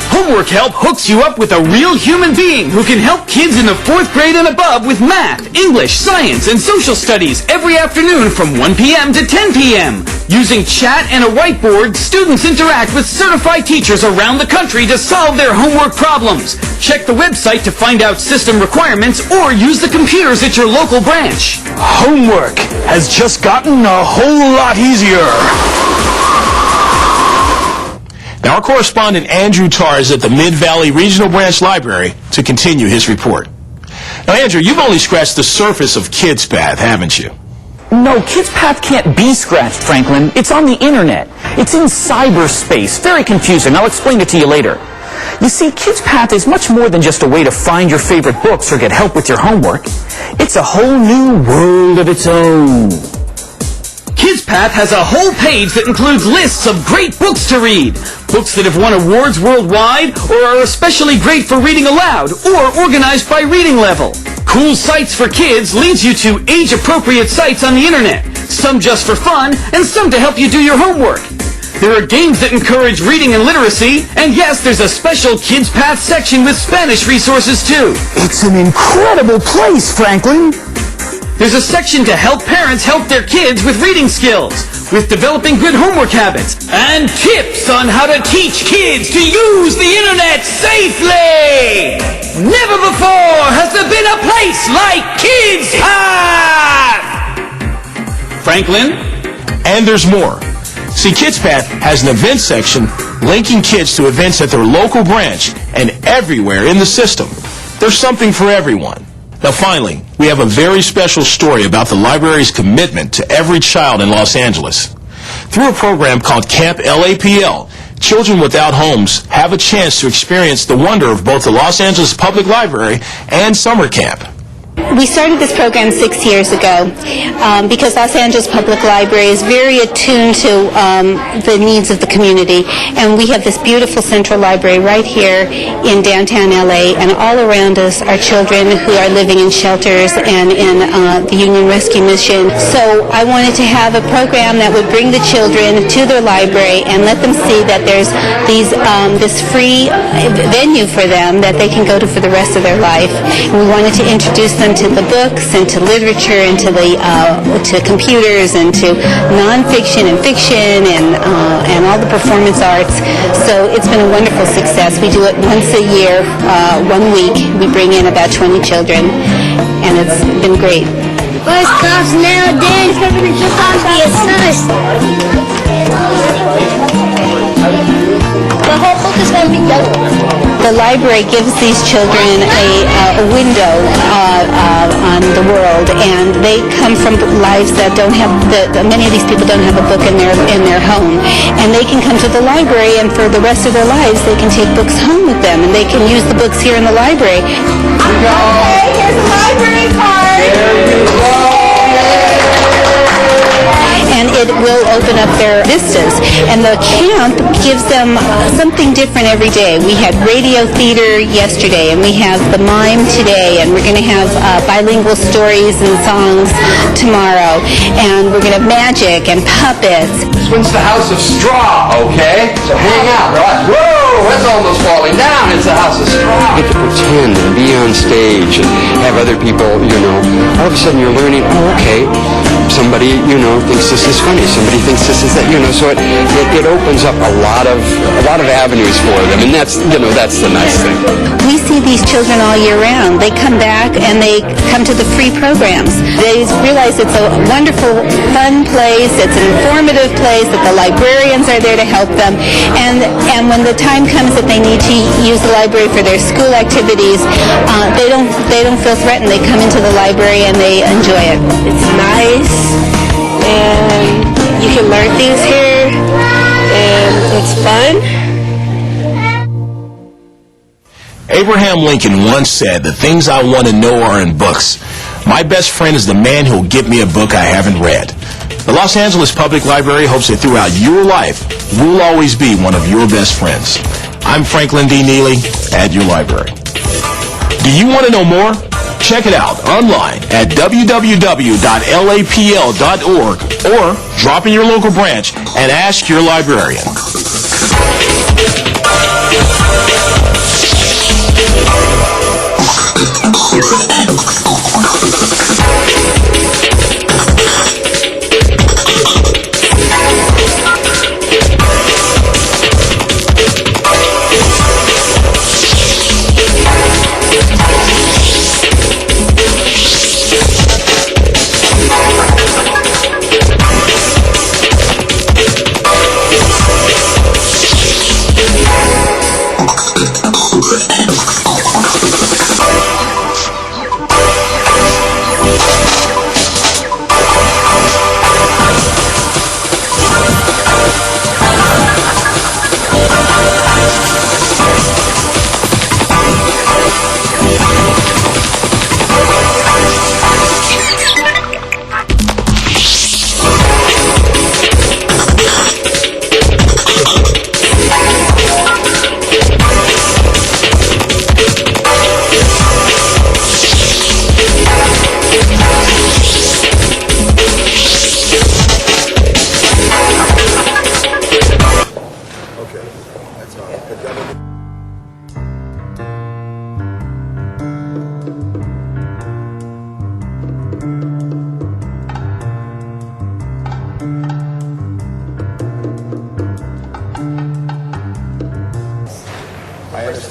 S25: Homework Help hooks you up with a real human being who can help kids in the 4th grade and above with math, English, science, and social studies every afternoon from 1 p.m. to 10 p.m. Using chat and a whiteboard, students interact with certified teachers around the country to solve their homework problems. Check the website to find out system requirements or use the computers at your local branch.
S6: Homework has just gotten a whole lot easier. Now, our correspondent Andrew Tarr is at the Mid-Valley Regional Branch Library to continue his report. Now, Andrew, you've only scratched the surface of Kids Path, haven't you?
S25: No, Kids Path can't be scratched, Franklin. It's on the internet. It's in cyberspace. Very confusing. I'll explain it to you later. You see, Kids Path is much more than just a way to find your favorite books or get help with your homework. It's a whole new world of its own. Kids Path has a whole page that includes lists of great books to read. Books that have won awards worldwide or are especially great for reading aloud or organized by reading level. Cool Sites for Kids leads you to age-appropriate sites on the internet, some just for fun and some to help you do your homework. There are games that encourage reading and literacy, and yes, there's a special Kids Path section with Spanish resources too. It's an incredible place, Franklin. There's a section to help parents help their kids with reading skills, with developing good homework habits, and tips on how to teach kids to use the internet safely. Never before has there been a place like Kids Path! Franklin?
S6: And there's more. See, Kids Path has an event section linking kids to events at their local branch and everywhere in the system. There's something for everyone. Now finally, we have a very special story about the library's commitment to every child in Los Angeles. Through a program called Camp LAPL, children without homes have a chance to experience the wonder of both the Los Angeles Public Library and summer camp.
S12: We started this program 6 years ago because Los Angeles Public Library is very attuned to the needs of the community, and we have this beautiful central library right here in downtown LA, and all around us are children who are living in shelters and in the Union Rescue Mission. So I wanted to have a program that would bring the children to their library and let them see that there's this free venue for them that they can go to for the rest of their life. And we wanted to introduce them to the books and to literature and to computers and to nonfiction and fiction and all the performance arts. So it's been a wonderful success. We do it once a year, 1 week. We bring in about 20 children, and it's been great.
S5: Where's cops nowadays? Cops be a sus. The whole book is going to be double.
S12: The library gives these children a window on the world, and they come from lives that don't have, many of these people don't have a book in their home, and they can come to the library, and for the rest of their lives they can take books home with them, and they can use the books here in the library.
S5: Okay, here's a library card.
S12: There you go. And it will open up their vistas. And the camp gives them something different every day. We had radio theater yesterday, and we have the mime today, and we're going to have bilingual stories and songs tomorrow. And we're going to have magic and puppets.
S23: This one's the House of Straw, okay? So hang out, relax. Whoa, that's almost falling down. It's the House of Straw.
S4: You get to pretend and be on stage and have other people, all of a sudden you're learning, oh, okay, somebody, thinks this is funny. Somebody thinks this is that, so it opens up a lot of avenues for them, and that's the nice thing.
S12: We see these children all year round. They come back and they come to the free programs. They realize it's a wonderful, fun place. It's an informative place, that the librarians are there to help them. And when the time comes that they need to use the library for their school activities, they don't feel threatened. They come into the library and they enjoy it.
S11: It's nice, and you can learn things here, and it's fun.
S6: Abraham Lincoln once said, "The things I want to know are in books. My best friend is the man who'll get me a book I haven't read." The Los Angeles Public Library hopes that throughout your life, we'll always be one of your best friends. I'm Franklin D. Neely at your library. Do you want to know more? Check it out online at www.lapl.org or drop in your local branch and ask your librarian.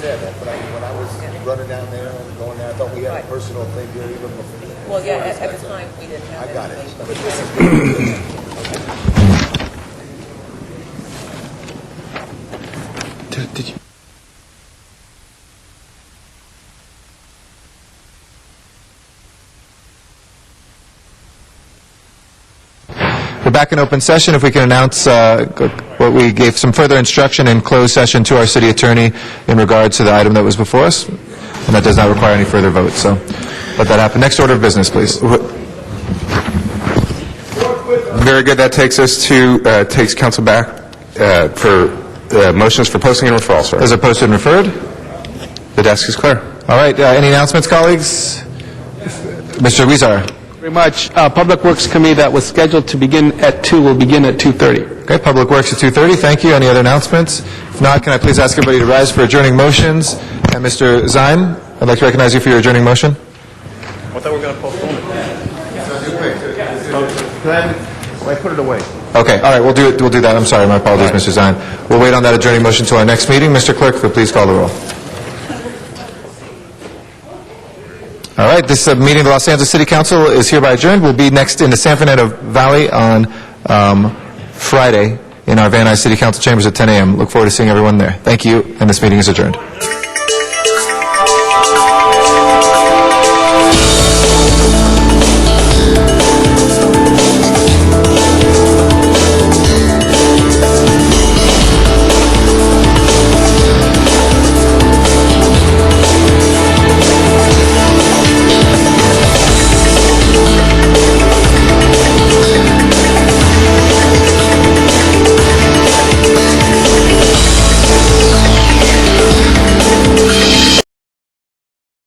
S2: understand that, but when I was running down there and going there, I thought we had a personal thing here even before.
S3: Well, yeah, at the time, we didn't have
S2: I got it.
S3: anything, but this is
S8: Did you? We're back in open session. If we can announce what we gave some further instruction in closed session to our city attorney in regards to the item that was before us, and that does not require any further vote. So let that happen. Next order of business, please.
S19: Very good. That takes us to, takes council back for motions for posting and referral, sir.
S8: Is it posted and referred?
S19: The desk is clear.
S8: All right. Any announcements, colleagues? Mr. Weezer.
S7: Very much. Public Works Committee that was scheduled to begin at 2 will begin at 2:30.
S8: Okay, Public Works at 2:30. Thank you. Any other announcements? If not, can I please ask everybody to rise for adjourning motions? And Mr. Zime, I'd like to recognize you for your adjourning motion.
S18: I thought we were going to postpone it. I put it away.
S8: Okay, all right, we'll do that. I'm sorry, my apologies, Mr. Zine. We'll wait on that adjourning motion until our next meeting. Mr. Clerk, if you'll please call the roll. All right, this meeting of the Los Angeles City Council is hereby adjourned. We'll be next in the San Fernando Valley on Friday in our Van Nuys City Council chambers at 10 a.m. Look forward to seeing everyone there. Thank you, and this meeting is adjourned.